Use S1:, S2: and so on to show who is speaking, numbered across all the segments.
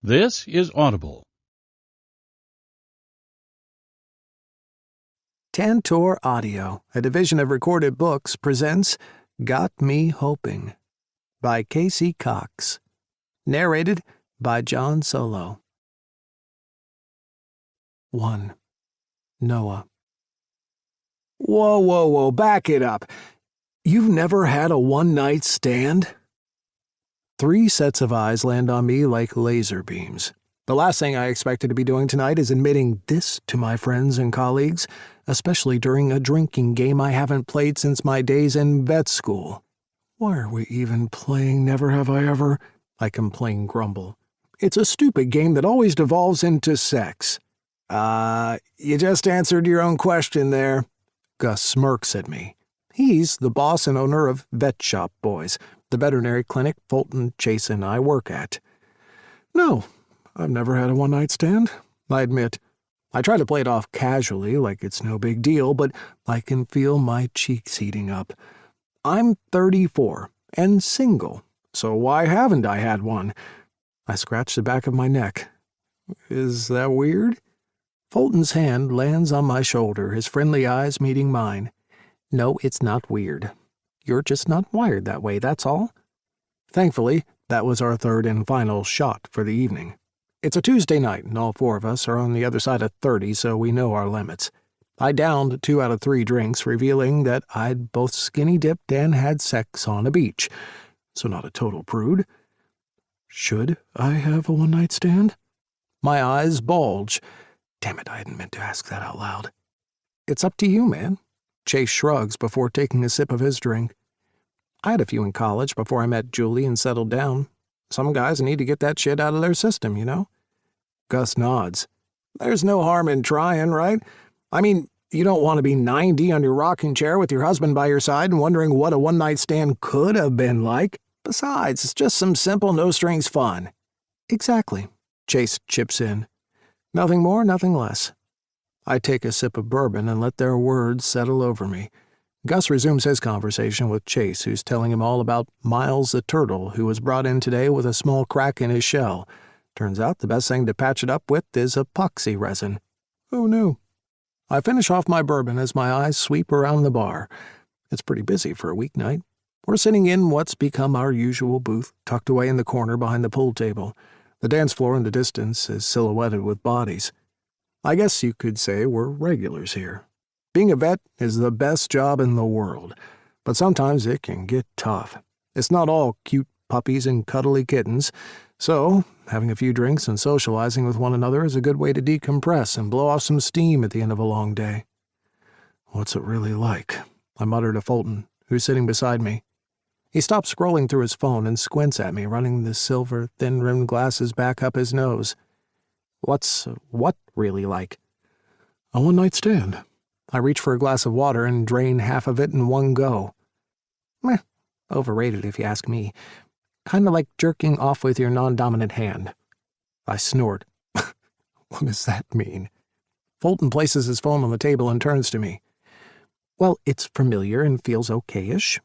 S1: This is Audible.
S2: Tantor Audio, a division of Recorded Books, presents Got Me Hoping by Casey Cox. Narrated by John Solo. 1. Noah. Whoa, back it up. You've never had a one-night stand? 3 sets of eyes land on me like laser beams. The last thing I expected to be doing tonight is admitting this to my friends and colleagues, especially during a drinking game I haven't played since my days in vet school. Why are we even playing Never Have I Ever? I complain grumble. It's a stupid game that always devolves into sex. You just answered your own question there. Gus smirks at me. He's the boss and owner of Vet Shop Boys, the veterinary clinic Fulton, Chase, and I work at. No, I've never had a one-night stand, I admit. I try to play it off casually, like it's no big deal, but I can feel my cheeks heating up. I'm 34 and single, so why haven't I had one? I scratch the back of my neck. Is that weird? Fulton's hand lands on my shoulder, his friendly eyes meeting mine. No, it's not weird. You're just not wired that way, that's all. Thankfully, that was our third and final shot for the evening. It's a Tuesday night, and all 4 of us are on the other side of 30, so we know our limits. I downed 2 out of 3 drinks, revealing that I'd both skinny dipped and had sex on a beach, so not a total prude. Should I have a one-night stand? My eyes bulge. Damn it, I hadn't meant to ask that out loud. It's up to you, man. Chase shrugs before taking a sip of his drink. I had a few in college before I met Julie and settled down. Some guys need to get that shit out of their system, you know? Gus nods. There's no harm in trying, right? I mean, you don't want to be 90 on your rocking chair with your husband by your side and wondering what a one-night stand could have been like. Besides, it's just some simple no-strings fun. Exactly, Chase chips in. Nothing more, nothing less. I take a sip of bourbon and let their words settle over me. Gus resumes his conversation with Chase, who's telling him all about Miles the turtle, who was brought in today with a small crack in his shell. Turns out the best thing to patch it up with is epoxy resin. Who knew? I finish off my bourbon as my eyes sweep around the bar. It's pretty busy for a weeknight. We're sitting in what's become our usual booth, tucked away in the corner behind the pool table. The dance floor in the distance is silhouetted with bodies. I guess you could say we're regulars here. Being a vet is the best job in the world, but sometimes it can get tough. It's not all cute puppies and cuddly kittens, so having a few drinks and socializing with one another is a good way to decompress and blow off some steam at the end of a long day. What's it really like? I mutter to Fulton, who's sitting beside me. He stops scrolling through his phone and squints at me, running the silver, thin-rimmed glasses back up his nose. What's what really like? A one-night stand. I reach for a glass of water and drain half of it in one go. Meh, overrated if you ask me. Kinda like jerking off with your non-dominant hand. I snort. What does that mean? Fulton places his phone on the table and turns to me. Well, it's familiar and feels okay-ish.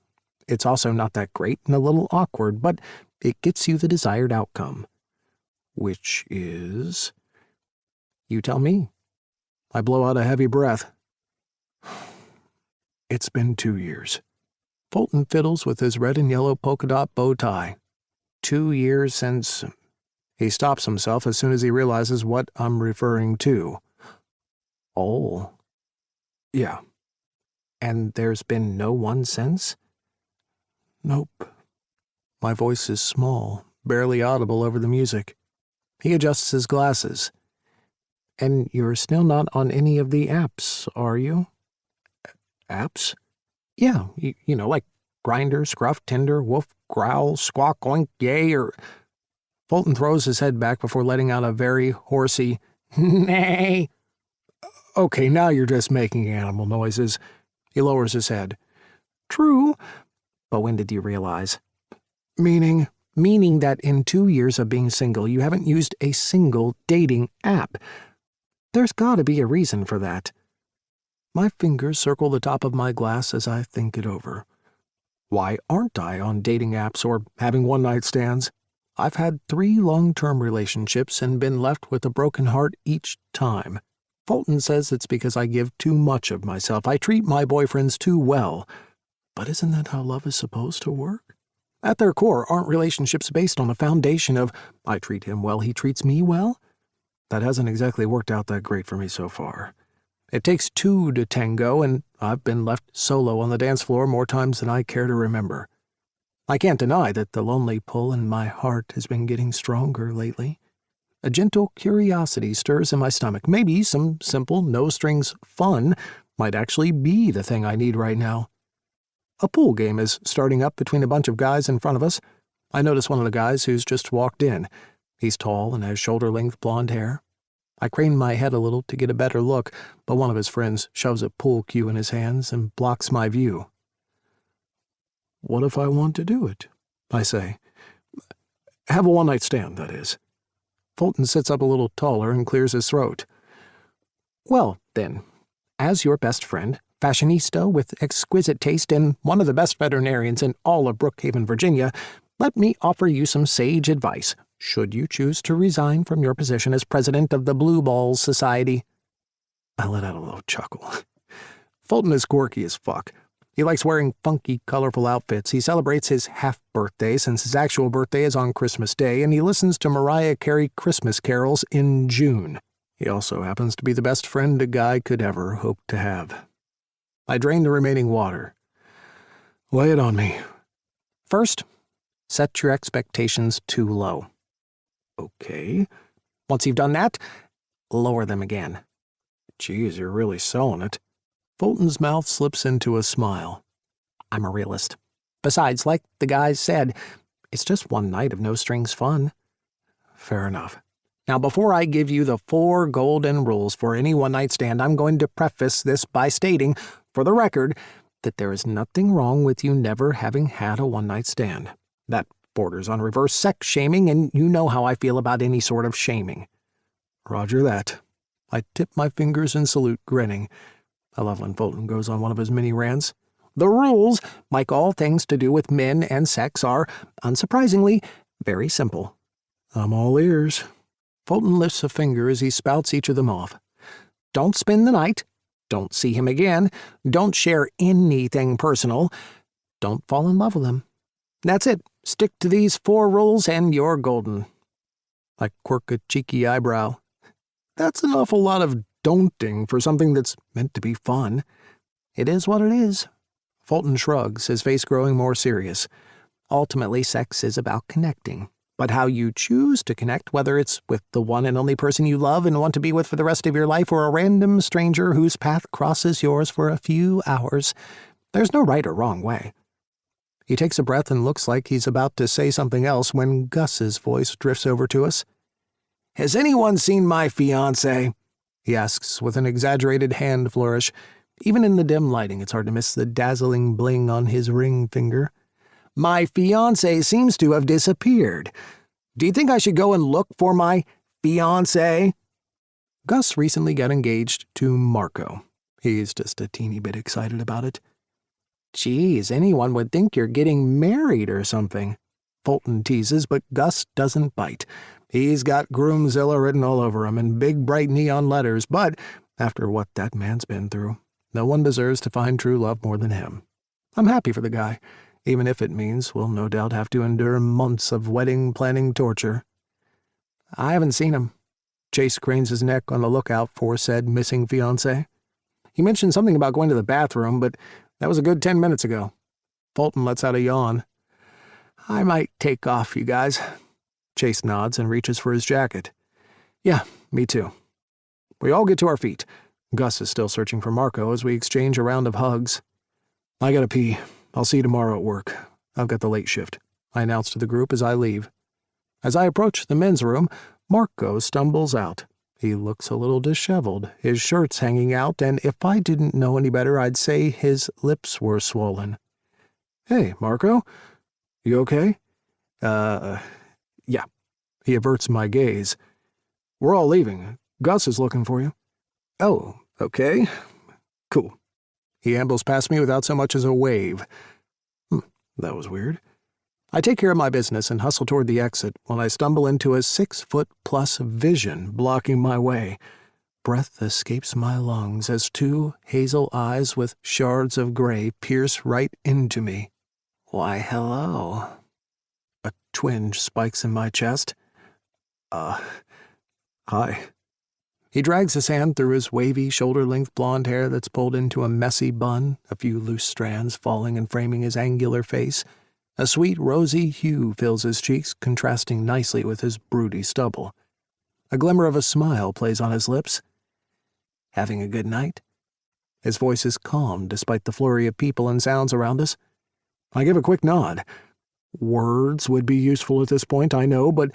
S2: It's also not that great and a little awkward, but it gets you the desired outcome. Which is... You tell me. I blow out a heavy breath. It's been 2 years. Fulton fiddles with his red and yellow polka dot bow tie. 2 years since... He stops himself as soon as he realizes what I'm referring to. Oh. Yeah. And there's been no one since? Nope. My voice is small, barely audible over the music. He adjusts his glasses. And you're still not on any of the apps, are you? Apps? Yeah, you know, like Grindr, Scruff, Tinder, Woof, Growl, Squawk, Oink, Yay, or... Fulton throws his head back before letting out a very horsey, nay. Okay, now you're just making animal noises. He lowers his head. True, but when did you realize? Meaning that in 2 years of being single, you haven't used a single dating app. There's gotta be a reason for that. My fingers circle the top of my glass as I think it over. Why aren't I on dating apps or having one-night stands? I've had 3 long-term relationships and been left with a broken heart each time. Fulton says it's because I give too much of myself. I treat my boyfriends too well. But isn't that how love is supposed to work? At their core, aren't relationships based on a foundation of, I treat him well, he treats me well? That hasn't exactly worked out that great for me so far. It takes 2 to tango, and I've been left solo on the dance floor more times than I care to remember. I can't deny that the lonely pull in my heart has been getting stronger lately. A gentle curiosity stirs in my stomach. Maybe some simple, no-strings fun might actually be the thing I need right now. A pool game is starting up between a bunch of guys in front of us. I notice one of the guys who's just walked in. He's tall and has shoulder-length blonde hair. I crane my head a little to get a better look, but one of his friends shoves a pool cue in his hands and blocks my view. "What if I want to do it?" I say. "Have a one-night stand, that is." Fulton sits up a little taller and clears his throat. "Well, then, as your best friend, fashionista with exquisite taste and one of the best veterinarians in all of Brookhaven, Virginia, let me offer you some sage advice, should you choose to resign from your position as president of the Blue Balls Society." I let out a low chuckle. Fulton is quirky as fuck. He likes wearing funky, colorful outfits. He celebrates his half-birthday since his actual birthday is on Christmas Day, and he listens to Mariah Carey Christmas carols in June. He also happens to be the best friend a guy could ever hope to have. I drain the remaining water. "Lay it on me." "First, set your expectations too low." "Okay." "Once you've done that, lower them again." "Geez, you're really selling it." Fulton's mouth slips into a smile. "I'm a realist. Besides, like the guys said, it's just one night of no-strings fun." "Fair enough." Now, before I give you the 4 golden rules for any one-night stand, I'm going to preface this by stating, for the record, that there is nothing wrong with you never having had a one-night stand. That borders on reverse sex shaming, and you know how I feel about any sort of shaming. "Roger that." I tip my fingers and salute, grinning. I love when Fulton goes on one of his mini rants. The rules, like all things to do with men and sex, are, unsurprisingly, very simple. I'm all ears. Fulton lifts a finger as he spouts each of them off. Don't spend the night. Don't see him again. Don't share anything personal. Don't fall in love with him. That's it. Stick to these 4 rules and you're golden. I quirk a cheeky eyebrow. That's an awful lot of daunting for something that's meant to be fun. It is what it is. Fulton shrugs, his face growing more serious. Ultimately, sex is about connecting. But how you choose to connect, whether it's with the one and only person you love and want to be with for the rest of your life or a random stranger whose path crosses yours for a few hours, there's no right or wrong way. He takes a breath and looks like he's about to say something else when Gus's voice drifts over to us. Has anyone seen my fiancé? He asks with an exaggerated hand flourish. Even in the dim lighting, it's hard to miss the dazzling bling on his ring finger. My fiancé seems to have disappeared. Do you think I should go and look for my fiancé? Gus recently got engaged to Marco. He's just a teeny bit excited about it. Geez, anyone would think you're getting married or something. Fulton teases, but Gus doesn't bite. He's got Groomzilla written all over him in big bright neon letters, but after what that man's been through, no one deserves to find true love more than him. I'm happy for the guy, even if it means we'll no doubt have to endure months of wedding planning torture. I haven't seen him. Chase cranes his neck on the lookout for said missing fiancé. He mentioned something about going to the bathroom, but that was a good 10 minutes ago. Fulton lets out a yawn. I might take off, you guys. Chase nods and reaches for his jacket. Yeah, me too. We all get to our feet. Gus is still searching for Marco as we exchange a round of hugs. I gotta pee. I'll see you tomorrow at work. I've got the late shift, I announce to the group as I leave. As I approach the men's room, Marco stumbles out. He looks a little disheveled, his shirt's hanging out, and if I didn't know any better, I'd say his lips were swollen. Hey, Marco? You okay? Yeah. He averts my gaze. We're all leaving. Gus is looking for you. Oh, okay. Cool. He ambles past me without so much as a wave. That was weird. I take care of my business and hustle toward the exit when I stumble into a 6-foot-plus vision blocking my way. Breath escapes my lungs as two hazel eyes with shards of gray pierce right into me. Why, hello. A twinge spikes in my chest. Hi. He drags his hand through his wavy, shoulder-length blonde hair that's pulled into a messy bun, a few loose strands falling and framing his angular face. A sweet, rosy hue fills his cheeks, contrasting nicely with his broody stubble. A glimmer of a smile plays on his lips. Having a good night? His voice is calm despite the flurry of people and sounds around us. I give a quick nod. Words would be useful at this point, I know, but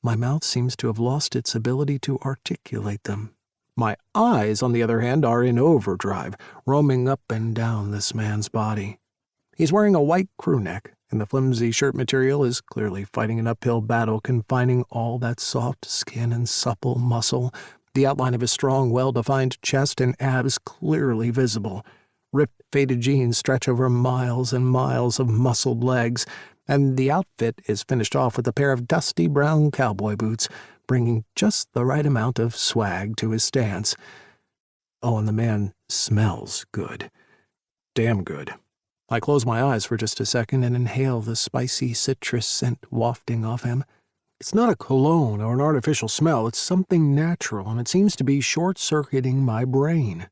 S2: my mouth seems to have lost its ability to articulate them. My eyes, on the other hand, are in overdrive, roaming up and down this man's body. He's wearing a white crew neck, and the flimsy shirt material is clearly fighting an uphill battle, confining all that soft skin and supple muscle, the outline of his strong, well-defined chest and abs clearly visible. Ripped, faded jeans stretch over miles and miles of muscled legs, and the outfit is finished off with a pair of dusty brown cowboy boots, bringing just the right amount of swag to his stance. Oh, and the man smells good. Damn good. I close my eyes for just a second and inhale the spicy citrus scent wafting off him. It's not a cologne or an artificial smell, it's something natural, and it seems to be short-circuiting my brain.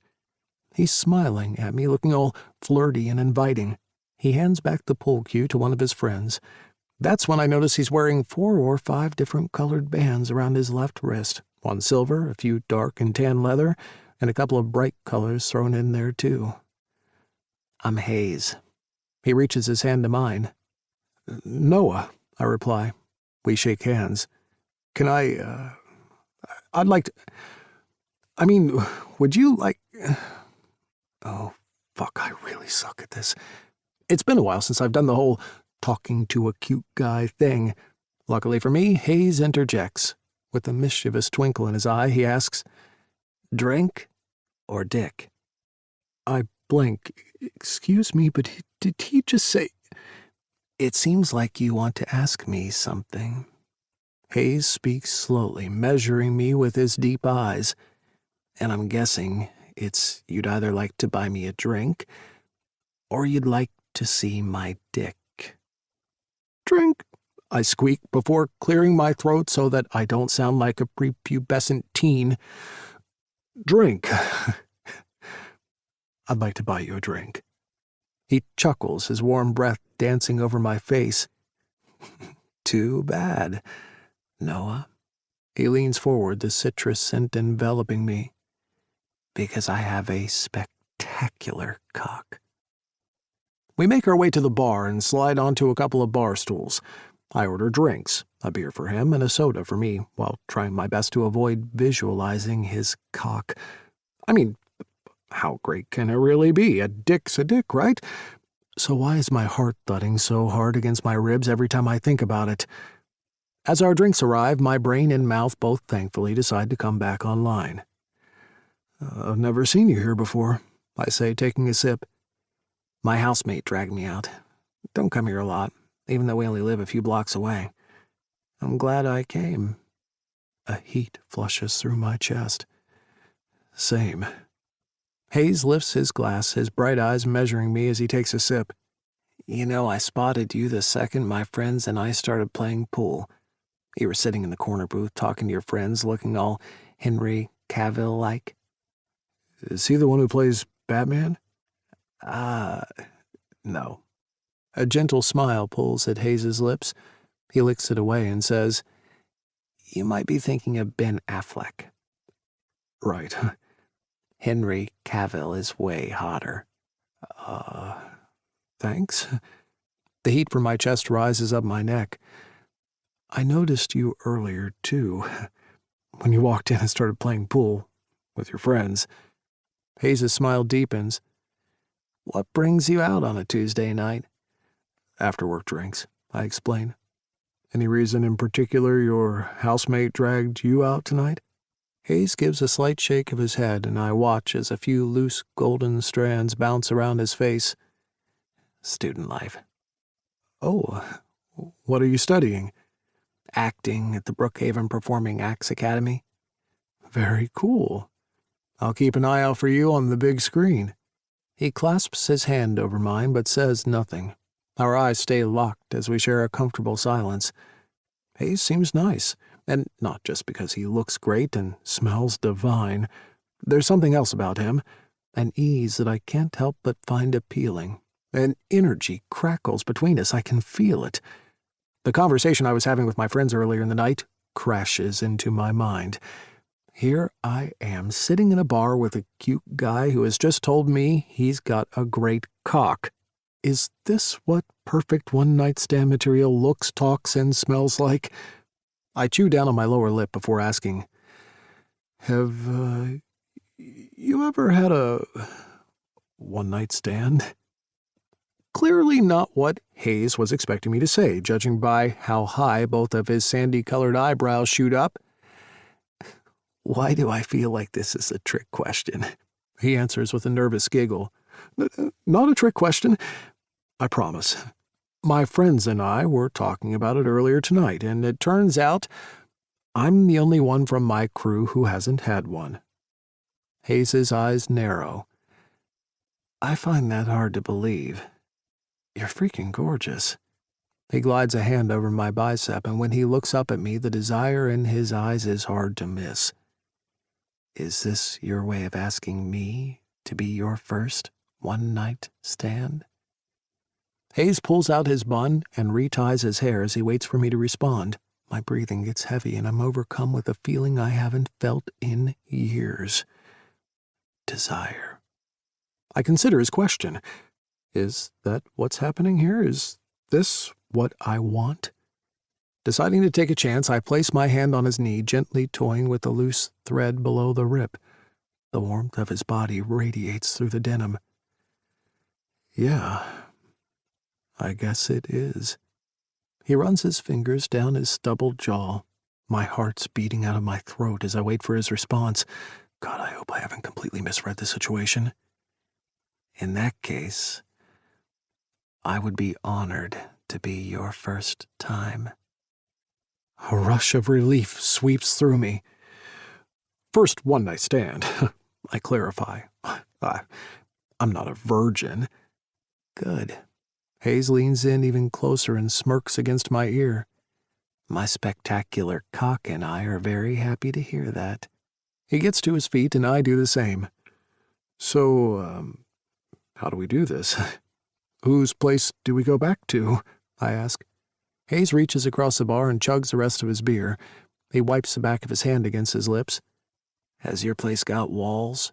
S2: He's smiling at me, looking all flirty and inviting. He hands back the pool cue to one of his friends. That's when I notice he's wearing 4 or 5 different colored bands around his left wrist. One silver, a few dark and tan leather, and a couple of bright colors thrown in there, too. I'm Hayes. He reaches his hand to mine. Noah, I reply. We shake hands. Can I'd like to... would you like... Oh, fuck, I really suck at this. It's been a while since I've done the whole talking to a cute guy thing. Luckily for me, Hayes interjects. With a mischievous twinkle in his eye, he asks, Drink or dick? I blink. Excuse me, but did he just say... It seems like you want to ask me something. Hayes speaks slowly, measuring me with his deep eyes. And I'm guessing it's you'd either like to buy me a drink, or you'd like to see my dick. Drink, I squeak before clearing my throat so that I don't sound like a prepubescent teen. Drink. I'd like to buy you a drink. He chuckles, his warm breath dancing over my face. Too bad, Noah. He leans forward, the citrus scent enveloping me. Because I have a spectacular cock. We make our way to the bar and slide onto a couple of bar stools. I order drinks, a beer for him and a soda for me, while trying my best to avoid visualizing his cock. How great can it really be? A dick's a dick, right? So why is my heart thudding so hard against my ribs every time I think about it? As our drinks arrive, my brain and mouth both thankfully decide to come back online. I've never seen you here before, I say, taking a sip. My housemate dragged me out. Don't come here a lot, even though we only live a few blocks away. I'm glad I came. A heat flushes through my chest. Same. Hayes lifts his glass, his bright eyes measuring me as he takes a sip. You know, I spotted you the second my friends and I started playing pool. You were sitting in the corner booth talking to your friends, looking all Henry Cavill-like. Is he the one who plays Batman? No. A gentle smile pulls at Hayes' lips. He licks it away and says, You might be thinking of Ben Affleck. Right. Henry Cavill is way hotter. Thanks. The heat from my chest rises up my neck. I noticed you earlier, too, when you walked in and started playing pool with your friends. Hayes' smile deepens. What brings you out on a Tuesday night? After-work drinks, I explain. Any reason in particular your housemate dragged you out tonight? Hayes gives a slight shake of his head, and I watch as a few loose golden strands bounce around his face. Student life. Oh, What are you studying? Acting at the Brookhaven Performing Arts Academy. Very cool. I'll keep an eye out for you on the big screen. He clasps his hand over mine but says nothing. Our eyes stay locked as we share a comfortable silence. Hayes seems nice, and not just because he looks great and smells divine. There's something else about him, an ease that I can't help but find appealing. An energy crackles between us. I can feel it. The conversation I was having with my friends earlier in the night crashes into my mind. Here I am, sitting in a bar with a cute guy who has just told me he's got a great cock. Is this what perfect one-night stand material looks, talks, and smells like? I chew down on my lower lip before asking, Have you ever had a one-night stand? Clearly not what Hayes was expecting me to say, judging by how high both of his sandy-colored eyebrows shoot up. Why do I feel like this is a trick question? He answers with a nervous giggle. Not a trick question, I promise. My friends and I were talking about it earlier tonight, and it turns out I'm the only one from my crew who hasn't had one. Hayes's eyes narrow. I find that hard to believe. You're freaking gorgeous. He glides a hand over my bicep, and when he looks up at me, the desire in his eyes is hard to miss. Is this your way of asking me to be your first one-night stand? Hayes pulls out his bun and reties his hair as he waits for me to respond. My breathing gets heavy, and I'm overcome with a feeling I haven't felt in years. Desire. I consider his question. Is that what's happening here? Is this what I want? Deciding to take a chance, I place my hand on his knee, gently toying with the loose thread below the rip. The warmth of his body radiates through the denim. Yeah, I guess it is. He runs his fingers down his stubbled jaw. My heart's beating out of my throat as I wait for his response. God, I hope I haven't completely misread the situation. In that case, I would be honored to be your first time. A rush of relief sweeps through me. First one-night stand, I clarify. I'm not a virgin. Good. Hayes leans in even closer and smirks against my ear. My spectacular cock and I are very happy to hear that. He gets to his feet and I do the same. So, how do we do this? Whose place do we go back to? I ask. Hayes reaches across the bar and chugs the rest of his beer. He wipes the back of his hand against his lips. Has your place got walls?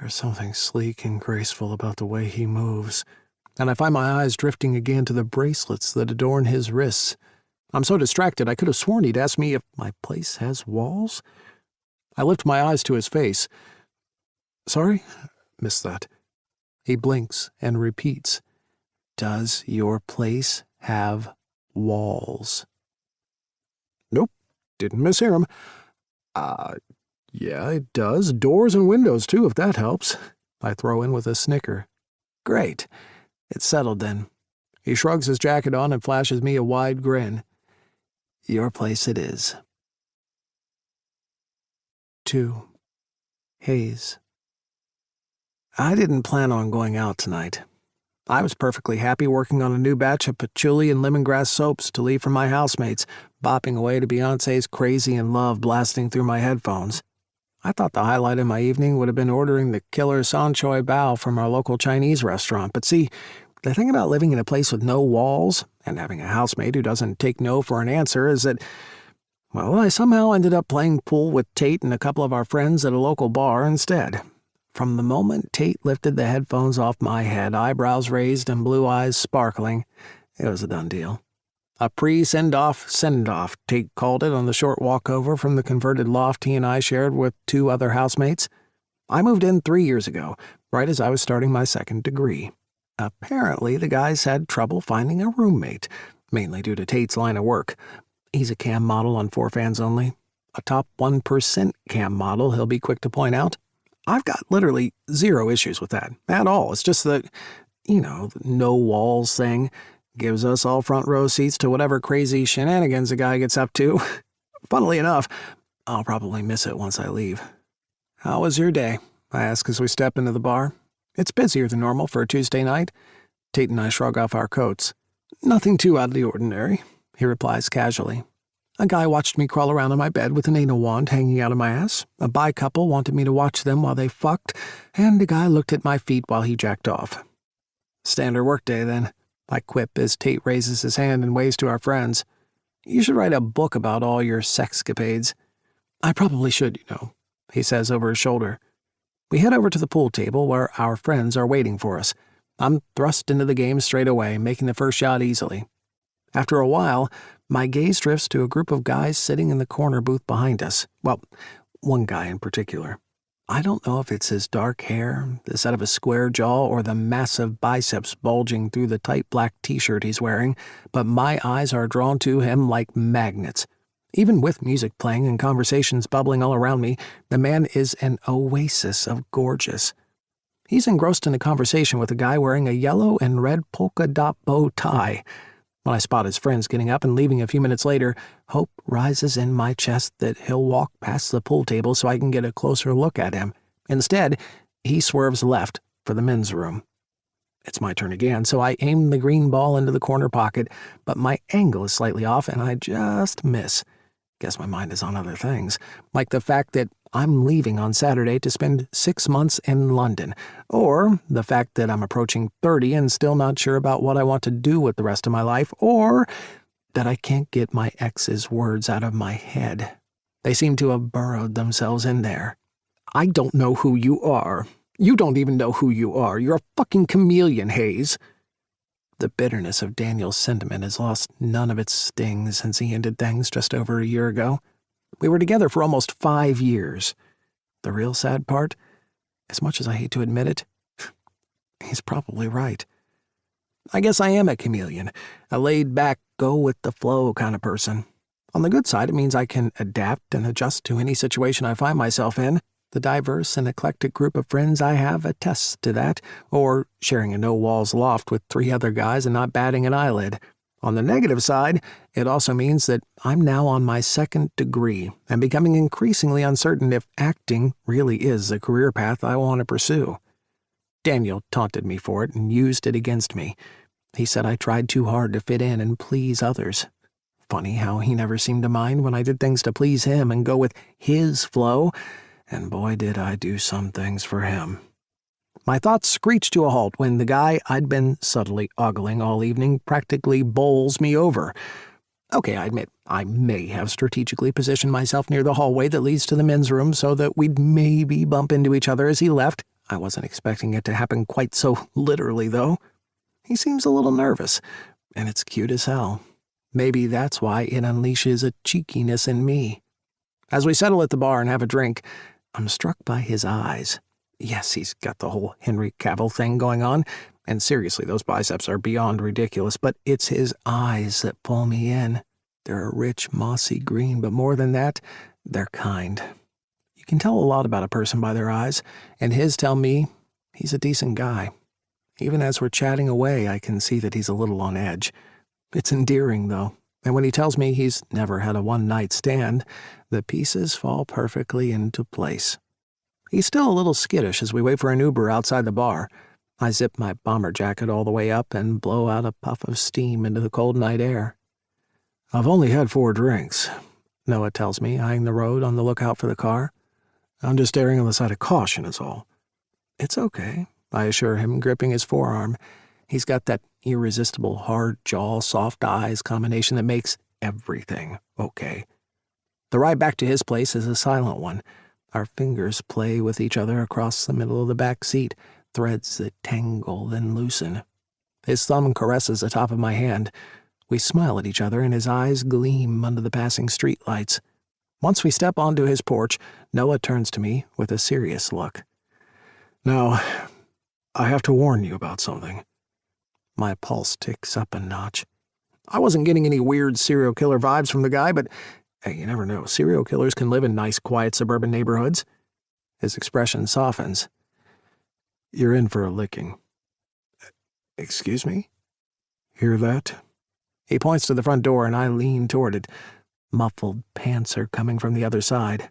S2: There's something sleek and graceful about the way he moves, and I find my eyes drifting again to the bracelets that adorn his wrists. I'm so distracted I could have sworn he'd asked me if my place has walls. I lift my eyes to his face. Sorry? Missed that. He blinks and repeats. Does your place have walls? Nope, didn't mishear him. Yeah, it does. Doors and windows, too, if that helps. I throw in with a snicker. Great. It's settled then. He shrugs his jacket on and flashes me a wide grin. Your place it is. 2. Hayes. I didn't plan on going out tonight. I was perfectly happy working on a new batch of patchouli and lemongrass soaps to leave for my housemates, bopping away to Beyoncé's Crazy in Love blasting through my headphones. I thought the highlight of my evening would have been ordering the killer sanchoy bao from our local Chinese restaurant, but see, the thing about living in a place with no walls and having a housemate who doesn't take no for an answer is that, well, I somehow ended up playing pool with Tate and a couple of our friends at a local bar instead. From the moment Tate lifted the headphones off my head, eyebrows raised and blue eyes sparkling, it was a done deal. A pre-send-off send-off, Tate called it on the short walk over from the converted loft he and I shared with 2 other housemates. I moved in 3 years ago, right as I was starting my second degree. Apparently, the guys had trouble finding a roommate, mainly due to Tate's line of work. He's a cam model on 4 fans only. A top 1% cam model, he'll be quick to point out. I've got literally 0 issues with that, at all. It's just the, the no walls thing. Gives us all front row seats to whatever crazy shenanigans the guy gets up to. Funnily enough, I'll probably miss it once I leave. "How was your day?" I ask as we step into the bar. It's busier than normal for a Tuesday night. Tate and I shrug off our coats. "Nothing too out of the ordinary," he replies casually. "A guy watched me crawl around on my bed with an anal wand hanging out of my ass. A bi couple wanted me to watch them while they fucked, and a guy looked at my feet while he jacked off." Standard workday, then, I quip as Tate raises his hand and waves to our friends. "You should write a book about all your sexcapades." "I probably should, he says over his shoulder. We head over to the pool table where our friends are waiting for us. I'm thrust into the game straight away, making the first shot easily. After a while, my gaze drifts to a group of guys sitting in the corner booth behind us. Well, one guy in particular. I don't know if it's his dark hair, the set of a square jaw, or the massive biceps bulging through the tight black t-shirt he's wearing, but my eyes are drawn to him like magnets. Even with music playing and conversations bubbling all around me, the man is an oasis of gorgeous. He's engrossed in a conversation with a guy wearing a yellow and red polka dot bow tie. When I spot his friends getting up and leaving a few minutes later, hope rises in my chest that he'll walk past the pool table so I can get a closer look at him. Instead, he swerves left for the men's room. It's my turn again, so I aim the green ball into the corner pocket, but my angle is slightly off and I just miss. Guess my mind is on other things, like the fact that I'm leaving on Saturday to spend 6 months in London, or the fact that I'm approaching 30 and still not sure about what I want to do with the rest of my life, or that I can't get my ex's words out of my head. They seem to have burrowed themselves in there. "I don't know who you are. You don't even know who you are. You're a fucking chameleon, Hayes." The bitterness of Daniel's sentiment has lost none of its sting since he ended things just over a year ago. We were together for almost 5 years. The real sad part, as much as I hate to admit it, he's probably right. I guess I am a chameleon, a laid-back, go-with-the-flow kind of person. On the good side, it means I can adapt and adjust to any situation I find myself in. The diverse and eclectic group of friends I have attests to that, or sharing a no-walls loft with 3 other guys and not batting an eyelid. On the negative side, it also means that I'm now on my 2nd degree and becoming increasingly uncertain if acting really is a career path I want to pursue. Daniel taunted me for it and used it against me. He said I tried too hard to fit in and please others. Funny how he never seemed to mind when I did things to please him and go with his flow, and boy did I do some things for him. My thoughts screeched to a halt when the guy I'd been subtly ogling all evening practically bowls me over. Okay, I admit, I may have strategically positioned myself near the hallway that leads to the men's room so that we'd maybe bump into each other as he left. I wasn't expecting it to happen quite so literally, though. He seems a little nervous, and it's cute as hell. Maybe that's why it unleashes a cheekiness in me. As we settle at the bar and have a drink, I'm struck by his eyes. Yes, he's got the whole Henry Cavill thing going on, and seriously, those biceps are beyond ridiculous, but it's his eyes that pull me in. They're a rich, mossy green, but more than that, they're kind. You can tell a lot about a person by their eyes, and his tell me he's a decent guy. Even as we're chatting away, I can see that he's a little on edge. It's endearing, though, and when he tells me he's never had a one-night stand, the pieces fall perfectly into place. He's still a little skittish as we wait for an Uber outside the bar. I zip my bomber jacket all the way up and blow out a puff of steam into the cold night air. "I've only had 4 drinks," Noah tells me, eyeing the road on the lookout for the car. "I'm just erring on the side of caution is all." "It's okay," I assure him, gripping his forearm. He's got that irresistible hard jaw, soft eyes combination that makes everything okay. The ride back to his place is a silent one. Our fingers play with each other across the middle of the back seat, threads that tangle then loosen. His thumb caresses the top of my hand. We smile at each other and his eyes gleam under the passing streetlights. Once we step onto his porch, Noah turns to me with a serious look. "Now, I have to warn you about something." My pulse ticks up a notch. I wasn't getting any weird serial killer vibes from the guy, but hey, you never know. Serial killers can live in nice, quiet suburban neighborhoods. His expression softens. "You're in for a licking." "Excuse me?" Hear that? He points to the front door and I lean toward it. Muffled pants are coming from the other side.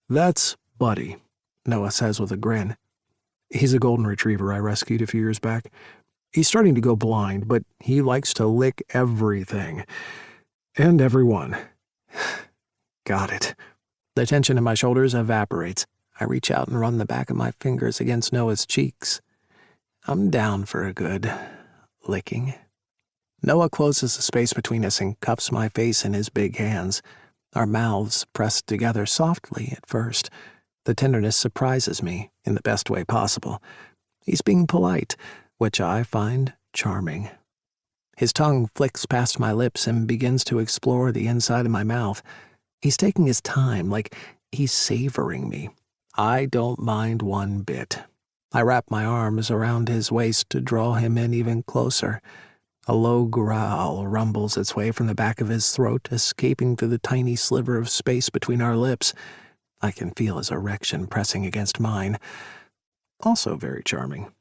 S2: That's Buddy, Noah says with a grin. He's a golden retriever I rescued a few years back. He's starting to go blind, but he likes to lick everything. And everyone. Got it. The tension in my shoulders evaporates. I reach out and run the back of my fingers against Noah's cheeks. I'm down for a good licking. Noah closes the space between us and cups my face in his big hands. Our mouths pressed together softly at first. The tenderness surprises me in the best way possible. He's being polite, which I find charming. His tongue flicks past my lips and begins to explore the inside of my mouth. He's taking his time, like he's savoring me. I don't mind one bit. I wrap my arms around his waist to draw him in even closer. A low growl rumbles its way from the back of his throat, escaping through the tiny sliver of space between our lips. I can feel his erection pressing against mine. Also very charming.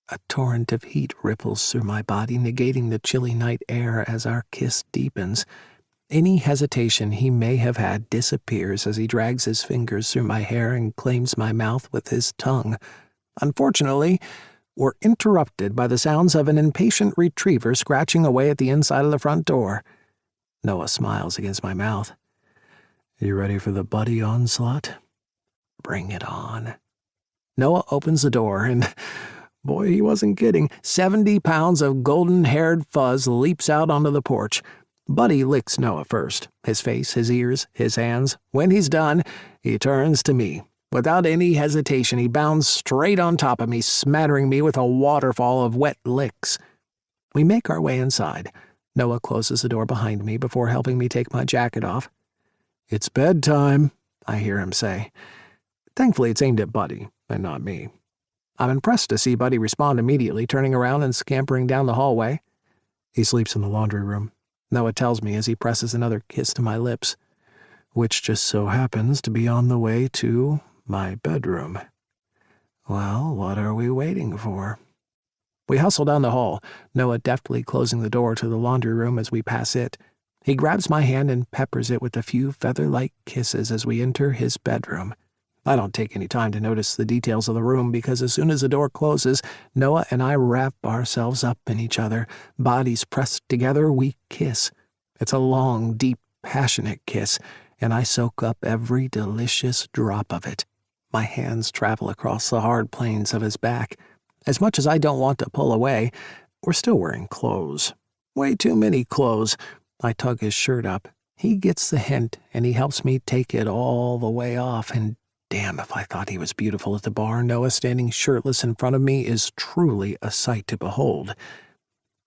S2: A torrent of heat ripples through my body, negating the chilly night air as our kiss deepens. Any hesitation he may have had disappears as he drags his fingers through my hair and claims my mouth with his tongue. Unfortunately, we're interrupted by the sounds of an impatient retriever scratching away at the inside of the front door. Noah smiles against my mouth. You ready for the Buddy onslaught? Bring it on. Noah opens the door, and boy, he wasn't kidding. 70 pounds of golden-haired fuzz leaps out onto the porch. Buddy licks Noah first, his face, his ears, his hands. When he's done, he turns to me. Without any hesitation, he bounds straight on top of me, smattering me with a waterfall of wet licks. We make our way inside. Noah closes the door behind me before helping me take my jacket off. It's bedtime, I hear him say. Thankfully, it's aimed at Buddy, and not me. I'm impressed to see Buddy respond immediately, turning around and scampering down the hallway. He sleeps in the laundry room, Noah tells me as he presses another kiss to my lips, which just so happens to be on the way to my bedroom. Well, what are we waiting for? We hustle down the hall, Noah deftly closing the door to the laundry room as we pass it. He grabs my hand and peppers it with a few feather-like kisses as we enter his bedroom. I don't take any time to notice the details of the room because as soon as the door closes, Noah and I wrap ourselves up in each other. Bodies pressed together, we kiss. It's a long, deep, passionate kiss, and I soak up every delicious drop of it. My hands travel across the hard planes of his back. As much as I don't want to pull away, we're still wearing clothes. Way too many clothes. I tug his shirt up. He gets the hint, and he helps me take it all the way off, and damn if I thought he was beautiful at the bar. Noah standing shirtless in front of me is truly a sight to behold.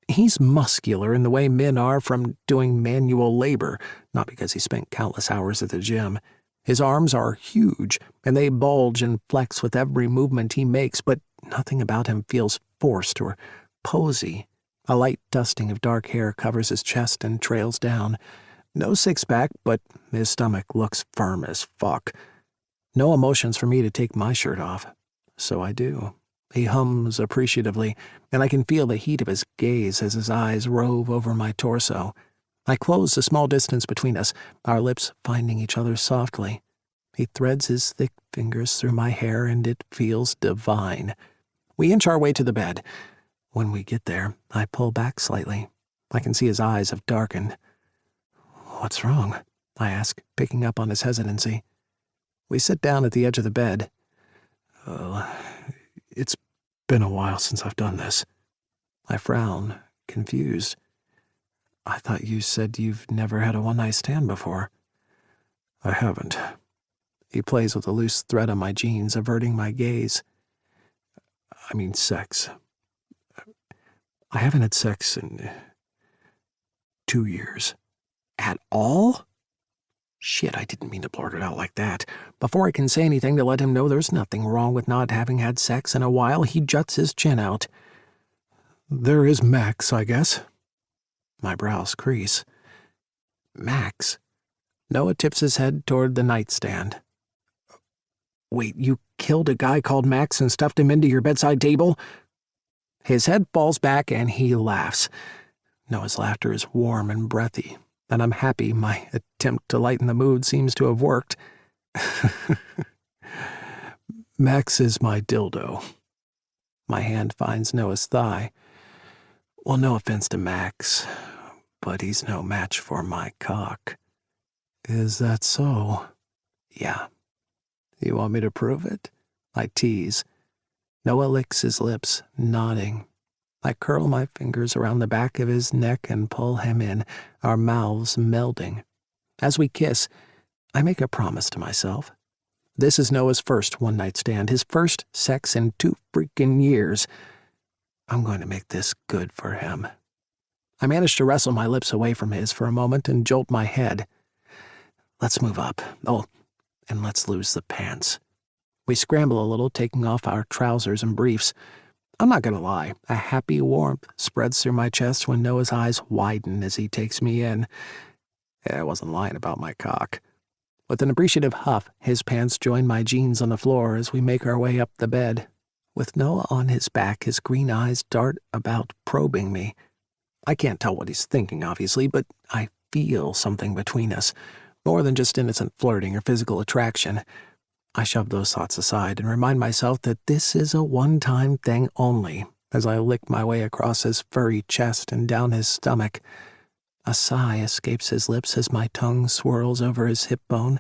S2: He's muscular in the way men are from doing manual labor, not because he spent countless hours at the gym. His arms are huge, and they bulge and flex with every movement he makes, but nothing about him feels forced or posy. A light dusting of dark hair covers his chest and trails down. No six-pack, but his stomach looks firm as fuck. No emotions for me to take my shirt off. So I do. He hums appreciatively, and I can feel the heat of his gaze as his eyes rove over my torso. I close the small distance between us, our lips finding each other softly. He threads his thick fingers through my hair, and it feels divine. We inch our way to the bed. When we get there, I pull back slightly. I can see his eyes have darkened. What's wrong? I ask, picking up on his hesitancy. We sit down at the edge of the bed. It's been a while since I've done this. I frown, confused. I thought you said you've never had a one-night stand before. I haven't. He plays with a loose thread on my jeans, averting my gaze. I mean sex. I haven't had sex in 2 years. At all? Shit, I didn't mean to blurt it out like that. Before I can say anything to let him know there's nothing wrong with not having had sex in a while, he juts his chin out. There is Max, I guess. My brows crease. Max? Noah tips his head toward the nightstand. Wait, you killed a guy called Max and stuffed him into your bedside table? His head falls back and he laughs. Noah's laughter is warm and breathy, and I'm happy my attempt to lighten the mood seems to have worked. Max is my dildo. My hand finds Noah's thigh. Well, no offense to Max, but he's no match for my cock. Is that so? Yeah. You want me to prove it? I tease. Noah licks his lips, nodding. I curl my fingers around the back of his neck and pull him in, our mouths melding. As we kiss, I make a promise to myself. This is Noah's first one-night stand, his first sex in 2 freaking years. I'm going to make this good for him. I manage to wrestle my lips away from his for a moment and jolt my head. Let's move up. Oh, and let's lose the pants. We scramble a little, taking off our trousers and briefs. I'm not going to lie, a happy warmth spreads through my chest when Noah's eyes widen as he takes me in. I wasn't lying about my cock. With an appreciative huff, his pants join my jeans on the floor as we make our way up the bed. With Noah on his back, his green eyes dart about, probing me. I can't tell what he's thinking, obviously, but I feel something between us, more than just innocent flirting or physical attraction. I shove those thoughts aside and remind myself that this is a one-time thing only, as I lick my way across his furry chest and down his stomach. A sigh escapes his lips as my tongue swirls over his hip bone.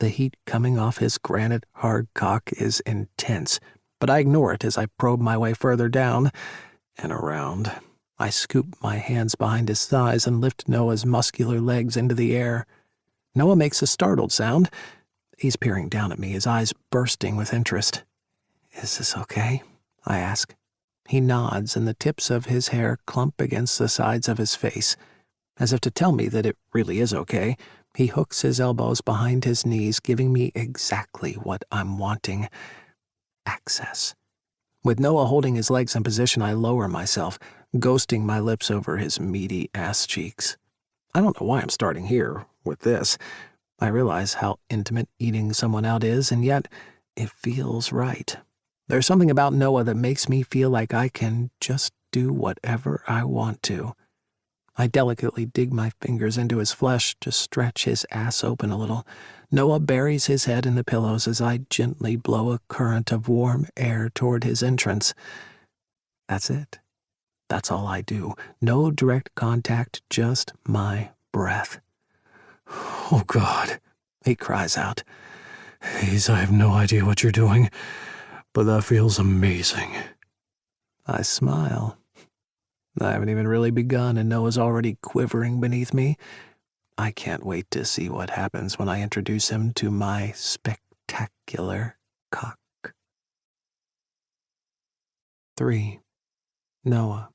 S2: The heat coming off his granite hard cock is intense, but I ignore it as I probe my way further down and around. I scoop my hands behind his thighs and lift Noah's muscular legs into the air. Noah makes a startled sound. He's peering down at me, his eyes bursting with interest. Is this okay? I ask. He nods, and the tips of his hair clump against the sides of his face. As if to tell me that it really is okay, he hooks his elbows behind his knees, giving me exactly what I'm wanting. Access. With Noah holding his legs in position, I lower myself, ghosting my lips over his meaty ass cheeks. I don't know why I'm starting here with this. I realize how intimate eating someone out is, and yet it feels right. There's something about Noah that makes me feel like I can just do whatever I want to. I delicately dig my fingers into his flesh to stretch his ass open a little. Noah buries his head in the pillows as I gently blow a current of warm air toward his entrance. That's it. That's all I do. No direct contact, just my breath. Oh, God, he cries out. Hayes, I have no idea what you're doing, but that feels amazing. I smile. I haven't even really begun, and Noah's already quivering beneath me. I can't wait to see what happens when I introduce him to my spectacular cock. 3. Noah.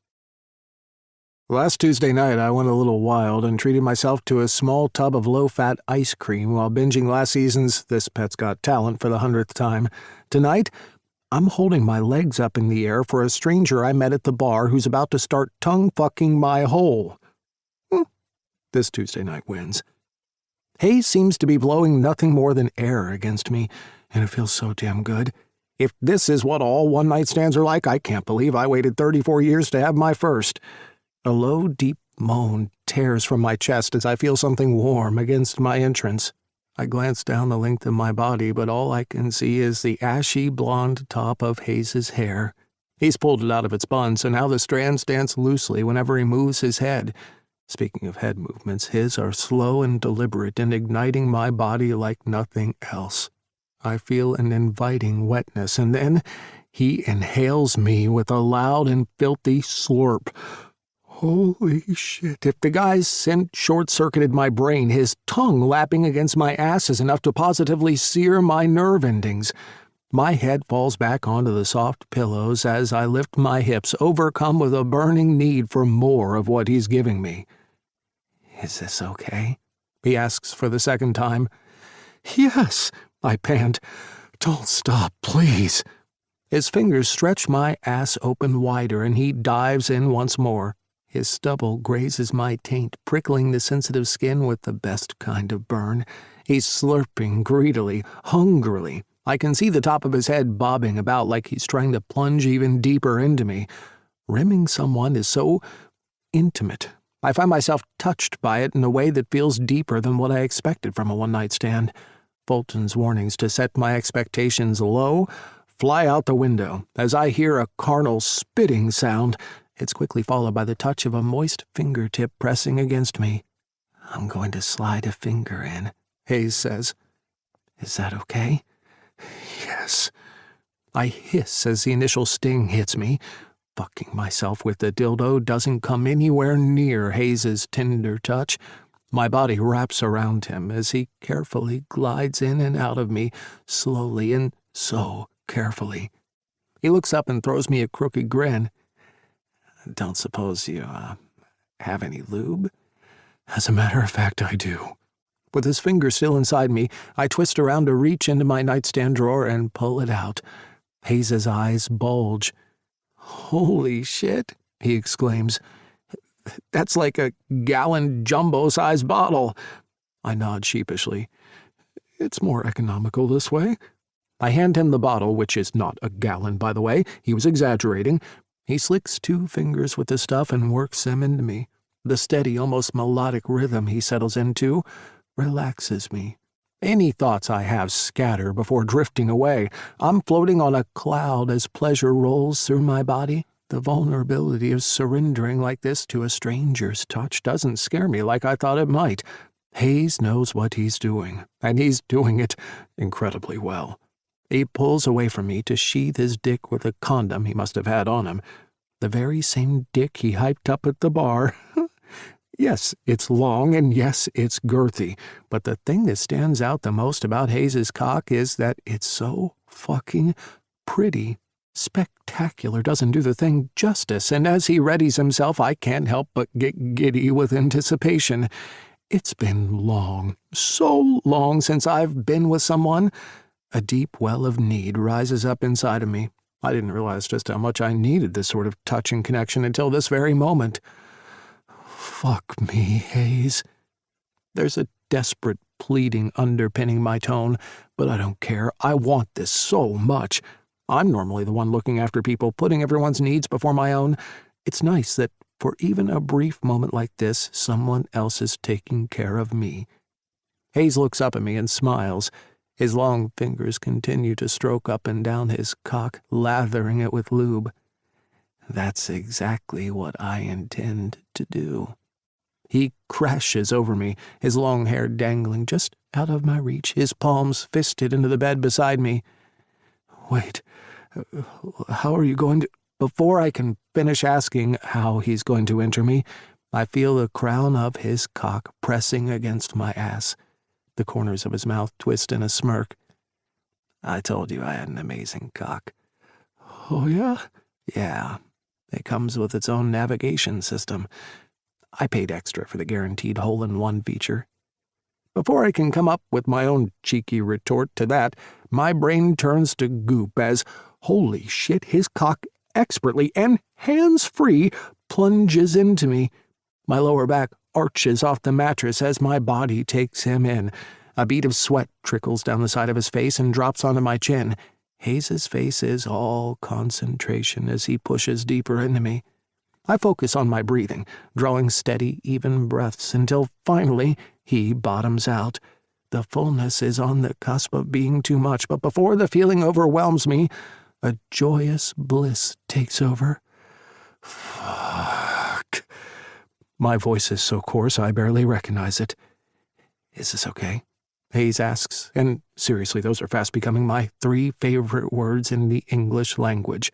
S2: Last Tuesday night, I went a little wild and treated myself to a small tub of low-fat ice cream while binging last season's This Pet's Got Talent for the 100th time. Tonight, I'm holding my legs up in the air for a stranger I met at the bar who's about to start tongue-fucking my hole. This Tuesday night wins. Hayes seems to be blowing nothing more than air against me, and it feels so damn good. If this is what all one-night stands are like, I can't believe I waited 34 years to have my first. A low, deep moan tears from my chest as I feel something warm against my entrance. I glance down the length of my body, but all I can see is the ashy blonde top of Hayes's hair. He's pulled it out of its bun, so now the strands dance loosely whenever he moves his head. Speaking of head movements, his are slow and deliberate and igniting my body like nothing else. I feel an inviting wetness, and then he inhales me with a loud and filthy slurp. Holy shit, if the guy's scent short-circuited my brain, his tongue lapping against my ass is enough to positively sear my nerve endings. My head falls back onto the soft pillows as I lift my hips, overcome with a burning need for more of what he's giving me. Is this okay? He asks for the second time. Yes, I pant. Don't stop, please. His fingers stretch my ass open wider, and he dives in once more. His stubble grazes my taint, prickling the sensitive skin with the best kind of burn. He's slurping greedily, hungrily. I can see the top of his head bobbing about like he's trying to plunge even deeper into me. Rimming someone is so intimate, I find myself touched by it in a way that feels deeper than what I expected from a one-night stand. Fulton's warnings to set my expectations low fly out the window as I hear a carnal spitting sound. It's quickly followed by the touch of a moist fingertip pressing against me. "I'm going to slide a finger in," Hayes says. "Is that okay?" "Yes." I hiss as the initial sting hits me. Fucking myself with the dildo doesn't come anywhere near Hayes's tender touch. My body wraps around him as he carefully glides in and out of me, slowly and so carefully. He looks up and throws me a crooked grin. "Don't suppose you, have any lube?" "As a matter of fact, I do." With his finger still inside me, I twist around to reach into my nightstand drawer and pull it out. Hayes's eyes bulge. "Holy shit," he exclaims. "That's like a gallon jumbo-sized bottle." I nod sheepishly. "It's more economical this way." I hand him the bottle, which is not a gallon, by the way. He was exaggerating. He slicks 2 fingers with the stuff and works them into me. The steady, almost melodic rhythm he settles into relaxes me. Any thoughts I have scatter before drifting away. I'm floating on a cloud as pleasure rolls through my body. The vulnerability of surrendering like this to a stranger's touch doesn't scare me like I thought it might. Hayes knows what he's doing, and he's doing it incredibly well. He pulls away from me to sheathe his dick with a condom he must have had on him. The very same dick he hyped up at the bar. Yes, it's long, and yes, it's girthy, but the thing that stands out the most about Hayes's cock is that it's so fucking pretty. Spectacular doesn't do the thing justice, and as he readies himself, I can't help but get giddy with anticipation. It's been long, so long since I've been with someone. A deep well of need rises up inside of me. I didn't realize just how much I needed this sort of touch and connection until this very moment. "Fuck me, Hayes." There's a desperate pleading underpinning my tone, but I don't care. I want this so much. I'm normally the one looking after people, putting everyone's needs before my own. It's nice that for even a brief moment like this, someone else is taking care of me. Hayes looks up at me and smiles. His long fingers continue to stroke up and down his cock, lathering it with lube. "That's exactly what I intend to do." He crashes over me, his long hair dangling just out of my reach, his palms fisted into the bed beside me. "Wait, how are you going to—" Before I can finish asking how he's going to enter me, I feel the crown of his cock pressing against my ass. The corners of his mouth twist in a smirk. "I told you I had an amazing cock." "Oh, yeah?" "Yeah. It comes with its own navigation system. I paid extra for the guaranteed hole-in-one feature." Before I can come up with my own cheeky retort to that, my brain turns to goop as, holy shit, his cock expertly and hands-free plunges into me. My lower back arches off the mattress as my body takes him in. A bead of sweat trickles down the side of his face and drops onto my chin. Hayes's face is all concentration as he pushes deeper into me. I focus on my breathing, drawing steady, even breaths until finally he bottoms out. The fullness is on the cusp of being too much, but before the feeling overwhelms me, a joyous bliss takes over. Fuck. My voice is so coarse I barely recognize it. "Is this okay?" Hayes asks, and seriously, those are fast becoming my 3 favorite words in the English language.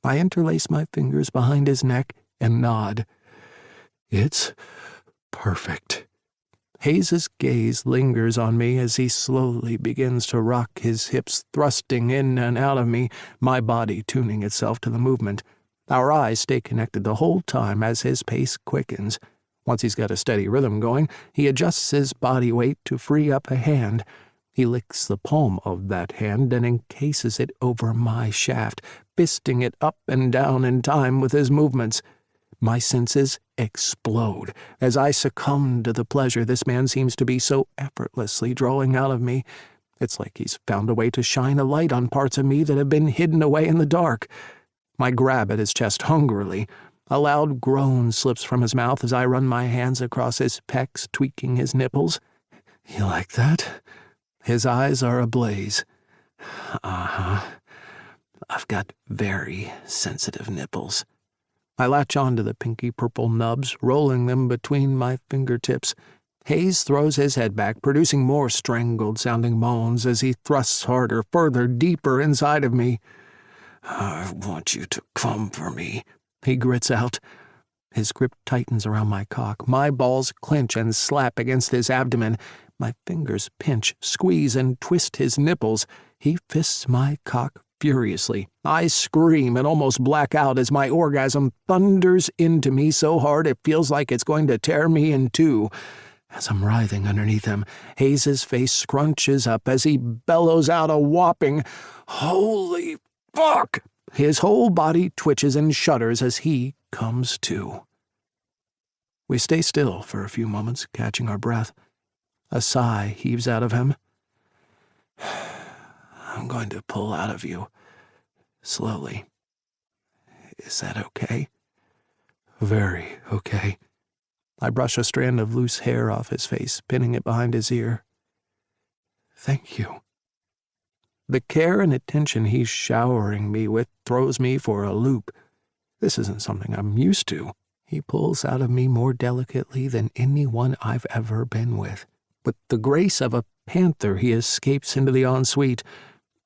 S2: I interlace my fingers behind his neck and nod. "It's perfect." Hayes's gaze lingers on me as he slowly begins to rock his hips, thrusting in and out of me, my body tuning itself to the movement. Our eyes stay connected the whole time as his pace quickens. Once he's got a steady rhythm going, he adjusts his body weight to free up a hand. He licks the palm of that hand and encases it over my shaft, fisting it up and down in time with his movements. My senses explode as I succumb to the pleasure this man seems to be so effortlessly drawing out of me. It's like he's found a way to shine a light on parts of me that have been hidden away in the dark. I grab at his chest hungrily. A loud groan slips from his mouth as I run my hands across his pecs, tweaking his nipples. "You like that?" His eyes are ablaze. "Uh-huh. I've got very sensitive nipples." I latch onto the pinky purple nubs, rolling them between my fingertips. Hayes throws his head back, producing more strangled-sounding moans as he thrusts harder, further, deeper inside of me. "I want you to come for me," he grits out. His grip tightens around my cock. My balls clench and slap against his abdomen. My fingers pinch, squeeze, and twist his nipples. He fists my cock furiously. I scream and almost black out as my orgasm thunders into me so hard it feels like it's going to tear me in two. As I'm writhing underneath him, Hayes's face scrunches up as he bellows out a whopping, "Holy fuck!" His whole body twitches and shudders as he comes to. We stay still for a few moments, catching our breath. A sigh heaves out of him. "I'm going to pull out of you, slowly. Is that okay?" "Very okay." I brush a strand of loose hair off his face, pinning it behind his ear. "Thank you." The care and attention he's showering me with throws me for a loop. This isn't something I'm used to. He pulls out of me more delicately than anyone I've ever been with. With the grace of a panther, he escapes into the ensuite.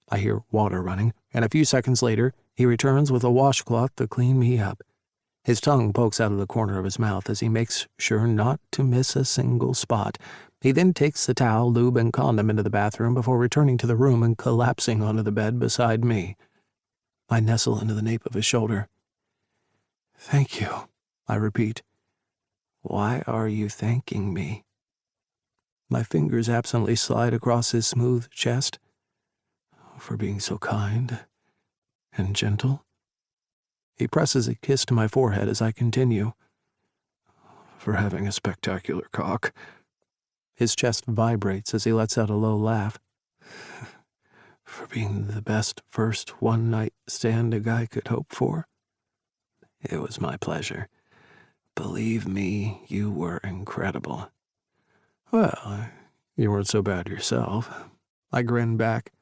S2: I hear water running, and a few seconds later, he returns with a washcloth to clean me up. His tongue pokes out of the corner of his mouth as he makes sure not to miss a single spot. He then takes the towel, lube, and condom into the bathroom before returning to the room and collapsing onto the bed beside me. I nestle into the nape of his shoulder. "Thank you," I repeat. "Why are you thanking me?" My fingers absently slide across his smooth chest. "For being so kind and gentle." He presses a kiss to my forehead as I continue. "For having a spectacular cock." His chest vibrates as he lets out a low laugh. "For being the best first one-night stand a guy could hope for." "It was my pleasure. Believe me, you were incredible." "Well, you weren't so bad yourself." I grin back.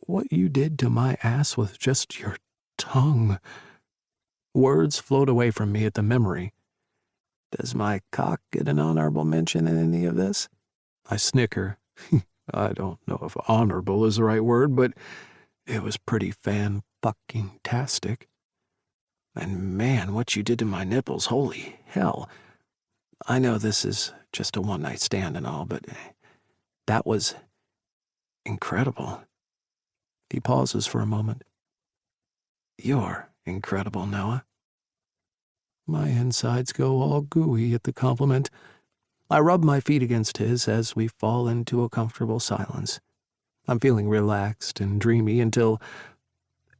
S2: "What you did to my ass with just your tongue." Words float away from me at the memory. Does my cock get an honorable mention in any of this? I snicker. I don't know if honorable is the right word, but it was pretty fan-fucking-tastic. And man, what you did to my nipples, holy hell. I know this is just a one-night stand and all, but that was incredible. He pauses for a moment. You're incredible, Noah. My insides go all gooey at the compliment. I rub my feet against his as we fall into a comfortable silence. I'm feeling relaxed and dreamy until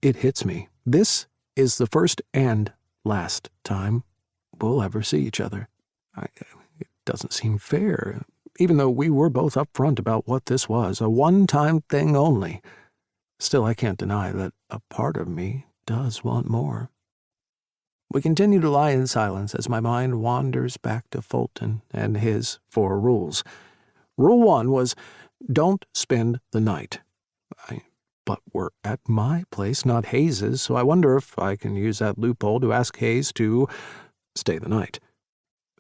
S2: it hits me. This is the first and last time we'll ever see each other. It doesn't seem fair, even though we were both upfront about what this was, a one-time thing only. Still, I can't deny that a part of me does want more. We continue to lie in silence as my mind wanders back to Fulton and his 4 rules. Rule 1 was, don't spend the night. But we're at my place, not Hayes's, so I wonder if I can use that loophole to ask Hayes to stay the night.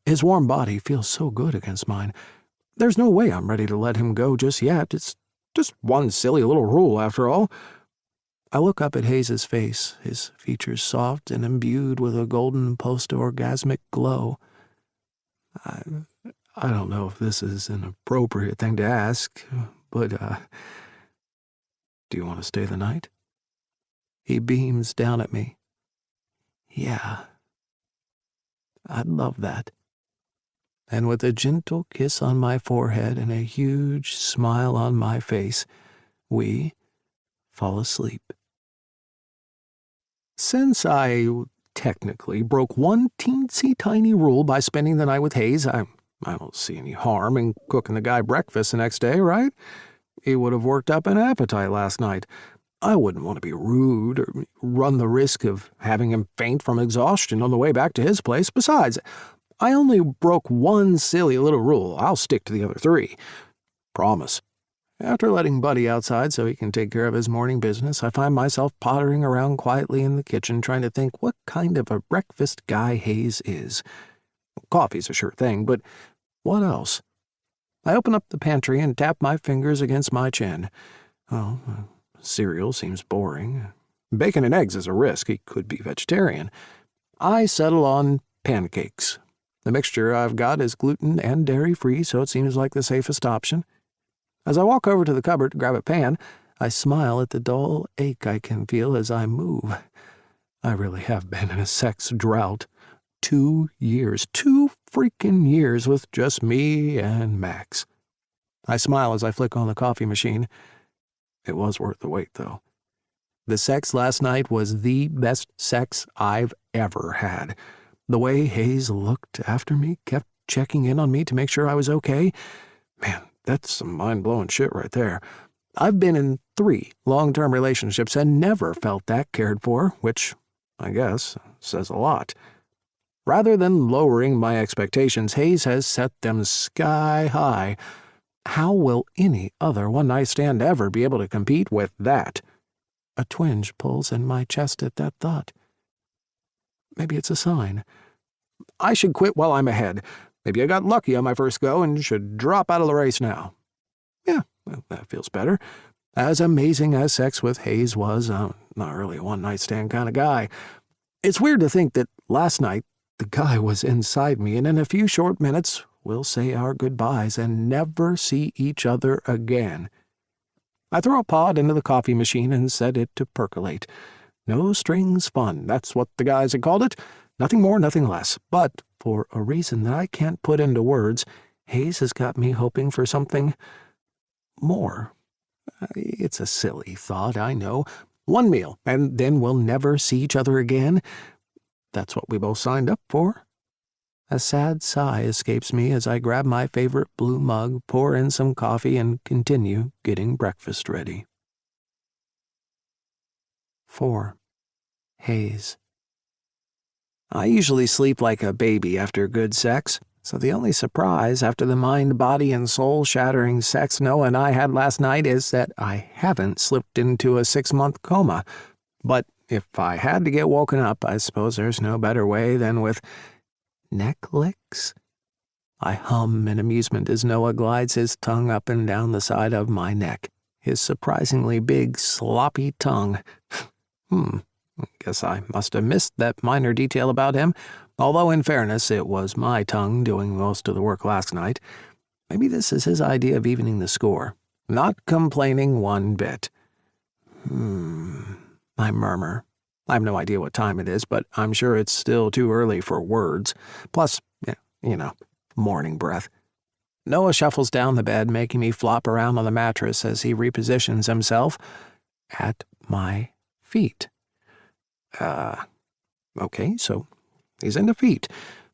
S2: His warm body feels so good against mine. There's no way I'm ready to let him go just yet. It's just one silly little rule, after all. I look up at Hayes's face, his features soft and imbued with a golden post-orgasmic glow. I don't know if this is an appropriate thing to ask, but, do you want to stay the night? He beams down at me. Yeah. I'd love that. And with a gentle kiss on my forehead and a huge smile on my face, we fall asleep. Since I technically broke one teensy-tiny rule by spending the night with Hayes, I don't see any harm in cooking the guy breakfast the next day, right? He would have worked up an appetite last night. I wouldn't want to be rude or run the risk of having him faint from exhaustion on the way back to his place. Besides, I only broke one silly little rule. I'll stick to the other three. Promise. After letting Buddy outside so he can take care of his morning business, I find myself pottering around quietly in the kitchen trying to think what kind of a breakfast guy Hayes is. Coffee's a sure thing, but what else? I open up the pantry and tap my fingers against my chin. Oh, cereal seems boring. Bacon and eggs is a risk. He could be vegetarian. I settle on pancakes. The mixture I've got is gluten and dairy-free, so it seems like the safest option. As I walk over to the cupboard to grab a pan, I smile at the dull ache I can feel as I move. I really have been in a sex drought. 2 years, 2 freaking years with just me and Max. I smile as I flick on the coffee machine. It was worth the wait, though. The sex last night was the best sex I've ever had. The way Hayes looked after me, kept checking in on me to make sure I was okay. Man, that's some mind-blowing shit right there. I've been in 3 long-term relationships and never felt that cared for, which, I guess, says a lot. Rather than lowering my expectations, Hayes has set them sky high. How will any other one-night stand ever be able to compete with that? A twinge pulls in my chest at that thought. Maybe it's a sign. I should quit while I'm ahead. Maybe I got lucky on my first go and should drop out of the race now. Yeah, well, that feels better. As amazing as sex with Hayes was, I'm not really a one-night stand kind of guy. It's weird to think that last night the guy was inside me, and in a few short minutes we'll say our goodbyes and never see each other again. I throw a pod into the coffee machine and set it to percolate. No strings fun, that's what the guys had called it. Nothing more, nothing less. But for a reason that I can't put into words, Hayes has got me hoping for something more. It's a silly thought, I know. 1 meal, and then we'll never see each other again. That's what we both signed up for. A sad sigh escapes me as I grab my favorite blue mug, pour in some coffee, and continue getting breakfast ready. 4. Hayes. I usually sleep like a baby after good sex, so the only surprise after the mind, body, and soul-shattering sex Noah and I had last night is that I haven't slipped into a 6-month coma. But if I had to get woken up, I suppose there's no better way than with neck licks. I hum in amusement as Noah glides his tongue up and down the side of my neck, his surprisingly big, sloppy tongue. Guess I must have missed that minor detail about him, although in fairness it was my tongue doing most of the work last night. Maybe this is his idea of evening the score. Not complaining one bit. I murmur. I have no idea what time it is, but I'm sure it's still too early for words. Plus, morning breath. Noah shuffles down the bed, making me flop around on the mattress as he repositions himself at my feet. Okay, so he's into feet.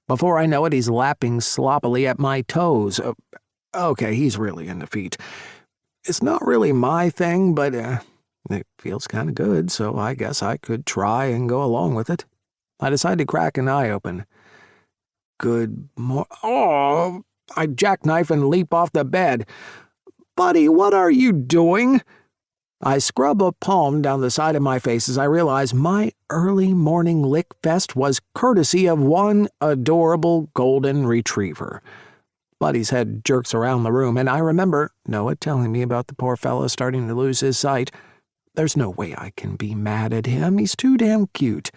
S2: Before I know it, he's lapping sloppily at my toes. Okay, he's really into feet. It's not really my thing, but it feels kind of good, so I guess I could try and go along with it. I decide to crack an eye open. I jackknife and leap off the bed. Buddy, what are you doing? I scrub a palm down the side of my face as I realize my early morning lick fest was courtesy of one adorable golden retriever. Buddy's head jerks around the room, and I remember Noah telling me about the poor fellow starting to lose his sight. There's no way I can be mad at him. He's too damn cute.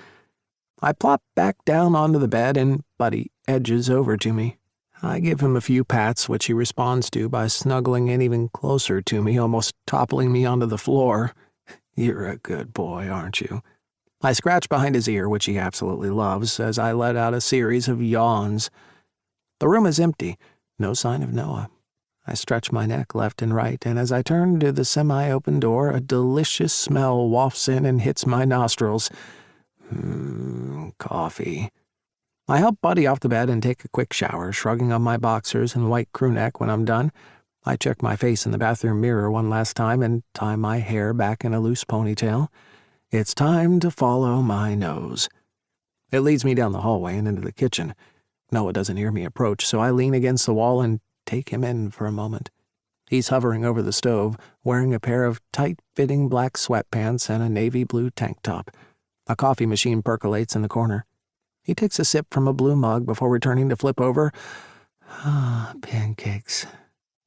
S2: I plop back down onto the bed, and Buddy edges over to me. I give him a few pats, which he responds to by snuggling in even closer to me, almost toppling me onto the floor. You're a good boy, aren't you? I scratch behind his ear, which he absolutely loves, as I let out a series of yawns. The room is empty. No sign of Noah. I stretch my neck left and right, and as I turn to the semi-open door, a delicious smell wafts in and hits my nostrils. Coffee. I help Buddy off the bed and take a quick shower, shrugging on my boxers and white crew neck when I'm done. I check my face in the bathroom mirror one last time and tie my hair back in a loose ponytail. It's time to follow my nose. It leads me down the hallway and into the kitchen. Noah doesn't hear me approach, so I lean against the wall and take him in for a moment. He's hovering over the stove, wearing a pair of tight-fitting black sweatpants and a navy blue tank top. A coffee machine percolates in the corner. He takes a sip from a blue mug before returning to flip over. Pancakes.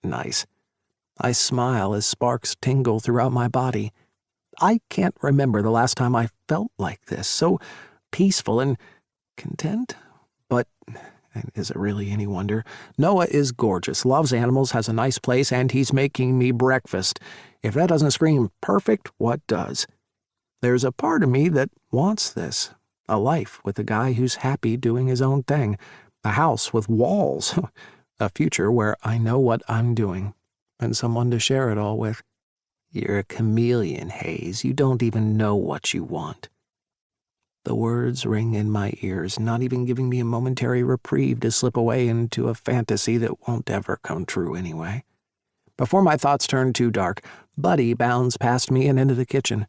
S2: Nice. I smile as sparks tingle throughout my body. I can't remember the last time I felt like this, so peaceful and content. But is it really any wonder? Noah is gorgeous, loves animals, has a nice place, and he's making me breakfast. If that doesn't scream perfect, what does? There's a part of me that wants this. A life with a guy who's happy doing his own thing. A house with walls. A future where I know what I'm doing. And someone to share it all with. You're a chameleon, Hayes. You don't even know what you want. The words ring in my ears, not even giving me a momentary reprieve to slip away into a fantasy that won't ever come true anyway. Before my thoughts turn too dark, Buddy bounds past me and into the kitchen.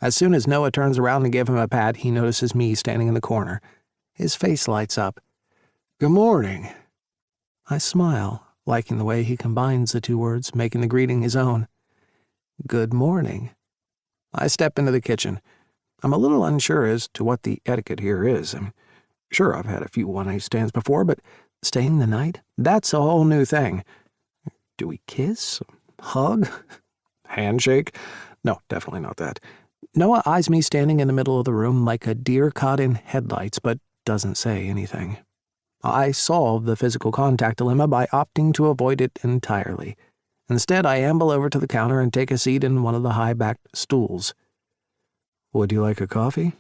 S2: As soon as Noah turns around to give him a pat, he notices me standing in the corner. His face lights up. Good morning. I smile, liking the way he combines the two words, making the greeting his own. Good morning. I step into the kitchen. I'm a little unsure as to what the etiquette here is. I'm sure I've had a few one-night stands before, but staying the night? That's a whole new thing. Do we kiss? Hug? Handshake? No, definitely not that. Noah eyes me standing in the middle of the room like a deer caught in headlights, but doesn't say anything. I solve the physical contact dilemma by opting to avoid it entirely. Instead, I amble over to the counter and take a seat in one of the high-backed stools. Would you like a coffee?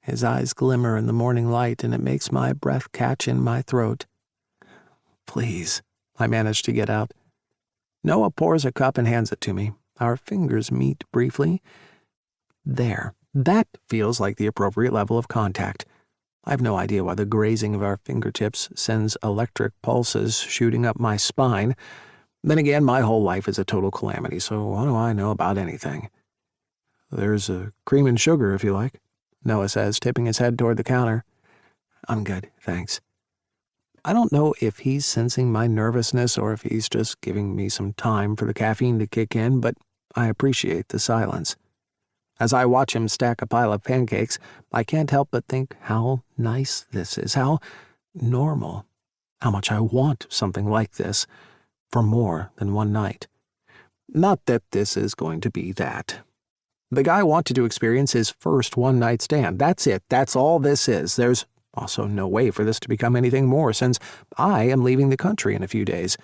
S2: His eyes glimmer in the morning light, and it makes my breath catch in my throat. Please, I manage to get out. Noah pours a cup and hands it to me. Our fingers meet briefly. There. That feels like the appropriate level of contact. I have no idea why the grazing of our fingertips sends electric pulses shooting up my spine. Then again, my whole life is a total calamity, so what do I know about anything? There's a cream and sugar, if you like, Noah says, tipping his head toward the counter. I'm good, thanks. I don't know if he's sensing my nervousness or if he's just giving me some time for the caffeine to kick in, but I appreciate the silence. As I watch him stack a pile of pancakes, I can't help but think how nice this is, how normal, how much I want something like this for more than one night. Not that this is going to be that. The guy wanted to experience his first one-night stand. That's it. That's all this is. There's also no way for this to become anything more since I am leaving the country in a few days.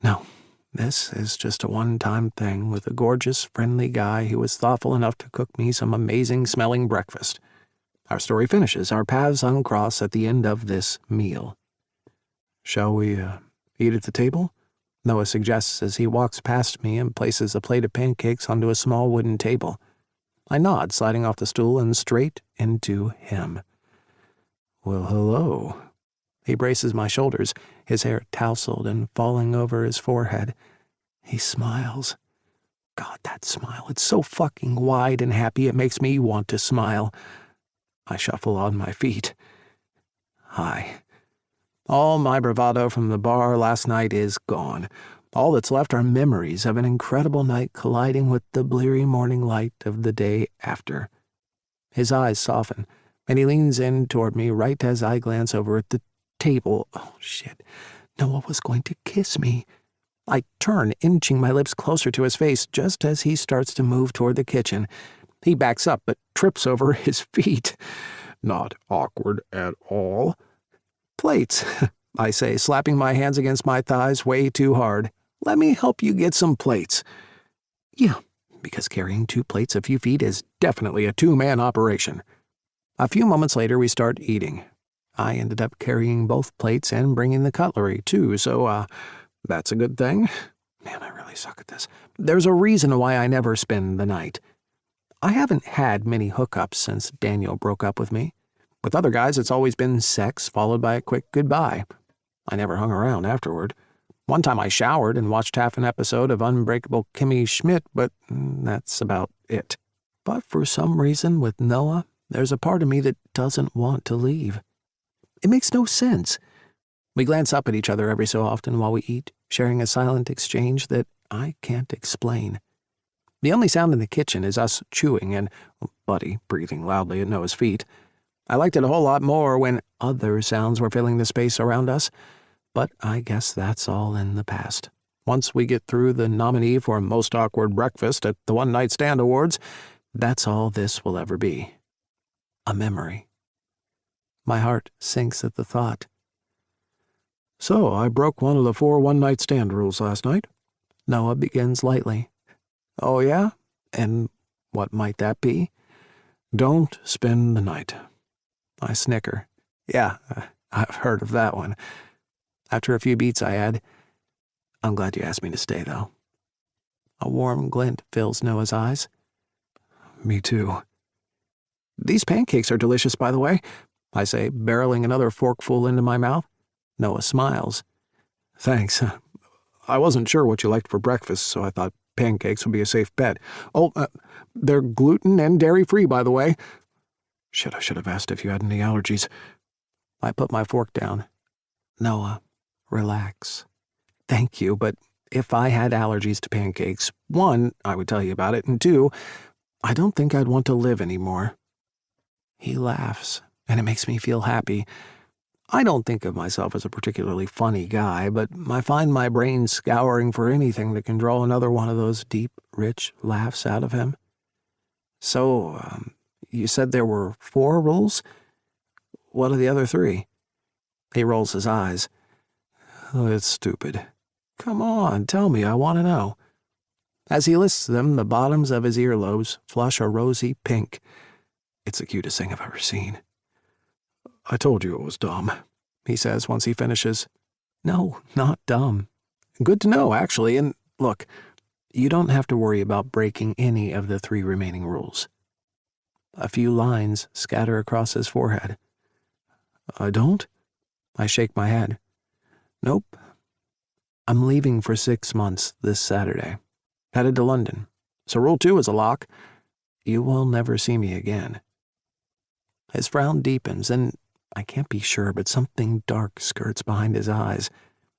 S2: No, this is just a one-time thing with a gorgeous, friendly guy who was thoughtful enough to cook me some amazing-smelling breakfast. Our story finishes. Our paths uncross at the end of this meal. Shall we eat at the table? Noah suggests as he walks past me and places a plate of pancakes onto a small wooden table. I nod, sliding off the stool and straight into him. Well, hello. He braces my shoulders, his hair tousled and falling over his forehead. He smiles. God, that smile, it's so fucking wide and happy it makes me want to smile. I shuffle on my feet. Hi. All my bravado from the bar last night is gone. All that's left are memories of an incredible night colliding with the bleary morning light of the day after. His eyes soften, and he leans in toward me right as I glance over at the table. Oh, shit. Noah was going to kiss me. I turn, inching my lips closer to his face just as he starts to move toward the kitchen. He backs up but trips over his feet. Not awkward at all. Plates, I say, slapping my hands against my thighs way too hard. Let me help you get some plates. Yeah, because carrying 2 plates a few feet is definitely a 2-man operation. A few moments later, we start eating. I ended up carrying both plates and bringing the cutlery, too, so, that's a good thing. Man, I really suck at this. There's a reason why I never spend the night. I haven't had many hookups since Daniel broke up with me. With other guys, it's always been sex followed by a quick goodbye. I never hung around afterward. One time I showered and watched half an episode of Unbreakable Kimmy Schmidt, but that's about it. But for some reason with Noah, there's a part of me that doesn't want to leave. It makes no sense. We glance up at each other every so often while we eat, sharing a silent exchange that I can't explain. The only sound in the kitchen is us chewing and Buddy breathing loudly at Noah's feet. I liked it a whole lot more when other sounds were filling the space around us, but I guess that's all in the past. Once we get through the nominee for Most Awkward Breakfast at the One Night Stand Awards, that's all this will ever be. A memory. My heart sinks at the thought. So I broke one of the 4 one-night stand rules last night. Noah begins lightly. Oh yeah? And what might that be? Don't spend the night. I snicker. Yeah, I've heard of that one. After a few beats I add, I'm glad you asked me to stay, though. A warm glint fills Noah's eyes. Me too. These pancakes are delicious, by the way, I say, barreling another forkful into my mouth. Noah smiles. Thanks. I wasn't sure what you liked for breakfast, so I thought pancakes would be a safe bet. Oh, they're gluten and dairy-free, by the way. Shit, I should have asked if you had any allergies. I put my fork down. Noah, relax. Thank you, but if I had allergies to pancakes, 1, I would tell you about it, and 2, I don't think I'd want to live anymore. He laughs, and it makes me feel happy. I don't think of myself as a particularly funny guy, but I find my brain scouring for anything that can draw another one of those deep, rich laughs out of him. So, you said there were 4 rules? What are the other 3? He rolls his eyes. Oh, it's stupid. Come on, tell me, I want to know. As he lists them, the bottoms of his earlobes flush a rosy pink. It's the cutest thing I've ever seen. I told you it was dumb, he says once he finishes. No, not dumb. Good to know, actually, and look, you don't have to worry about breaking any of the 3 remaining rules. A few lines scatter across his forehead. I don't? I shake my head. Nope. I'm leaving for 6 months this Saturday. Headed to London. So rule 2 is a lock. You will never see me again. His frown deepens, and I can't be sure, but something dark skirts behind his eyes.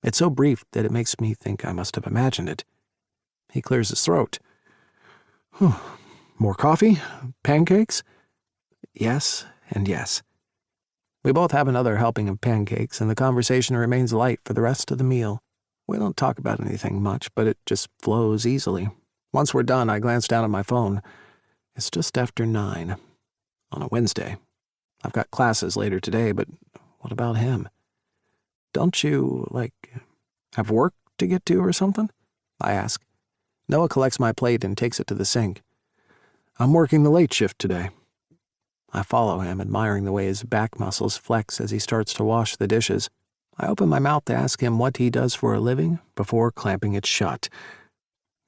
S2: It's so brief that it makes me think I must have imagined it. He clears his throat. More coffee? Pancakes? Yes, and yes. We both have another helping of pancakes, and the conversation remains light for the rest of the meal. We don't talk about anything much, but it just flows easily. Once we're done, I glance down at my phone. It's just after 9. On a Wednesday. I've got classes later today, but what about him? Don't you, have work to get to or something? I ask. Noah collects my plate and takes it to the sink. I'm working the late shift today. I follow him, admiring the way his back muscles flex as he starts to wash the dishes. I open my mouth to ask him what he does for a living before clamping it shut.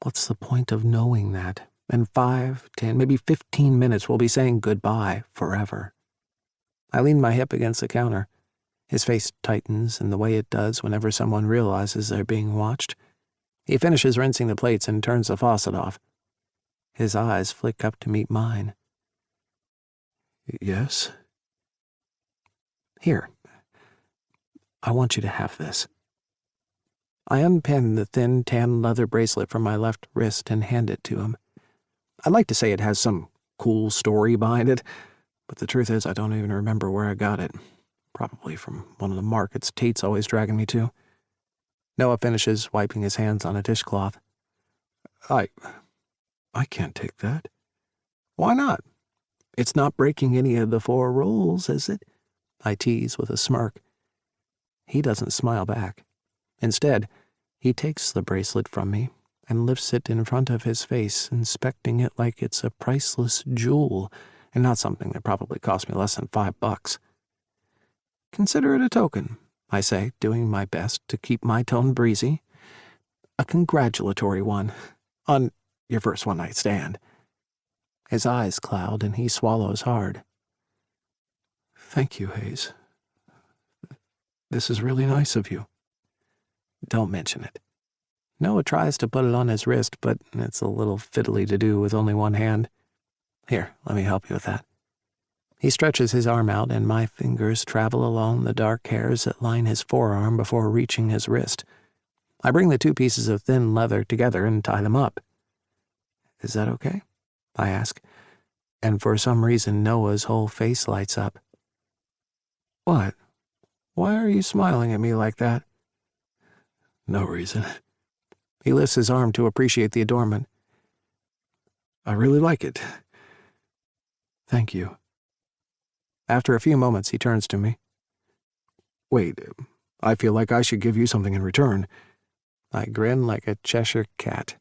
S2: What's the point of knowing that? In 5, 10, maybe 15 minutes, we'll be saying goodbye forever. I lean my hip against the counter. His face tightens in the way it does whenever someone realizes they're being watched. He finishes rinsing the plates and turns the faucet off. His eyes flick up to meet mine. Yes? Here. I want you to have this. I unpin the thin tan leather bracelet from my left wrist and hand it to him. I'd like to say it has some cool story behind it, but the truth is I don't even remember where I got it. Probably from one of the markets Tate's always dragging me to. Noah finishes wiping his hands on a dishcloth. I can't take that. Why not? It's not breaking any of the 4 rules, is it? I tease with a smirk. He doesn't smile back. Instead, he takes the bracelet from me and lifts it in front of his face, inspecting it like it's a priceless jewel and not something that probably cost me less than $5. Consider it a token, I say, doing my best to keep my tone breezy. A congratulatory one on your first one-night stand. His eyes cloud and he swallows hard. Thank you, Hayes. This is really nice of you. Don't mention it. Noah tries to put it on his wrist, but it's a little fiddly to do with only one hand. Here, let me help you with that. He stretches his arm out, and my fingers travel along the dark hairs that line his forearm before reaching his wrist. I bring the two pieces of thin leather together and tie them up. Is that okay? I ask, and for some reason Noah's whole face lights up. What? Why are you smiling at me like that? No reason. He lifts his arm to appreciate the adornment. I really like it. Thank you. After a few moments, he turns to me. Wait, I feel like I should give you something in return. I grin like a Cheshire cat.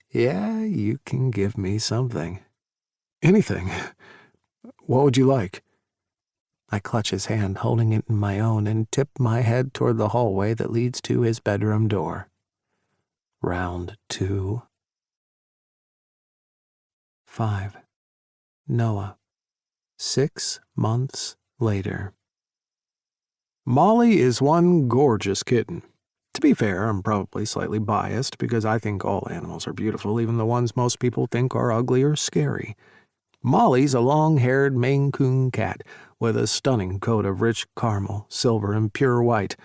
S2: Yeah, you can give me something. Anything. What would you like? I clutch his hand, holding it in my own, and tip my head toward the hallway that leads to his bedroom door. Round 2. 5. Noah. 6 months later. Molly is one gorgeous kitten. To be fair, I'm probably slightly biased because I think all animals are beautiful, even the ones most people think are ugly or scary. Molly's a long-haired Maine Coon cat with a stunning coat of rich caramel, silver, and pure white.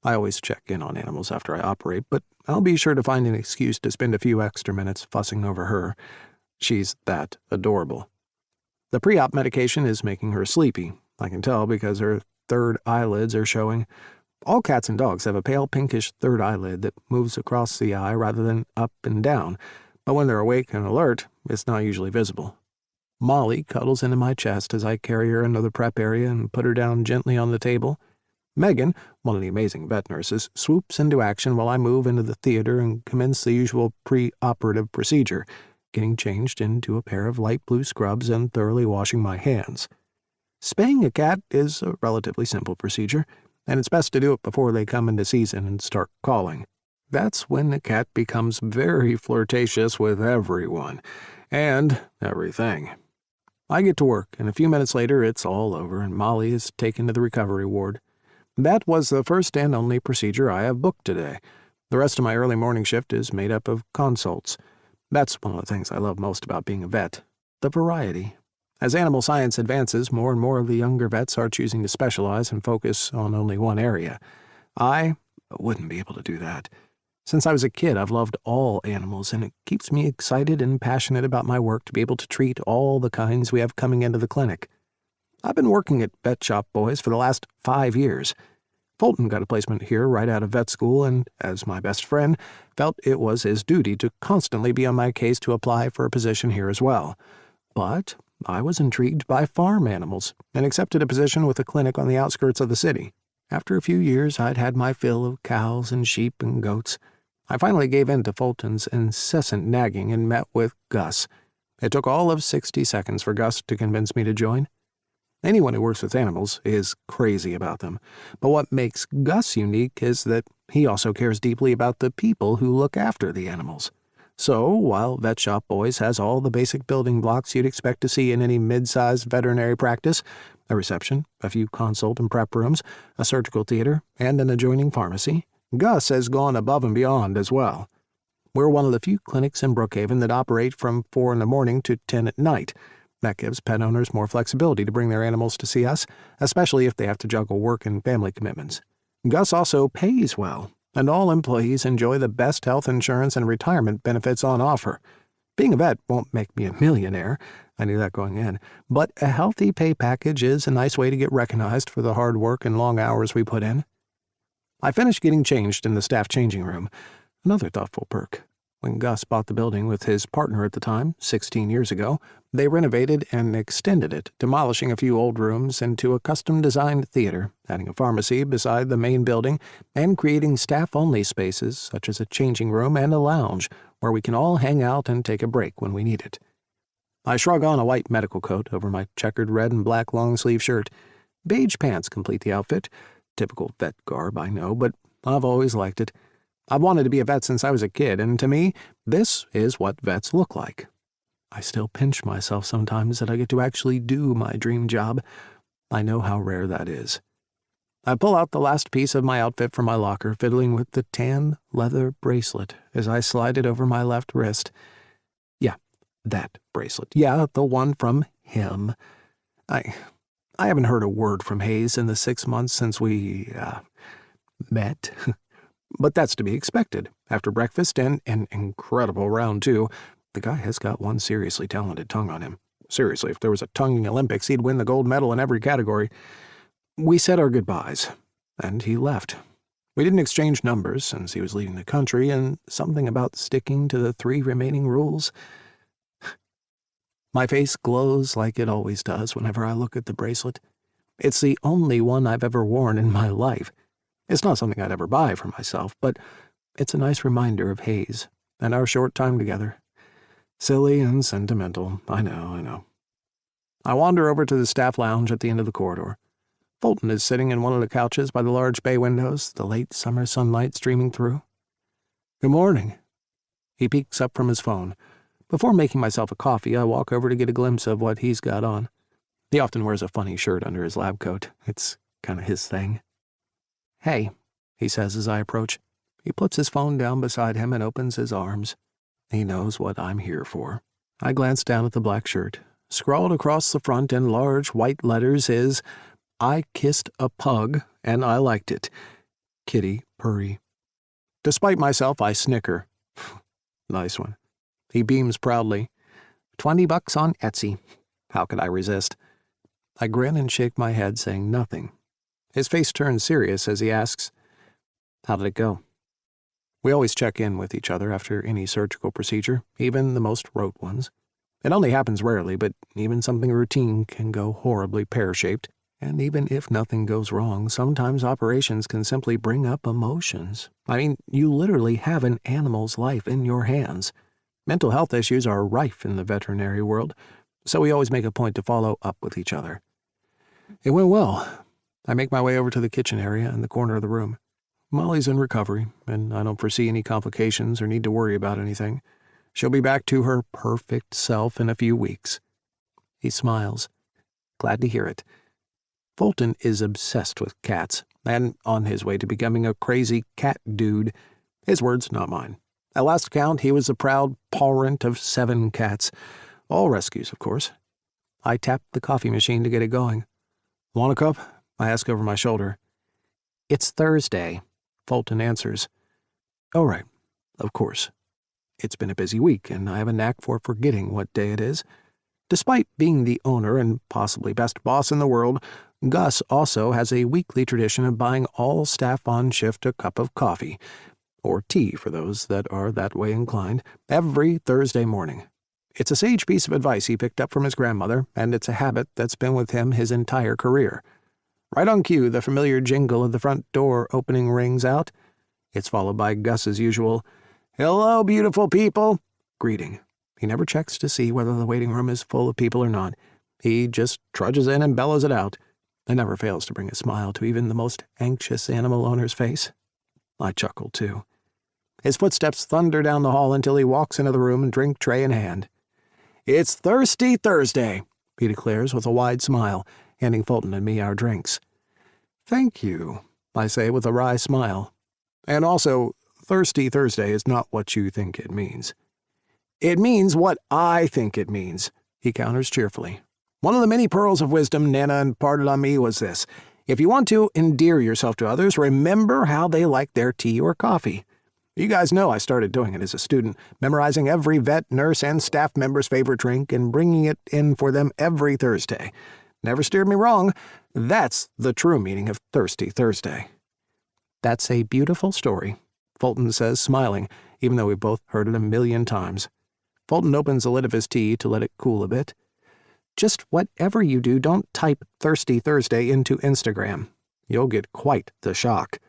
S2: I always check in on animals after I operate, but I'll be sure to find an excuse to spend a few extra minutes fussing over her. She's that adorable. The pre-op medication is making her sleepy. I can tell because her third eyelids are showing. All cats and dogs have a pale pinkish third eyelid that moves across the eye rather than up and down, but when they're awake and alert, it's not usually visible. Molly cuddles into my chest as I carry her into the prep area and put her down gently on the table. Megan, one of the amazing vet nurses, swoops into action while I move into the theater and commence the usual pre-operative procedure, getting changed into a pair of light blue scrubs and thoroughly washing my hands. Spaying a cat is a relatively simple procedure, and it's best to do it before they come into season and start calling. That's when the cat becomes very flirtatious with everyone, and everything. I get to work, and a few minutes later it's all over, and Molly is taken to the recovery ward. That was the first and only procedure I have booked today. The rest of my early morning shift is made up of consults. That's one of the things I love most about being a vet, the variety. As animal science advances, more and more of the younger vets are choosing to specialize and focus on only one area. I wouldn't be able to do that. Since I was a kid, I've loved all animals, and it keeps me excited and passionate about my work to be able to treat all the kinds we have coming into the clinic. I've been working at Vet Shop Boys for the last 5 years. Fulton got a placement here right out of vet school and, as my best friend, felt it was his duty to constantly be on my case to apply for a position here as well. But I was intrigued by farm animals and accepted a position with a clinic on the outskirts of the city. After a few years, I'd had my fill of cows and sheep and goats. I finally gave in to Fulton's incessant nagging and met with Gus. It took all of 60 seconds for Gus to convince me to join. Anyone who works with animals is crazy about them, but what makes Gus unique is that he also cares deeply about the people who look after the animals. So, while Vet Shop Boys has all the basic building blocks you'd expect to see in any mid-sized veterinary practice, a reception, a few consult and prep rooms, a surgical theater, and an adjoining pharmacy, Gus has gone above and beyond as well. We're one of the few clinics in Brookhaven that operate from 4 in the morning to 10 at night. That gives pet owners more flexibility to bring their animals to see us, especially if they have to juggle work and family commitments. Gus also pays well, and all employees enjoy the best health insurance and retirement benefits on offer. Being a vet won't make me a millionaire, I knew that going in, but a healthy pay package is a nice way to get recognized for the hard work and long hours we put in. I finished getting changed in the staff changing room, another thoughtful perk. When Gus bought the building with his partner at the time, 16 years ago, they renovated and extended it, demolishing a few old rooms into a custom-designed theater, adding a pharmacy beside the main building, and creating staff-only spaces such as a changing room and a lounge where we can all hang out and take a break when we need it. I shrug on a white medical coat over my checkered red and black long-sleeve shirt. Beige pants complete the outfit. Typical vet garb, I know, but I've always liked it. I've wanted to be a vet since I was a kid, and to me, this is what vets look like. I still pinch myself sometimes that I get to actually do my dream job. I know how rare that is. I pull out the last piece of my outfit from my locker, fiddling with the tan leather bracelet as I slide it over my left wrist. Yeah, that bracelet. Yeah, the one from him. I haven't heard a word from Hayes in the 6 months since we, met. But that's to be expected. After breakfast and an incredible round two, the guy has got one seriously talented tongue on him. Seriously, if there was a tonguing Olympics, he'd win the gold medal in every category. We said our goodbyes, and he left. We didn't exchange numbers since he was leaving the country, and something about sticking to the 3 remaining rules. My face glows like it always does whenever I look at the bracelet. It's the only one I've ever worn in my life. It's not something I'd ever buy for myself, but it's a nice reminder of Hayes and our short time together. Silly and sentimental, I know. I wander over to the staff lounge at the end of the corridor. Fulton is sitting in one of the couches by the large bay windows, the late summer sunlight streaming through. Good morning. He peeks up from his phone. Before making myself a coffee, I walk over to get a glimpse of what he's got on. He often wears a funny shirt under his lab coat. It's kind of his thing. Hey, he says as I approach. He puts his phone down beside him and opens his arms. He knows what I'm here for. I glance down at the black shirt. Scrawled across the front in large white letters is, I kissed a pug, and I liked it. Kitty Purry. Despite myself, I snicker. Nice one. He beams proudly. $20 on Etsy. How could I resist? I grin and shake my head, saying nothing. His face turns serious as he asks, how did it go? We always check in with each other after any surgical procedure, even the most rote ones. It only happens rarely, but even something routine can go horribly pear-shaped. And even if nothing goes wrong, sometimes operations can simply bring up emotions. I mean, you literally have an animal's life in your hands. Mental health issues are rife in the veterinary world, so we always make a point to follow up with each other. It went well. I make my way over to the kitchen area in the corner of the room. Molly's in recovery, and I don't foresee any complications or need to worry about anything. She'll be back to her perfect self in a few weeks. He smiles. Glad to hear it. Fulton is obsessed with cats, and on his way to becoming a crazy cat dude. His words, not mine. At last count, he was the proud parent of 7 cats. All rescues, of course. I tap the coffee machine to get it going. Want a cup? I ask over my shoulder. It's Thursday, Fulton answers. Oh, right. Of course. It's been a busy week, and I have a knack for forgetting what day it is. Despite being the owner and possibly best boss in the world, Gus also has a weekly tradition of buying all staff on shift a cup of coffee, or tea for those that are that way inclined, every Thursday morning. It's a sage piece of advice he picked up from his grandmother, and it's a habit that's been with him his entire career. Right on cue, the familiar jingle of the front door opening rings out. It's followed by Gus's usual, "Hello, beautiful people," greeting. He never checks to see whether the waiting room is full of people or not. He just trudges in and bellows it out, and never fails to bring a smile to even the most anxious animal owner's face. I chuckle, too. His footsteps thunder down the hall until he walks into the room, drink tray in hand. "It's Thirsty Thursday," he declares with a wide smile, handing Fulton and me our drinks. "Thank you," I say with a wry smile. And also, Thirsty Thursday is not what you think it means. "It means what I think it means," he counters cheerfully. "One of the many pearls of wisdom Nana imparted on me was this. If you want to endear yourself to others, remember how they like their tea or coffee. You guys know I started doing it as a student, memorizing every vet, nurse, and staff member's favorite drink and bringing it in for them every Thursday. Never steered me wrong. That's the true meaning of Thirsty Thursday." "That's a beautiful story," Fulton says, smiling, even though we've both heard it a million times. Fulton opens the lid of his tea to let it cool a bit. "Just whatever you do, don't type Thirsty Thursday into Instagram. You'll get quite the shock."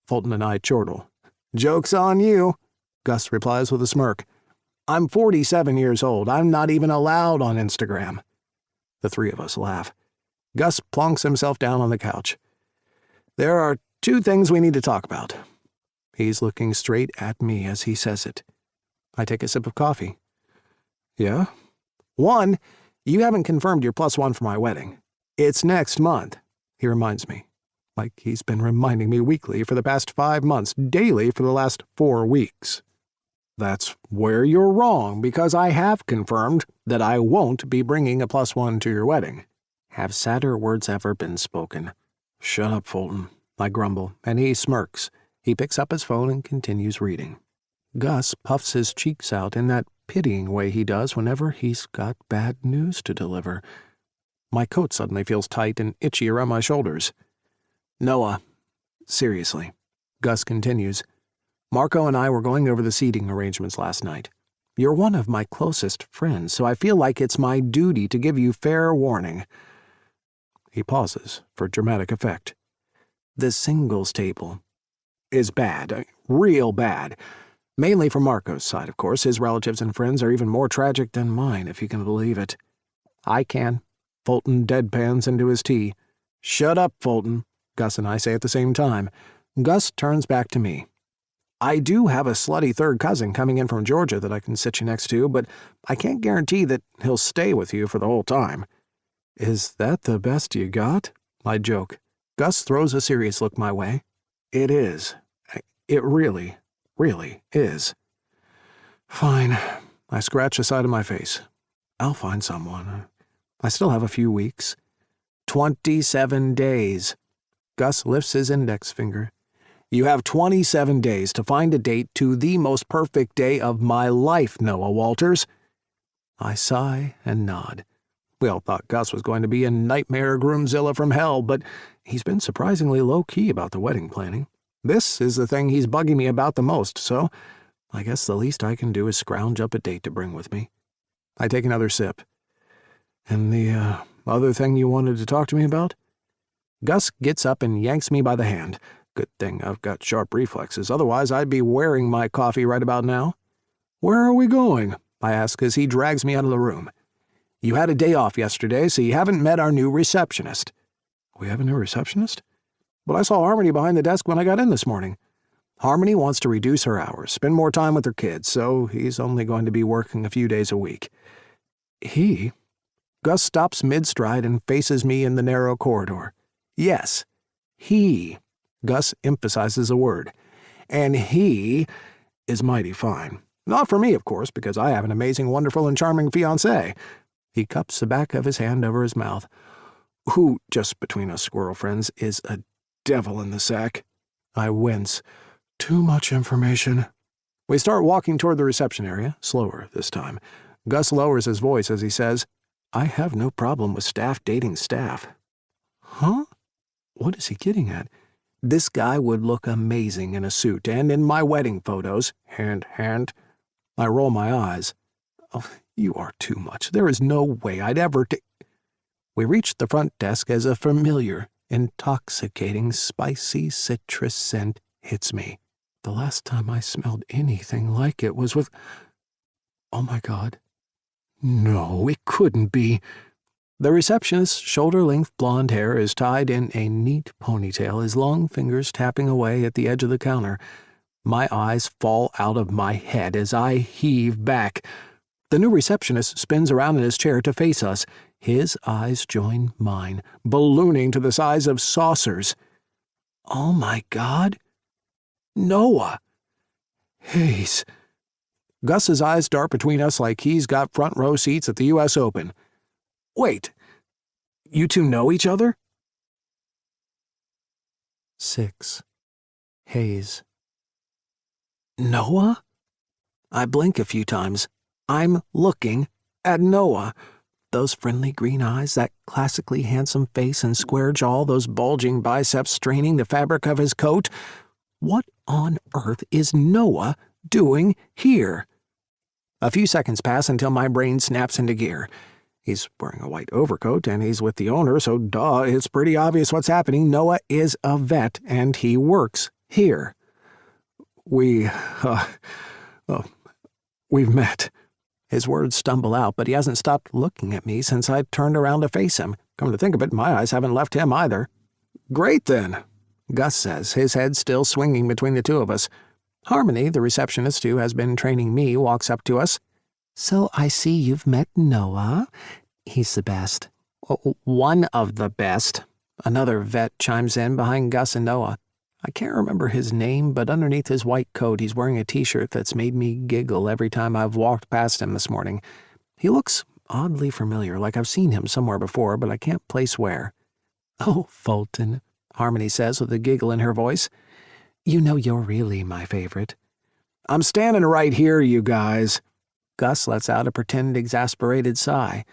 S2: Fulton and I chortle. "Joke's on you," Gus replies with a smirk. "I'm 47 years old. I'm not even allowed on Instagram." The 3 of us laugh. Gus plonks himself down on the couch. "There are 2 things we need to talk about." He's looking straight at me as he says it. I take a sip of coffee. "Yeah?" "1, you haven't confirmed your +1 for my wedding. It's next month," he reminds me. Like he's been reminding me weekly for the past 5 months, daily for the last 4 weeks. That's where you're wrong, because I have confirmed that I won't be bringing a +1 to your wedding. Have sadder words ever been spoken? Shut up, Fulton, I grumble, and he smirks. He picks up his phone and continues reading. Gus puffs his cheeks out in that pitying way he does whenever he's got bad news to deliver. My coat suddenly feels tight and itchy around my shoulders. Noah, seriously, Gus continues. Marco and I were going over the seating arrangements last night. You're one of my closest friends, so I feel like it's my duty to give you fair warning. He pauses for dramatic effect. The singles table is bad, real bad. Mainly for Marco's side, of course. His relatives and friends are even more tragic than mine, if you can believe it. I can. Fulton deadpans into his tea. Shut up, Fulton, Gus and I say at the same time. Gus turns back to me. I do have a slutty third cousin coming in from Georgia that I can sit you next to, but I can't guarantee that he'll stay with you for the whole time. Is that the best you got? I joke. Gus throws a serious look my way. It is. It really is. Fine. I scratch the side of my face. I'll find someone. I still have a few weeks. 27 days. Gus lifts his index finger. You have 27 days to find a date to the most perfect day of my life, Noah Walters. I sigh and nod. We all thought Gus was going to be a nightmare groomzilla from hell, but he's been surprisingly low-key about the wedding planning. This is the thing he's bugging me about the most, so I guess the least I can do is scrounge up a date to bring with me. I take another sip. And the other thing you wanted to talk to me about? Gus gets up and yanks me by the hand. Good thing I've got sharp reflexes, otherwise I'd be wearing my coffee right about now. Where are we going? I ask as he drags me out of the room. You had a day off yesterday, so you haven't met our new receptionist. We have a new receptionist? But I saw Harmony behind the desk when I got in this morning. Harmony wants to reduce her hours, spend more time with her kids, so he's only going to be working a few days a week. He? Gus stops mid-stride and faces me in the narrow corridor. Yes, he. Gus emphasizes a word. And he is mighty fine. Not for me, of course, because I have an amazing, wonderful, and charming fiancée. He cups the back of his hand over his mouth. Who, just between us squirrel friends, is a devil in the sack. I wince. Too much information. We start walking toward the reception area, slower this time. Gus lowers his voice as he says, I have no problem with staff dating staff. Huh? What is he getting at? This guy would look amazing in a suit, and in my wedding photos, hand. I roll my eyes. Oh, you are too much. There is no way I'd ever We reach the front desk as a familiar, intoxicating, spicy citrus scent hits me. The last time I smelled anything like it was with... Oh my God. No, it couldn't be. The receptionist's shoulder-length blonde hair is tied in a neat ponytail, his long fingers tapping away at the edge of the counter. My eyes fall out of my head as I heave back. The new receptionist spins around in his chair to face us. His eyes join mine, ballooning to the size of saucers. Oh my God. Noah. Hayes. Gus's eyes dart between us like he's got front row seats at the U.S. Open. Wait, you two know each other? 6. Hayes. Noah? I blink a few times. I'm looking at Noah. Those friendly green eyes, that classically handsome face and square jaw, those bulging biceps straining the fabric of his coat. What on earth is Noah doing here? A few seconds pass until my brain snaps into gear. He's wearing a white overcoat, and he's with the owner, so duh, it's pretty obvious what's happening. Noah is a vet, and he works here. We've met. His words stumble out, but he hasn't stopped looking at me since I turned around to face him. Come to think of it, my eyes haven't left him either. Great, then, Gus says, his head still swinging between the two of us. Harmony, the receptionist who has been training me, walks up to us. So I see you've met Noah. He's the best. One of the best. Another vet chimes in behind Gus and Noah. I can't remember his name, but underneath his white coat he's wearing a t-shirt that's made me giggle every time I've walked past him this morning. He looks oddly familiar, like I've seen him somewhere before, but I can't place where. "Oh, Fulton," Harmony says with a giggle in her voice. "You know you're really my favorite." "I'm standing right here, you guys." Gus lets out a pretend exasperated sigh.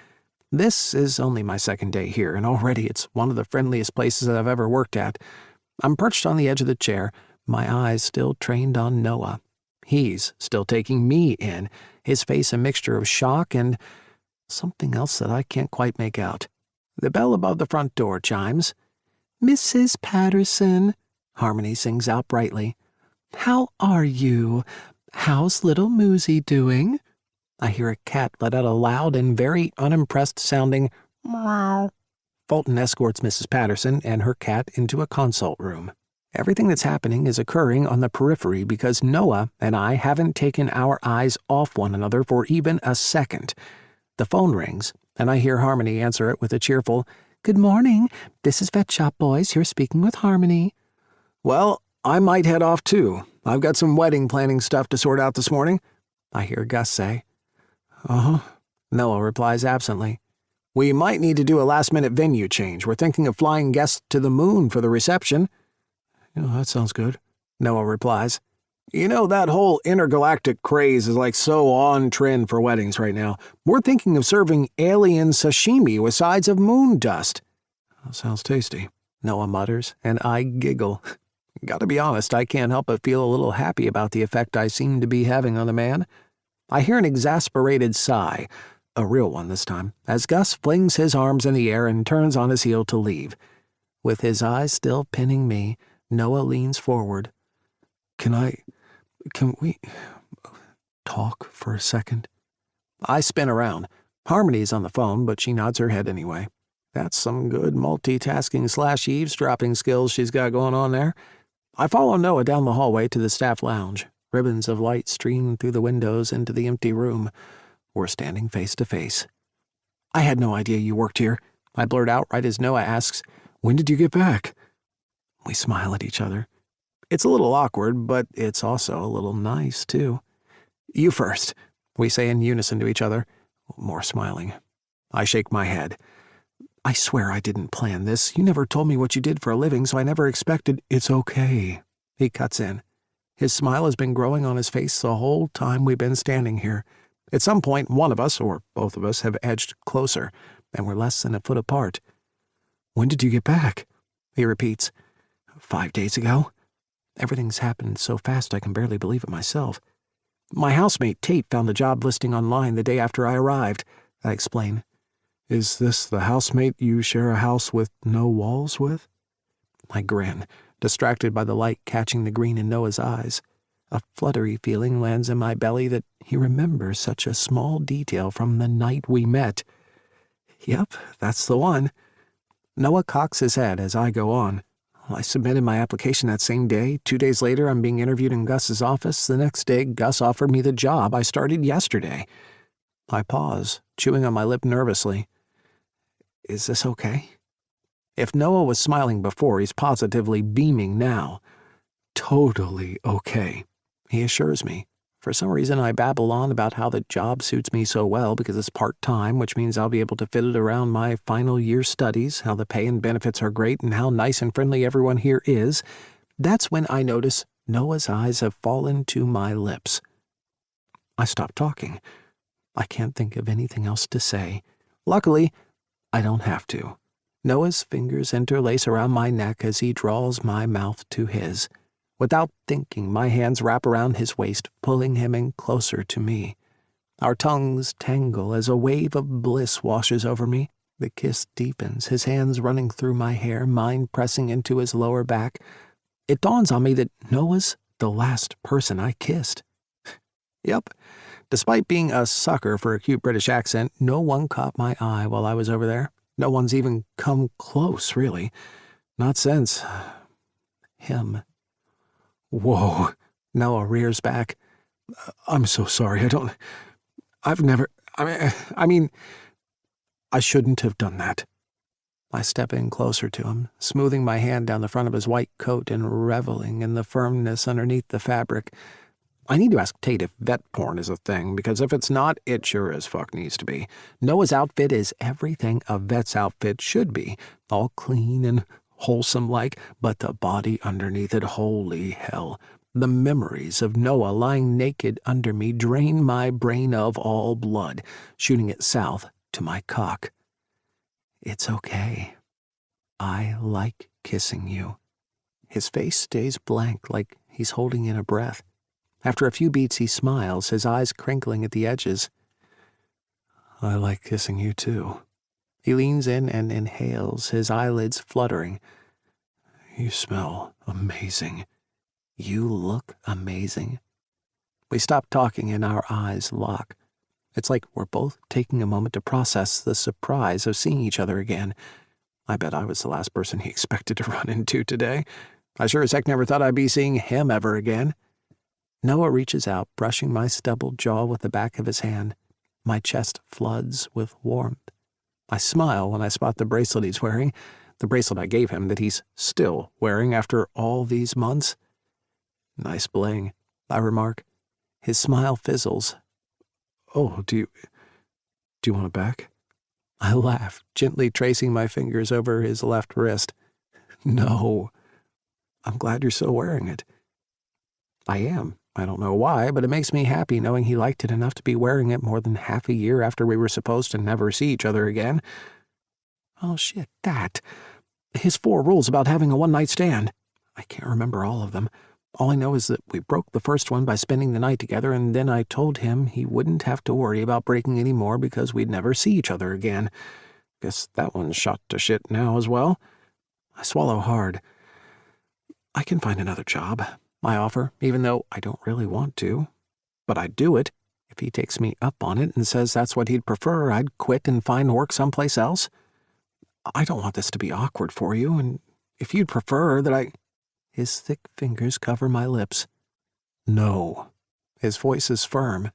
S2: This is only my second day here, and already it's one of the friendliest places I've ever worked at. I'm perched on the edge of the chair, my eyes still trained on Noah. He's still taking me in, his face a mixture of shock and something else that I can't quite make out. The bell above the front door chimes. "Mrs. Patterson," Harmony sings out brightly. "How are you? How's little Moosie doing?" I hear a cat let out a loud and very unimpressed-sounding meow. Fulton escorts Mrs. Patterson and her cat into a consult room. Everything that's happening is occurring on the periphery because Noah and I haven't taken our eyes off one another for even a second. The phone rings, and I hear Harmony answer it with a cheerful, "Good morning. This is Vet Shop Boys. You're speaking with Harmony." "Well, I might head off too. I've got some wedding planning stuff to sort out this morning," I hear Gus say. "Uh-huh," Noah replies absently. "We might need to do a last-minute venue change. We're thinking of flying guests to the moon for the reception." "Oh, that sounds good," Noah replies. "You know, that whole intergalactic craze is like so on trend for weddings right now. We're thinking of serving alien sashimi with sides of moon dust." "That sounds tasty," Noah mutters, and I giggle. Gotta be honest, I can't help but feel a little happy about the effect I seem to be having on the man. I hear an exasperated sigh, a real one this time, as Gus flings his arms in the air and turns on his heel to leave. With his eyes still pinning me, Noah leans forward. Can we talk for a second?" I spin around. Harmony's on the phone, but she nods her head anyway. That's some good multitasking/eavesdropping skills she's got going on there. I follow Noah down the hallway to the staff lounge. Ribbons of light stream through the windows into the empty room. We're standing face to face. "I had no idea you worked here," I blurt out right as Noah asks, "When did you get back?" We smile at each other. It's a little awkward, but it's also a little nice, too. "You first," we say in unison to each other, more smiling. I shake my head. "I swear I didn't plan this. You never told me what you did for a living, so I never expected—" "It's okay," he cuts in. His smile has been growing on his face the whole time we've been standing here. At some point, one of us, or both of us, have edged closer, and we're less than a foot apart. "When did you get back?" he repeats. 5 days ago. Everything's happened so fast I can barely believe it myself. My housemate Tate found the job listing online the day after I arrived, I explain. "Is this the housemate you share a house with no walls with?" I grin, distracted by the light catching the green in Noah's eyes. A fluttery feeling lands in my belly that he remembers such a small detail from the night we met. Yep, that's the one. Noah cocks his head as I go on. I submitted my application that same day. 2 days later, I'm being interviewed in Gus's office. The next day, Gus offered me the job. I started yesterday. I pause, chewing on my lip nervously. Is this okay? If Noah was smiling before, he's positively beaming now. Totally okay, he assures me. For some reason, I babble on about how the job suits me so well because it's part-time, which means I'll be able to fit it around my final year studies, how the pay and benefits are great, and how nice and friendly everyone here is. That's when I notice Noah's eyes have fallen to my lips. I stop talking. I can't think of anything else to say. Luckily, I don't have to. Noah's fingers interlace around my neck as he draws my mouth to his. Without thinking, my hands wrap around his waist, pulling him in closer to me. Our tongues tangle as a wave of bliss washes over me. The kiss deepens, his hands running through my hair, mine pressing into his lower back. It dawns on me that Noah's the last person I kissed. Yep. Despite being a sucker for a cute British accent, no one caught my eye while I was over there. No one's even come close, really. Not since... him. Whoa, Noah rears back. I'm so sorry, I shouldn't have done that. I step in closer to him, smoothing my hand down the front of his white coat and reveling in the firmness underneath the fabric. I need to ask Tate if vet porn is a thing, because if it's not, it sure as fuck needs to be. Noah's outfit is everything a vet's outfit should be, all clean and wholesome-like, but the body underneath it, holy hell. The memories of Noah lying naked under me drain my brain of all blood, shooting it south to my cock. It's okay. I like kissing you. His face stays blank, like he's holding in a breath. After a few beats, he smiles, his eyes crinkling at the edges. I like kissing you, too. He leans in and inhales, his eyelids fluttering. You smell amazing. You look amazing. We stop talking and our eyes lock. It's like we're both taking a moment to process the surprise of seeing each other again. I bet I was the last person he expected to run into today. I sure as heck never thought I'd be seeing him ever again. Noah reaches out, brushing my stubbled jaw with the back of his hand. My chest floods with warmth. I smile when I spot the bracelet he's wearing, the bracelet I gave him that he's still wearing after all these months. Nice bling, I remark. His smile fizzles. Oh, do you want it back? I laugh, gently tracing my fingers over his left wrist. No. I'm glad you're still wearing it. I am. I don't know why, but it makes me happy knowing he liked it enough to be wearing it more than half a year after we were supposed to never see each other again. Oh shit, that. His 4 rules about having a one-night stand. I can't remember all of them. All I know is that we broke the first one by spending the night together, and then I told him he wouldn't have to worry about breaking any more because we'd never see each other again. Guess that one's shot to shit now as well. I swallow hard. I can find another job, I offer, even though I don't really want to. But I'd do it. If he takes me up on it and says that's what he'd prefer, I'd quit and find work someplace else. I don't want this to be awkward for you, and if you'd prefer that I... His thick fingers cover my lips. No. His voice is firm.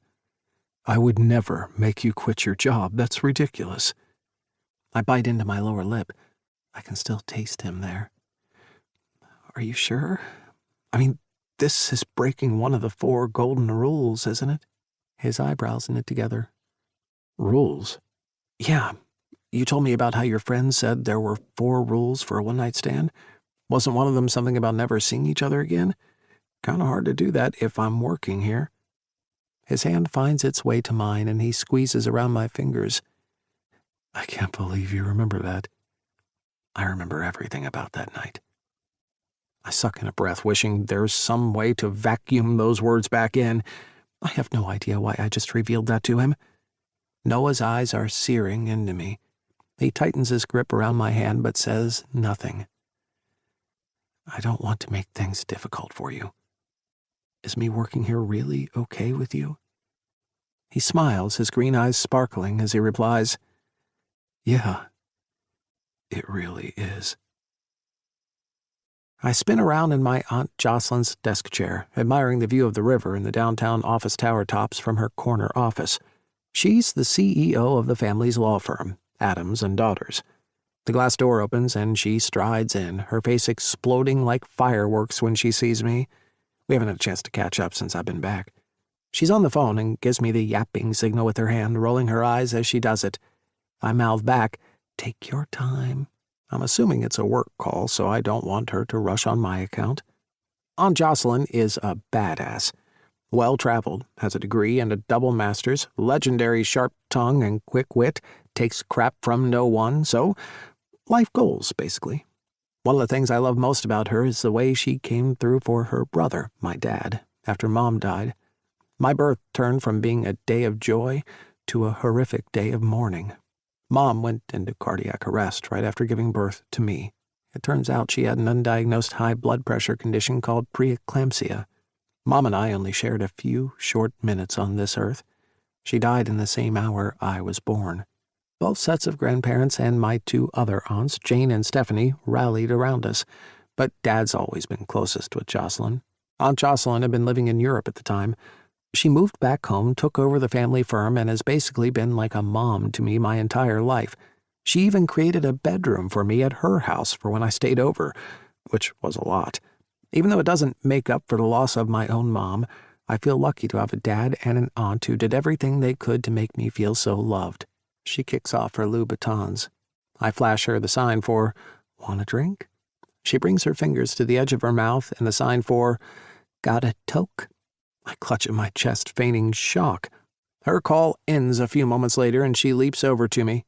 S2: I would never make you quit your job. That's ridiculous. I bite into my lower lip. I can still taste him there. Are you sure? I mean, this is breaking one of the 4 golden rules, isn't it? His eyebrows knit together. Rules? Yeah. You told me about how your friend said there were 4 rules for a one-night stand. Wasn't one of them something about never seeing each other again? Kinda hard to do that if I'm working here. His hand finds its way to mine, and he squeezes around my fingers. I can't believe you remember that. I remember everything about that night. I suck in a breath, wishing there's some way to vacuum those words back in. I have no idea why I just revealed that to him. Noah's eyes are searing into me. He tightens his grip around my hand but says nothing. I don't want to make things difficult for you. Is me working here really okay with you? He smiles, his green eyes sparkling as he replies, Yeah, it really is. I spin around in my Aunt Jocelyn's desk chair, admiring the view of the river and the downtown office tower tops from her corner office. She's the CEO of the family's law firm, Adams and Daughters. The glass door opens and she strides in, her face exploding like fireworks when she sees me. We haven't had a chance to catch up since I've been back. She's on the phone and gives me the yapping signal with her hand, rolling her eyes as she does it. I mouth back, Take your time. I'm assuming it's a work call, so I don't want her to rush on my account. Aunt Jocelyn is a badass. Well-traveled, has a degree and a double master's, legendary sharp tongue and quick wit, takes crap from no one, so life goals, basically. One of the things I love most about her is the way she came through for her brother, my dad, after Mom died. My birth turned from being a day of joy to a horrific day of mourning. Mom went into cardiac arrest right after giving birth to me. It turns out she had an undiagnosed high blood pressure condition called preeclampsia. Mom and I only shared a few short minutes on this earth. She died in the same hour I was born. Both sets of grandparents and my 2 other aunts, Jane and Stephanie, rallied around us, but Dad's always been closest with Jocelyn. Aunt Jocelyn had been living in Europe at the time. She moved back home, took over the family firm, and has basically been like a mom to me my entire life. She even created a bedroom for me at her house for when I stayed over, which was a lot. Even though it doesn't make up for the loss of my own mom, I feel lucky to have a dad and an aunt who did everything they could to make me feel so loved. She kicks off her Louboutins. I flash her the sign for, "Want a drink?" She brings her fingers to the edge of her mouth and the sign for, "Got a toke?" I clutch at my chest, feigning shock. Her call ends a few moments later and she leaps over to me.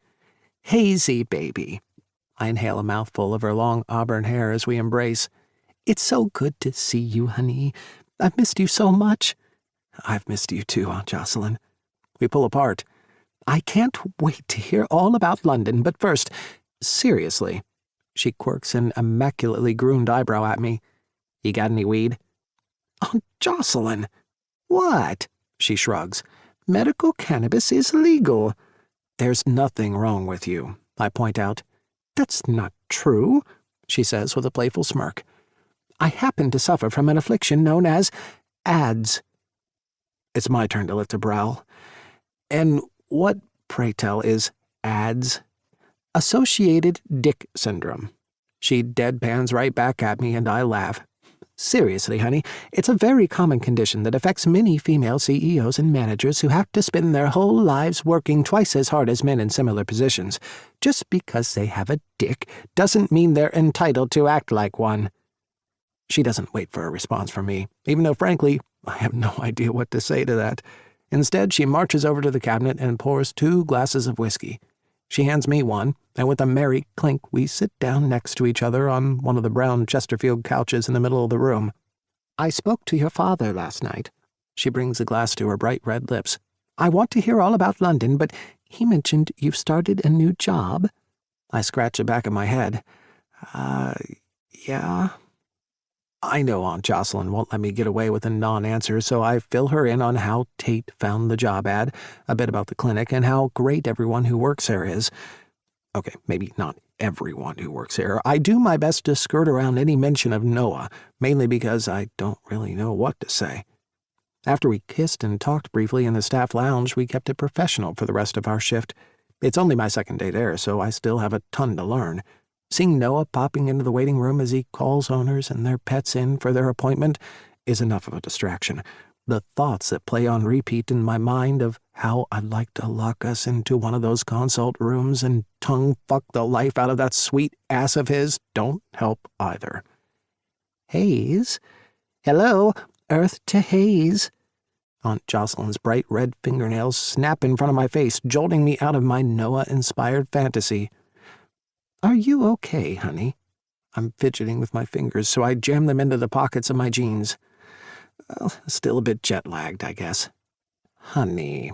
S2: "Hazy, baby." I inhale a mouthful of her long auburn hair as we embrace. "It's so good to see you, honey. I've missed you so much." "I've missed you too, Aunt Jocelyn." We pull apart. "I can't wait to hear all about London, but first, seriously." She quirks an immaculately groomed eyebrow at me. "You got any weed?" "Aunt Jocelyn." "What?" She shrugs. "Medical cannabis is legal." "There's nothing wrong with you," I point out. "That's not true," she says with a playful smirk. "I happen to suffer from an affliction known as ads." It's my turn to lift a brow. "And what, pray tell, is ads?" "Associated Dick Syndrome." She deadpans right back at me and I laugh. "Seriously, honey, it's a very common condition that affects many female CEOs and managers who have to spend their whole lives working twice as hard as men in similar positions. Just because they have a dick doesn't mean they're entitled to act like one." She doesn't wait for a response from me, even though, frankly, I have no idea what to say to that. Instead, she marches over to the cabinet and pours 2 glasses of whiskey. She hands me one, and with a merry clink, we sit down next to each other on one of the brown Chesterfield couches in the middle of the room. "I spoke to your father last night." She brings a glass to her bright red lips. "I want to hear all about London, but he mentioned you've started a new job." I scratch the back of my head. Yeah." I know Aunt Jocelyn won't let me get away with a non-answer, so I fill her in on how Tate found the job ad, a bit about the clinic, and how great everyone who works there is. Okay, maybe not everyone who works here. I do my best to skirt around any mention of Noah, mainly because I don't really know what to say. After we kissed and talked briefly in the staff lounge, we kept it professional for the rest of our shift. It's only my second day there, so I still have a ton to learn. Seeing Noah popping into the waiting room as he calls owners and their pets in for their appointment is enough of a distraction. The thoughts that play on repeat in my mind of how I'd like to lock us into one of those consult rooms and tongue-fuck the life out of that sweet ass of his don't help either. "Hayes? Hello, Earth to Hayes." Aunt Jocelyn's bright red fingernails snap in front of my face, jolting me out of my Noah-inspired fantasy. "Are you okay, honey?" I'm fidgeting with my fingers, so I jam them into the pockets of my jeans. Well, still a bit jet-lagged, I guess. "Honey."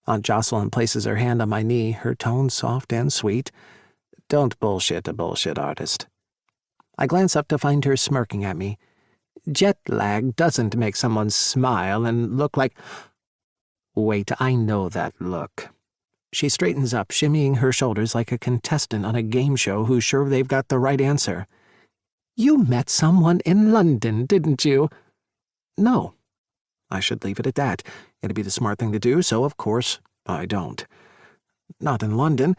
S2: Aunt Jocelyn places her hand on my knee, her tone soft and sweet. "Don't bullshit a bullshit artist." I glance up to find her smirking at me. "Jet lag doesn't make someone smile and look like—" "Wait, I know that look." She straightens up, shimmying her shoulders like a contestant on a game show who's sure they've got the right answer. "You met someone in London, didn't you?" "No." I should leave it at that. It'd be the smart thing to do, so of course I don't. "Not in London."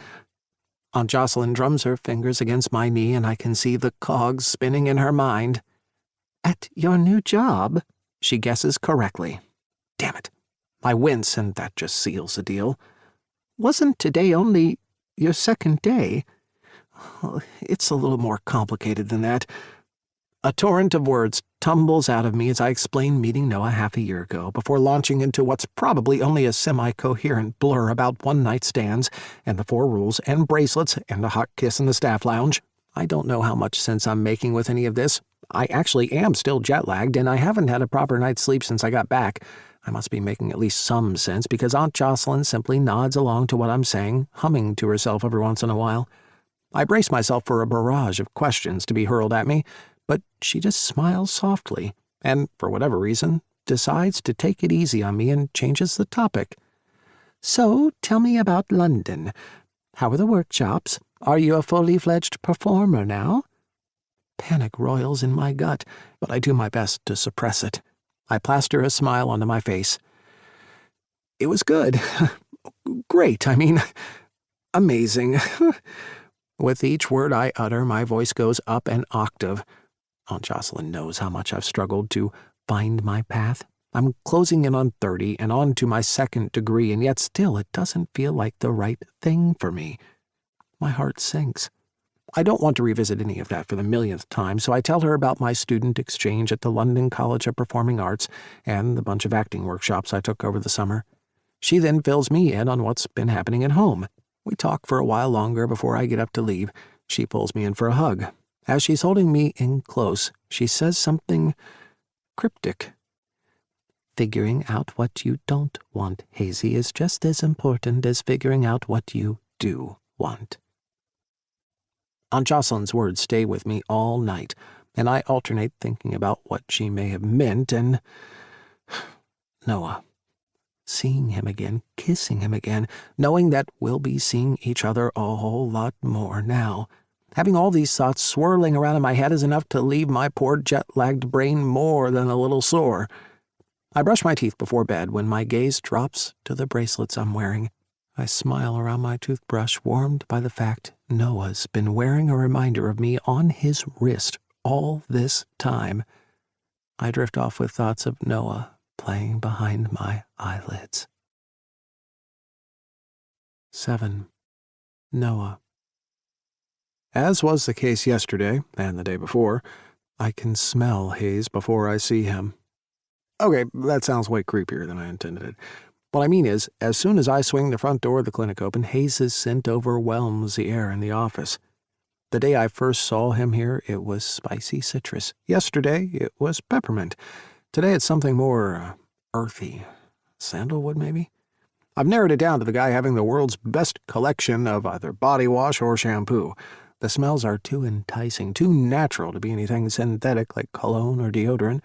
S2: Aunt Jocelyn drums her fingers against my knee, and I can see the cogs spinning in her mind. "At your new job?" She guesses correctly. Damn it. I wince, and that just seals the deal. "Wasn't today only your second day?" It's a little more complicated than that. A torrent of words tumbles out of me as I explain meeting Noah half a year ago, before launching into what's probably only a semi-coherent blur about one-night stands, and the 4 rules, and bracelets, and a hot kiss in the staff lounge. I don't know how much sense I'm making with any of this. I actually am still jet-lagged, and I haven't had a proper night's sleep since I got back. I must be making at least some sense, because Aunt Jocelyn simply nods along to what I'm saying, humming to herself every once in a while. I brace myself for a barrage of questions to be hurled at me, but she just smiles softly, and, for whatever reason, decides to take it easy on me and changes the topic. "So, tell me about London. How are the workshops? Are you a fully-fledged performer now?" Panic roils in my gut, but I do my best to suppress it. I plaster a smile onto my face. "It was good. Great, I mean." Amazing. With each word I utter, my voice goes up an octave. Aunt Jocelyn knows how much I've struggled to find my path. I'm closing in on 30 and on to my second degree, and yet still it doesn't feel like the right thing for me. My heart sinks. I don't want to revisit any of that for the millionth time, so I tell her about my student exchange at the London College of Performing Arts and the bunch of acting workshops I took over the summer. She then fills me in on what's been happening at home. We talk for a while longer before I get up to leave. She pulls me in for a hug. As she's holding me in close, she says something cryptic. Figuring out what you don't want, Hazy, is just as important as figuring out what you do want. Aunt Jocelyn's words stay with me all night, and I alternate thinking about what she may have meant and Noah. Seeing him again, kissing him again, knowing that we'll be seeing each other a whole lot more now. Having all these thoughts swirling around in my head is enough to leave my poor jet-lagged brain more than a little sore. I brush my teeth before bed when my gaze drops to the bracelets I'm wearing. I smile around my toothbrush, warmed by the fact Noah's been wearing a reminder of me on his wrist all this time. I drift off with thoughts of Noah playing behind my eyelids. 7. Noah. As was the case yesterday and the day before, I can smell Hayes before I see him. Okay, that sounds way creepier than I intended it. What I mean is, as soon as I swing the front door of the clinic open, Hayes' scent overwhelms the air in the office. The day I first saw him here, it was spicy citrus. Yesterday, it was peppermint. Today, it's something more earthy. Sandalwood, maybe? I've narrowed it down to the guy having the world's best collection of either body wash or shampoo. The smells are too enticing, too natural to be anything synthetic like cologne or deodorant.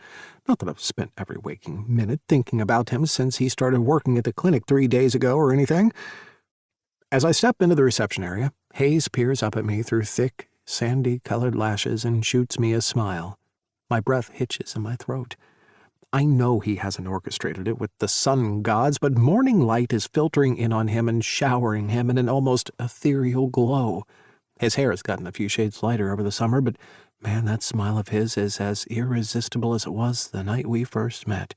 S2: Not that I've spent every waking minute thinking about him since he started working at the clinic 3 days ago or anything. As I step into the reception area, Hayes peers up at me through thick, sandy-colored lashes and shoots me a smile. My breath hitches in my throat. I know he hasn't orchestrated it with the sun gods, but morning light is filtering in on him and showering him in an almost ethereal glow. His hair has gotten a few shades lighter over the summer, but man, that smile of his is as irresistible as it was the night we first met.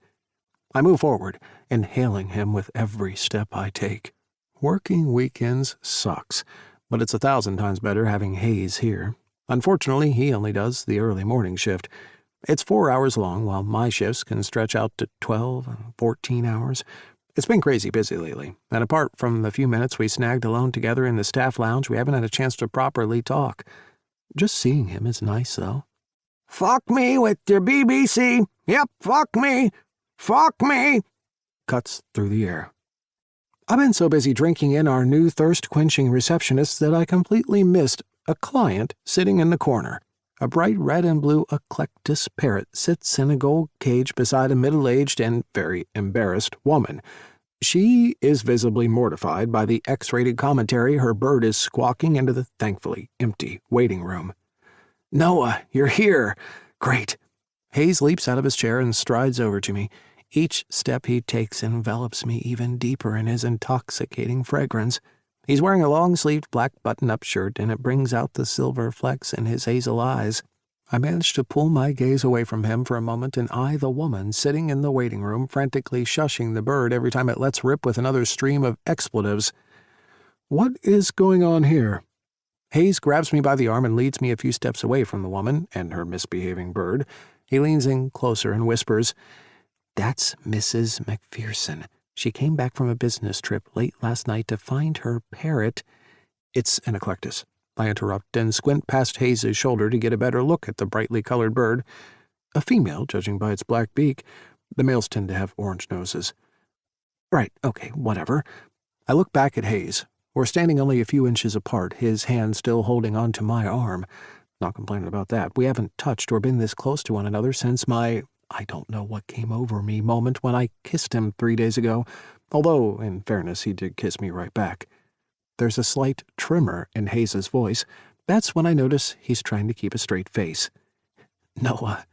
S2: I move forward, inhaling him with every step I take. Working weekends sucks, but it's 1,000 times better having Hayes here. Unfortunately, he only does the early morning shift. It's 4 hours long, while my shifts can stretch out to 12 and 14 hours. It's been crazy busy lately, and apart from the few minutes we snagged alone together in the staff lounge, we haven't had a chance to properly talk. Just seeing him is nice, though. "Fuck me with your BBC. Yep, fuck me. Fuck me," cuts through the air. I've been so busy drinking in our new thirst-quenching receptionist that I completely missed a client sitting in the corner. A bright red and blue eclectus parrot sits in a gold cage beside a middle-aged and very embarrassed woman. She is visibly mortified by the X-rated commentary her bird is squawking into the thankfully empty waiting room. "Noah, you're here. Great." Hayes leaps out of his chair and strides over to me. Each step he takes envelops me even deeper in his intoxicating fragrance. He's wearing a long-sleeved black button-up shirt, and it brings out the silver flecks in his hazel eyes. I manage to pull my gaze away from him for a moment and eye the woman sitting in the waiting room, frantically shushing the bird every time it lets rip with another stream of expletives. What is going on here? Hayes grabs me by the arm and leads me a few steps away from the woman and her misbehaving bird. He leans in closer and whispers, "That's Mrs. McPherson. She came back from a business trip late last night to find her parrot." "It's an eclectus," I interrupt and squint past Hayes' shoulder to get a better look at the brightly colored bird. A female, judging by its black beak. The males tend to have orange noses. Right, okay, whatever. I look back at Hayes. We're standing only a few inches apart, his hand still holding onto my arm. Not complaining about that. We haven't touched or been this close to one another since my I don't know what came over me moment when I kissed him 3 days ago, although, in fairness, he did kiss me right back. There's a slight tremor in Hayes' voice. That's when I notice he's trying to keep a straight face. "Noah,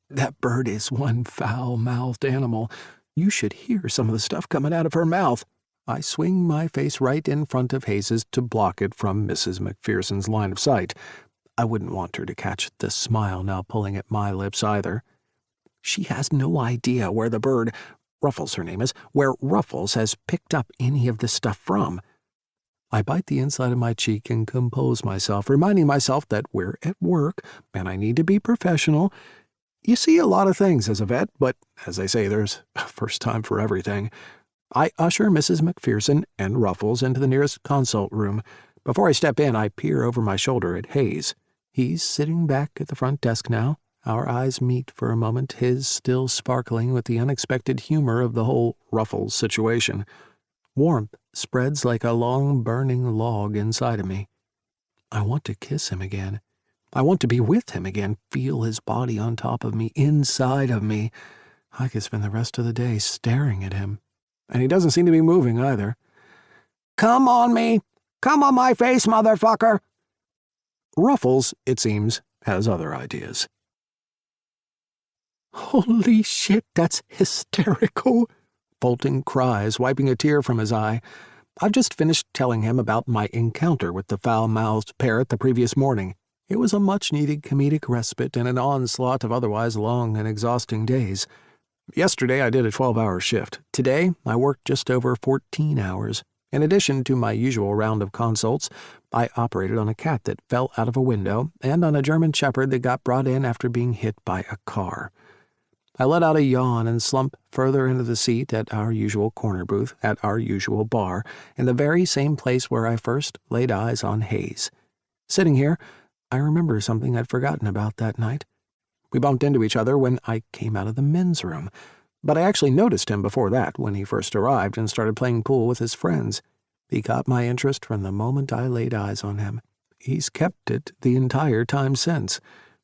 S2: that bird is one foul-mouthed animal. You should hear some of the stuff coming out of her mouth." I swing my face right in front of Hayes's to block it from Mrs. McPherson's line of sight. I wouldn't want her to catch the smile now pulling at my lips either. She has no idea where the bird, Ruffles her name is, where Ruffles has picked up any of this stuff from. I bite the inside of my cheek and compose myself, reminding myself that we're at work and I need to be professional. You see a lot of things as a vet, but as they say, there's a first time for everything. I usher Mrs. McPherson and Ruffles into the nearest consult room. Before I step in, I peer over my shoulder at Hayes. He's sitting back at the front desk now. Our eyes meet for a moment, his still sparkling with the unexpected humor of the whole Ruffles situation. Warmth spreads like a long burning log inside of me. I want to kiss him again. I want to be with him again, feel his body on top of me, inside of me. I could spend the rest of the day staring at him. And he doesn't seem to be moving either. "Come on me! Come on my face, motherfucker!" Ruffles, it seems, has other ideas. "Holy shit, that's hysterical," Fulton cries, wiping a tear from his eye. I've just finished telling him about my encounter with the foul-mouthed parrot the previous morning. It was a much-needed comedic respite in an onslaught of otherwise long and exhausting days. Yesterday I did a 12-hour shift. Today I worked just over 14 hours. In addition to my usual round of consults, I operated on a cat that fell out of a window and on a German shepherd that got brought in after being hit by a car. I let out a yawn and slump further into the seat at our usual corner booth, at our usual bar, in the very same place where I first laid eyes on Hayes. Sitting here, I remember something I'd forgotten about that night. We bumped into each other when I came out of the men's room, but I actually noticed him before that when he first arrived and started playing pool with his friends. He caught my interest from the moment I laid eyes on him. He's kept it the entire time since,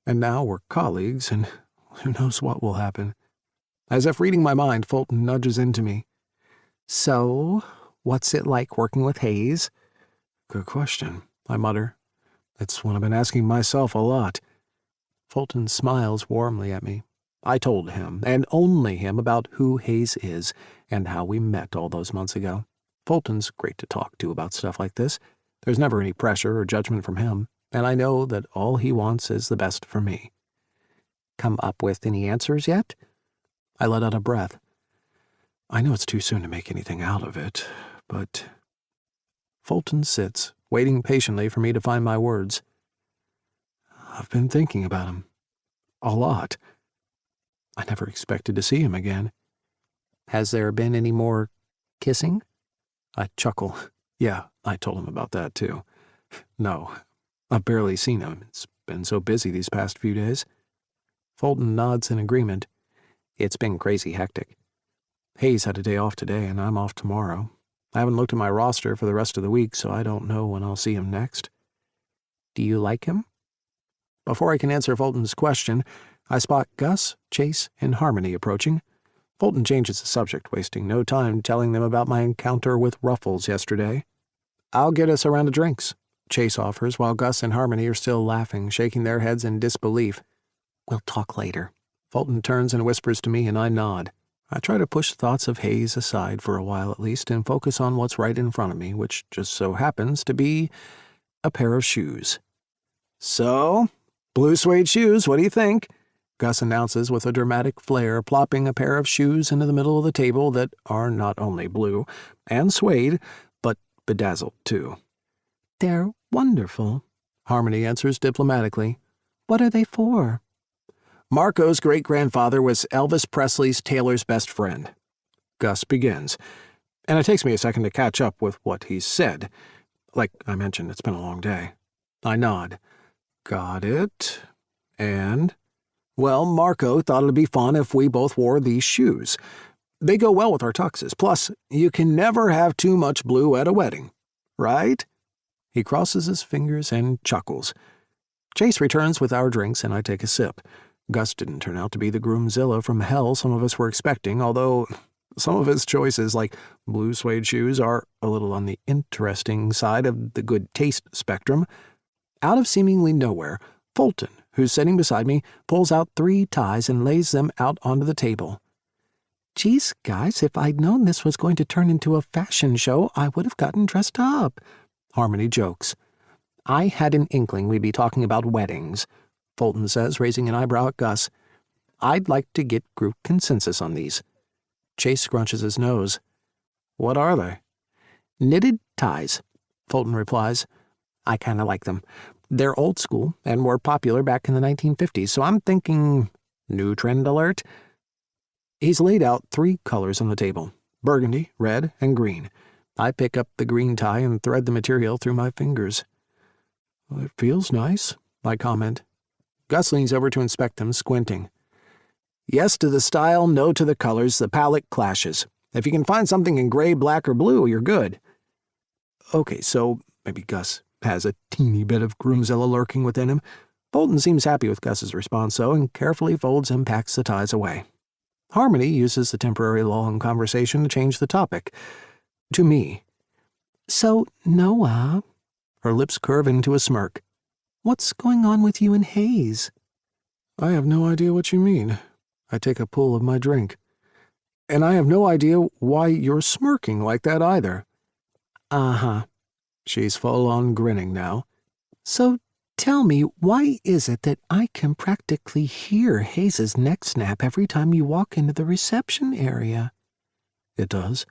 S2: and now we're colleagues, and who knows what will happen. As if reading my mind, Fulton nudges into me. "So, what's it like working with Hayes?" "Good question," I mutter. "It's one I've been asking myself a lot." Fulton smiles warmly at me. I told him, and only him, about who Hayes is and how we met all those months ago. Fulton's great to talk to about stuff like this. There's never any pressure or judgment from him, and I know that all he wants is the best for me. "Come up with any answers yet?" I let out a breath. I know it's too soon to make anything out of it, but... Fulton sits, waiting patiently for me to find my words. "I've been thinking about him. A lot. I never expected to see him again." "Has there been any more kissing?" I chuckle. Yeah, I told him about that too. "No, I've barely seen him. It's been so busy these past few days." Fulton nods in agreement. "It's been crazy hectic. Hayes had a day off today, and I'm off tomorrow. I haven't looked at my roster for the rest of the week, so I don't know when I'll see him next." "Do you like him?" Before I can answer Fulton's question, I spot Gus, Chase, and Harmony approaching. Fulton changes the subject, wasting no time telling them about my encounter with Ruffles yesterday. "I'll get us a round of drinks," Chase offers, while Gus and Harmony are still laughing, shaking their heads in disbelief. "We'll talk later." Fulton turns and whispers to me, and I nod. I try to push thoughts of Hayes aside for a while at least and focus on what's right in front of me, which just so happens to be a pair of shoes. "So, blue suede shoes, what do you think?" Gus announces with a dramatic flair, plopping a pair of shoes into the middle of the table that are not only blue and suede, but bedazzled too. "They're wonderful," Harmony answers diplomatically. "What are they for?" "Marco's great-grandfather was Elvis Presley's Taylor's best friend," Gus begins, and it takes me a second to catch up with what he's said. Like I mentioned, it's been a long day. I nod. "Got it. And?" "Well, Marco thought it'd be fun if we both wore these shoes. They go well with our tuxes. Plus, you can never have too much blue at a wedding. Right?" He crosses his fingers and chuckles. Chase returns with our drinks, and I take a sip. Gus didn't turn out to be the groomzilla from hell some of us were expecting, although some of his choices, like blue suede shoes, are a little on the interesting side of the good taste spectrum. Out of seemingly nowhere, Fulton, who's sitting beside me, pulls out 3 ties and lays them out onto the table. Geez, guys, if I'd known this was going to turn into a fashion show, I would have gotten dressed up, Harmony jokes. I had an inkling we'd be talking about weddings, Fulton says, raising an eyebrow at Gus. I'd like to get group consensus on these. Chase scrunches his nose. What are they? Knitted ties, Fulton replies. I kind of like them. They're old school and were popular back in the 1950s, so I'm thinking new trend alert. He's laid out 3 colors on the table, burgundy, red, and green. I pick up the green tie and thread the material through my fingers. It feels nice, I comment. Gus leans over to inspect them, squinting. Yes to the style, no to the colors, the palette clashes. If you can find something in gray, black, or blue, you're good. Okay, so maybe Gus has a teeny bit of groomzilla lurking within him. Fulton seems happy with Gus's response, though, and carefully folds and packs the ties away. Harmony uses the temporary lull in conversation to change the topic. To me. So, Noah, her lips curve into a smirk. What's going on with you and Hayes? I have no idea what you mean. I take a pull of my drink. And I have no idea why you're smirking like that either. Uh-huh. She's full-on grinning now. So tell me, why is it that I can practically hear Hayes's neck snap every time you walk into the reception area? It does.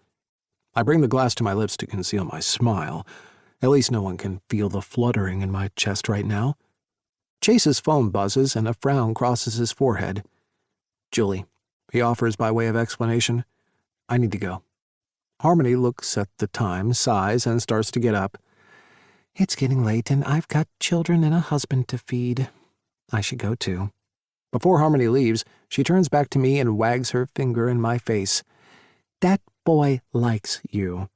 S2: I bring the glass to my lips to conceal my smile. At least no one can feel the fluttering in my chest right now. Chase's phone buzzes and a frown crosses his forehead. Julie, he offers by way of explanation. I need to go. Harmony looks at the time, sighs, and starts to get up. It's getting late, and I've got children and a husband to feed. I should go too. Before Harmony leaves, she turns back to me and wags her finger in my face. That boy likes you.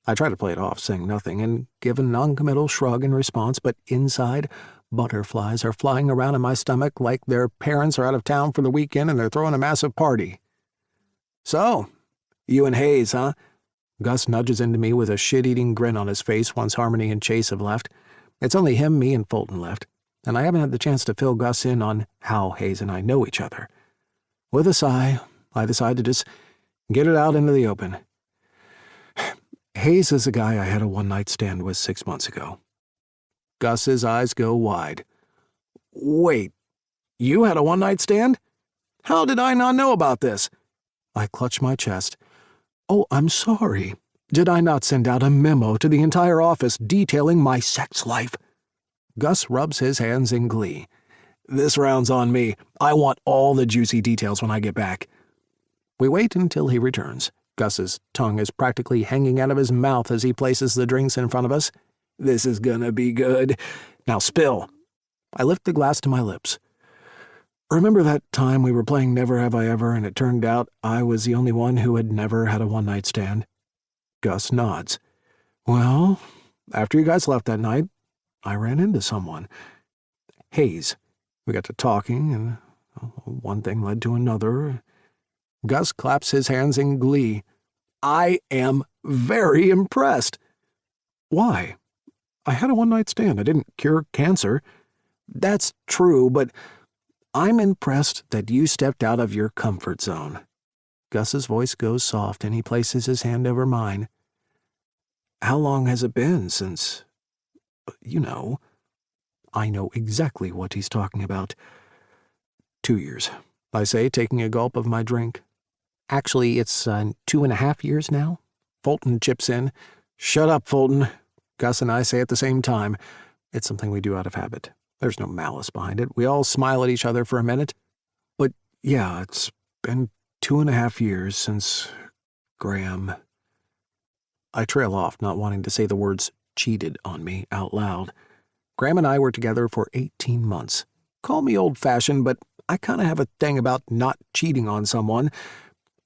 S2: I try to play it off, saying nothing, and give a noncommittal shrug in response, but inside, butterflies are flying around in my stomach like their parents are out of town for the weekend and they're throwing a massive party. So, you and Hayes, huh? Gus nudges into me with a shit-eating grin on his face once Harmony and Chase have left. It's only him, me, and Fulton left, and I haven't had the chance to fill Gus in on how Hayes and I know each other. With a sigh, I decide to just get it out into the open. Hayes is a guy I had a one-night stand with 6 months ago. Gus's eyes go wide. Wait, you had a one-night stand? How did I not know about this? I clutch my chest. Oh, I'm sorry. Did I not send out a memo to the entire office detailing my sex life? Gus rubs his hands in glee. This round's on me. I want all the juicy details when I get back. We wait until he returns. Gus's tongue is practically hanging out of his mouth as he places the drinks in front of us. This is gonna be good. Now spill. I lift the glass to my lips. Remember that time we were playing Never Have I Ever and it turned out I was the only one who had never had a one-night stand? Gus nods. Well, after you guys left that night, I ran into someone. Hayes. We got to talking, and one thing led to another. Gus claps his hands in glee. I am very impressed. Why? I had a one-night stand. I didn't cure cancer. That's true, but I'm impressed that you stepped out of your comfort zone. Gus's voice goes soft, and he places his hand over mine. How long has it been since... You know. I know exactly what he's talking about. 2 years, I say, taking a gulp of my drink. Actually, it's 2.5 years now. Fulton chips in. Shut up, Fulton. Gus and I say at the same time. It's something we do out of habit. There's no malice behind it. We all smile at each other for a minute. But yeah, it's been 2.5 years since Graham. I trail off, not wanting to say the words cheated on me out loud. Graham and I were together for 18 months. Call me old-fashioned, but I kind of have a thing about not cheating on someone,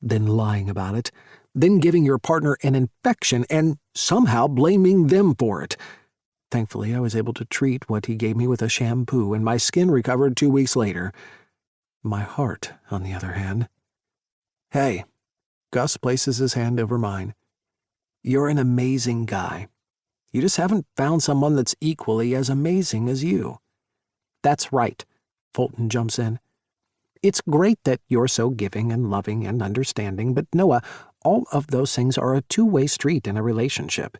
S2: then lying about it, then giving your partner an infection and somehow blaming them for it. Thankfully, I was able to treat what he gave me with a shampoo, and my skin recovered 2 weeks later. My heart, on the other hand. Hey, Gus places his hand over mine. You're an amazing guy. You just haven't found someone that's equally as amazing as you. That's right, Fulton jumps in. It's great that you're so giving and loving and understanding, but Noah, all of those things are a two-way street in a relationship."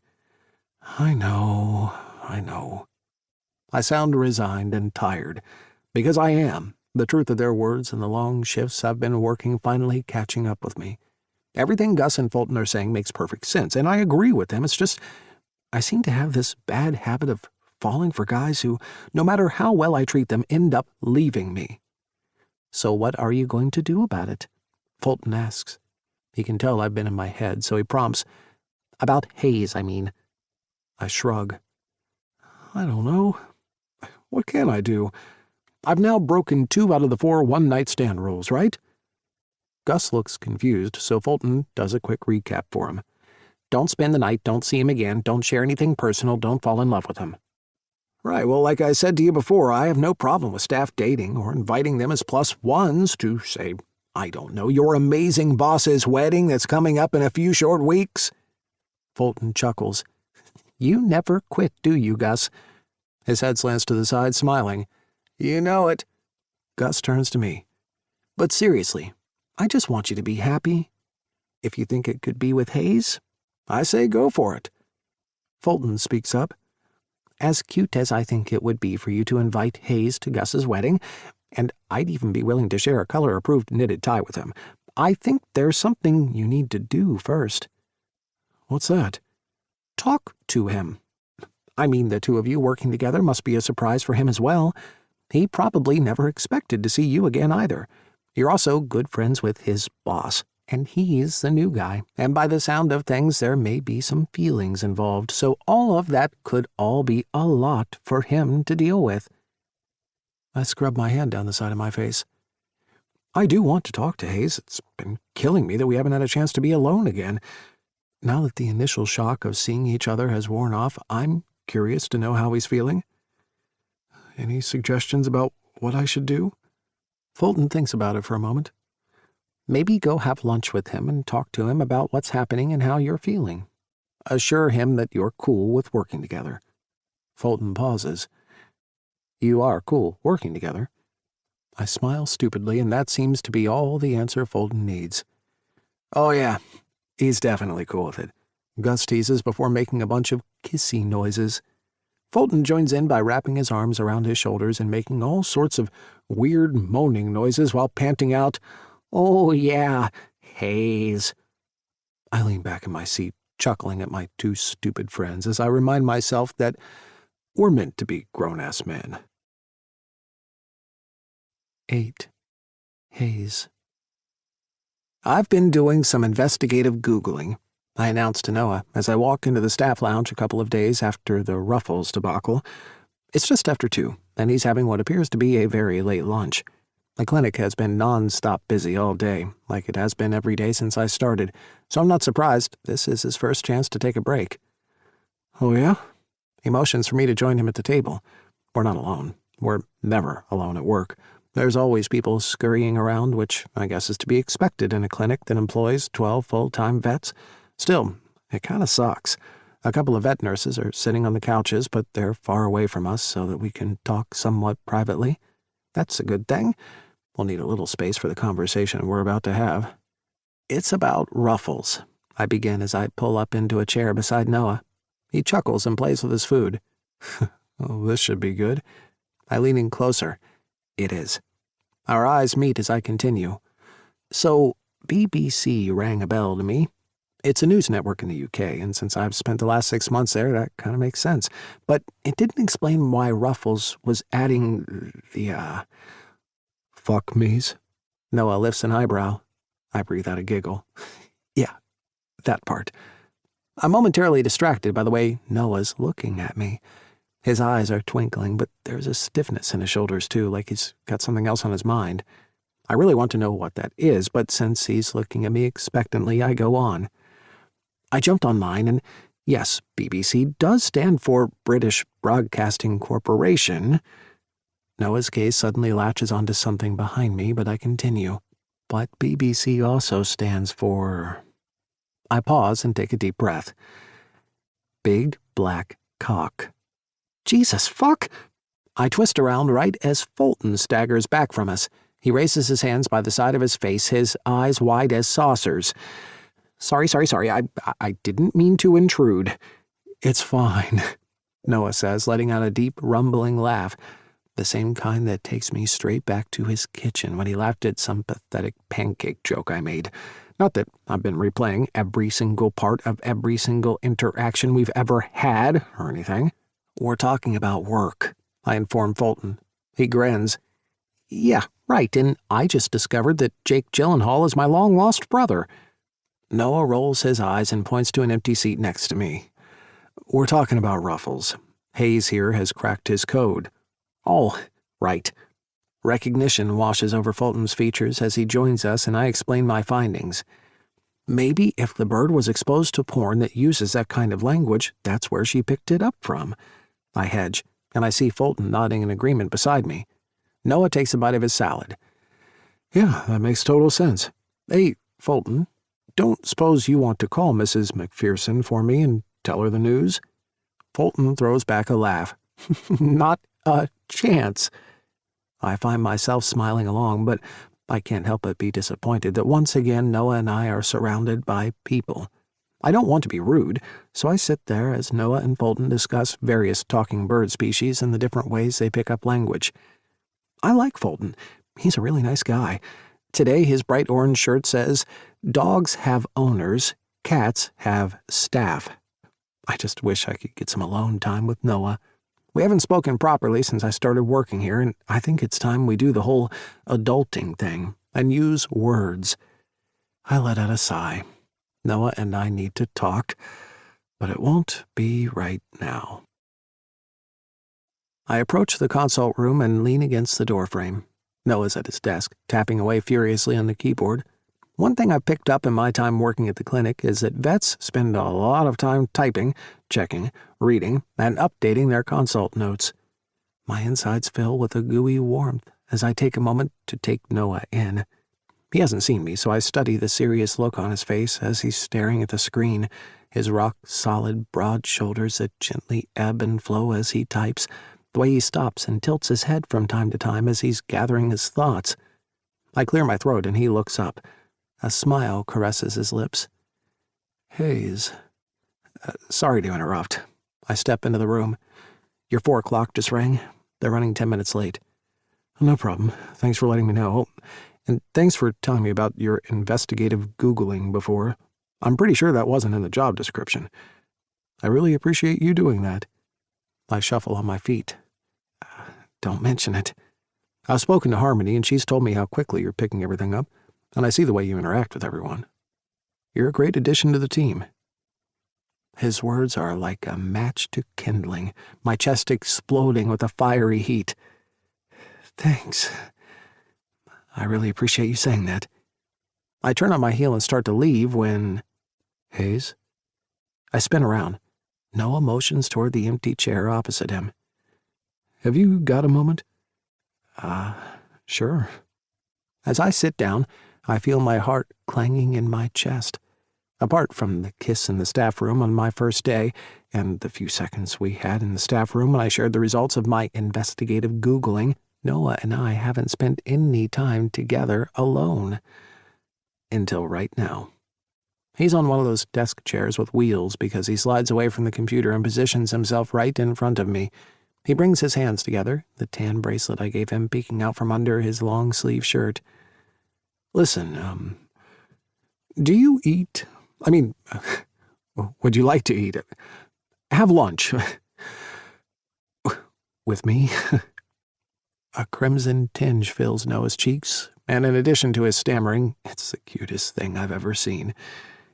S2: I know. I sound resigned and tired, because I am. The truth of their words and the long shifts I've been working finally catching up with me. Everything Gus and Fulton are saying makes perfect sense, and I agree with them. It's just, I seem to have this bad habit of falling for guys who, no matter how well I treat them, end up leaving me. "So what are you going to do about it?" Fulton asks. He can tell I've been in my head, so he prompts, "About Hayes, I mean." I shrug. I don't know. What can I do? I've now broken 2 out of the 4 one-night stand rules, right? Gus looks confused, so Fulton does a quick recap for him. Don't spend the night, don't see him again, don't share anything personal, don't fall in love with him. Right, well, like I said to you before, I have no problem with staff dating or inviting them as plus ones to, say, I don't know, your amazing boss's wedding that's coming up in a few short weeks. Fulton chuckles. You never quit, do you, Gus? His head slants to the side, smiling. You know it. Gus turns to me. But seriously, I just want you to be happy. If you think it could be with Hayes, I say go for it. Fulton speaks up. As cute as I think it would be for you to invite Hayes to Gus's wedding, and I'd even be willing to share a color-approved knitted tie with him, I think there's something you need to do first. What's that? Talk to him. I mean, the 2 of you working together must be a surprise for him as well. He probably never expected to see you again either. You're also good friends with his boss, and he's the new guy, and by the sound of things there may be some feelings involved, so all of that could all be a lot for him to deal with. I scrub my hand down the side of my face. I do want to talk to Hayes. It's been killing me that we haven't had a chance to be alone again. Now that the initial shock of seeing each other has worn off, I'm curious to know how he's feeling. Any suggestions about what I should do? Fulton thinks about it for a moment. Maybe go have lunch with him and talk to him about what's happening and how you're feeling. Assure him that you're cool with working together. Fulton pauses. You are cool working together. I smile stupidly, and that seems to be all the answer Fulton needs. Oh yeah, he's definitely cool with it. Gus teases before making a bunch of kissy noises. Fulton joins in by wrapping his arms around his shoulders and making all sorts of weird moaning noises while panting out, Oh yeah, Hayes. I lean back in my seat, chuckling at my 2 stupid friends as I remind myself that we're meant to be grown-ass men. 8. Hayes. I've been doing some investigative Googling, I announced to Noah as I walk into the staff lounge a couple of days after the Ruffles debacle. It's just after 2, and he's having what appears to be a very late lunch. The clinic has been non-stop busy all day, like it has been every day since I started, so I'm not surprised this is his first chance to take a break. Oh yeah? He motions for me to join him at the table. We're not alone. We're never alone at work. There's always people scurrying around, which I guess is to be expected in a clinic that employs 12 full-time vets. Still, it kind of sucks. A couple of vet nurses are sitting on the couches, but they're far away from us so that we can talk somewhat privately. That's a good thing. We'll need a little space for the conversation we're about to have. It's about Ruffles, I begin as I pull up into a chair beside Noah. He chuckles and plays with his food. Oh, this should be good. I lean in closer. It is. Our eyes meet as I continue. So, BBC rang a bell to me. It's a news network in the UK, and since I've spent the last 6 months there, that kind of makes sense. But it didn't explain why Ruffles was adding the, fuck me's. Noah lifts an eyebrow. I breathe out a giggle. Yeah, that part. I'm momentarily distracted by the way Noah's looking at me. His eyes are twinkling, but there's a stiffness in his shoulders, too, like he's got something else on his mind. I really want to know what that is, but since he's looking at me expectantly, I go on. I jumped online, and yes, BBC does stand for British Broadcasting Corporation. Noah's gaze suddenly latches onto something behind me, but I continue. But BBC also stands for... I pause and take a deep breath. Big black cock. Jesus fuck! I twist around right as Fulton staggers back from us. He raises his hands by the side of his face, his eyes wide as saucers. Sorry. I didn't mean to intrude. It's fine, Noah says, letting out a deep, rumbling laugh, the same kind that takes me straight back to his kitchen when he laughed at some pathetic pancake joke I made. Not that I've been replaying every single part of every single interaction we've ever had or anything. We're talking about work, I inform Fulton. He grins. Yeah, right, and I just discovered that Jake Gyllenhaal is my long-lost brother. Noah rolls his eyes and points to an empty seat next to me. We're talking about Ruffles. Hayes here has cracked his code. Oh, right. Recognition washes over Fulton's features as he joins us, and I explain my findings. Maybe if the bird was exposed to porn that uses that kind of language, that's where she picked it up from. I hedge, and I see Fulton nodding in agreement beside me. Noah takes a bite of his salad. Yeah, that makes total sense. Hey, Fulton, don't suppose you want to call Mrs. McPherson for me and tell her the news? Fulton throws back a laugh. Not a chance. I find myself smiling along, but I can't help but be disappointed that once again Noah and I are surrounded by people. I don't want to be rude, so I sit there as Noah and Fulton discuss various talking bird species and the different ways they pick up language. I like Fulton. He's a really nice guy. Today his bright orange shirt says, "Dogs have owners, cats have staff." I just wish I could get some alone time with Noah. We haven't spoken properly since I started working here, and I think it's time we do the whole adulting thing and use words. I let out a sigh. Noah and I need to talk, but it won't be right now. I approach the consult room and lean against the doorframe. Noah's at his desk, tapping away furiously on the keyboard. One thing I've picked up in my time working at the clinic is that vets spend a lot of time typing, checking, reading, and updating their consult notes. My insides fill with a gooey warmth as I take a moment to take Noah in. He hasn't seen me, so I study the serious look on his face as he's staring at the screen, his rock-solid, broad shoulders that gently ebb and flow as he types, the way he stops and tilts his head from time to time as he's gathering his thoughts. I clear my throat and he looks up. A smile caresses his lips. Hayes. Sorry to interrupt. I step into the room. Your 4 o'clock just rang. They're running 10 minutes late. No problem. Thanks for letting me know. And thanks for telling me about your investigative Googling before. I'm pretty sure that wasn't in the job description. I really appreciate you doing that. I shuffle on my feet. Don't mention it. I've spoken to Harmony, and she's told me how quickly you're picking everything up, and I see the way you interact with everyone. You're a great addition to the team. His words are like a match to kindling, my chest exploding with a fiery heat. Thanks. I really appreciate you saying that. I turn on my heel and start to leave when... Hayes? I spin around. Noah motions toward the empty chair opposite him. Have you got a moment? Sure. As I sit down, I feel my heart clanging in my chest. Apart from the kiss in the staff room on my first day, and the few seconds we had in the staff room when I shared the results of my investigative Googling, Noah and I haven't spent any time together alone. Until right now. He's on one of those desk chairs with wheels because he slides away from the computer and positions himself right in front of me. He brings his hands together, the tan bracelet I gave him peeking out from under his long-sleeve shirt. Listen, do you eat? I mean, would you like to eat? Have lunch. With me? A crimson tinge fills Noah's cheeks, and in addition to his stammering, it's the cutest thing I've ever seen.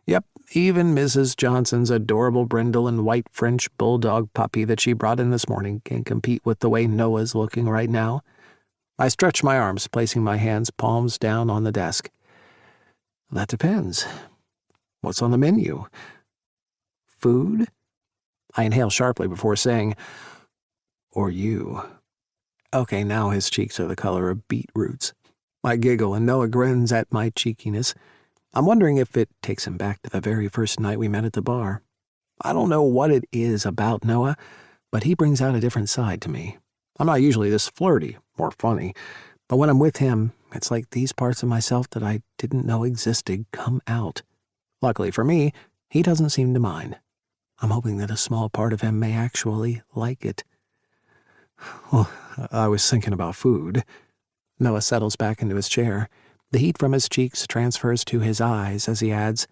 S2: Yep, even Mrs. Johnson's adorable brindle and white French bulldog puppy that she brought in this morning can't compete with the way Noah's looking right now. I stretch my arms, placing my hands palms down on the desk. That depends. What's on the menu? Food? I inhale sharply before saying, or you. Okay, now his cheeks are the color of beetroots. I giggle and Noah grins at my cheekiness. I'm wondering if it takes him back to the very first night we met at the bar. I don't know what it is about Noah, but he brings out a different side to me. I'm not usually this flirty or funny, but when I'm with him, It's like these parts of myself that I didn't know existed come out. Luckily for me, he doesn't seem to mind. I'm hoping that a small part of him may actually like it. Well, I was thinking about food. Noah settles back into his chair. The heat from his cheeks transfers to his eyes as he adds,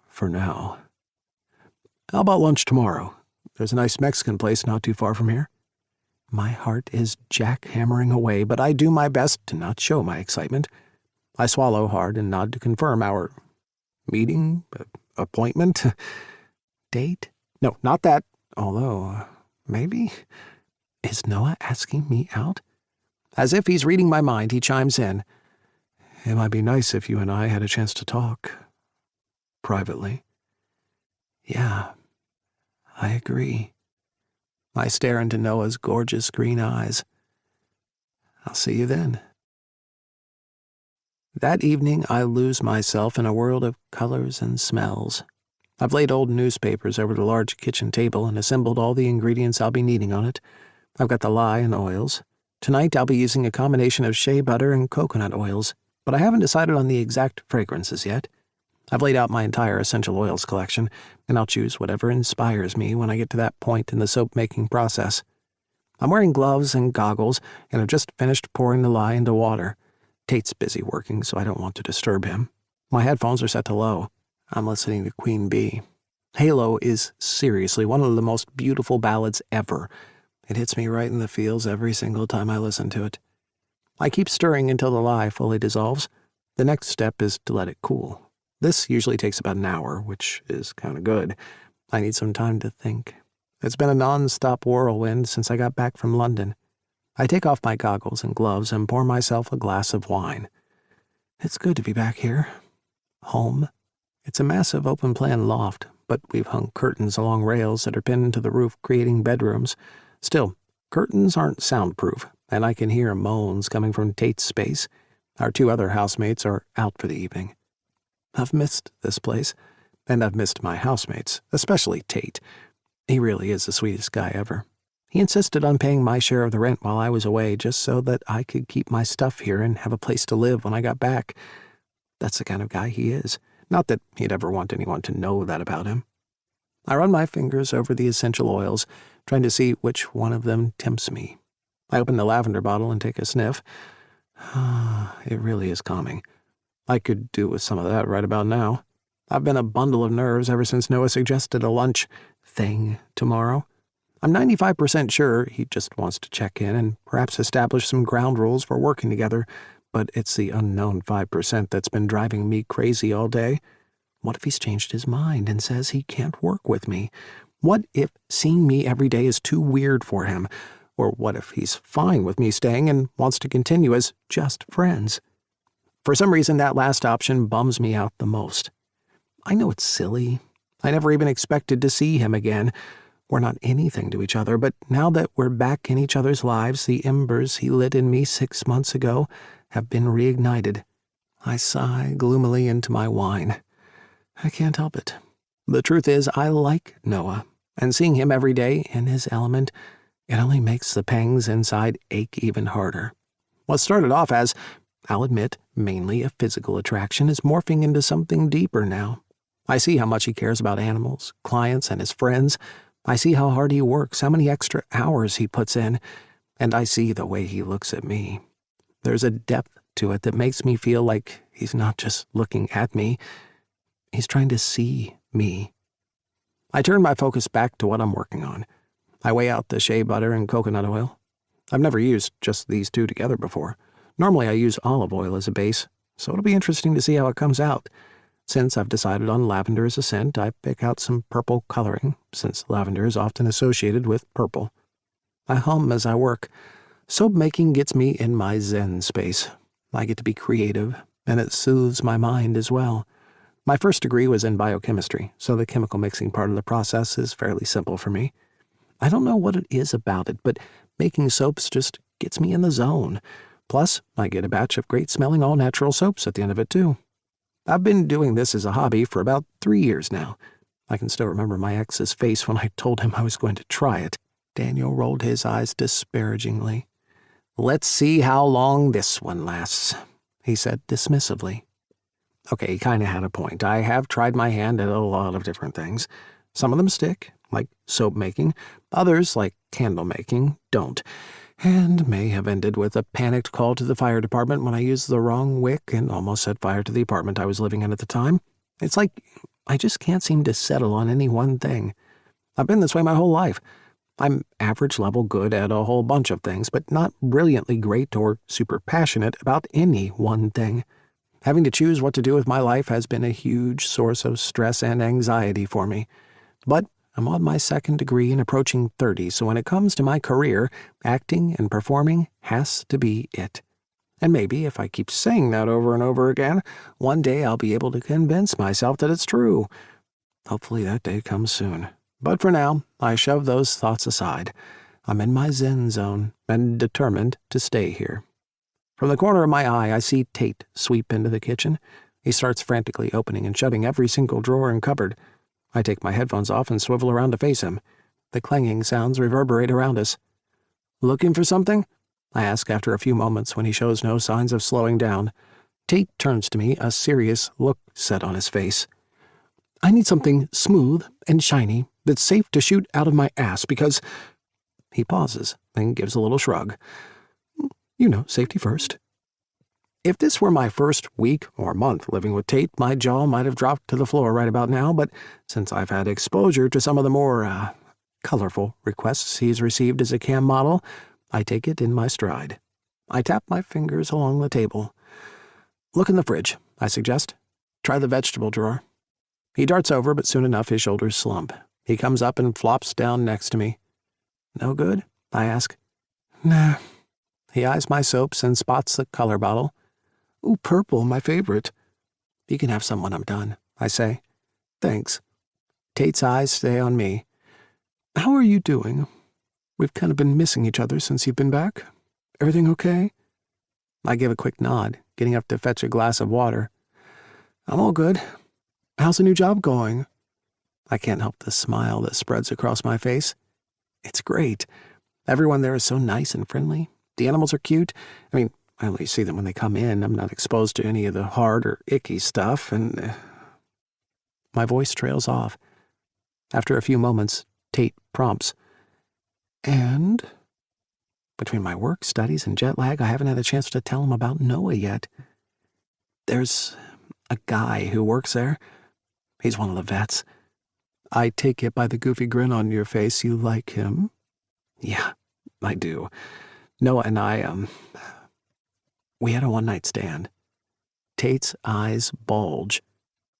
S2: "For now. How about lunch tomorrow? There's a nice Mexican place not too far from here." My heart is jackhammering away, but I do my best to not show my excitement. I swallow hard and nod to confirm our meeting, appointment, date? No, not that. Although, maybe. Is Noah asking me out? As if he's reading my mind, he chimes in. It might be nice if you and I had a chance to talk. Privately. Yeah, I agree. I stare into Noah's gorgeous green eyes. I'll see you then. That evening, I lose myself in a world of colors and smells. I've laid old newspapers over the large kitchen table and assembled all the ingredients I'll be needing on it. I've got the lye and oils. Tonight, I'll be using a combination of shea butter and coconut oils, but I haven't decided on the exact fragrances yet. I've laid out my entire essential oils collection, and I'll choose whatever inspires me when I get to that point in the soap-making process. I'm wearing gloves and goggles, and have just finished pouring the lye into water. Tate's busy working, so I don't want to disturb him. My headphones are set to low. I'm listening to Queen Bee. Halo is seriously one of the most beautiful ballads ever. It hits me right in the feels every single time I listen to it. I keep stirring until the lye fully dissolves. The next step is to let it cool. This usually takes about an hour, which is kind of good. I need some time to think. It's been a non-stop whirlwind since I got back from London. I take off my goggles and gloves and pour myself a glass of wine. It's good to be back here. Home. It's a massive open-plan loft, but we've hung curtains along rails that are pinned to the roof, creating bedrooms. Still, curtains aren't soundproof, and I can hear moans coming from Tate's space. Our two other housemates are out for the evening. I've missed this place, and I've missed my housemates, especially Tate. He really is the sweetest guy ever. He insisted on paying my share of the rent while I was away just so that I could keep my stuff here and have a place to live when I got back. That's the kind of guy he is. Not that he'd ever want anyone to know that about him. I run my fingers over the essential oils, trying to see which one of them tempts me. I open the lavender bottle and take a sniff. It really is calming. I could do with some of that right about now. I've been a bundle of nerves ever since Noah suggested a lunch thing tomorrow. I'm 95% sure he just wants to check in and perhaps establish some ground rules for working together, but it's the unknown 5% that's been driving me crazy all day. What if he's changed his mind and says he can't work with me? What if seeing me every day is too weird for him? Or what if he's fine with me staying and wants to continue as just friends? For some reason, that last option bums me out the most. I know it's silly. I never even expected to see him again. We're not anything to each other, but now that we're back in each other's lives, the embers he lit in me 6 months ago have been reignited. I sigh gloomily into my wine. I can't help it. The truth is, I like Noah, and seeing him every day in his element, it only makes the pangs inside ache even harder. What started off as, I'll admit, mainly a physical attraction is morphing into something deeper now. I see how much he cares about animals, clients, and his friends. I see how hard he works, how many extra hours he puts in, and I see the way he looks at me. There's a depth to it that makes me feel like he's not just looking at me, he's trying to see me. I turn my focus back to what I'm working on. I weigh out the shea butter and coconut oil. I've never used just these two together before. Normally I use olive oil as a base, so it'll be interesting to see how it comes out. Since I've decided on lavender as a scent, I pick out some purple coloring, since lavender is often associated with purple. I hum as I work. Soap making gets me in my zen space. I get to be creative, and it soothes my mind as well. My first degree was in biochemistry, so the chemical mixing part of the process is fairly simple for me. I don't know what it is about it, but making soaps just gets me in the zone. Plus, I get a batch of great-smelling all-natural soaps at the end of it, too. I've been doing this as a hobby for about 3 years now. I can still remember my ex's face when I told him I was going to try it. Daniel rolled his eyes disparagingly. Let's see how long this one lasts, he said dismissively. Okay, he kind of had a point. I have tried my hand at a lot of different things. Some of them stick, like soap making. Others, like candle making, don't. And may have ended with a panicked call to the fire department when I used the wrong wick and almost set fire to the apartment I was living in at the time. It's like I just can't seem to settle on any one thing. I've been this way my whole life. I'm average level good at a whole bunch of things, but not brilliantly great or super passionate about any one thing. Having to choose what to do with my life has been a huge source of stress and anxiety for me. But I'm on my second degree and approaching 30, so when it comes to my career, acting and performing has to be it. And maybe if I keep saying that over and over again, one day I'll be able to convince myself that it's true. Hopefully that day comes soon. But for now, I shove those thoughts aside. I'm in my Zen zone and determined to stay here. From the corner of my eye, I see Tate sweep into the kitchen. He starts frantically opening and shutting every single drawer and cupboard. I take my headphones off and swivel around to face him. The clanging sounds reverberate around us. "Looking for something?" I ask after a few moments when he shows no signs of slowing down. Tate turns to me, a serious look set on his face. "I need something smooth and shiny that's safe to shoot out of my ass because—" He pauses and gives a little shrug. "You know, safety first." If this were my first week or month living with Tate, my jaw might have dropped to the floor right about now, but since I've had exposure to some of the more, colorful requests he's received as a cam model, I take it in my stride. I tap my fingers along the table. "Look in the fridge," I suggest. "Try the vegetable drawer." He darts over, but soon enough his shoulders slump. He comes up and flops down next to me. "No good?" I ask. "Nah." He eyes my soaps and spots the color bottle. "Ooh, purple, my favorite." "You can have some when I'm done," I say. "Thanks." Tate's eyes stay on me. "How are you doing? We've kind of been missing each other since you've been back. Everything okay?" I give a quick nod, getting up to fetch a glass of water. "I'm all good. How's the new job going?" I can't help the smile that spreads across my face. It's great. Everyone there is so nice and friendly. The animals are cute. I mean, I only see them when they come in. I'm not exposed to any of the hard or icky stuff, and my voice trails off. After a few moments, Tate prompts. "And?" Between my work, studies, and jet lag, I haven't had a chance to tell him about Noah yet. "There's a guy who works there. He's one of the vets. I take it by the goofy grin on your face you like him." "Yeah, I do. Noah and I, we had a one-night stand." Tate's eyes bulge.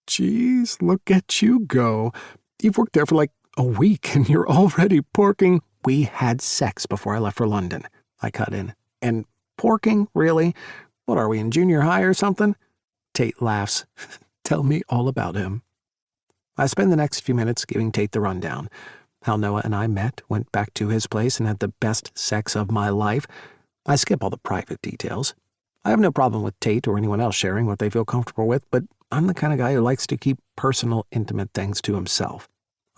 S2: "Geez, look at you go. You've worked there for like a week and you're already porking." "We had sex before I left for London," I cut in. "And porking, really? What are we, in junior high or something?" Tate laughs. "Tell me all about him." I spend the next few minutes giving Tate the rundown. How Noah and I met, went back to his place, and had the best sex of my life. I skip all the private details. I have no problem with Tate or anyone else sharing what they feel comfortable with, but I'm the kind of guy who likes to keep personal, intimate things to himself.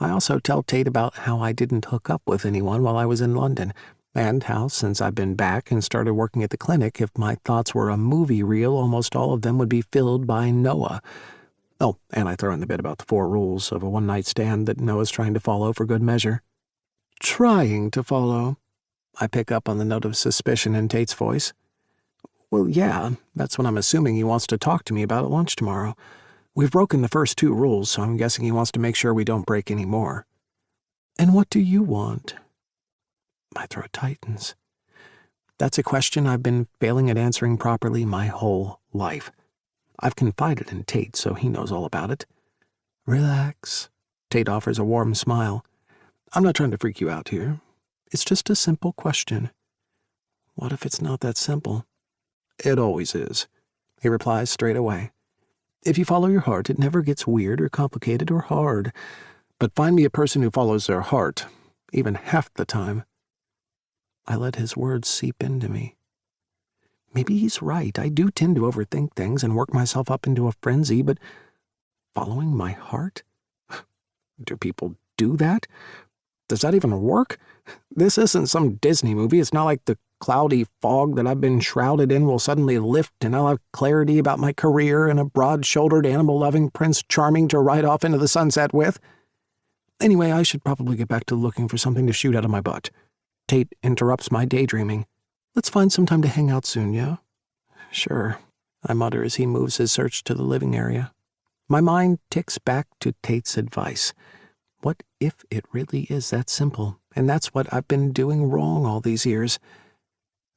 S2: I also tell Tate about how I didn't hook up with anyone while I was in London, and how, since I've been back and started working at the clinic, if my thoughts were a movie reel, almost all of them would be filled by Noah. Oh, and I throw in the bit about the 4 rules of a one-night stand that Noah's trying to follow for good measure. "Trying to follow." I pick up on the note of suspicion in Tate's voice. "Well, yeah, that's what I'm assuming he wants to talk to me about at lunch tomorrow. We've broken the first 2 rules, so I'm guessing he wants to make sure we don't break any more." "And what do you want?" My throat tightens. That's a question I've been failing at answering properly my whole life. I've confided in Tate, so he knows all about it. "Relax." Tate offers a warm smile. "I'm not trying to freak you out here. It's just a simple question." What if it's not that simple? "It always is," he replies straight away. "If you follow your heart, it never gets weird or complicated or hard. But find me a person who follows their heart, even half the time." I let his words seep into me. Maybe he's right. I do tend to overthink things and work myself up into a frenzy, but following my heart? Do people do that? Does that even work? This isn't some Disney movie. It's not like the cloudy fog that I've been shrouded in will suddenly lift and I'll have clarity about my career and a broad-shouldered, animal-loving Prince Charming to ride off into the sunset with. Anyway, I should probably get back to looking for something to shoot out of my butt. Tate interrupts my daydreaming. Let's find some time to hang out soon, yeah? Sure, I mutter as he moves his search to the living area. My mind ticks back to Tate's advice. What if it really is that simple, and that's what I've been doing wrong all these years?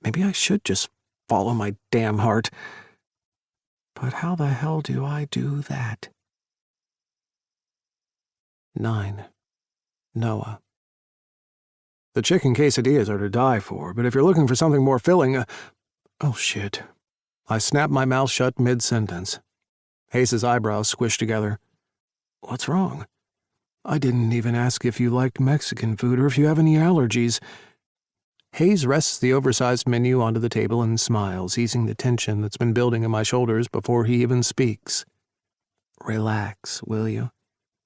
S2: Maybe I should just follow my damn heart. But how the hell do I do that? 9. Noah. The chicken quesadillas are to die for, but if you're looking for something more filling, oh shit. I snap my mouth shut mid-sentence. Hayes' eyebrows squish together. What's wrong? I didn't even ask if you liked Mexican food or if you have any allergies. Hayes rests the oversized menu onto the table and smiles, easing the tension that's been building in my shoulders before he even speaks. Relax, will you?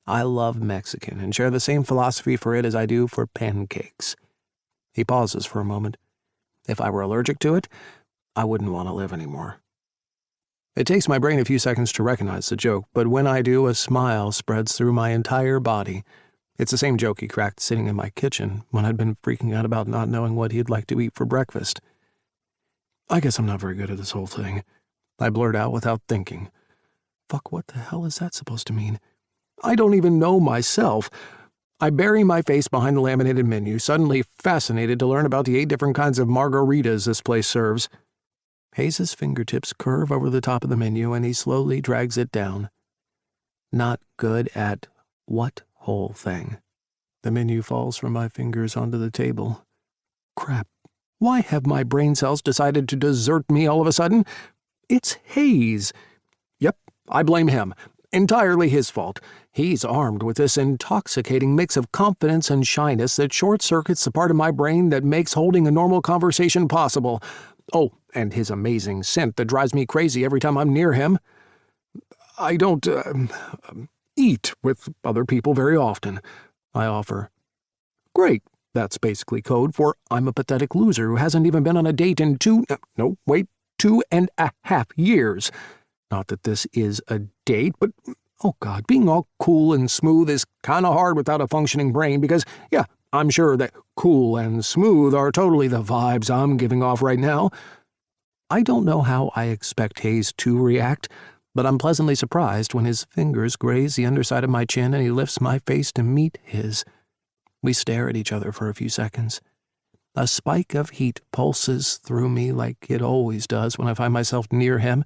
S2: I love Mexican and share the same philosophy for it as I do for pancakes. He pauses for a moment. If I were allergic to it, I wouldn't want to live anymore. It takes my brain a few seconds to recognize the joke, but when I do, a smile spreads through my entire body. It's the same joke he cracked sitting in my kitchen when I'd been freaking out about not knowing what he'd like to eat for breakfast. I guess I'm not very good at this whole thing. I blurt out without thinking. Fuck, what the hell is that supposed to mean? I don't even know myself. I bury my face behind the laminated menu, suddenly fascinated to learn about the 8 different kinds of margaritas this place serves. Hayes' fingertips curve over the top of the menu and he slowly drags it down. Not good at what whole thing? The menu falls from my fingers onto the table. Crap. Why have my brain cells decided to desert me all of a sudden? It's Hayes. Yep, I blame him. Entirely his fault. He's armed with this intoxicating mix of confidence and shyness that short-circuits the part of my brain that makes holding a normal conversation possible. Oh, and his amazing scent that drives me crazy every time I'm near him. I don't, eat with other people very often, I offer. Great. That's basically code for I'm a pathetic loser who hasn't even been on a date in 2.5 years. Not that this is a date, but, oh God, being all cool and smooth is kind of hard without a functioning brain because, yeah, I'm sure that cool and smooth are totally the vibes I'm giving off right now. I don't know how I expect Hayes to react, but I'm pleasantly surprised when his fingers graze the underside of my chin and he lifts my face to meet his. We stare at each other for a few seconds. A spike of heat pulses through me like it always does when I find myself near him,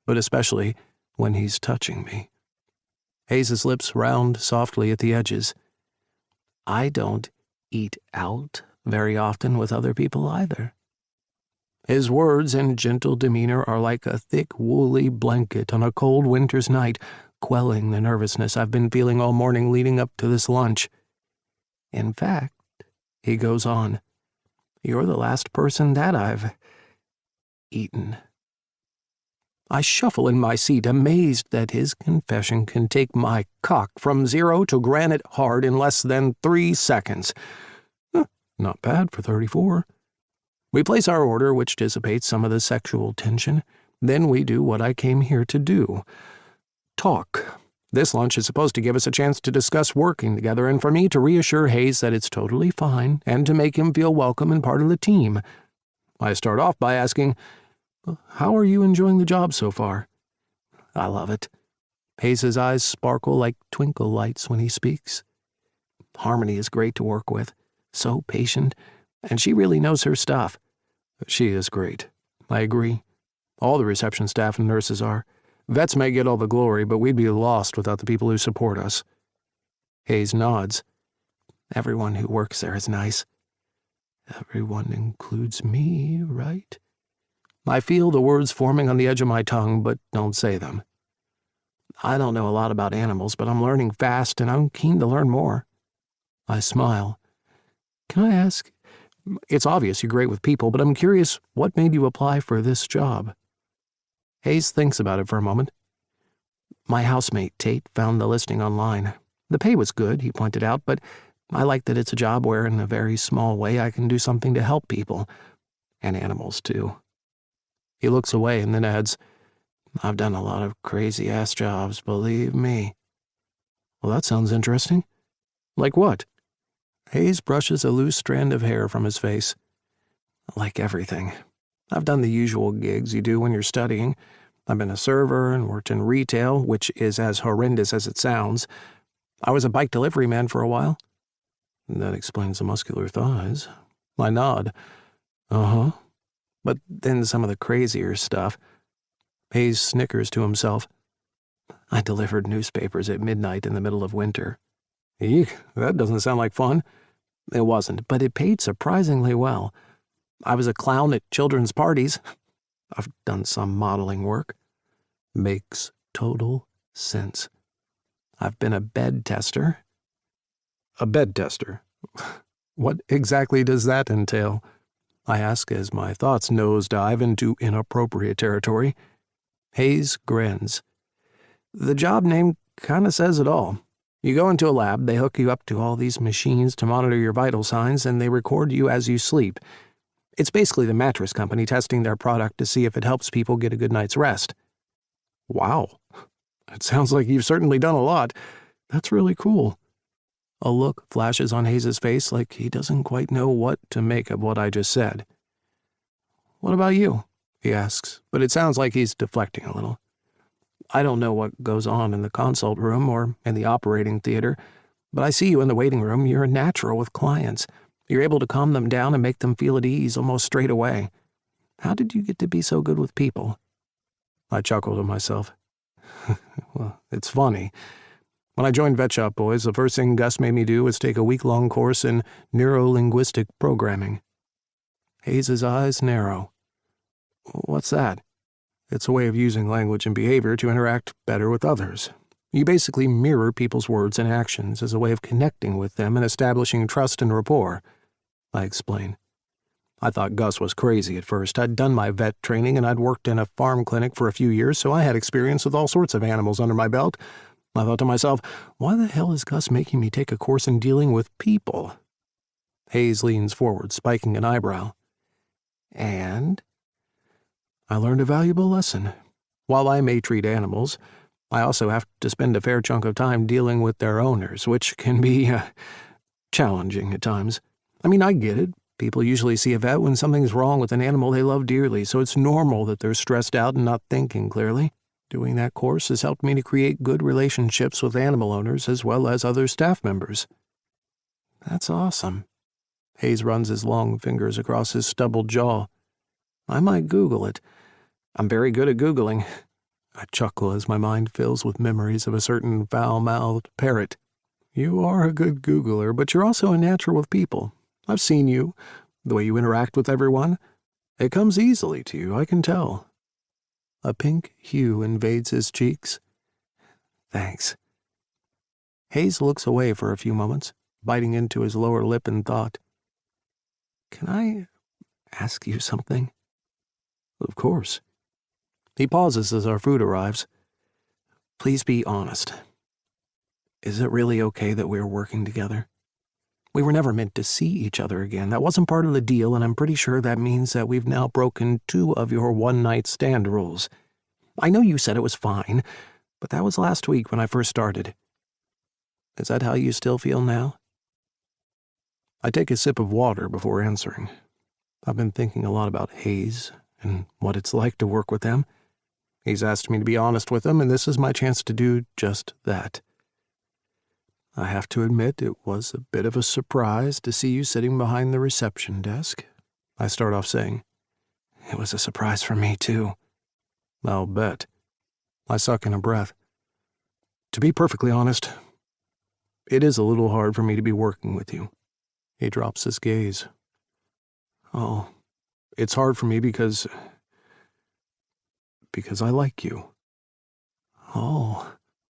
S2: but especially when he's touching me. Hayes' lips round softly at the edges. I don't eat out very often with other people either. His words and gentle demeanor are like a thick, woolly blanket on a cold winter's night, quelling the nervousness I've been feeling all morning leading up to this lunch. In fact, he goes on, you're the last person that I've eaten. I shuffle in my seat, amazed that his confession can take my cock from 0 to granite hard in less than 3 seconds. Not bad for 34. We place our order, which dissipates some of the sexual tension. Then we do what I came here to do. Talk. This lunch is supposed to give us a chance to discuss working together and for me to reassure Hayes that it's totally fine and to make him feel welcome and part of the team. I start off by asking, how are you enjoying the job so far? I love it. Hayes' eyes sparkle like twinkle lights when he speaks. Harmony is great to work with, so patient, and she really knows her stuff. She is great. I agree. All the reception staff and nurses are. Vets may get all the glory, but we'd be lost without the people who support us. Hayes nods. Everyone who works there is nice. Everyone includes me, right? I feel the words forming on the edge of my tongue, but don't say them. I don't know a lot about animals, but I'm learning fast, and I'm keen to learn more. I smile. Can I ask? It's obvious you're great with people, but I'm curious what made you apply for this job? Hayes thinks about it for a moment. My housemate, Tate, found the listing online. The pay was good, he pointed out, but I like that it's a job where, in a very small way, I can do something to help people. And animals, too. He looks away and then adds, I've done a lot of crazy-ass jobs, believe me. Well, that sounds interesting. Like what? Hayes brushes a loose strand of hair from his face. Like everything. I've done the usual gigs you do when you're studying. I've been a server and worked in retail, which is as horrendous as it sounds. I was a bike delivery man for a while. That explains the muscular thighs. I nod. Uh-huh. But then some of the crazier stuff. Hayes snickers to himself. I delivered newspapers at midnight in the middle of winter. Eek, that doesn't sound like fun. It wasn't, but it paid surprisingly well. I was a clown at children's parties. I've done some modeling work. Makes total sense. I've been a bed tester. A bed tester? What exactly does that entail? I ask as my thoughts nosedive into inappropriate territory. Hayes grins. The job name kinda says it all. You go into a lab, they hook you up to all these machines to monitor your vital signs, and they record you as you sleep. It's basically the mattress company testing their product to see if it helps people get a good night's rest. Wow. It sounds like you've certainly done a lot. That's really cool. A look flashes on Hayes' face like he doesn't quite know what to make of what I just said. What about you? He asks, but it sounds like he's deflecting a little. I don't know what goes on in the consult room or in the operating theater, but I see you in the waiting room. You're a natural with clients. You're able to calm them down and make them feel at ease almost straight away. How did you get to be so good with people? I chuckle to myself. Well, it's funny. When I joined Vet Shop Boys, the first thing Gus made me do was take a week-long course in neuro-linguistic programming. Hayes' eyes narrow. What's that? It's a way of using language and behavior to interact better with others. You basically mirror people's words and actions as a way of connecting with them and establishing trust and rapport, I explain. I thought Gus was crazy at first. I'd done my vet training and I'd worked in a farm clinic for a few years, so I had experience with all sorts of animals under my belt. I thought to myself, why the hell is Gus making me take a course in dealing with people? Hayes leans forward, spiking an eyebrow. And I learned a valuable lesson. While I may treat animals, I also have to spend a fair chunk of time dealing with their owners, which can be challenging at times. I mean, I get it. People usually see a vet when something's wrong with an animal they love dearly, so it's normal that they're stressed out and not thinking clearly. Doing that course has helped me to create good relationships with animal owners as well as other staff members. That's awesome. Hayes runs his long fingers across his stubbled jaw. I might Google it. I'm very good at Googling. I chuckle as my mind fills with memories of a certain foul-mouthed parrot. You are a good Googler, but you're also a natural with people. I've seen you, the way you interact with everyone. It comes easily to you, I can tell. A pink hue invades his cheeks. Thanks. Hayes looks away for a few moments, biting into his lower lip in thought. Can I ask you something? Of course. He pauses as our food arrives. Please be honest. Is it really okay that we're working together? We were never meant to see each other again. That wasn't part of the deal, and I'm pretty sure that means that we've now broken 2 of your one-night stand rules. I know you said it was fine, but that was last week when I first started. Is that how you still feel now? I take a sip of water before answering. I've been thinking a lot about Hayes and what it's like to work with him. He's asked me to be honest with him, and this is my chance to do just that. I have to admit it was a bit of a surprise to see you sitting behind the reception desk. I start off saying, it was a surprise for me, too. I'll bet. I suck in a breath. To be perfectly honest, it is a little hard for me to be working with you. He drops his gaze. Oh, it's hard for me because I like you. Oh,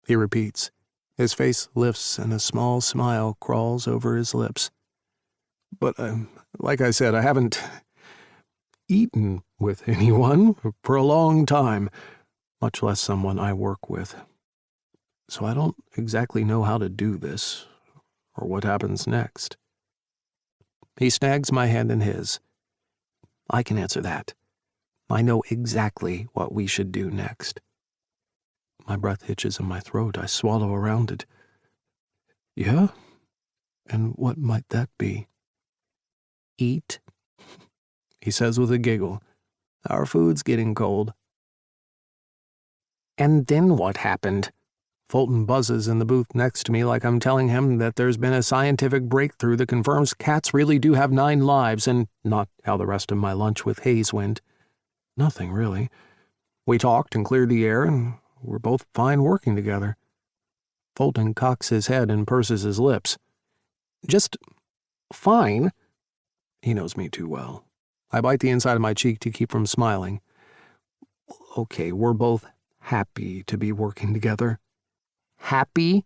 S2: he repeats. His face lifts and a small smile crawls over his lips. But, like I said, I haven't eaten with anyone for a long time, much less someone I work with. So I don't exactly know how to do this, or what happens next. He snags my hand in his. I can answer that. I know exactly what we should do next. My breath hitches in my throat. I swallow around it. Yeah? And what might that be? Eat, he says with a giggle. Our food's getting cold. And then what happened? Fulton buzzes in the booth next to me like I'm telling him that there's been a scientific breakthrough that confirms cats really do have 9 lives, and not how the rest of my lunch with Hayes went. Nothing, really. We talked and cleared the air, and we're both fine working together. Fulton cocks his head and purses his lips. Just fine? He knows me too well. I bite the inside of my cheek to keep from smiling. Okay, we're both happy to be working together. Happy?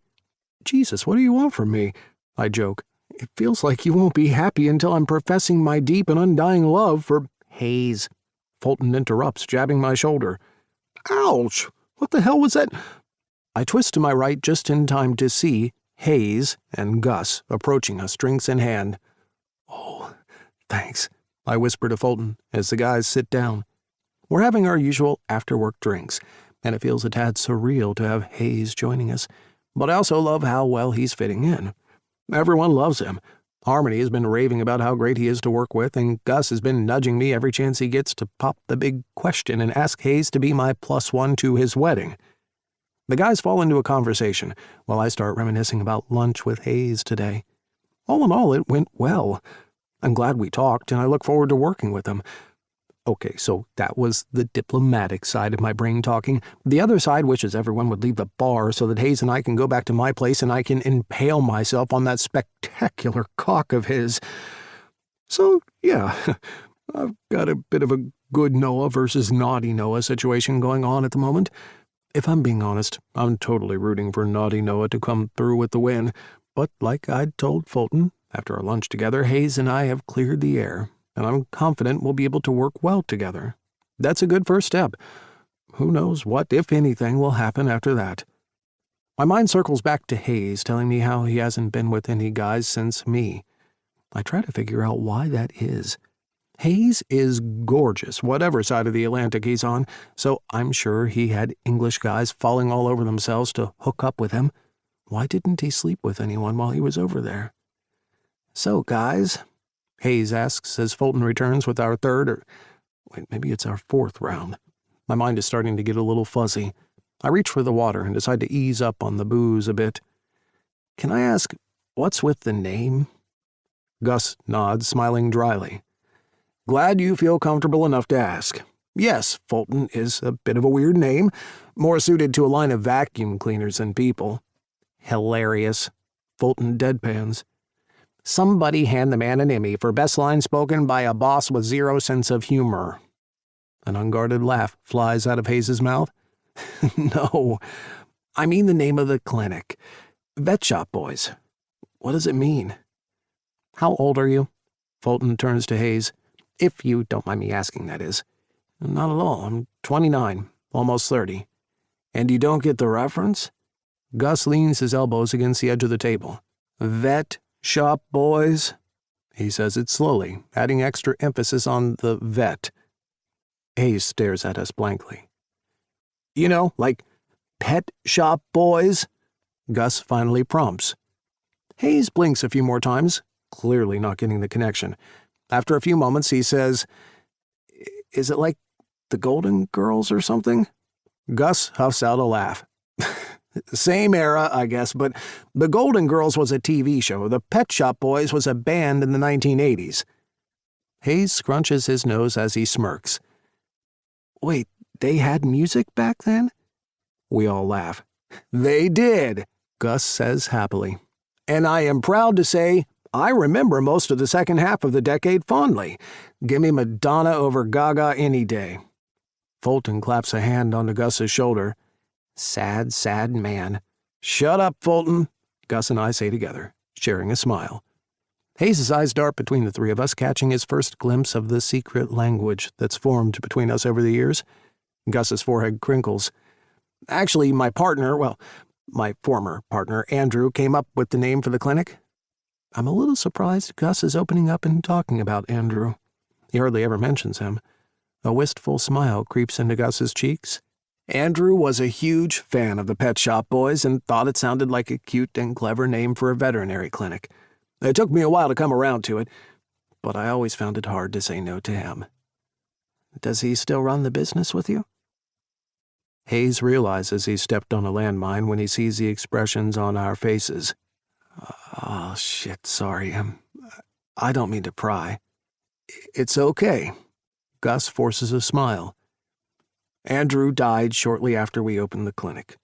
S2: Jesus, what do you want from me? I joke. It feels like you won't be happy until I'm professing my deep and undying love for Hayes. Fulton interrupts, jabbing my shoulder. Ouch! What the hell was that? I twist to my right just in time to see Hayes and Gus approaching us, drinks in hand. Oh, thanks, I whisper to Fulton as the guys sit down. We're having our usual after-work drinks, and it feels a tad surreal to have Hayes joining us, but I also love how well he's fitting in. Everyone loves him. Harmony has been raving about how great he is to work with, and Gus has been nudging me every chance he gets to pop the big question and ask Hayes to be my +1 to his wedding. The guys fall into a conversation while I start reminiscing about lunch with Hayes today. All in all, it went well. I'm glad we talked, and I look forward to working with him. Okay, so that was the diplomatic side of my brain talking. The other side wishes everyone would leave the bar so that Hayes and I can go back to my place and I can impale myself on that spectacular cock of his. So, yeah, I've got a bit of a good Noah versus naughty Noah situation going on at the moment. If I'm being honest, I'm totally rooting for naughty Noah to come through with the win. But like I'd told Fulton, after our lunch together, Hayes and I have cleared the air, and I'm confident we'll be able to work well together. That's a good first step. Who knows what, if anything, will happen after that. My mind circles back to Hayes, telling me how he hasn't been with any guys since me. I try to figure out why that is. Hayes is gorgeous, whatever side of the Atlantic he's on, so I'm sure he had English guys falling all over themselves to hook up with him. Why didn't he sleep with anyone while he was over there? So, guys, Hayes asks as Fulton returns with our third, or wait, maybe it's our 4th round. My mind is starting to get a little fuzzy. I reach for the water and decide to ease up on the booze a bit. Can I ask, what's with the name? Gus nods, smiling dryly. Glad you feel comfortable enough to ask. Yes, Fulton is a bit of a weird name, more suited to a line of vacuum cleaners than people. Hilarious. Fulton deadpans. Somebody hand the man an Emmy for best line spoken by a boss with zero sense of humor. An unguarded laugh flies out of Hayes' mouth. No, I mean the name of the clinic. Vet Shop Boys. What does it mean? How old are you? Fulton turns to Hayes. If you don't mind me asking, that is. Not at all. I'm 29, almost 30. And you don't get the reference? Gus leans his elbows against the edge of the table. Vet Shop Boys? He says it slowly, adding extra emphasis on the vet. Hayes stares at us blankly. You know, like Pet Shop Boys? Gus finally prompts. Hayes blinks a few more times, clearly not getting the connection. After a few moments, he says, Is it like the Golden Girls or something? Gus huffs out a laugh. Same era, I guess, but the Golden Girls was a TV show. The Pet Shop Boys was a band in the 1980s. Hayes scrunches his nose as he smirks. Wait, they had music back then? We all laugh. They did, Gus says happily. And I am proud to say I remember most of the second half of the decade fondly. Give me Madonna over Gaga any day. Fulton claps a hand onto Gus's shoulder. Sad, sad man. Shut up, Fulton, Gus and I say together, sharing a smile. Hayes' eyes dart between the three of us, catching his first glimpse of the secret language that's formed between us over the years. Gus's forehead crinkles. Actually, my former partner, Andrew, came up with the name for the clinic. I'm a little surprised Gus is opening up and talking about Andrew. He hardly ever mentions him. A wistful smile creeps into Gus's cheeks. Andrew was a huge fan of the Pet Shop Boys and thought it sounded like a cute and clever name for a veterinary clinic. It took me a while to come around to it, but I always found it hard to say no to him. Does he still run the business with you? Hayes realizes he stepped on a landmine when he sees the expressions on our faces. Oh, shit, sorry. I don't mean to pry. It's okay. Gus forces a smile. Andrew died shortly after we opened the clinic.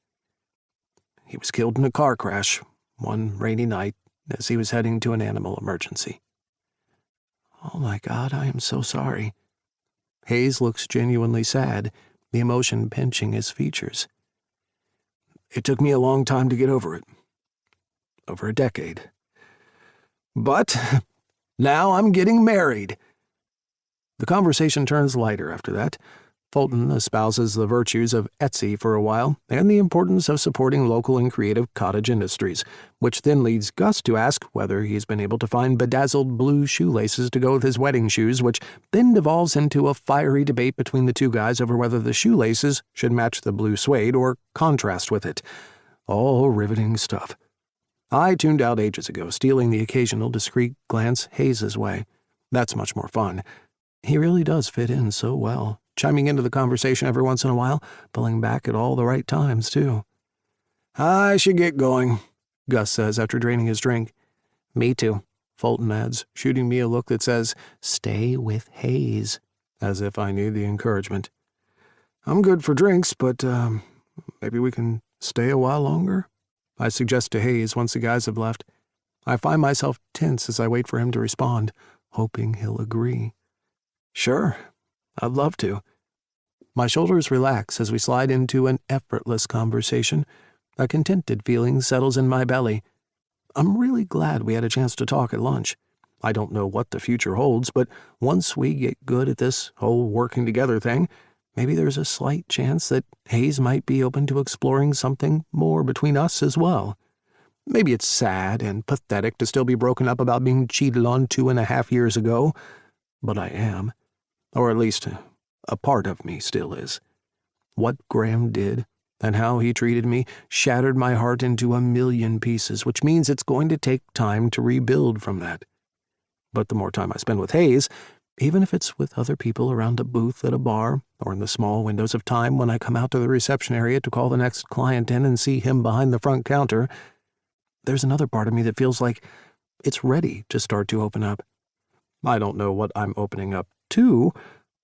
S2: He was killed in a car crash one rainy night as he was heading to an animal emergency. Oh my God, I am so sorry. Hayes looks genuinely sad, the emotion pinching his features. It took me a long time to get over it. Over a decade. But now I'm getting married. The conversation turns lighter after that. Fulton espouses the virtues of Etsy for a while and the importance of supporting local and creative cottage industries, which then leads Gus to ask whether he's been able to find bedazzled blue shoelaces to go with his wedding shoes, which then devolves into a fiery debate between the two guys over whether the shoelaces should match the blue suede or contrast with it. All riveting stuff. I tuned out ages ago, stealing the occasional discreet glance Hayes' way. That's much more fun. He really does fit in so well, chiming into the conversation every once in a while, pulling back at all the right times, too. I should get going, Gus says after draining his drink. Me too, Fulton adds, shooting me a look that says, stay with Hayes, as if I need the encouragement. I'm good for drinks, but maybe we can stay a while longer? I suggest to Hayes once the guys have left. I find myself tense as I wait for him to respond, hoping he'll agree. Sure, I'd love to. My shoulders relax as we slide into an effortless conversation. A contented feeling settles in my belly. I'm really glad we had a chance to talk at lunch. I don't know what the future holds, but once we get good at this whole working together thing, maybe there's a slight chance that Hayes might be open to exploring something more between us as well. Maybe it's sad and pathetic to still be broken up about being cheated on 2.5 years ago, but I am. Or at least a part of me still is. What Graham did and how he treated me shattered my heart into 1,000,000 pieces, which means it's going to take time to rebuild from that. But the more time I spend with Hayes, even if it's with other people around a booth at a bar or in the small windows of time when I come out to the reception area to call the next client in and see him behind the front counter, there's another part of me that feels like it's ready to start to open up. I don't know what I'm opening up to,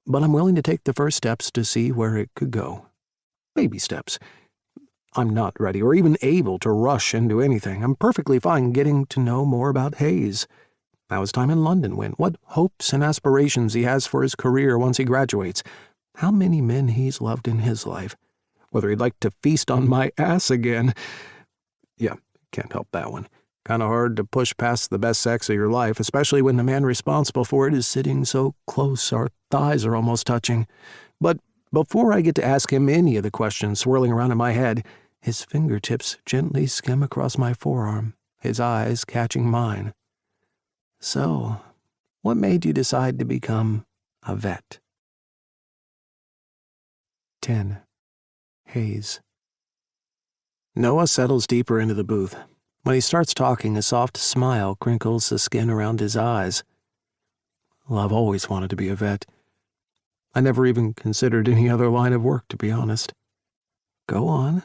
S2: but I'm willing to take the first steps to see where it could go. Baby steps. I'm not ready or even able to rush into anything. I'm perfectly fine getting to know more about Hayes. How his time in London went, what hopes and aspirations he has for his career once he graduates, how many men he's loved in his life, whether he'd like to feast on my ass again. Yeah, can't help that one. Kind of hard to push past the best sex of your life, especially when the man responsible for it is sitting so close our thighs are almost touching. But before I get to ask him any of the questions swirling around in my head, his fingertips gently skim across my forearm, his eyes catching mine. So, what made you decide to become a vet? 10. Hayes. Noah settles deeper into the booth. When he starts talking, a soft smile crinkles the skin around his eyes. Well, I've always wanted to be a vet. I never even considered any other line of work, to be honest. Go on.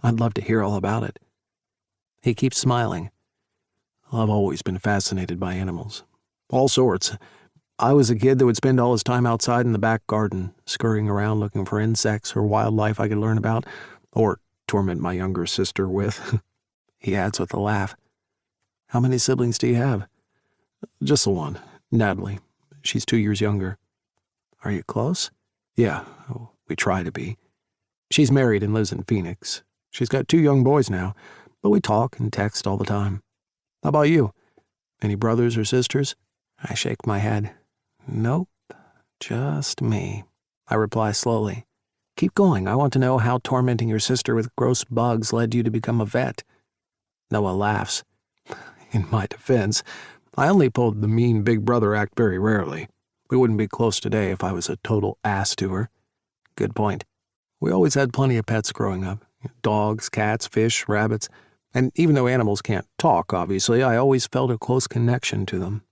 S2: I'd love to hear all about it. He keeps smiling. I've always been fascinated by animals. All sorts. I was a kid that would spend all his time outside in the back garden, scurrying around looking for insects or wildlife I could learn about, or torment my younger sister with. He adds with a laugh. How many siblings do you have? Just the one, Natalie. She's 2 years younger. Are you close? Yeah, we try to be. She's married and lives in Phoenix. She's got 2 young boys now, but we talk and text all the time. How about you? Any brothers or sisters? I shake my head. Nope, just me. I reply slowly. Keep going. I want to know how tormenting your sister with gross bugs led you to become a vet. Noah laughs. In my defense, I only pulled the mean big brother act very rarely. We wouldn't be close today if I was a total ass to her. Good point. We always had plenty of pets growing up. Dogs, cats, fish, rabbits. And even though animals can't talk, obviously, I always felt a close connection to them.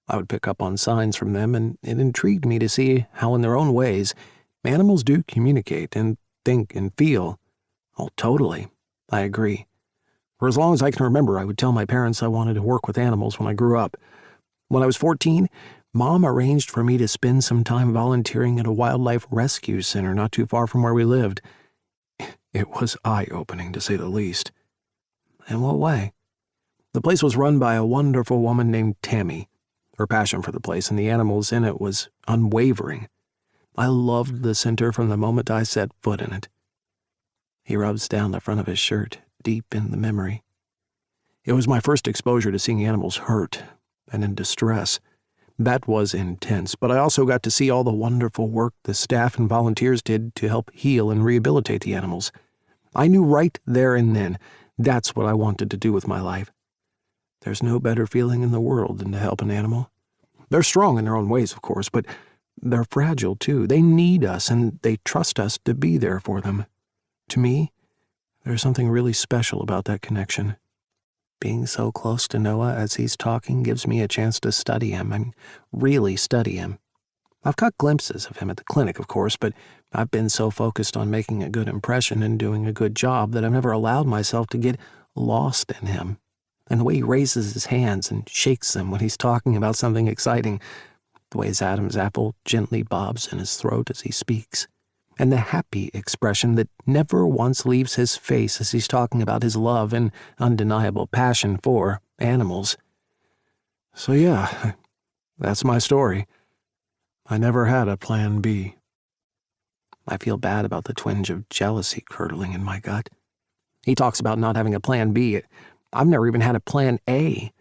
S2: I would pick up on signs from them, and it intrigued me to see how, in their own ways, animals do communicate and think and feel. Oh, totally. I agree. For as long as I can remember, I would tell my parents I wanted to work with animals when I grew up. When I was 14, Mom arranged for me to spend some time volunteering at a wildlife rescue center not too far from where we lived. It was eye-opening, to say the least. In what way? The place was run by a wonderful woman named Tammy. Her passion for the place and the animals in it was unwavering. I loved the center from the moment I set foot in it. He rubs down the front of his shirt, deep in the memory. It was my first exposure to seeing animals hurt and in distress. That was intense, but I also got to see all the wonderful work the staff and volunteers did to help heal and rehabilitate the animals. I knew right there and then that's what I wanted to do with my life. There's no better feeling in the world than to help an animal. They're strong in their own ways, of course, but they're fragile too. They need us, and they trust us to be there for them. To me, there's something really special about that connection. Being so close to Noah as he's talking gives me a chance to study him, and really study him. I've caught glimpses of him at the clinic, of course, but I've been so focused on making a good impression and doing a good job that I've never allowed myself to get lost in him. And the way he raises his hands and shakes them when he's talking about something exciting, the way his Adam's apple gently bobs in his throat as he speaks, and the happy expression that never once leaves his face as he's talking about his love and undeniable passion for animals. So yeah, that's my story. I never had a plan B. I feel bad about the twinge of jealousy curdling in my gut. He talks about not having a plan B. I've never even had a plan A.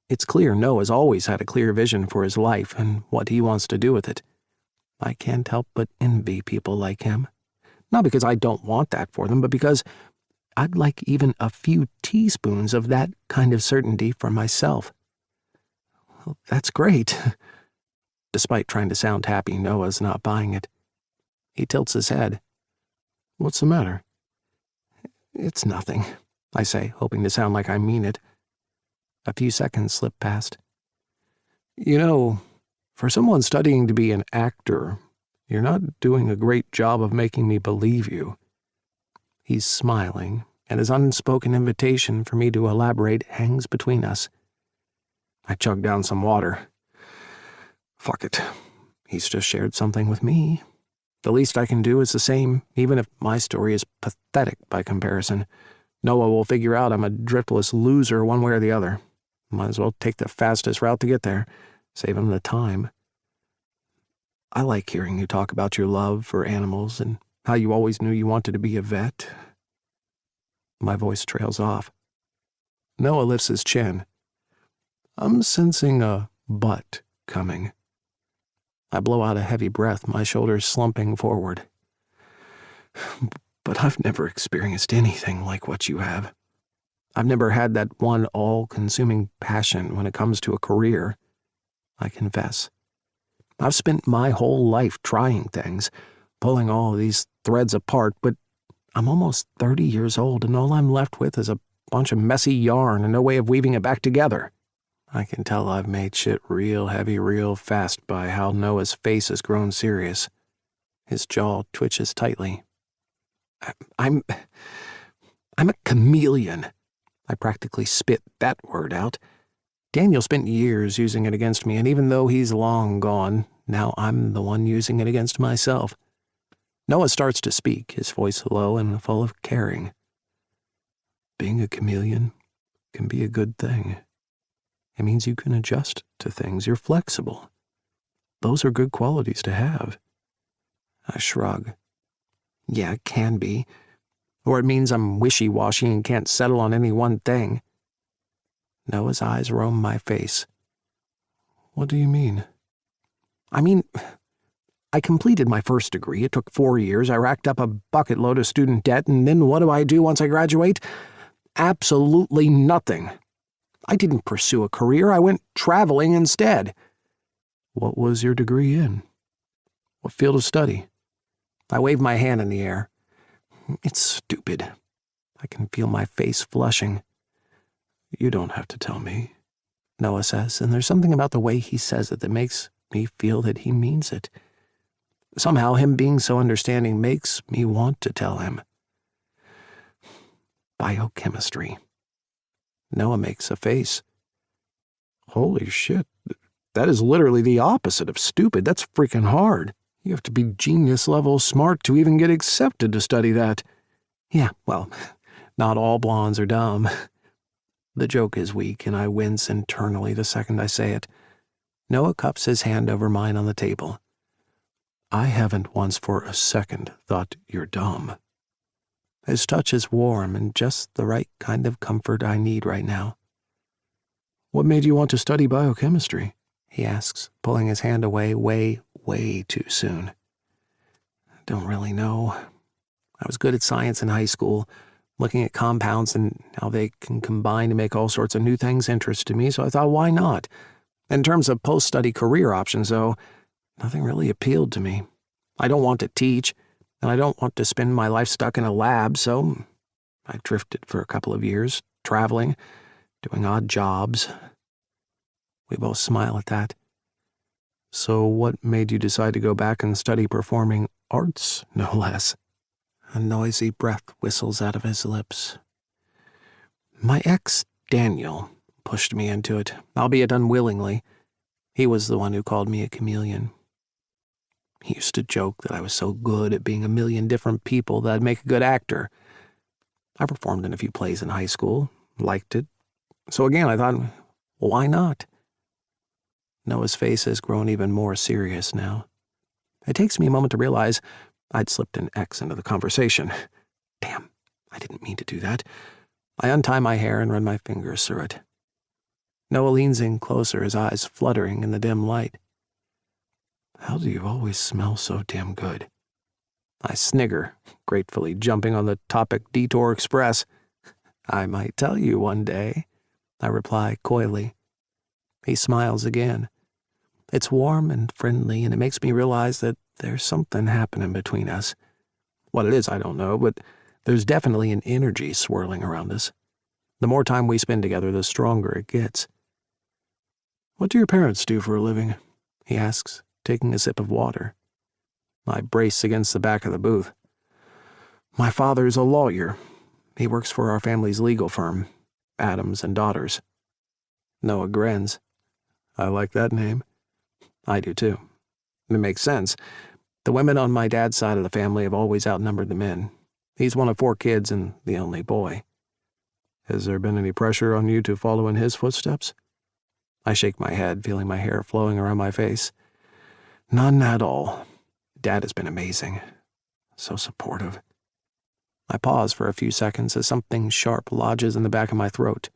S2: It's clear Noah's always had a clear vision for his life and what he wants to do with it. I can't help but envy people like him. Not because I don't want that for them, but because I'd like even a few teaspoons of that kind of certainty for myself. Well, that's great. Despite trying to sound happy, Noah's not buying it. He tilts his head. What's the matter? It's nothing, I say, hoping to sound like I mean it. A few seconds slip past. You know, for someone studying to be an actor, you're not doing a great job of making me believe you. He's smiling, and his unspoken invitation for me to elaborate hangs between us. I chug down some water. Fuck it. He's just shared something with me. The least I can do is the same, even if my story is pathetic by comparison. Noah will figure out I'm a driftless loser one way or the other. Might as well take the fastest route to get there. Save him the time. I like hearing you talk about your love for animals and how you always knew you wanted to be a vet. My voice trails off. Noah lifts his chin. I'm sensing a but coming. I blow out a heavy breath, my shoulders slumping forward. But I've never experienced anything like what you have. I've never had that one all-consuming passion when it comes to a career. I confess. I've spent my whole life trying things, pulling all of these threads apart, but I'm almost 30 years old, and all I'm left with is a bunch of messy yarn and no way of weaving it back together. I can tell I've made shit real heavy real fast by how Noah's face has grown serious. His jaw twitches tightly. I'm a chameleon. I practically spit that word out. Daniel spent years using it against me, and even though he's long gone, now I'm the one using it against myself. Noah starts to speak, his voice low and full of caring. Being a chameleon can be a good thing. It means you can adjust to things. You're flexible. Those are good qualities to have. I shrug. Yeah, it can be. Or it means I'm wishy-washy and can't settle on any one thing. Noah's eyes roam my face. What do you mean? I mean, I completed my first degree. It took 4 years. I racked up a bucket load of student debt, and then what do I do once I graduate? Absolutely nothing. I didn't pursue a career. I went traveling instead. What was your degree in? What field of study? I waved my hand in the air. It's stupid. I can feel my face flushing. You don't have to tell me, Noah says, and there's something about the way he says it that makes me feel that he means it. Somehow, him being so understanding makes me want to tell him. Biochemistry. Noah makes a face. Holy shit. That is literally the opposite of stupid. That's freaking hard. You have to be genius-level smart to even get accepted to study that. Yeah, well, not all blondes are dumb. The joke is weak, and I wince internally the second I say it. Noah cups his hand over mine on the table. I haven't once for a second thought you're dumb. His touch is warm and just the right kind of comfort I need right now. What made you want to study biochemistry? He asks, pulling his hand away way too soon. I don't really know. I was good at science in high school. Looking at compounds and how they can combine to make all sorts of new things interested me, so I thought, why not? In terms of post-study career options, though, nothing really appealed to me. I don't want to teach, and I don't want to spend my life stuck in a lab, so I drifted for a couple of years, traveling, doing odd jobs. We both smile at that. So what made you decide to go back and study performing arts, no less? A noisy breath whistles out of his lips. My ex, Daniel, pushed me into it, albeit unwillingly. He was the one who called me a chameleon. He used to joke that I was so good at being a million different people that I'd make a good actor. I performed in a few plays in high school, liked it. So again, I thought, well, why not? Noah's face has grown even more serious now. It takes me a moment to realize I'd slipped an X into the conversation. Damn, I didn't mean to do that. I untie my hair and run my fingers through it. Noah leans in closer, his eyes fluttering in the dim light. How do you always smell so damn good? I snigger, gratefully jumping on the topic Detour Express. I might tell you one day, I reply coyly. He smiles again. It's warm and friendly, and it makes me realize that there's something happening between us. What it is, I don't know, but there's definitely an energy swirling around us. The more time we spend together, the stronger it gets. What do your parents do for a living? He asks, taking a sip of water. I brace against the back of the booth. My father's a lawyer. He works for our family's legal firm, Adams and Daughters. Noah grins. I like that name. I do too. It makes sense. The women on my dad's side of the family have always outnumbered the men. He's one of 4 kids and the only boy. Has there been any pressure on you to follow in his footsteps? I shake my head, feeling my hair flowing around my face. None at all. Dad has been amazing. So supportive. I pause for a few seconds as something sharp lodges in the back of my throat.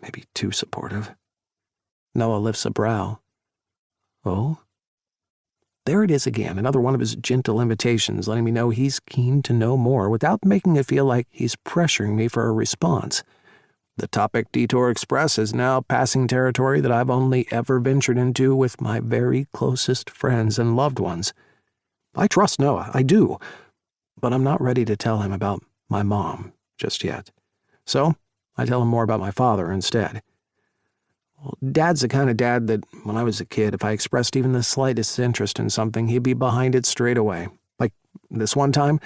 S2: Maybe too supportive. Noah lifts a brow. Oh? There it is again, another one of his gentle invitations, letting me know he's keen to know more without making it feel like he's pressuring me for a response. The topic Detour Express is now passing territory that I've only ever ventured into with my very closest friends and loved ones. I trust Noah, I do, but I'm not ready to tell him about my mom just yet. So I tell him more about my father instead. Well, Dad's the kind of dad that, when I was a kid, if I expressed even the slightest interest in something, he'd be behind it straight away. Like this one time,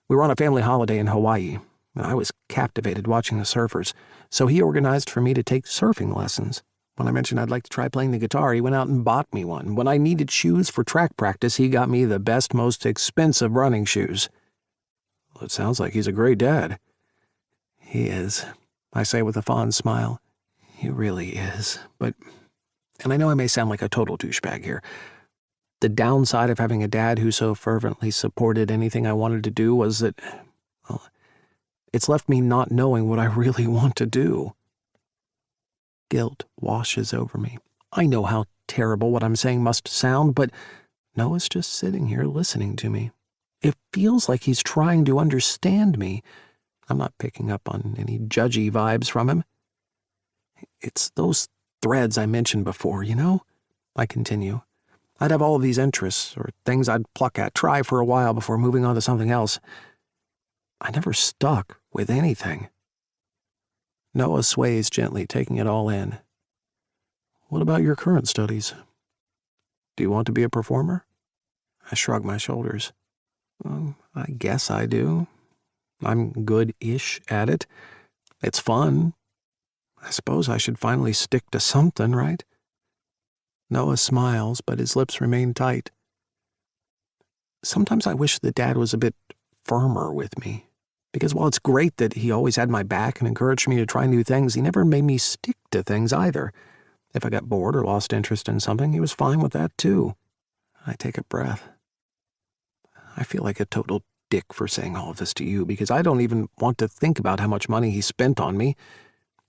S2: we were on a family holiday in Hawaii, and I was captivated watching the surfers, so he organized for me to take surfing lessons. When I mentioned I'd like to try playing the guitar, he went out and bought me one. When I needed shoes for track practice, he got me the best, most expensive running shoes. Well, it sounds like he's a great dad. He is, I say with a fond smile. He really is, but, and I know I may sound like a total douchebag here, the downside of having a dad who so fervently supported anything I wanted to do was that, well, it's left me not knowing what I really want to do. Guilt washes over me. I know how terrible what I'm saying must sound, but Noah's just sitting here listening to me. It feels like he's trying to understand me. I'm not picking up on any judgy vibes from him. It's those threads I mentioned before, you know? I continue. I'd have all of these interests, or things I'd pluck at, try for a while before moving on to something else. I never stuck with anything. Noah sways gently, taking it all in. What about your current studies? Do you want to be a performer? I shrug my shoulders. I guess I do. I'm good-ish at it. It's fun. I suppose I should finally stick to something, right? Noah smiles, but his lips remain tight. Sometimes I wish that Dad was a bit firmer with me, because while it's great that he always had my back and encouraged me to try new things, he never made me stick to things either. If I got bored or lost interest in something, he was fine with that too. I take a breath. I feel like a total dick for saying all of this to you, because I don't even want to think about how much money he spent on me.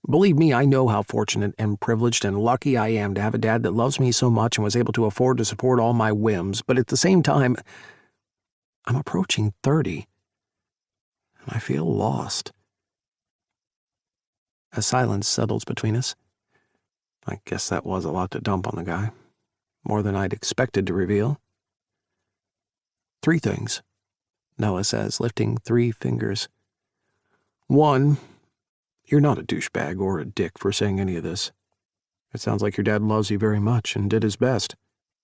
S2: Believe me, I know how fortunate and privileged and lucky I am to have a dad that loves me so much and was able to afford to support all my whims, but at the same time, I'm approaching 30, and I feel lost. A silence settles between us. I guess that was a lot to dump on the guy. More than I'd expected to reveal. 3 things, Noah says, lifting 3 fingers. 1, you're not a douchebag or a dick for saying any of this. It sounds like your dad loves you very much and did his best.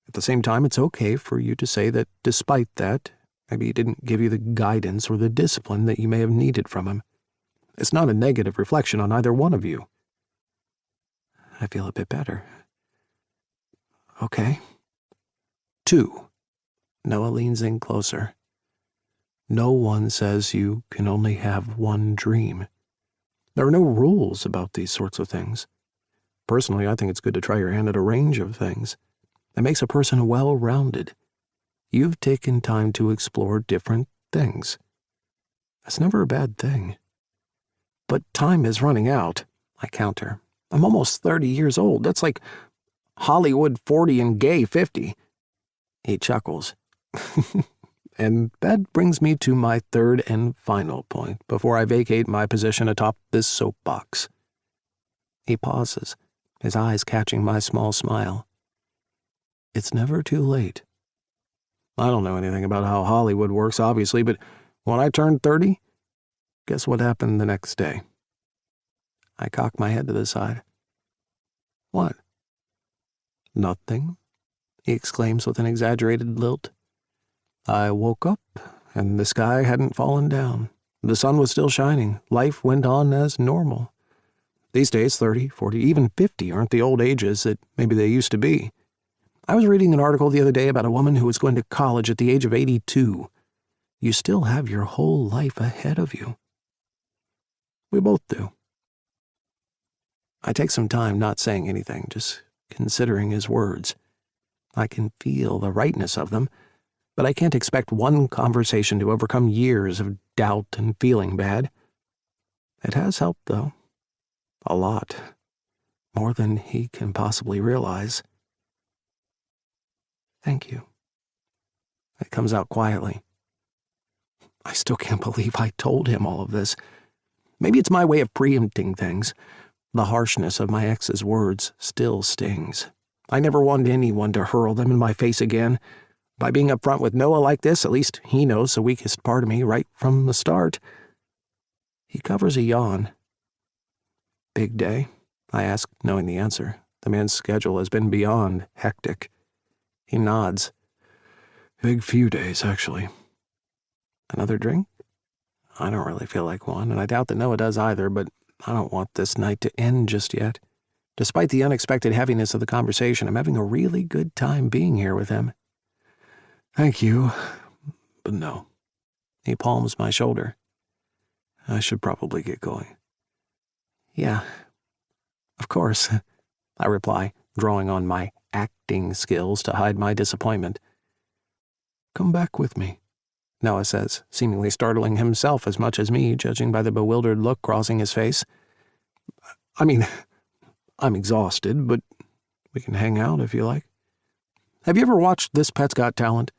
S2: At the same time, it's okay for you to say that despite that, maybe he didn't give you the guidance or the discipline that you may have needed from him. It's not a negative reflection on either one of you. I feel a bit better. Okay. 2. Noah leans in closer. No one says you can only have one dream. There are no rules about these sorts of things. Personally, I think it's good to try your hand at a range of things. It makes a person well-rounded. You've taken time to explore different things. That's never a bad thing. But time is running out, I counter. I'm almost 30 years old. That's like Hollywood 40 and gay 50. He chuckles. And that brings me to my 3rd and final point before I vacate my position atop this soapbox. He pauses, his eyes catching my small smile. It's never too late. I don't know anything about how Hollywood works, obviously, but when I turned 30, guess what happened the next day? I cock my head to the side. What? Nothing, he exclaims with an exaggerated lilt. I woke up, and the sky hadn't fallen down. The sun was still shining. Life went on as normal. These days, 30, 40, even 50 aren't the old ages that maybe they used to be. I was reading an article the other day about a woman who was going to college at the age of 82. You still have your whole life ahead of you. We both do. I take some time not saying anything, just considering his words. I can feel the rightness of them, but I can't expect one conversation to overcome years of doubt and feeling bad. It has helped, though. A lot. More than he can possibly realize. Thank you. It comes out quietly. I still can't believe I told him all of this. Maybe it's my way of preempting things. The harshness of my ex's words still stings. I never want anyone to hurl them in my face again. By being upfront with Noah like this, at least he knows the weakest part of me right from the start. He covers a yawn. Big day? I ask, knowing the answer. The man's schedule has been beyond hectic. He nods. Big few days, actually. Another drink? I don't really feel like one, and I doubt that Noah does either, but I don't want this night to end just yet. Despite the unexpected heaviness of the conversation, I'm having a really good time being here with him. Thank you, but no. He palms my shoulder. I should probably get going. Yeah, of course, I reply, drawing on my acting skills to hide my disappointment. Come back with me, Noah says, seemingly startling himself as much as me, judging by the bewildered look crossing his face. I mean, I'm exhausted, but we can hang out if you like. Have you ever watched This Pet's Got Talent?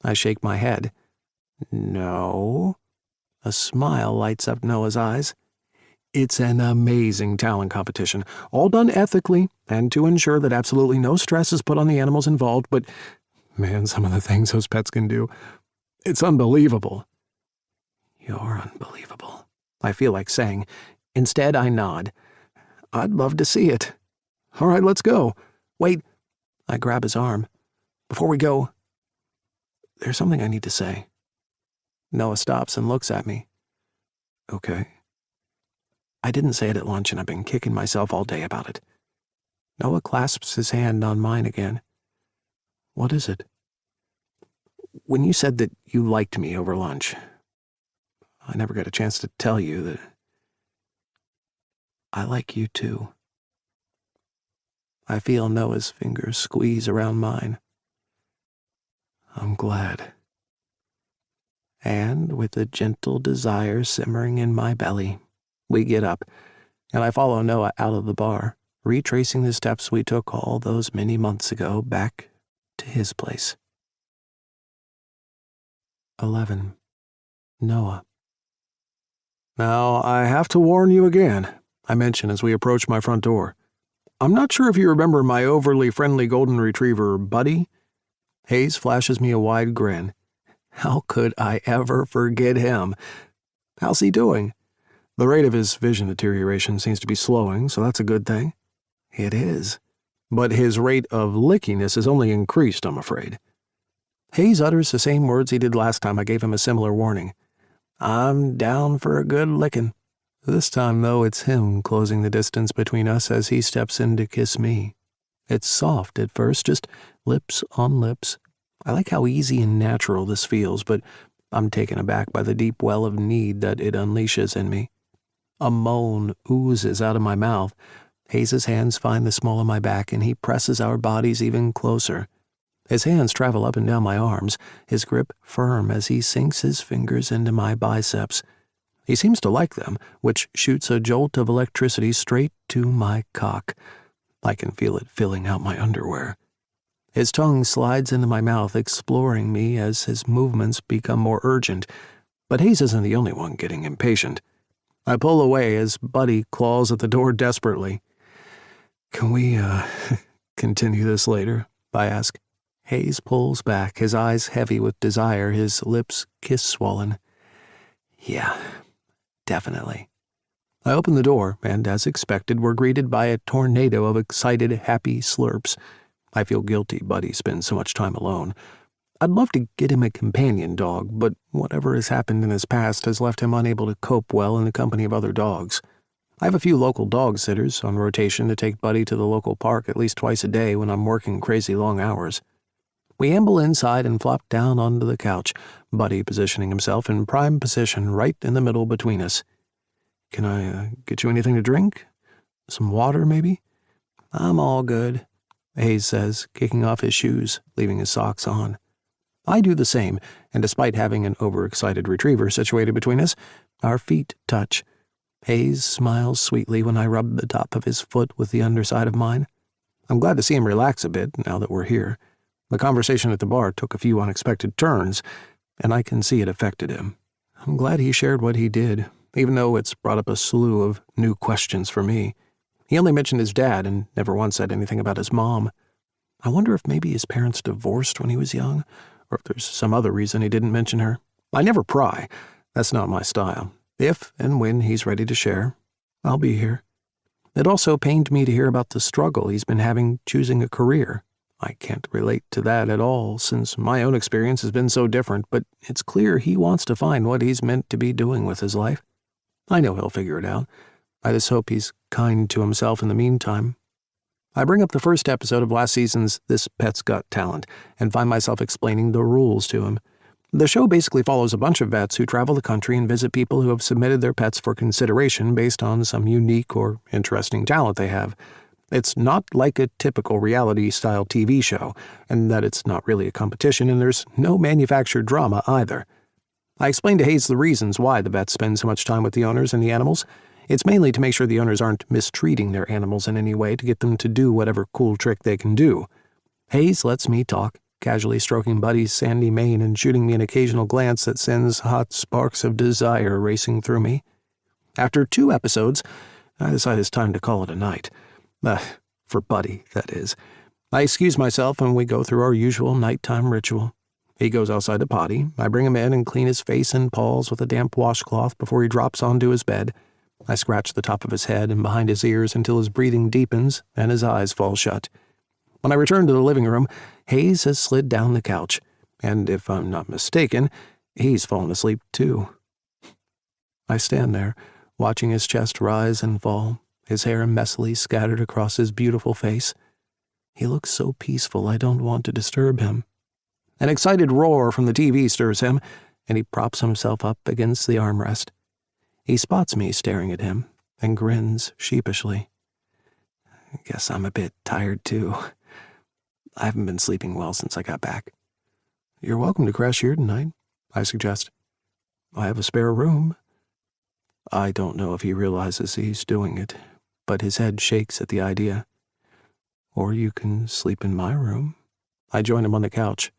S2: I shake my head. No. A smile lights up Noah's eyes. It's an amazing talent competition, all done ethically and to ensure that absolutely no stress is put on the animals involved, but man, some of the things those pets can do. It's unbelievable. You're unbelievable, I feel like saying. Instead, I nod. I'd love to see it. All right, let's go. Wait, I grab his arm. Before we go, there's something I need to say. Noah stops and looks at me. Okay. I didn't say it at lunch and I've been kicking myself all day about it. Noah clasps his hand on mine again. What is it? When you said that you liked me over lunch, I never got a chance to tell you that I like you too. I feel Noah's fingers squeeze around mine. I'm glad. And with a gentle desire simmering in my belly, we get up, and I follow Noah out of the bar, retracing the steps we took all those many months ago back to his place. 11. Noah. Now, I have to warn you again, I mention as we approach my front door. I'm not sure if you remember my overly friendly golden retriever, Buddy. Hayes flashes me a wide grin. How could I ever forget him? How's he doing? The rate of his vision deterioration seems to be slowing, so that's a good thing. It is. But his rate of lickiness has only increased, I'm afraid. Hayes utters the same words he did last time I gave him a similar warning. I'm down for a good licking. This time, though, it's him closing the distance between us as he steps in to kiss me. It's soft at first, just lips on lips. I like how easy and natural this feels, but I'm taken aback by the deep well of need that it unleashes in me. A moan oozes out of my mouth. Hayes's hands find the small of my back, and he presses our bodies even closer. His hands travel up and down my arms, his grip firm as he sinks his fingers into my biceps. He seems to like them, which shoots a jolt of electricity straight to my cock. I can feel it filling out my underwear. His tongue slides into my mouth, exploring me as his movements become more urgent. But Hayes isn't the only one getting impatient. I pull away as Buddy claws at the door desperately. Can we, continue this later? I ask. Hayes pulls back, his eyes heavy with desire, his lips kiss-swollen. Yeah, definitely. I open the door, and as expected, we're greeted by a tornado of excited, happy slurps. I feel guilty Buddy spends so much time alone. I'd love to get him a companion dog, but whatever has happened in his past has left him unable to cope well in the company of other dogs. I have a few local dog sitters on rotation to take Buddy to the local park at least twice a day when I'm working crazy long hours. We amble inside and flop down onto the couch, Buddy positioning himself in prime position right in the middle between us. Can I get you anything to drink? Some water, maybe? I'm all good, Hayes says, kicking off his shoes, leaving his socks on. I do the same, and despite having an overexcited retriever situated between us, our feet touch. Hayes smiles sweetly when I rub the top of his foot with the underside of mine. I'm glad to see him relax a bit now that we're here. The conversation at the bar took a few unexpected turns, and I can see it affected him. I'm glad he shared what he did, even though it's brought up a slew of new questions for me. He only mentioned his dad and never once said anything about his mom. I wonder if maybe his parents divorced when he was young, or if there's some other reason he didn't mention her. I never pry. That's not my style. If and when he's ready to share, I'll be here. It also pained me to hear about the struggle he's been having choosing a career. I can't relate to that at all, since my own experience has been so different, but it's clear he wants to find what he's meant to be doing with his life. I know he'll figure it out. I just hope he's kind to himself in the meantime. I bring up the first episode of last season's This Pet's Got Talent and find myself explaining the rules to him. The show basically follows a bunch of vets who travel the country and visit people who have submitted their pets for consideration based on some unique or interesting talent they have. It's not like a typical reality-style TV show, and that it's not really a competition, and there's no manufactured drama either. I explained to Hayes the reasons why the vets spend so much time with the owners and the animals. It's mainly to make sure the owners aren't mistreating their animals in any way to get them to do whatever cool trick they can do. Hayes lets me talk, casually stroking Buddy's sandy mane and shooting me an occasional glance that sends hot sparks of desire racing through me. After 2 episodes, I decide it's time to call it a night. For Buddy, that is. I excuse myself and we go through our usual nighttime ritual. He goes outside to potty. I bring him in and clean his face and paws with a damp washcloth before he drops onto his bed. I scratch the top of his head and behind his ears until his breathing deepens and his eyes fall shut. When I return to the living room, Hayes has slid down the couch, and if I'm not mistaken, he's fallen asleep too. I stand there, watching his chest rise and fall, his hair messily scattered across his beautiful face. He looks so peaceful I don't want to disturb him. An excited roar from the TV stirs him, and he props himself up against the armrest. He spots me staring at him and grins sheepishly. Guess I'm a bit tired too. I haven't been sleeping well since I got back. You're welcome to crash here tonight, I suggest. I have a spare room. I don't know if he realizes he's doing it, but his head shakes at the idea. Or you can sleep in my room. I join him on the couch.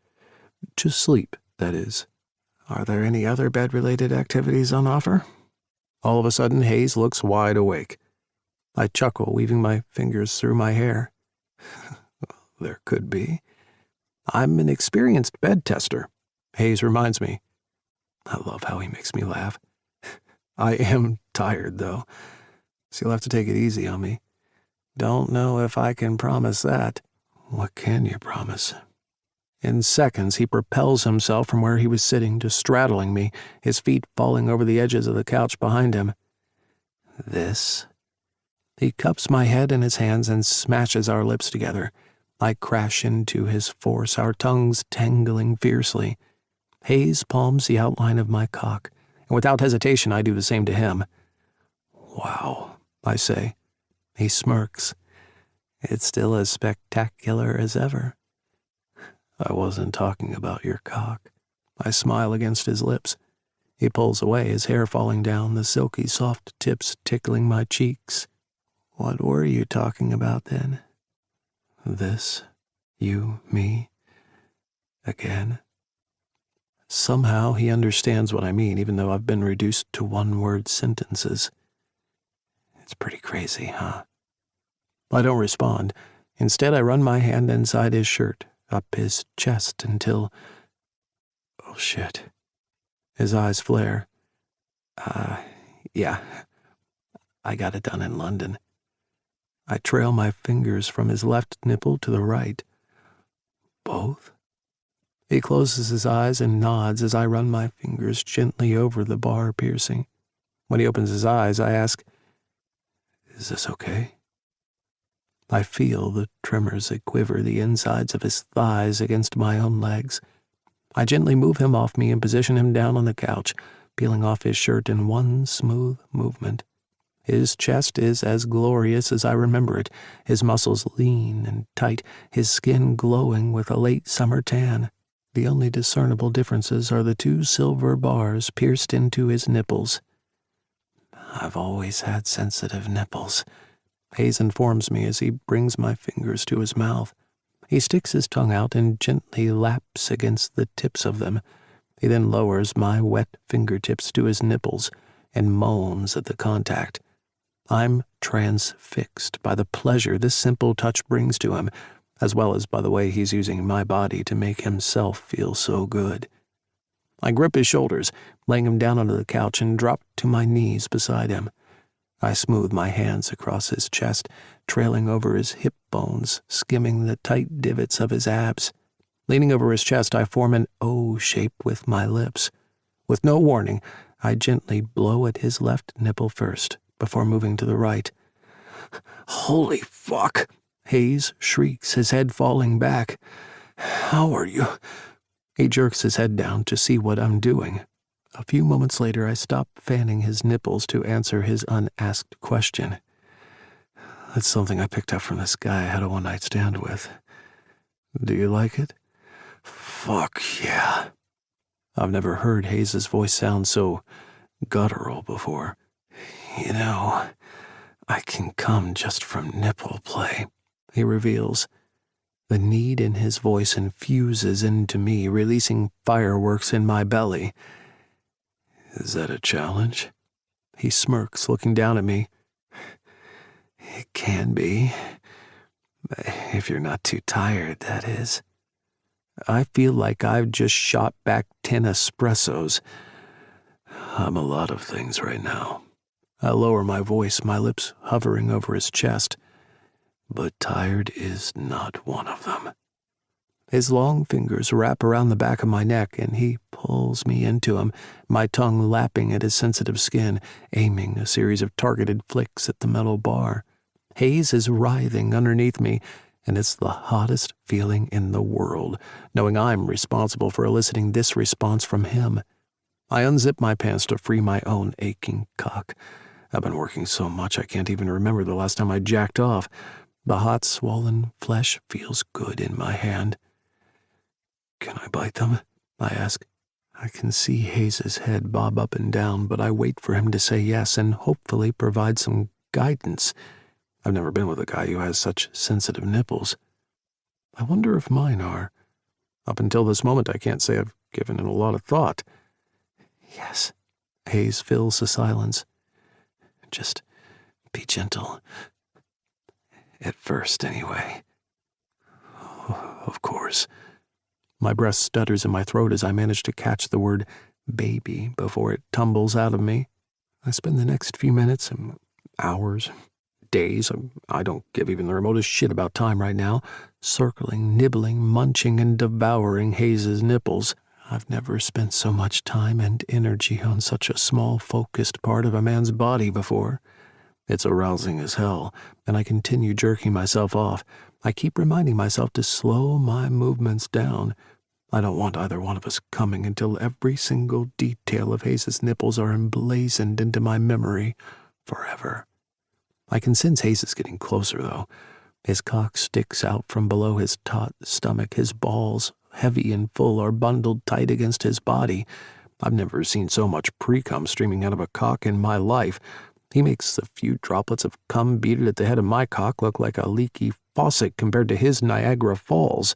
S2: Just sleep, that is. Are there any other bed-related activities on offer? All of a sudden, Hayes looks wide awake. I chuckle, weaving my fingers through my hair. There could be. I'm an experienced bed tester, Hayes reminds me. I love how he makes me laugh. I am tired, though, so you'll have to take it easy on me. Don't know if I can promise that. What can you promise? In seconds, he propels himself from where he was sitting to straddling me, his feet falling over the edges of the couch behind him. This? He cups my head in his hands and smashes our lips together. I crash into his force, our tongues tangling fiercely. Hayes palms the outline of my cock, and without hesitation I do the same to him. Wow, I say. He smirks. It's still as spectacular as ever. I wasn't talking about your cock. I smile against his lips. He pulls away, his hair falling down, the silky soft tips tickling my cheeks. What were you talking about then? This, you, me, again. Somehow he understands what I mean, even though I've been reduced to one-word sentences. It's pretty crazy, huh? I don't respond. Instead, I run my hand inside his shirt, up his chest until... Oh, shit. His eyes flare. Yeah. I got it done in London. I trail my fingers from his left nipple to the right. Both? He closes his eyes and nods as I run my fingers gently over the bar piercing. When he opens his eyes, I ask, Is this okay? I feel the tremors that quiver the insides of his thighs against my own legs. I gently move him off me and position him down on the couch, peeling off his shirt in one smooth movement. His chest is as glorious as I remember it, his muscles lean and tight, his skin glowing with a late summer tan. The only discernible differences are the 2 silver bars pierced into his nipples. I've always had sensitive nipples, Hayes informs me as he brings my fingers to his mouth. He sticks his tongue out and gently laps against the tips of them. He then lowers my wet fingertips to his nipples and moans at the contact. I'm transfixed by the pleasure this simple touch brings to him, as well as by the way he's using my body to make himself feel so good. I grip his shoulders, laying him down onto the couch, and drop to my knees beside him. I smooth my hands across his chest, trailing over his hip bones, skimming the tight divots of his abs. Leaning over his chest, I form an O shape with my lips. With no warning, I gently blow at his left nipple first, before moving to the right. Holy fuck! Hayes shrieks, his head falling back. How are you? He jerks his head down to see what I'm doing. A few moments later, I stop fanning his nipples to answer his unasked question. That's something I picked up from this guy I had a one-night stand with. Do you like it? Fuck yeah. I've never heard Hayes' voice sound so guttural before. You know, I can come just from nipple play, he reveals. The need in his voice infuses into me, releasing fireworks in my belly. Is that a challenge? He smirks, looking down at me. It can be. If you're not too tired, that is. I feel like I've just shot back 10 espressos. I'm a lot of things right now. I lower my voice, my lips hovering over his chest. But tired is not one of them. His long fingers wrap around the back of my neck, and he pulls me into him, my tongue lapping at his sensitive skin, aiming a series of targeted flicks at the metal bar. Hayes is writhing underneath me, and it's the hottest feeling in the world, knowing I'm responsible for eliciting this response from him. I unzip my pants to free my own aching cock. I've been working so much I can't even remember the last time I jacked off. The hot, swollen flesh feels good in my hand. Can I bite them? I ask. I can see Hayes's head bob up and down, but I wait for him to say yes and hopefully provide some guidance. I've never been with a guy who has such sensitive nipples. I wonder if mine are. Up until this moment, I can't say I've given it a lot of thought. Yes. Hayes fills the silence. Just be gentle. At first, anyway. Of course. My breath stutters in my throat as I manage to catch the word baby before it tumbles out of me. I spend the next few minutes, hours, days, I don't give even the remotest shit about time right now, circling, nibbling, munching, and devouring Hayes's nipples. I've never spent so much time and energy on such a small, focused part of a man's body before. It's arousing as hell, and I continue jerking myself off. I keep reminding myself to slow my movements down. I don't want either one of us coming until every single detail of Hayes's nipples are emblazoned into my memory forever. I can sense Hayes is getting closer, though. His cock sticks out from below his taut stomach. His balls, heavy and full, are bundled tight against his body. I've never seen so much pre-cum streaming out of a cock in my life. He makes the few droplets of cum beaded at the head of my cock look like a leaky faucet compared to his Niagara Falls.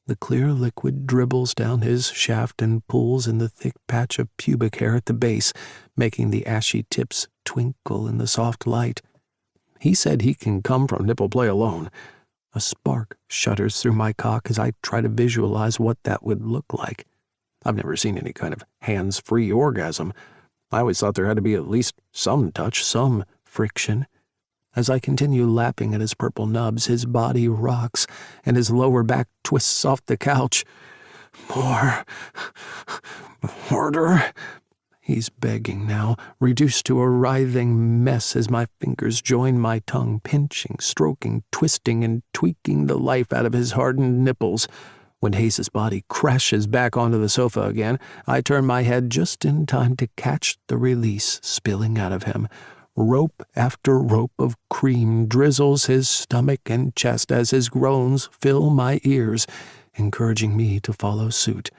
S2: The clear liquid dribbles down his shaft and pools in the thick patch of pubic hair at the base, making the ashy tips twinkle in the soft light. He said he can come from nipple play alone. A spark shudders through my cock as I try to visualize what that would look like. I've never seen any kind of hands-free orgasm. I always thought there had to be at least some touch, some friction. As I continue lapping at his purple nubs, his body rocks, and his lower back twists off the couch. More. Harder. He's begging now, reduced to a writhing mess as my fingers join my tongue, pinching, stroking, twisting, and tweaking the life out of his hardened nipples. When Hayes's body crashes back onto the sofa again, I turn my head just in time to catch the release spilling out of him. Rope after rope of cream drizzles his stomach and chest as his groans fill my ears, encouraging me to follow suit.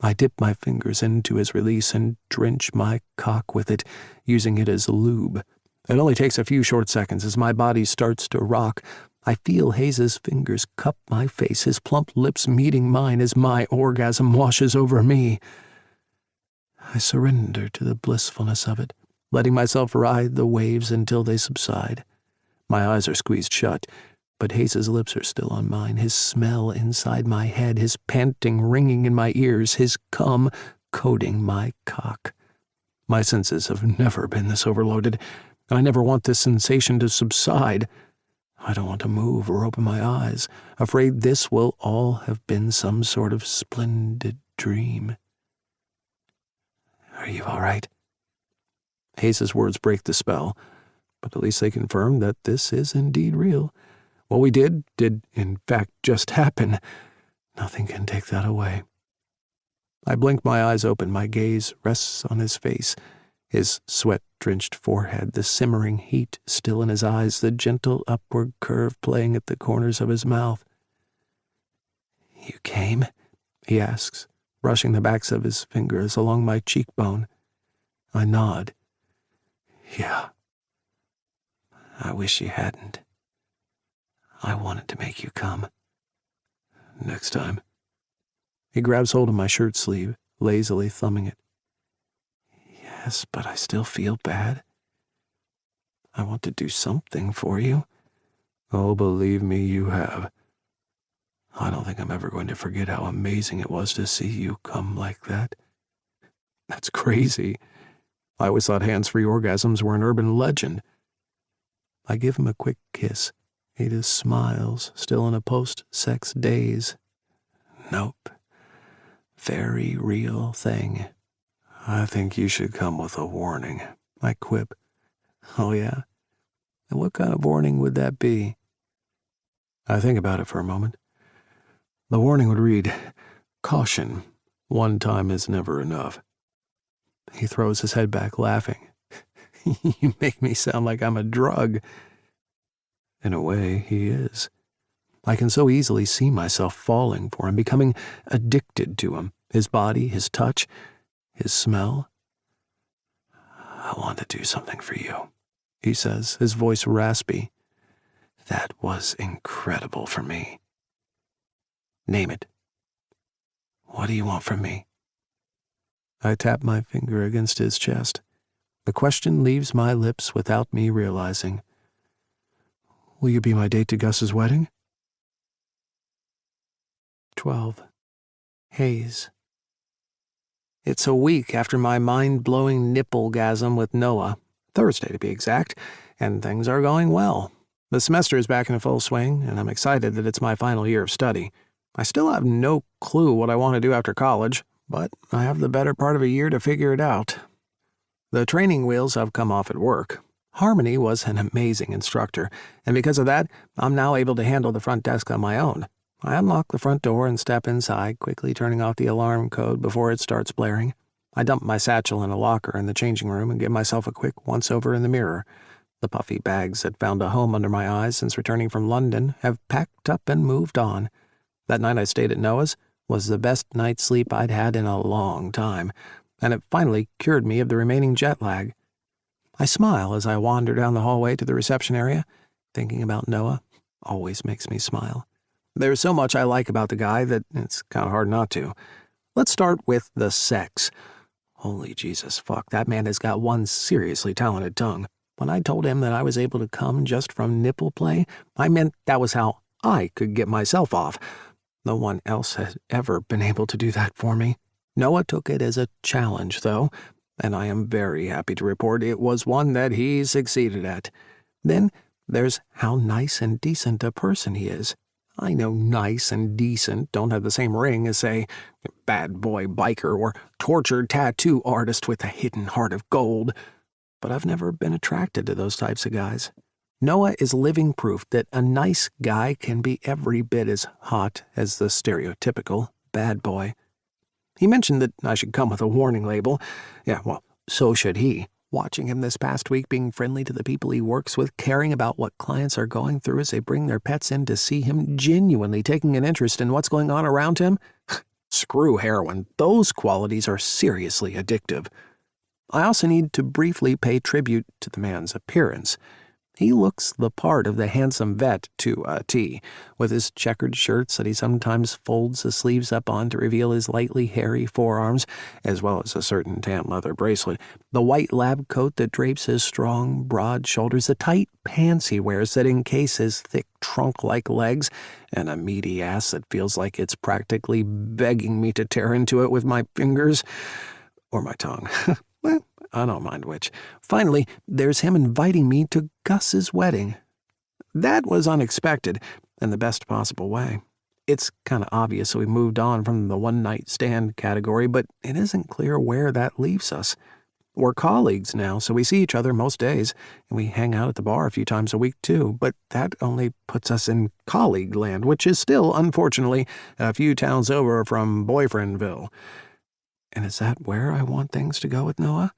S2: I dip my fingers into his release and drench my cock with it, using it as lube. It only takes a few short seconds as my body starts to rock. I feel Hayes's fingers cup my face, his plump lips meeting mine as my orgasm washes over me. I surrender to the blissfulness of it, letting myself ride the waves until they subside. My eyes are squeezed shut, but Hayes's lips are still on mine, his smell inside my head, his panting ringing in my ears, his cum coating my cock. My senses have never been this overloaded, and I never want this sensation to subside. I don't want to move or open my eyes, afraid this will all have been some sort of splendid dream. Are you all right? Hayes's words break the spell, but at least they confirm that this is indeed real. What we did in fact just happen. Nothing can take that away. I blink my eyes open, my gaze rests on his face, his sweat-drenched forehead, the simmering heat still in his eyes, the gentle upward curve playing at the corners of his mouth. You came? He asks, brushing the backs of his fingers along my cheekbone. I nod. Yeah. I wish you hadn't. I wanted to make you come. Next time. He grabs hold of my shirt sleeve, lazily thumbing it. Yes, but I still feel bad. I want to do something for you. Oh, believe me, you have. I don't think I'm ever going to forget how amazing it was to see you come like that. That's crazy. I always thought hands-free orgasms were an urban legend. I give him a quick kiss. He just smiles, still in a post-sex daze. Nope. Very real thing. I think you should come with a warning, I quip. Oh, yeah? And what kind of warning would that be? I think about it for a moment. The warning would read, "Caution, one time is never enough." He throws his head back, laughing. You make me sound like I'm a drug. In a way, he is. I can so easily see myself falling for him, becoming addicted to him, his body, his touch, his smell. I want to do something for you, he says, his voice raspy. That was incredible for me. Name it. What do you want from me? I tap my finger against his chest. The question leaves my lips without me realizing. Will you be my date to Gus's wedding? 12. Haze. It's a week after my mind-blowing nipple-gasm with Noah, Thursday to be exact, and things are going well. The semester is back in full swing, and I'm excited that it's my final year of study. I still have no clue what I want to do after college, but I have the better part of a year to figure it out. The training wheels have come off at work. Harmony was an amazing instructor, and because of that, I'm now able to handle the front desk on my own. I unlock the front door and step inside, quickly turning off the alarm code before it starts blaring. I dump my satchel in a locker in the changing room and give myself a quick once-over in the mirror. The puffy bags that found a home under my eyes since returning from London have packed up and moved on. That night I stayed at Noah's was the best night's sleep I'd had in a long time, and it finally cured me of the remaining jet lag. I smile as I wander down the hallway to the reception area. Thinking about Noah always makes me smile. There's so much I like about the guy that it's kind of hard not to. Let's start with the sex. Holy Jesus, fuck, that man has got one seriously talented tongue. When I told him that I was able to come just from nipple play, I meant that was how I could get myself off. No one else has ever been able to do that for me. Noah took it as a challenge, though, and I am very happy to report it was one that he succeeded at. Then there's how nice and decent a person he is. I know nice and decent don't have the same ring as, say, bad boy biker or tortured tattoo artist with a hidden heart of gold, but I've never been attracted to those types of guys. Noah is living proof that a nice guy can be every bit as hot as the stereotypical bad boy. He mentioned that I should come with a warning label. Yeah, well, so should he. Watching him this past week being friendly to the people he works with, caring about what clients are going through as they bring their pets in to see him, genuinely taking an interest in what's going on around him. Screw heroin. Those qualities are seriously addictive. I also need to briefly pay tribute to the man's appearance. He looks the part of the handsome vet to a T, with his checkered shirts that he sometimes folds the sleeves up on to reveal his lightly hairy forearms, as well as a certain tan leather bracelet, the white lab coat that drapes his strong, broad shoulders, the tight pants he wears that encase his thick trunk-like legs, and a meaty ass that feels like it's practically begging me to tear into it with my fingers, or my tongue. Well, I don't mind which. Finally, there's him inviting me to Gus's wedding. That was unexpected, in the best possible way. It's kind of obvious that we moved on from the one-night stand category, but it isn't clear where that leaves us. We're colleagues now, so we see each other most days, and we hang out at the bar a few times a week too, but that only puts us in colleague land, which is still, unfortunately, a few towns over from Boyfriendville. And is that where I want things to go with Noah?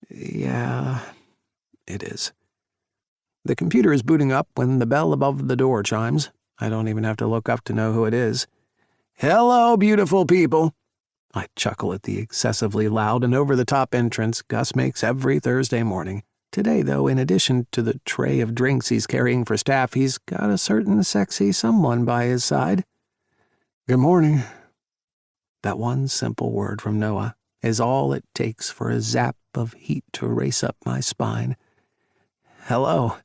S2: Yeah, it is. The computer is booting up when the bell above the door chimes. I don't even have to look up to know who it is. Hello, beautiful people. I chuckle at the excessively loud and over-the-top entrance Gus makes every Thursday morning. Today, though, in addition to the tray of drinks he's carrying for staff, he's got a certain sexy someone by his side. Good morning. That one simple word from Noah, is all it takes for a zap of heat to race up my spine. "Hello."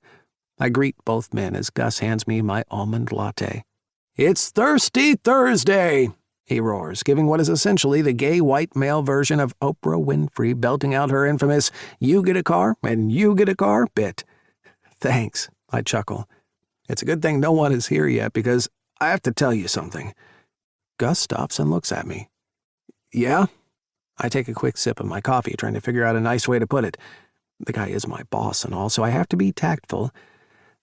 S2: I greet both men as Gus hands me my almond latte. "It's Thirsty Thursday," he roars, giving what is essentially the gay white male version of Oprah Winfrey belting out her infamous "you get a car and you get a car" bit. "Thanks," I chuckle. "It's a good thing no one is here yet because I have to tell you something." Gus stops and looks at me. "Yeah?" I take a quick sip of my coffee, trying to figure out a nice way to put it. The guy is my boss and all, so I have to be tactful.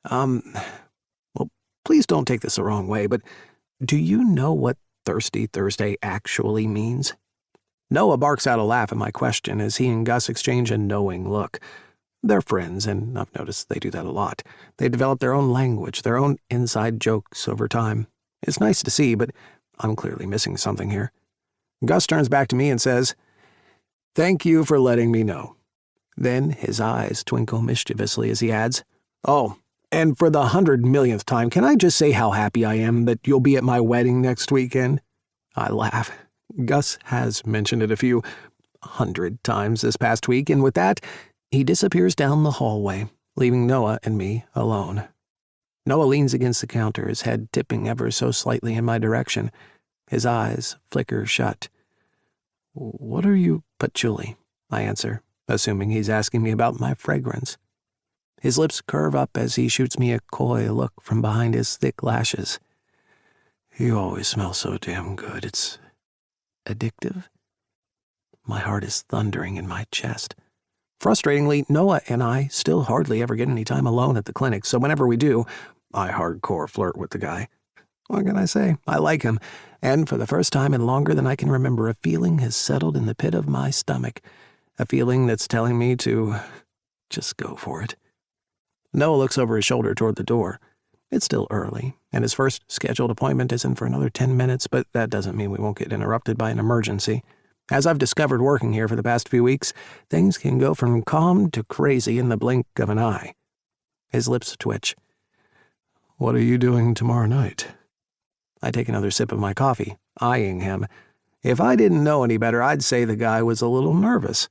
S2: Well, please don't take this the wrong way, but do you know what Thirsty Thursday actually means? Noah barks out a laugh at my question as he and Gus exchange a knowing look. They're friends, and I've noticed they do that a lot. They develop their own language, their own inside jokes over time. It's nice to see, but I'm clearly missing something here. Gus turns back to me and says, "Thank you for letting me know." Then his eyes twinkle mischievously as he adds, "Oh, and for the 100 millionth time, can I just say how happy I am that you'll be at my wedding next weekend?" I laugh. Gus has mentioned it a few 100 times this past week, and with that, he disappears down the hallway, leaving Noah and me alone. Noah leans against the counter, his head tipping ever so slightly in my direction. His eyes flicker shut. "What are you, patchouli?" I answer, assuming he's asking me about my fragrance. His lips curve up as he shoots me a coy look from behind his thick lashes. "You always smell so damn good. It's addictive." My heart is thundering in my chest. Frustratingly, Noah and I still hardly ever get any time alone at the clinic, so whenever we do, I hardcore flirt with the guy. What can I say? I like him, and for the first time in longer than I can remember, a feeling has settled in the pit of my stomach, a feeling that's telling me to just go for it. Noah looks over his shoulder toward the door. It's still early, and his first scheduled appointment isn't for another 10 minutes, but that doesn't mean we won't get interrupted by an emergency. As I've discovered working here for the past few weeks, things can go from calm to crazy in the blink of an eye. His lips twitch. "What are you doing tomorrow night?" I take another sip of my coffee, eyeing him. If I didn't know any better, I'd say the guy was a little nervous.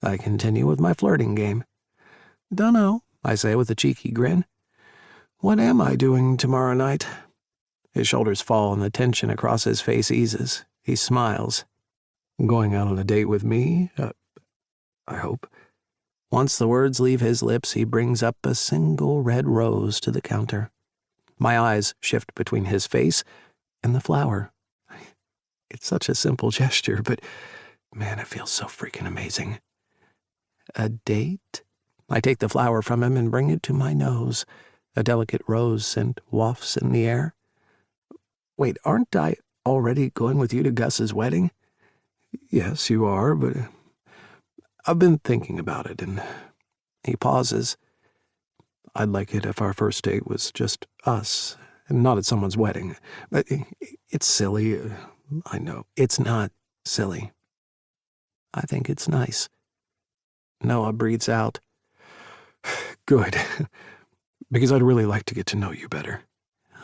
S2: I continue with my flirting game. "Dunno," I say with a cheeky grin. "What am I doing tomorrow night?" His shoulders fall and the tension across his face eases. He smiles. "Going out on a date with me? I hope." Once the words leave his lips, he brings up a single red rose to the counter. My eyes shift between his face and the flower. It's such a simple gesture, but man, it feels so freaking amazing. "A date?" I take the flower from him and bring it to my nose. A delicate rose scent wafts in the air. "Wait, aren't I already going with you to Gus's wedding?" "Yes, you are, but I've been thinking about it," and he pauses. "I'd like it if our first date was just us, and not at someone's wedding. But it's silly. I know. It's not silly. I think it's nice." Noah breathes out. "Good, because I'd really like to get to know you better."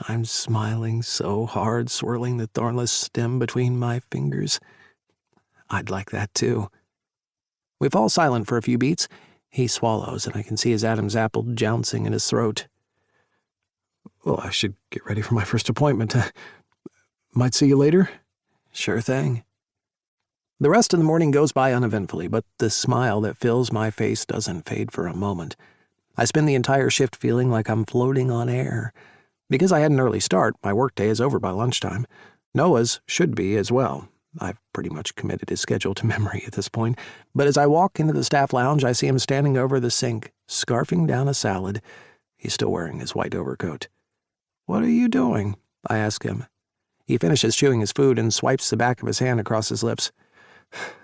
S2: I'm smiling so hard, swirling the thornless stem between my fingers. I'd like that too. We fall silent for a few beats. He swallows, and I can see his Adam's apple jouncing in his throat. "Well, I should get ready for my first appointment. Might see you later?" "Sure thing." The rest of the morning goes by uneventfully, but the smile that fills my face doesn't fade for a moment. I spend the entire shift feeling like I'm floating on air. Because I had an early start, my workday is over by lunchtime. Noah's should be as well. I've pretty much committed his schedule to memory at this point, but as I walk into the staff lounge, I see him standing over the sink, scarfing down a salad. He's still wearing his white overcoat. "What are you doing?" I ask him. He finishes chewing his food and swipes the back of his hand across his lips.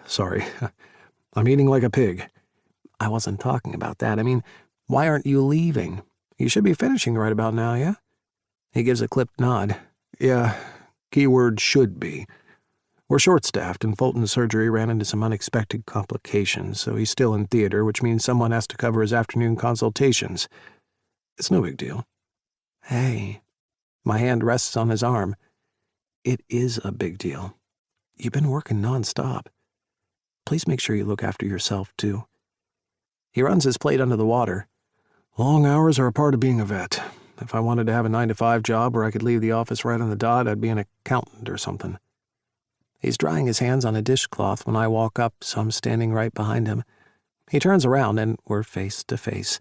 S2: "Sorry, I'm eating like a pig." "I wasn't talking about that. I mean, why aren't you leaving? You should be finishing right about now, yeah?" He gives a clipped nod. "Yeah, keyword should be. We're short-staffed, and Fulton's surgery ran into some unexpected complications, so he's still in theater, which means someone has to cover his afternoon consultations. It's no big deal." "Hey." My hand rests on his arm. "It is a big deal. You've been working nonstop. Please make sure you look after yourself, too." He runs his plate under the water. "Long hours are a part of being a vet. If I wanted to have a 9-to-5 job where I could leave the office right on the dot, I'd be an accountant or something." He's drying his hands on a dishcloth when I walk up, so I'm standing right behind him. He turns around and we're face to face.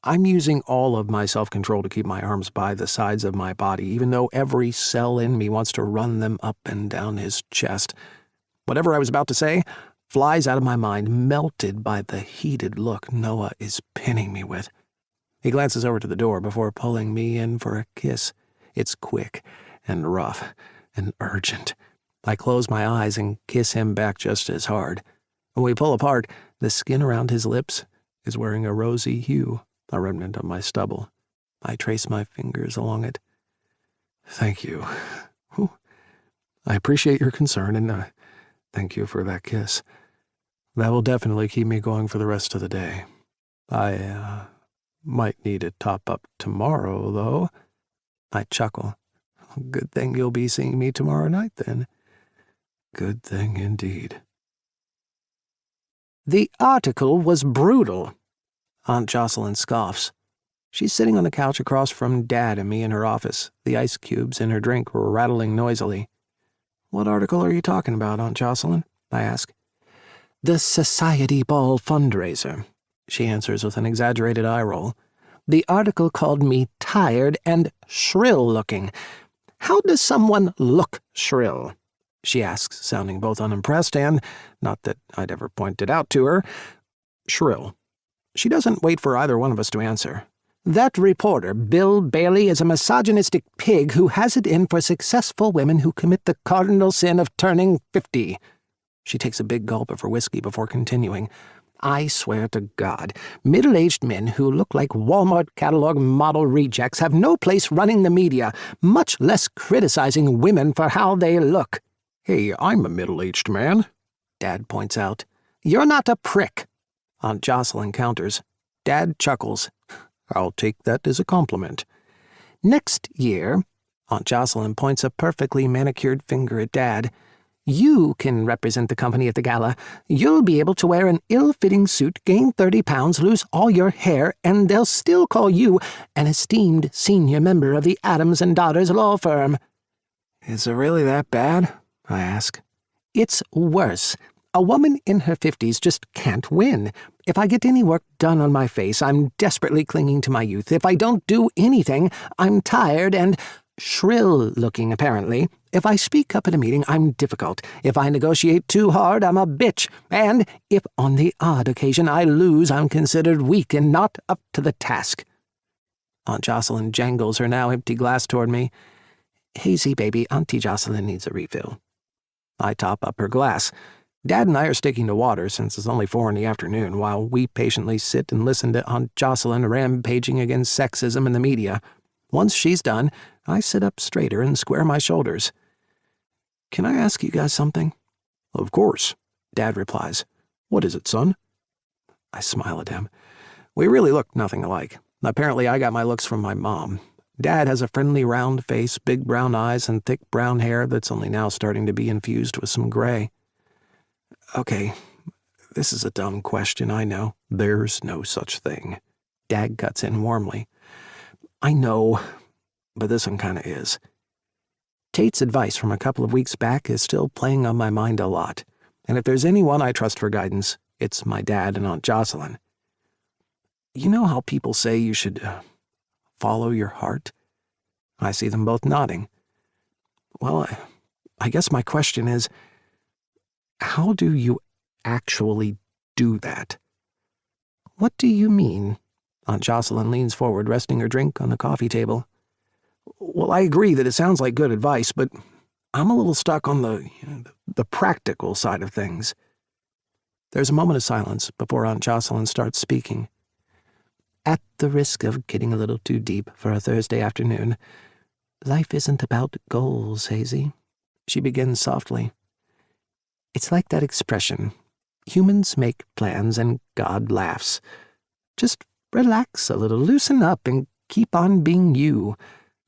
S2: I'm using all of my self-control to keep my arms by the sides of my body, even though every cell in me wants to run them up and down his chest. Whatever I was about to say flies out of my mind, melted by the heated look Noah is pinning me with. He glances over to the door before pulling me in for a kiss. It's quick and rough and urgent. I close my eyes and kiss him back just as hard. When we pull apart, the skin around his lips is wearing a rosy hue, a remnant of my stubble. I trace my fingers along it. "Thank you. Whew. I appreciate your concern, and thank you for that kiss. That will definitely keep me going for the rest of the day. I might need a top-up tomorrow, though." I chuckle. "Good thing you'll be seeing me tomorrow night, then." "Good thing indeed." "The article was brutal," Aunt Jocelyn scoffs. She's sitting on the couch across from Dad and me in her office, the ice cubes in her drink rattling noisily. "What article are you talking about, Aunt Jocelyn?" I ask. "The Society Ball fundraiser," she answers with an exaggerated eye roll. "The article called me tired and shrill-looking. How does someone look shrill?" she asks, sounding both unimpressed and, not that I'd ever pointed out to her, shrill. She doesn't wait for either one of us to answer. "That reporter, Bill Bailey, is a misogynistic pig who has it in for successful women who commit the cardinal sin of turning 50. She takes a big gulp of her whiskey before continuing. "I swear to God, middle-aged men who look like Walmart catalog model rejects have no place running the media, much less criticizing women for how they look." "Hey, I'm a middle-aged man," Dad points out. "You're not a prick," Aunt Jocelyn counters. Dad chuckles. "I'll take that as a compliment." "Next year," Aunt Jocelyn points a perfectly manicured finger at Dad, "you can represent the company at the gala. You'll be able to wear an ill-fitting suit, gain 30 pounds, lose all your hair, and they'll still call you an esteemed senior member of the Adams and Daughters law firm." "Is it really that bad?" I ask. "It's worse. A woman in her 50s just can't win. If I get any work done on my face, I'm desperately clinging to my youth. If I don't do anything, I'm tired and shrill-looking, apparently. If I speak up at a meeting, I'm difficult. If I negotiate too hard, I'm a bitch. And if on the odd occasion I lose, I'm considered weak and not up to the task." Aunt Jocelyn jangles her now empty glass toward me. "Hazy, baby, Auntie Jocelyn needs a refill." I top up her glass. Dad and I are sticking to water since it's only 4 in the afternoon, while we patiently sit and listen to Aunt Jocelyn rampaging against sexism in the media. Once she's done, I sit up straighter and square my shoulders. "Can I ask you guys something?" "Of course," Dad replies. "What is it, son?" I smile at him. We really look nothing alike. Apparently I got my looks from my mom. Dad has a friendly round face, big brown eyes, and thick brown hair that's only now starting to be infused with some gray. "Okay, this is a dumb question, I know." "There's no such thing." Dad cuts in warmly. "I know, but this one kinda is." Tate's advice from a couple of weeks back is still playing on my mind a lot, and if there's anyone I trust for guidance, it's my dad and Aunt Jocelyn. "You know how people say you should follow your heart?" I see them both nodding. "Well, I guess my question is, how do you actually do that?" "What do you mean?" Aunt Jocelyn leans forward, resting her drink on the coffee table. "Well, I agree that it sounds like good advice, but I'm a little stuck on the practical side of things." There's a moment of silence before Aunt Jocelyn starts speaking. "At the risk of getting a little too deep for a Thursday afternoon, life isn't about goals, Hazy," she begins softly. "It's like that expression, humans make plans and God laughs. Just relax a little, loosen up, and keep on being you.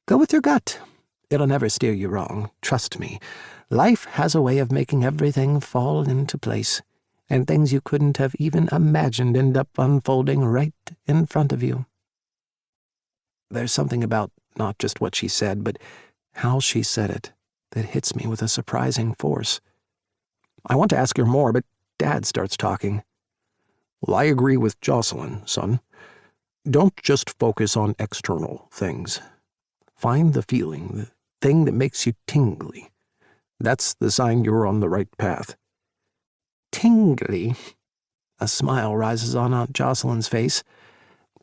S2: Go with your gut. It'll never steer you wrong, trust me. Life has a way of making everything fall into place. and things you couldn't have even imagined end up unfolding right in front of you. There's something about not just what she said, but how she said it that hits me with a surprising force. I want to ask her more, but Dad starts talking. Well, I agree with Jocelyn, son. Don't just focus on external things. Find the feeling, the thing that makes you tingly. That's the sign you're on the right path. Tingly? A smile rises on Aunt Jocelyn's face.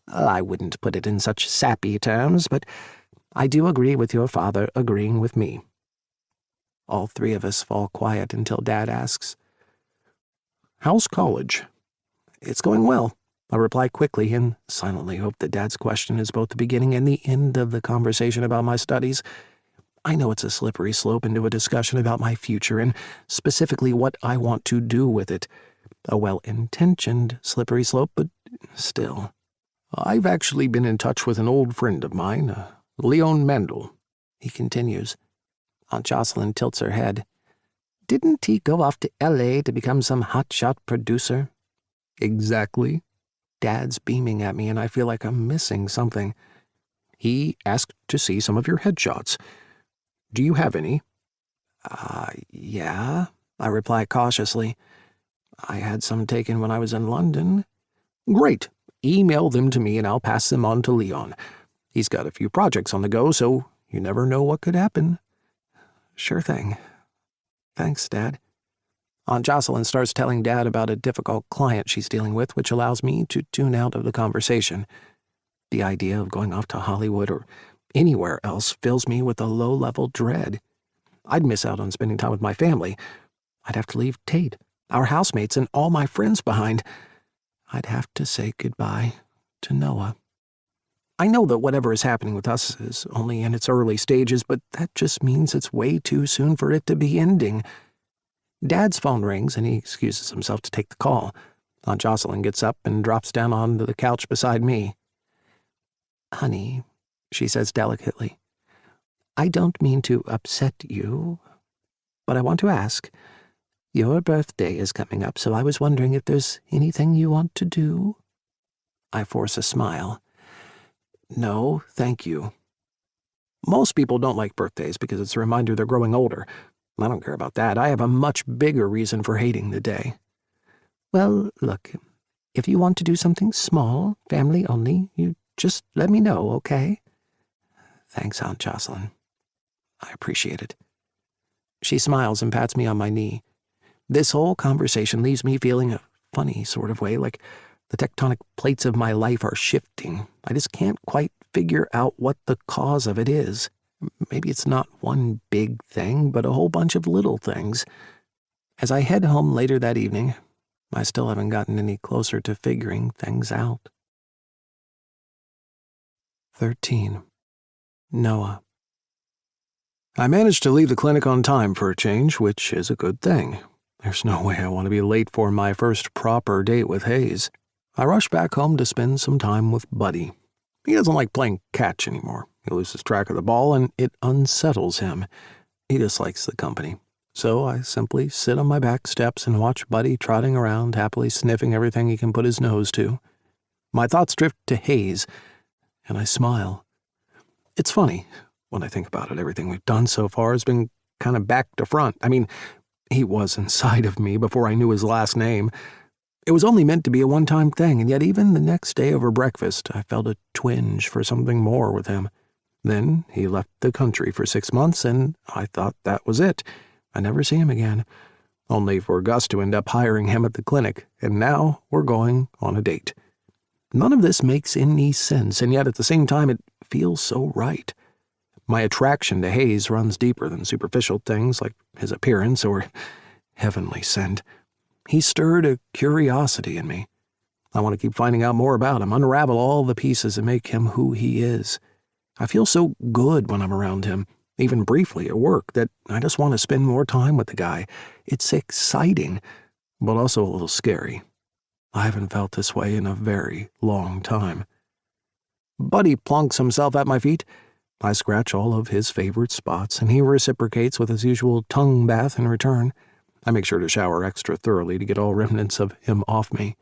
S2: I wouldn't put it in such sappy terms, but I do agree with your father agreeing with me. All three of us fall quiet until Dad asks, How's college? It's going well. I reply quickly and silently hope that Dad's question is both the beginning and the end of the conversation about my studies. I know it's a slippery slope into a discussion about my future and specifically what I want to do with it. A well-intentioned slippery slope, but still. I've actually been in touch with an old friend of mine, Leon Mendel, he continues. Aunt Jocelyn tilts her head. Didn't he go off to L.A. to become some hotshot producer? Exactly. Dad's beaming at me and I feel like I'm missing something. He asked to see some of your headshots. Do you have any? Yeah, I reply cautiously. I had some taken when I was in London. Great. Email them to me and I'll pass them on to Leon. He's got a few projects on the go, so you never know what could happen. Sure thing. Thanks, Dad. Aunt Jocelyn starts telling Dad about a difficult client she's dealing with, which allows me to tune out of the conversation. The idea of going off to Hollywood or anywhere else fills me with a low-level dread. I'd miss out on spending time with my family. I'd have to leave Tate, our housemates, and all my friends behind. I'd have to say goodbye to Noah. I know that whatever is happening with us is only in its early stages, but that just means it's way too soon for it to be ending. Dad's phone rings, and he excuses himself to take the call. Aunt Jocelyn gets up and drops down onto the couch beside me. Honey, she says delicately, I don't mean to upset you, but I want to ask. Your birthday is coming up, so I was wondering if there's anything you want to do? I force a smile. No, thank you. Most people don't like birthdays because it's a reminder they're growing older. I don't care about that. I have a much bigger reason for hating the day. Well, look, if you want to do something small, family only, you just let me know, okay? Thanks, Aunt Jocelyn. I appreciate it. She smiles and pats me on my knee. This whole conversation leaves me feeling a funny sort of way, like the tectonic plates of my life are shifting. I just can't quite figure out what the cause of it is. Maybe it's not one big thing, but a whole bunch of little things. As I head home later that evening, I still haven't gotten any closer to figuring things out. 13. Noah. I managed to leave the clinic on time for a change, which is a good thing. There's no way I want to be late for my first proper date with Hayes. I rush back home to spend some time with Buddy. He doesn't like playing catch anymore. He loses track of the ball, and it unsettles him. He dislikes the company. So I simply sit on my back steps and watch Buddy trotting around, happily sniffing everything he can put his nose to. My thoughts drift to Hayes, and I smile. It's funny. When I think about it, everything we've done so far has been kind of back to front. I mean, he was inside of me before I knew his last name. It was only meant to be a one-time thing, and yet even the next day over breakfast, I felt a twinge for something more with him. Then he left the country for 6 months, and I thought that was it. I never see him again, only for Gus to end up hiring him at the clinic, and now we're going on a date. None of this makes any sense, and yet at the same time it feels so right. My attraction to Hayes runs deeper than superficial things like his appearance or heavenly scent. He stirred a curiosity in me. I want to keep finding out more about him, unravel all the pieces and make him who he is. I feel so good when I'm around him, even briefly at work, that I just want to spend more time with the guy. It's exciting, but also a little scary. I haven't felt this way in a very long time. Buddy plonks himself at my feet. I scratch all of his favorite spots, and he reciprocates with his usual tongue bath in return. I make sure to shower extra thoroughly to get all remnants of him off me.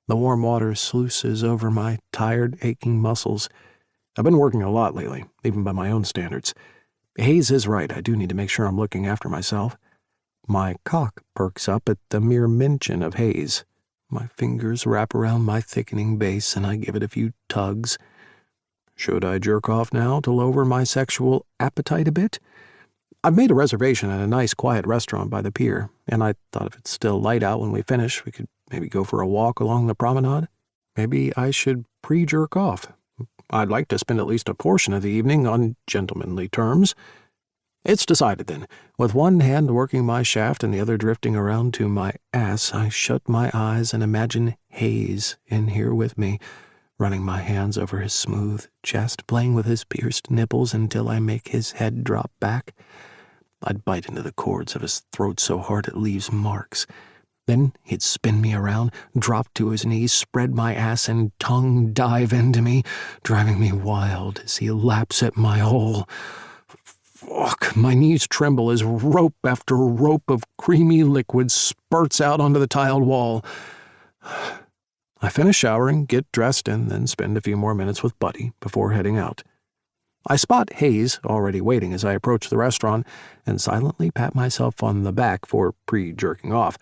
S2: The warm water sluices over my tired, aching muscles. I've been working a lot lately, even by my own standards. Hayes is right, I do need to make sure I'm looking after myself. My cock perks up at the mere mention of Hayes. My fingers wrap around my thickening base and I give it a few tugs. Should I jerk off now to lower my sexual appetite a bit? I've made a reservation at a nice quiet restaurant by the pier, and I thought if it's still light out when we finish, we could maybe go for a walk along the promenade. Maybe I should pre-jerk off. I'd like to spend at least a portion of the evening on gentlemanly terms. It's decided then. With one hand working my shaft and the other drifting around to my ass, I shut my eyes and imagine Hayes in here with me, running my hands over his smooth chest, playing with his pierced nipples until I make his head drop back. I'd bite into the cords of his throat so hard it leaves marks. Then he'd spin me around, drop to his knees, spread my ass, and tongue dive into me, driving me wild as he laps at my hole. Fuck, my knees tremble as rope after rope of creamy liquid spurts out onto the tiled wall. I finish showering, get dressed, and then spend a few more minutes with Buddy before heading out. I spot Hayes already waiting as I approach the restaurant and silently pat myself on the back for pre-jerking off,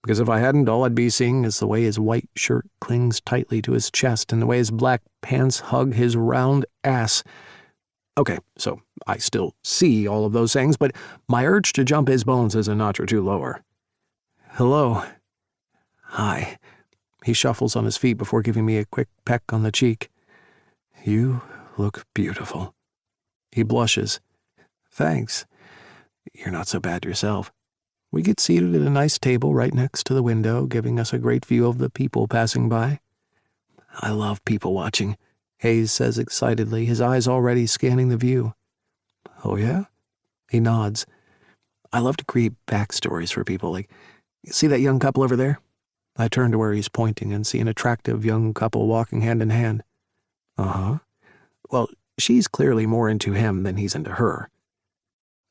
S2: because if I hadn't, all I'd be seeing is the way his white shirt clings tightly to his chest and the way his black pants hug his round ass. Okay, so I still see all of those things, but my urge to jump his bones is a notch or two lower. Hello. Hi. He shuffles on his feet before giving me a quick peck on the cheek. You look beautiful. He blushes. Thanks. You're not so bad yourself. We get seated at a nice table right next to the window, giving us a great view of the people passing by. I love people watching, Hayes says excitedly, his eyes already scanning the view. Oh yeah? He nods. I love to create backstories for people, like, see that young couple over there? I turn to where he's pointing and see an attractive young couple walking hand in hand. Uh-huh. Well, she's clearly more into him than he's into her.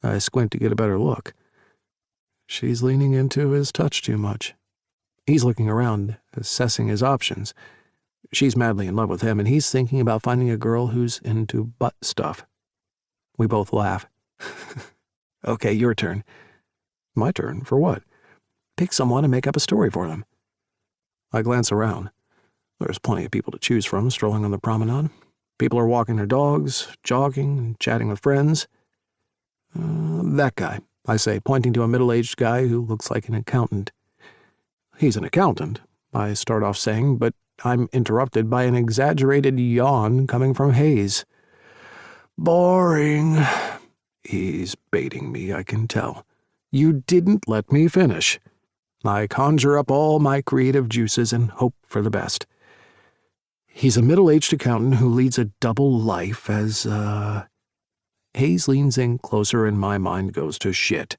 S2: I squint to get a better look. She's leaning into his touch too much. He's looking around, assessing his options. She's madly in love with him, and he's thinking about finding a girl who's into butt stuff. We both laugh. Okay, your turn. My turn? For what? Pick someone and make up a story for them. I glance around. There's plenty of people to choose from strolling on the promenade. People are walking their dogs, jogging, and chatting with friends. That guy, I say, pointing to a middle-aged guy who looks like an accountant. He's an accountant, I start off saying, but I'm interrupted by an exaggerated yawn coming from Hayes. Boring. He's baiting me, I can tell. You didn't let me finish. I conjure up all my creative juices and hope for the best. He's a middle-aged accountant who leads a double life as, Hayes leans in closer and my mind goes to shit.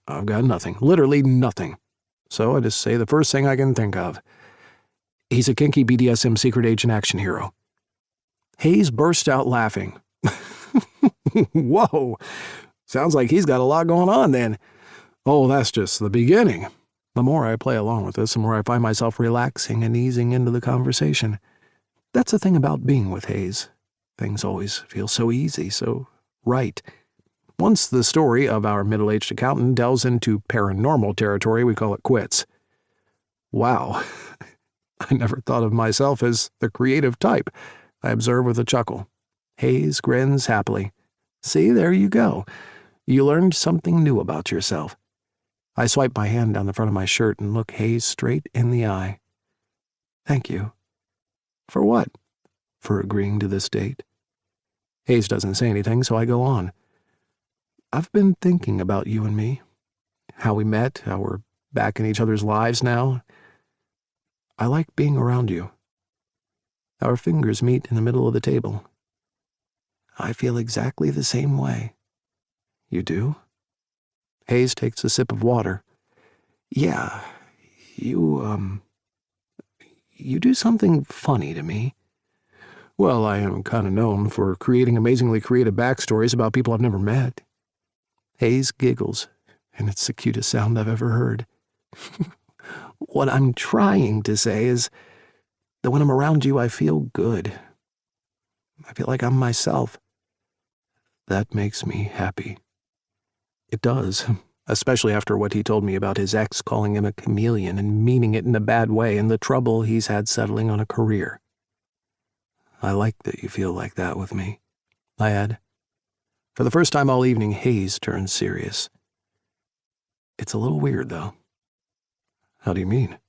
S2: I've got nothing, literally nothing. So I just say the first thing I can think of. He's a kinky BDSM secret agent action hero. Hayes burst out laughing. Whoa! Sounds like he's got a lot going on then. Oh, that's just the beginning. The more I play along with this, the more I find myself relaxing and easing into the conversation. That's the thing about being with Hayes. Things always feel so easy, so right. Once the story of our middle-aged accountant delves into paranormal territory, we call it quits. Wow. I never thought of myself as the creative type, I observe with a chuckle. Hayes grins happily. See, there you go. You learned something new about yourself. I swipe my hand down the front of my shirt and look Hayes straight in the eye. Thank you. For what? For agreeing to this date. Hayes doesn't say anything, so I go on. I've been thinking about you and me. How we met, how we're back in each other's lives now. I like being around you. Our fingers meet in the middle of the table. I feel exactly the same way. You do? Hayes takes a sip of water. Yeah, you do something funny to me. Well, I am kind of known for creating amazingly creative backstories about people I've never met. Hayes giggles. And it's the cutest sound I've ever heard. What I'm trying to say is that when I'm around you, I feel good. I feel like I'm myself. That makes me happy. It does, especially after what he told me about his ex calling him a chameleon and meaning it in a bad way and the trouble he's had settling on a career. I like that you feel like that with me, I add. For the first time all evening, Hayes turns serious. It's a little weird, though. How do you mean?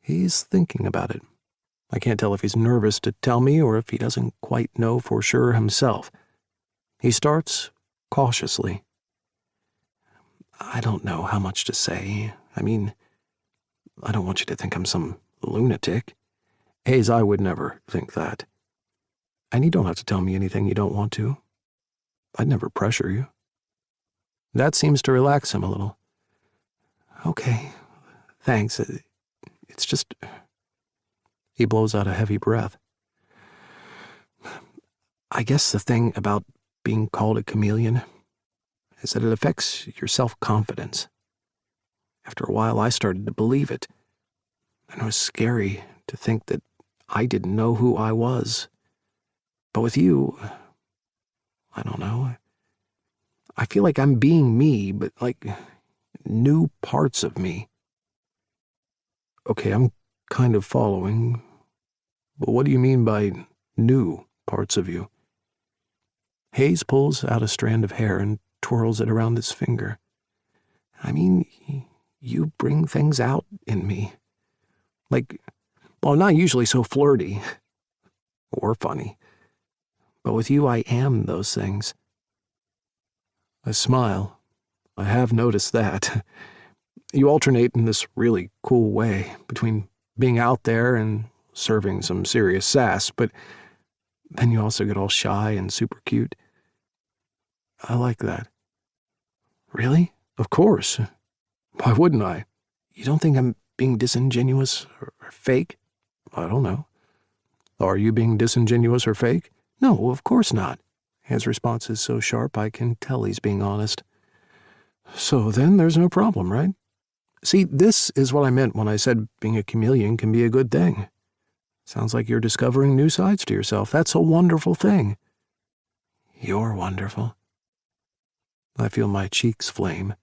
S2: He's thinking about it. I can't tell if he's nervous to tell me or if he doesn't quite know for sure himself. He starts cautiously. I don't know how much to say. I mean, I don't want you to think I'm some lunatic. Hayes, I would never think that. And you don't have to tell me anything you don't want to. I'd never pressure you. That seems to relax him a little. Okay, thanks. It's just... He blows out a heavy breath. I guess the thing about being called a chameleon is that it affects your self-confidence. After a while, I started to believe it, and it was scary to think that I didn't know who I was. But with you, I don't know. I feel like I'm being me, but like new parts of me. Okay, I'm kind of following, but what do you mean by new parts of you? Hayes pulls out a strand of hair and twirls it around his finger. I mean, you bring things out in me. Like, well, I'm not usually so flirty or funny, but with you I am those things. I smile. I have noticed that. You alternate in this really cool way between being out there and serving some serious sass, but then you also get all shy and super cute. I like that. Really? Of course. Why wouldn't I? You don't think I'm being disingenuous or fake? I don't know. Are you being disingenuous or fake? No, of course not. His response is so sharp I can tell he's being honest. So then there's no problem, right? See, this is what I meant when I said being a chameleon can be a good thing. Sounds like you're discovering new sides to yourself. That's a wonderful thing. You're wonderful. I feel my cheeks flame.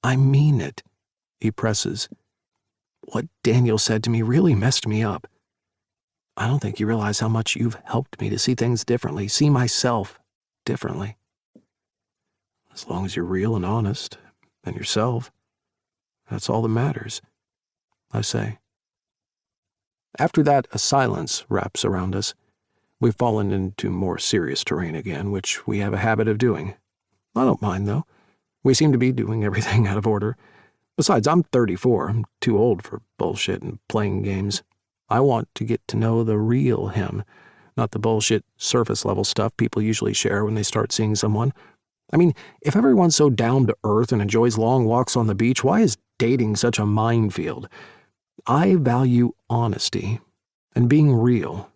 S2: I mean it, he presses. What Daniel said to me really messed me up. I don't think you realize how much you've helped me to see things differently, see myself differently. As long as you're real and honest, and yourself, that's all that matters, I say. After that, a silence wraps around us. We've fallen into more serious terrain again, which we have a habit of doing. I don't mind, though. We seem to be doing everything out of order. Besides, I'm 34. I'm too old for bullshit and playing games. I want to get to know the real him, not the bullshit surface-level stuff people usually share when they start seeing someone. I mean, if everyone's so down to earth and enjoys long walks on the beach, why is dating such a minefield? I value honesty and being real.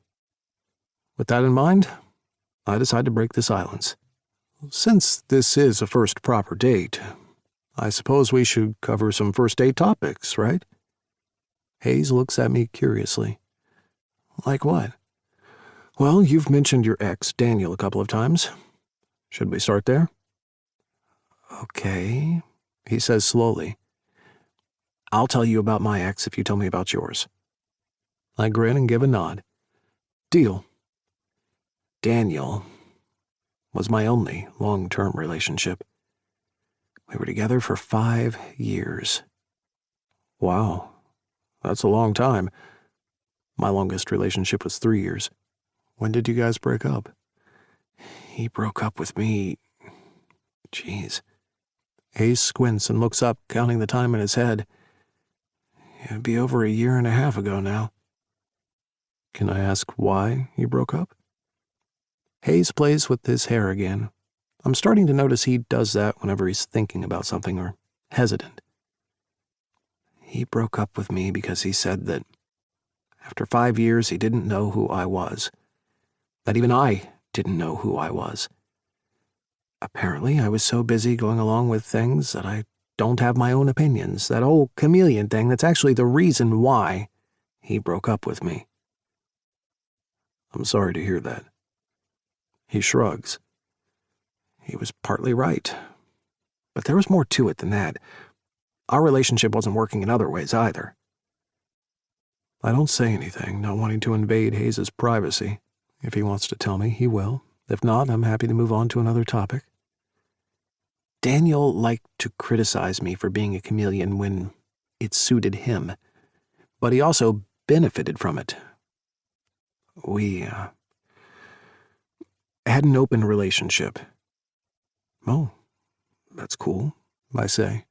S2: With that in mind, I decide to break the silence. Since this is a first proper date, I suppose we should cover some first date topics, right? Hayes looks at me curiously. Like what? Well, you've mentioned your ex, Daniel, a couple of times. Should we start there? Okay, he says slowly. I'll tell you about my ex if you tell me about yours. I grin and give a nod. Deal. Daniel was my only long-term relationship. We were together for 5 years. Wow, that's a long time. My longest relationship was 3 years. When did you guys break up? He broke up with me. Jeez. Hayes squints and looks up, counting the time in his head. It'd be over 1.5 years ago now. Can I ask why you broke up? Hayes plays with his hair again. I'm starting to notice he does that whenever he's thinking about something or hesitant. He broke up with me because he said that after 5 years he didn't know who I was. That even I didn't know who I was. Apparently, I was so busy going along with things that I don't have my own opinions, that old chameleon thing that's actually the reason why he broke up with me. I'm sorry to hear that. He shrugs. He was partly right. But there was more to it than that. Our relationship wasn't working in other ways either. I don't say anything, not wanting to invade Hayes's privacy. If he wants to tell me, he will. If not, I'm happy to move on to another topic. Daniel liked to criticize me for being a chameleon when it suited him, but he also benefited from it. We had an open relationship. Oh, that's cool, I say.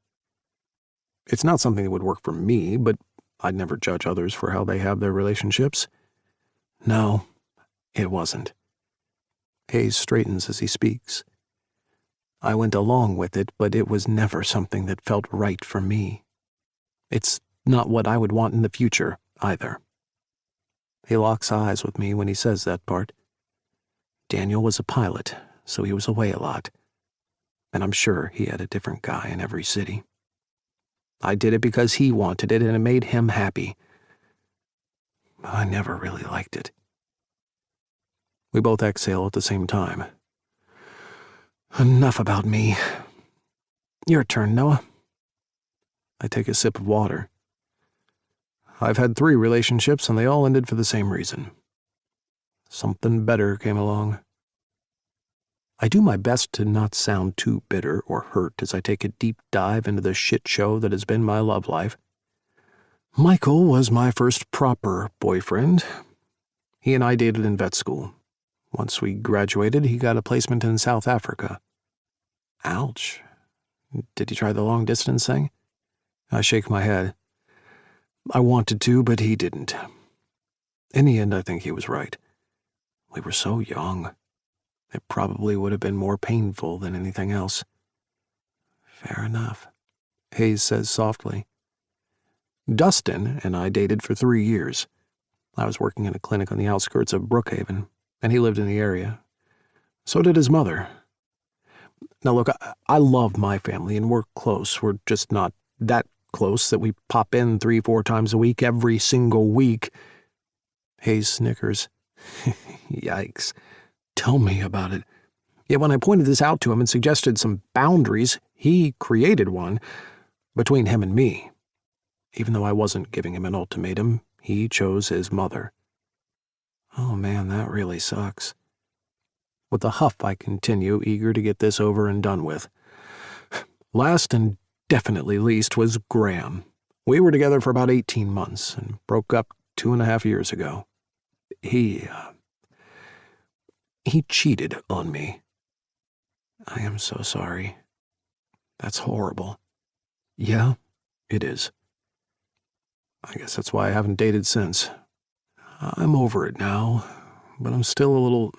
S2: It's not something that would work for me, but I'd never judge others for how they have their relationships. No, it wasn't. Hayes straightens as he speaks. I went along with it, but it was never something that felt right for me. It's not what I would want in the future, either. He locks eyes with me when he says that part. Daniel was a pilot, so he was away a lot. And I'm sure he had a different guy in every city. I did it because he wanted it and it made him happy. I never really liked it. We both exhale at the same time. Enough about me. Your turn, Noah. I take a sip of water. I've had 3 relationships and they all ended for the same reason. Something better came along. I do my best to not sound too bitter or hurt as I take a deep dive into the shit show that has been my love life. Michael was my first proper boyfriend. He and I dated in vet school. Once we graduated, he got a placement in South Africa. Ouch. Did he try the long-distance thing? I shake my head. I wanted to, but he didn't. In the end, I think he was right. We were so young. It probably would have been more painful than anything else. Fair enough, Hayes says softly. Dustin and I dated for 3 years. I was working in a clinic on the outskirts of Brookhaven, and he lived in the area. So did his mother. Now look, I love my family, and we're close. We're just not that close that we pop in 3-4 times a week every single week. Hayes snickers. Yikes. Tell me about it. Yet when I pointed this out to him and suggested some boundaries, he created one between him and me. Even though I wasn't giving him an ultimatum, he chose his mother. Oh man, that really sucks. With a huff, I continue, eager to get this over and done with. Last and definitely least was Graham. We were together for about 18 months and broke up 2.5 years ago. He cheated on me. I am so sorry. That's horrible. Yeah, it is. I guess that's why I haven't dated since. I'm over it now, but I'm still a little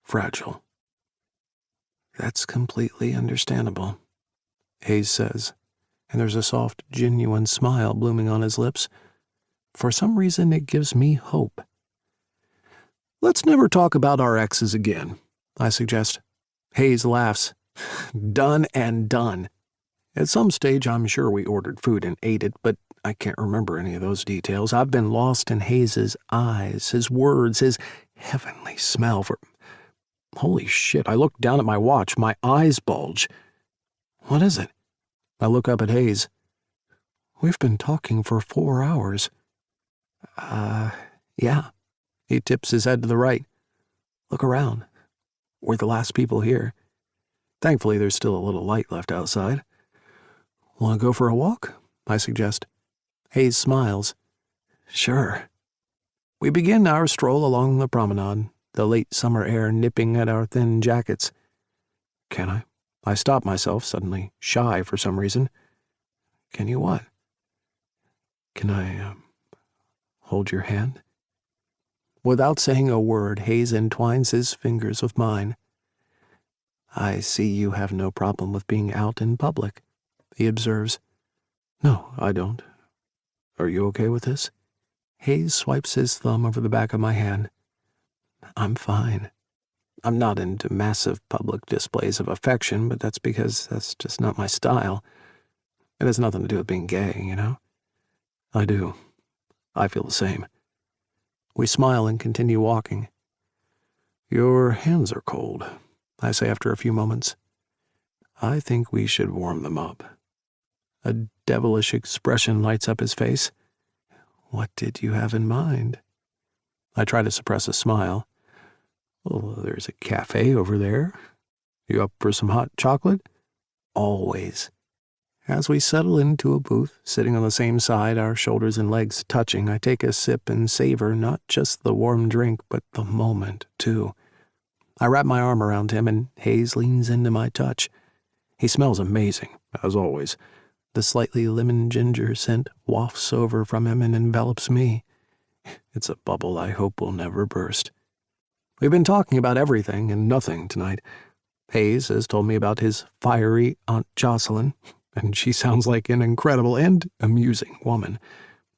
S2: fragile. That's completely understandable, Hayes says, and there's a soft, genuine smile blooming on his lips. For some reason, it gives me hope. Let's never talk about our exes again, I suggest. Hayes laughs. Done and done. At some stage, I'm sure we ordered food and ate it, but I can't remember any of those details. I've been lost in Hayes's eyes, his words, his heavenly smell for... Holy shit, I look down at my watch. My eyes bulge. What is it? I look up at Hayes. We've been talking for 4 hours. Yeah. He tips his head to the right. Look around. We're the last people here. Thankfully, there's still a little light left outside. Want to go for a walk? I suggest. Hayes smiles. Sure. We begin our stroll along the promenade, the late summer air nipping at our thin jackets. Can I? I stop myself, suddenly shy for some reason. Can you what? Can I, hold your hand? Without saying a word, Hayes entwines his fingers with mine. I see you have no problem with being out in public, he observes. No, I don't. Are you okay with this? Hayes swipes his thumb over the back of my hand. I'm fine. I'm not into massive public displays of affection, but that's because that's just not my style. It has nothing to do with being gay, you know? I do. I feel the same. We smile and continue walking. Your hands are cold, I say after a few moments. I think we should warm them up. A devilish expression lights up his face. What did you have in mind? I try to suppress a smile. Well, there's a cafe over there. You up for some hot chocolate? Always. As we settle into a booth, sitting on the same side, our shoulders and legs touching, I take a sip and savor not just the warm drink, but the moment, too. I wrap my arm around him, and Hayes leans into my touch. He smells amazing, as always. The slightly lemon-ginger scent wafts over from him and envelops me. It's a bubble I hope will never burst. We've been talking about everything and nothing tonight. Hayes has told me about his fiery Aunt Jocelyn, and she sounds like an incredible and amusing woman.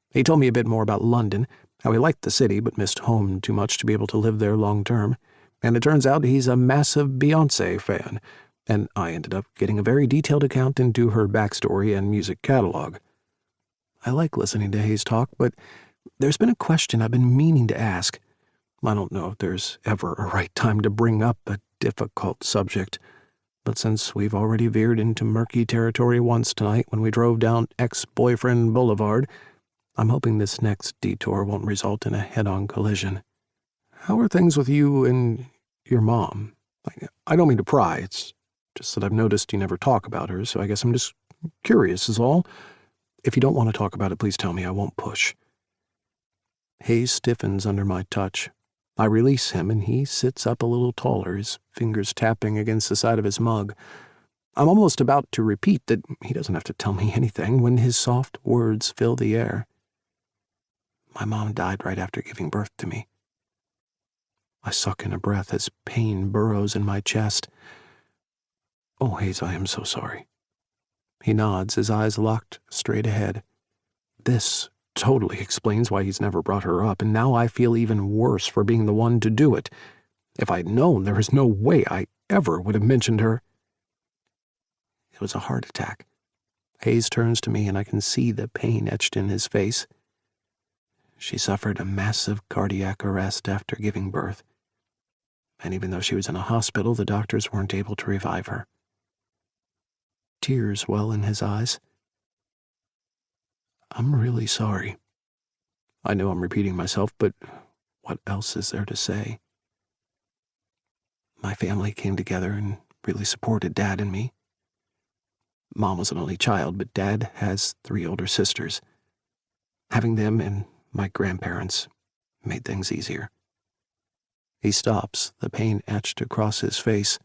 S2: He told me a bit more about London, how he liked the city but missed home too much to be able to live there long term, and it turns out he's a massive Beyoncé fan, and I ended up getting a very detailed account into her backstory and music catalog. I like listening to Hayes talk, but there's been a question I've been meaning to ask. I don't know if there's ever a right time to bring up a difficult subject, but since we've already veered into murky territory once tonight when we drove down Ex-Boyfriend Boulevard, I'm hoping this next detour won't result in a head-on collision. How are things with you and your mom? I don't mean to pry, it's just that I've noticed you never talk about her, so I guess I'm just curious is all. If you don't want to talk about it, please tell me. I won't push. Hayes stiffens under my touch. I release him, and he sits up a little taller, his fingers tapping against the side of his mug. I'm almost about to repeat that he doesn't have to tell me anything when his soft words fill the air. My mom died right after giving birth to me. I suck in a breath as pain burrows in my chest. Oh, Hayes, I am so sorry. He nods, his eyes locked straight ahead. This totally explains why he's never brought her up, and now I feel even worse for being the one to do it. If I'd known, there is no way I ever would have mentioned her. It was a heart attack. Hayes turns to me, and I can see the pain etched in his face. She suffered a massive cardiac arrest after giving birth, and even though she was in a hospital, the doctors weren't able to revive her. Tears well in his eyes. I'm really sorry. I know I'm repeating myself, but what else is there to say? My family came together and really supported Dad and me. Mom was an only child, but Dad has 3 older sisters. Having them and my grandparents made things easier. He stops, the pain etched across his face.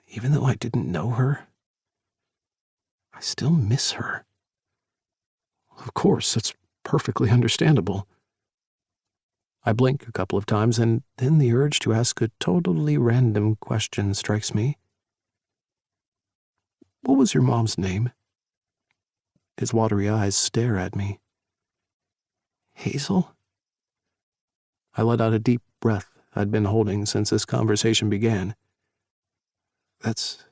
S2: Even though I didn't know her, I still miss her. Of course, that's perfectly understandable. I blink a couple of times, and then the urge to ask a totally random question strikes me. What was your mom's name? His watery eyes stare at me. Hazel? I let out a deep breath I'd been holding since this conversation began. That's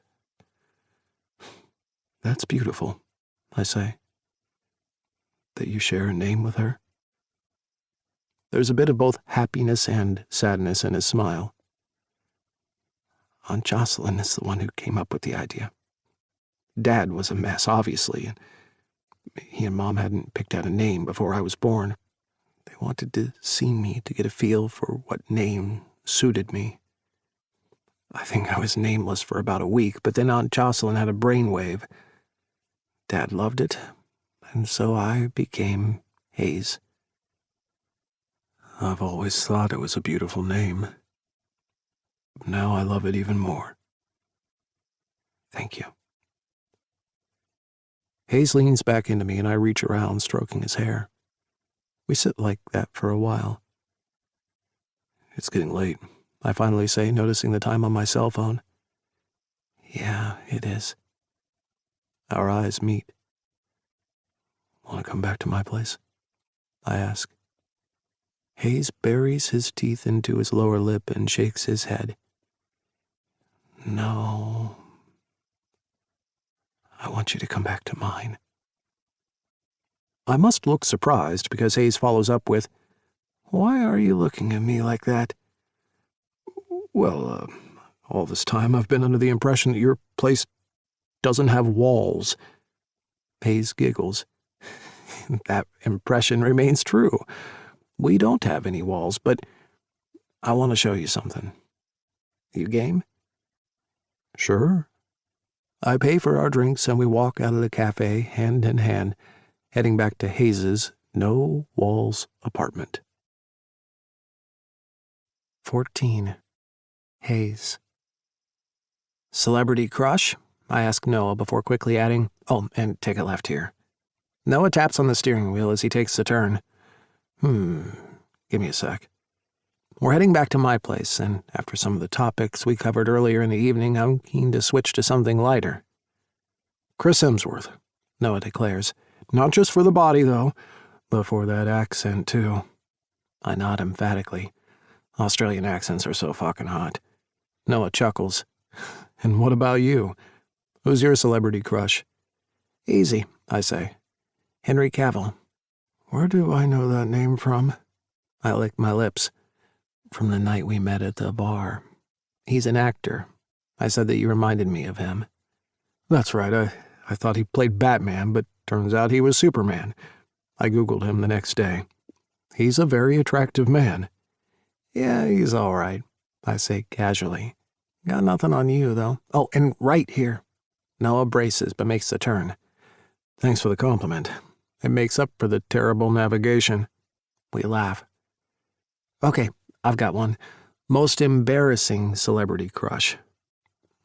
S2: beautiful, I say. That you share a name with her. There's a bit of both happiness and sadness in his smile. Aunt Jocelyn is the one who came up with the idea. Dad was a mess, obviously, and he and Mom hadn't picked out a name before I was born. They wanted to see me to get a feel for what name suited me. I think I was nameless for about a week, but then Aunt Jocelyn had a brainwave. Dad loved it, and so I became Hayes. I've always thought it was a beautiful name. Now I love it even more. Thank you. Hayes leans back into me, and I reach around, stroking his hair. We sit like that for a while. It's getting late, I finally say, noticing the time on my cell phone. Yeah, it is. Our eyes meet. Want to come back to my place? I ask. Hayes buries his teeth into his lower lip and shakes his head. No. I want you to come back to mine. I must look surprised because Hayes follows up with, Why are you looking at me like that? Well, all this time I've been under the impression that your place doesn't have walls. Hayes giggles. That impression remains true. We don't have any walls, but I want to show you something. You game? Sure. I pay for our drinks and we walk out of the cafe hand in hand, heading back to Hayes's no-walls apartment. 14. Hayes. Celebrity crush? I ask Noah before quickly adding, Oh, and take a left here. Noah taps on the steering wheel as he takes the turn. Give me a sec. We're heading back to my place, and after some of the topics we covered earlier in the evening, I'm keen to switch to something lighter. Chris Hemsworth, Noah declares. Not just for the body, though, but for that accent, too. I nod emphatically. Australian accents are so fucking hot. Noah chuckles. And what about you? Who's your celebrity crush? Easy, I say. Henry Cavill. Where do I know that name from? I lick my lips. From the night we met at the bar. He's an actor. I said that you reminded me of him. That's right, I thought he played Batman, but turns out he was Superman. I Googled him the next day. He's a very attractive man. Yeah, he's all right, I say casually. Got nothing on you, though. Oh, and right here. Noah braces but makes the turn. Thanks for the compliment. It makes up for the terrible navigation. We laugh. Okay, I've got one. Most embarrassing celebrity crush.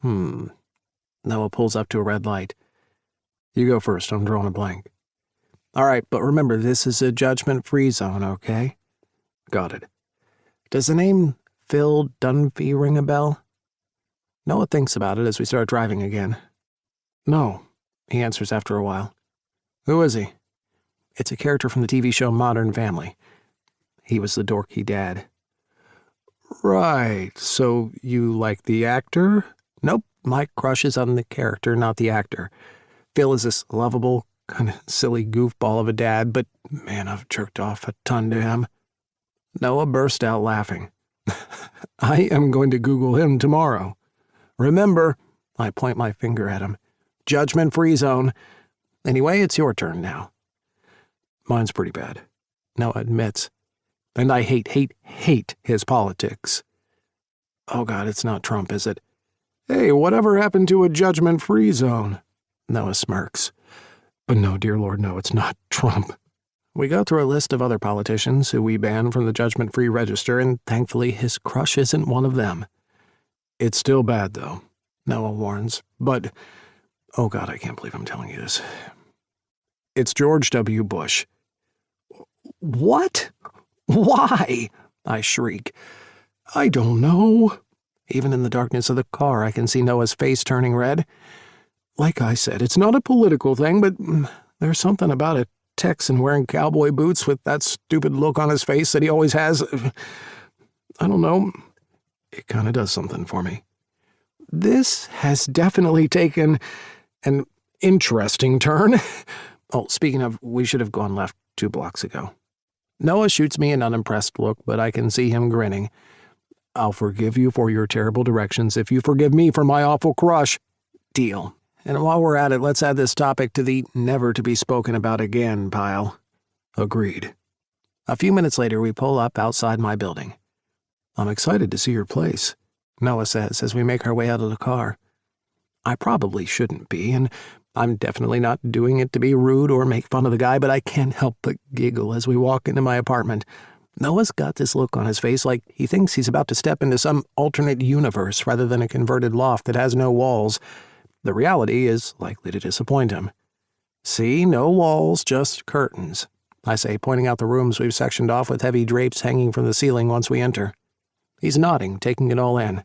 S2: Noah pulls up to a red light. You go first, I'm drawing a blank. All right, but remember, this is a judgment-free zone, okay? Got it. Does the name Phil Dunphy ring a bell? Noah thinks about it as we start driving again. No, he answers after a while. Who is he? It's a character from the TV show Modern Family. He was the dorky dad. Right, so you like the actor? Nope, my crush is on the character, not the actor. Phil is this lovable, kind of silly goofball of a dad, but man, I've jerked off a ton to him. Noah burst out laughing. I am going to Google him tomorrow. Remember, I point my finger at him. Judgment-free zone. Anyway, it's your turn now. Mine's pretty bad. Noah admits. And I hate his politics. Oh God, it's not Trump, is it? Hey, whatever happened to a judgment-free zone? Noah smirks. But no, dear Lord, no, it's not Trump. We go through a list of other politicians who we ban from the judgment-free register, and thankfully his crush isn't one of them. It's still bad, though, Noah warns. But, oh God, I can't believe I'm telling you this. It's George W. Bush. What? Why? I shriek. I don't know. Even in the darkness of the car, I can see Noah's face turning red. Like I said, it's not a political thing, but there's something about a Texan wearing cowboy boots with that stupid look on his face that he always has. I don't know. It kind of does something for me. This has definitely taken an interesting turn. Oh, speaking of, we should have gone left 2 blocks ago. Noah shoots me an unimpressed look, but I can see him grinning. I'll forgive you for your terrible directions if you forgive me for my awful crush. Deal. And while we're at it, let's add this topic to the never-to-be-spoken-about-again pile. Agreed. A few minutes later, we pull up outside my building. I'm excited to see your place, Noah says as we make our way out of the car. I probably shouldn't be, and I'm definitely not doing it to be rude or make fun of the guy, but I can't help but giggle as we walk into my apartment. Noah's got this look on his face like he thinks he's about to step into some alternate universe rather than a converted loft that has no walls. The reality is likely to disappoint him. See, no walls, just curtains, I say, pointing out the rooms we've sectioned off with heavy drapes hanging from the ceiling once we enter. He's nodding, taking it all in.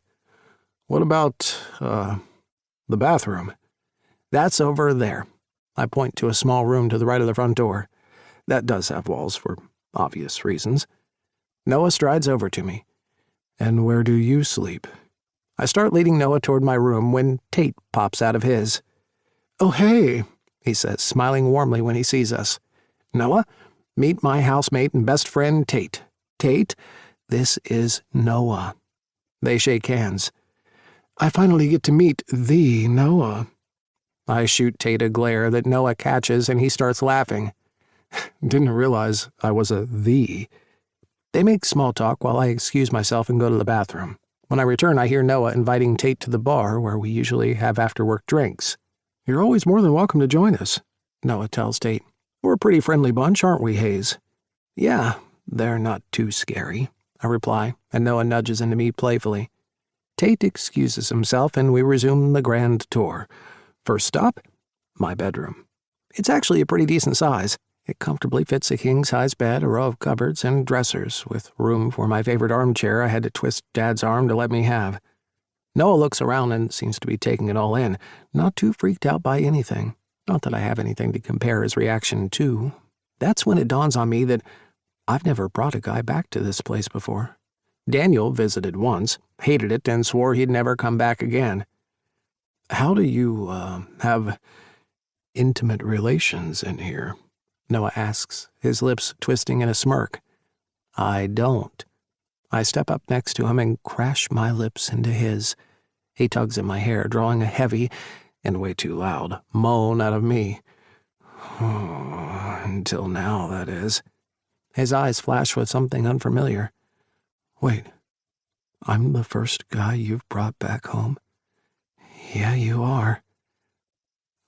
S2: What about, the bathroom? That's over there. I point to a small room to the right of the front door. That does have walls for obvious reasons. Noah strides over to me. "And where do you sleep?" I start leading Noah toward my room when Tate pops out of his. "Oh, hey," he says, smiling warmly when he sees us. "Noah, meet my housemate and best friend, Tate. Tate, this is Noah." They shake hands. "I finally get to meet the Noah." I shoot Tate a glare that Noah catches, and he starts laughing. Didn't realize I was a "the." They make small talk while I excuse myself and go to the bathroom. When I return, I hear Noah inviting Tate to the bar where we usually have after-work drinks. "You're always more than welcome to join us," Noah tells Tate. "We're a pretty friendly bunch, aren't we, Hayes?" "Yeah, they're not too scary," I reply, and Noah nudges into me playfully. Tate excuses himself, and we resume the grand tour. First stop, my bedroom. It's actually a pretty decent size. It comfortably fits a king-size bed, a row of cupboards, and dressers, with room for my favorite armchair I had to twist Dad's arm to let me have. Noah looks around and seems to be taking it all in, not too freaked out by anything. Not that I have anything to compare his reaction to. That's when it dawns on me that I've never brought a guy back to this place before. Daniel visited once, hated it, and swore he'd never come back again. "How do you, have intimate relations in here?" Noah asks, his lips twisting in a smirk. I don't. I step up next to him and crash my lips into his. He tugs at my hair, drawing a heavy, and way too loud, moan out of me. Until now, that is. His eyes flash with something unfamiliar. "Wait, I'm the first guy you've brought back home?" "Yeah, you are."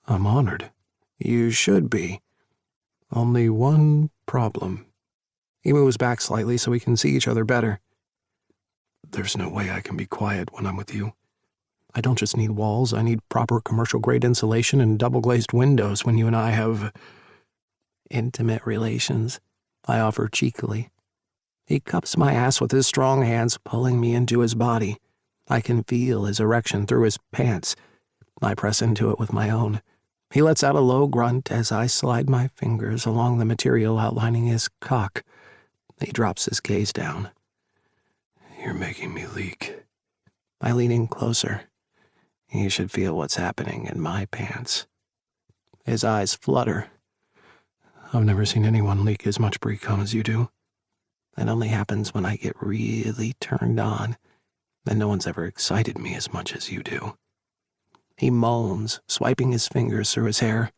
S2: "I'm honored." "You should be." "Only one problem." He moves back slightly so we can see each other better. "There's no way I can be quiet when I'm with you. I don't just need walls, I need proper commercial-grade insulation and double-glazed windows when you and I have intimate relations," I offer cheekily. He cups my ass with his strong hands, pulling me into his body. I can feel his erection through his pants. I press into it with my own. He lets out a low grunt as I slide my fingers along the material outlining his cock. He drops his gaze down. "You're making me leak." I lean in closer. You should feel what's happening in my pants. His eyes flutter. "I've never seen anyone leak as much pre-cum as you do. That only happens when I get really turned on, and no one's ever excited me as much as you do." He moans, swiping his fingers through his hair.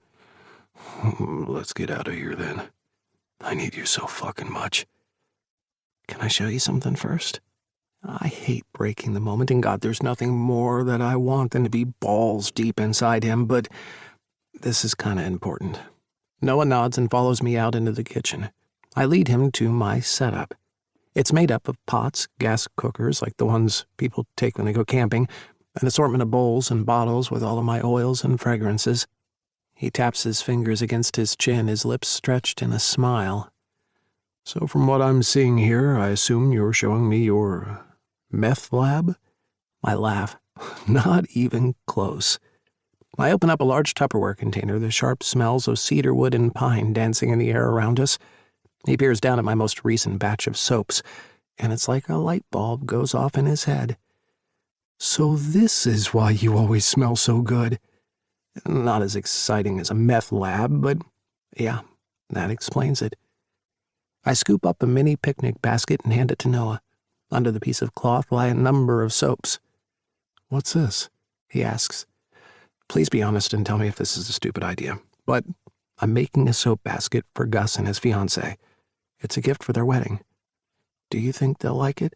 S2: "Let's get out of here, then. I need you so fucking much." "Can I show you something first?" I hate breaking the moment, and God, there's nothing more that I want than to be balls deep inside him, but this is kind of important. Noah nods and follows me out into the kitchen. I lead him to my setup. It's made up of pots, gas cookers like the ones people take when they go camping, an assortment of bowls and bottles with all of my oils and fragrances. He taps his fingers against his chin, his lips stretched in a smile. "So from what I'm seeing here, I assume you're showing me your meth lab?" I laugh. Not even close. I open up a large Tupperware container, the sharp smells of cedar wood and pine dancing in the air around us. He peers down at my most recent batch of soaps, and it's like a light bulb goes off in his head. "So this is why you always smell so good." Not as exciting as a meth lab, but yeah, that explains it. I scoop up a mini picnic basket and hand it to Noah. Under the piece of cloth lie a number of soaps. "What's this?" he asks. Please be honest and tell me if this is a stupid idea, but I'm making a soap basket for Gus and his fiancée. It's a gift for their wedding. Do you think they'll like it?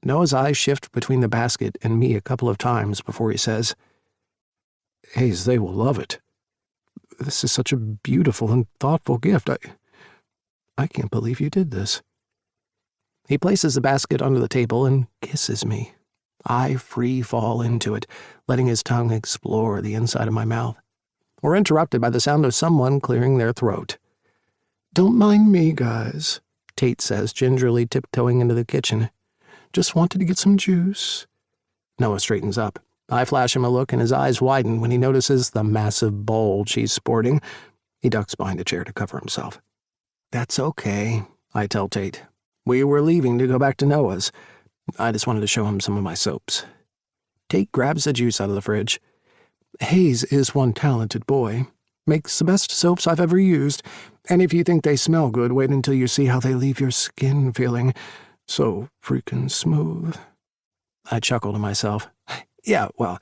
S2: Noah's eyes shift between the basket and me a couple of times before he says, "Hayes, they will love it. This is such a beautiful and thoughtful gift. I can't believe you did this." He places the basket under the table and kisses me. I free fall into it, letting his tongue explore the inside of my mouth. We're interrupted by the sound of someone clearing their throat. "Don't mind me, guys," Tate says, gingerly tiptoeing into the kitchen. "Just wanted to get some juice." Noah straightens up. I flash him a look, and his eyes widen when he notices the massive bulge he's sporting. He ducks behind a chair to cover himself. "That's okay," I tell Tate. We were leaving to go back to Noah's. I just wanted to show him some of my soaps. Tate grabs the juice out of the fridge. Hayes is one talented boy. Makes the best soaps I've ever used, and if you think they smell good, wait until you see how they leave your skin feeling so freaking smooth. I chuckle to myself. Yeah, well,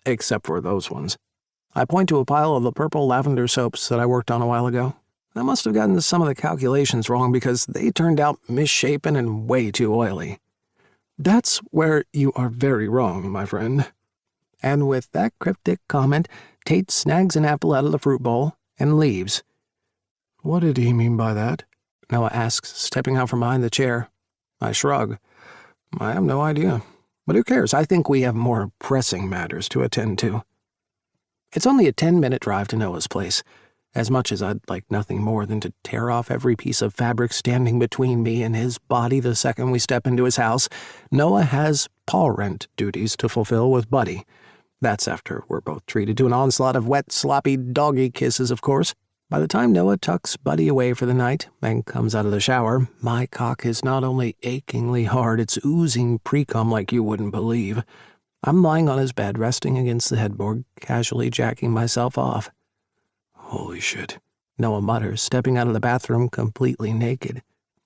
S2: except for those ones. I point to a pile of the purple lavender soaps that I worked on a while ago. I must have gotten some of the calculations wrong because they turned out misshapen and way too oily. That's where you are very wrong, my friend. And with that cryptic comment, Tate snags an apple out of the fruit bowl and leaves. What did he mean by that? Noah asks, stepping out from behind the chair. I shrug. I have no idea. But who cares? I think we have more pressing matters to attend to. It's only a 10-minute drive to Noah's place. As much as I'd like nothing more than to tear off every piece of fabric standing between me and his body the second we step into his house, Noah has paw rent duties to fulfill with Buddy. That's after we're both treated to an onslaught of wet, sloppy doggy kisses, of course. By the time Noah tucks Buddy away for the night and comes out of the shower, my cock is not only achingly hard, it's oozing pre-cum like you wouldn't believe. I'm lying on his bed, resting against the headboard, casually jacking myself off. Holy shit, Noah mutters, stepping out of the bathroom completely naked.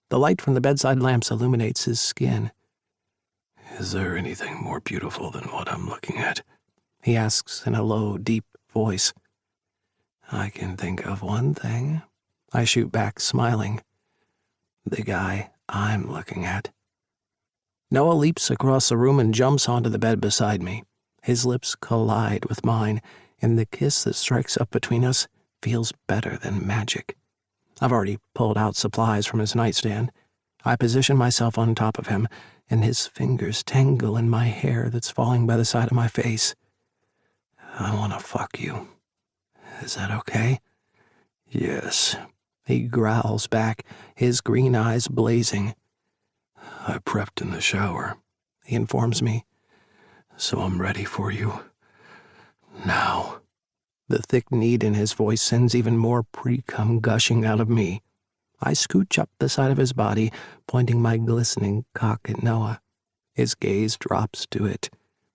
S2: The light from the bedside lamps illuminates his skin. Is there anything more beautiful than what I'm looking at? He asks in a low, deep voice. I can think of one thing. I shoot back, smiling. The guy I'm looking at. Noah leaps across the room and jumps onto the bed beside me. His lips collide with mine, and the kiss that strikes up between us feels better than magic. I've already pulled out supplies from his nightstand. I position myself on top of him, and his fingers tangle in my hair that's falling by the side of my face. I want to fuck you. Is that okay? Yes. He growls back, his green eyes blazing. I prepped in the shower, he informs me, so I'm ready for you. Now. The thick need in his voice sends even more pre-cum gushing out of me. I scooch up the side of his body, pointing my glistening cock at Noah. His gaze drops to it.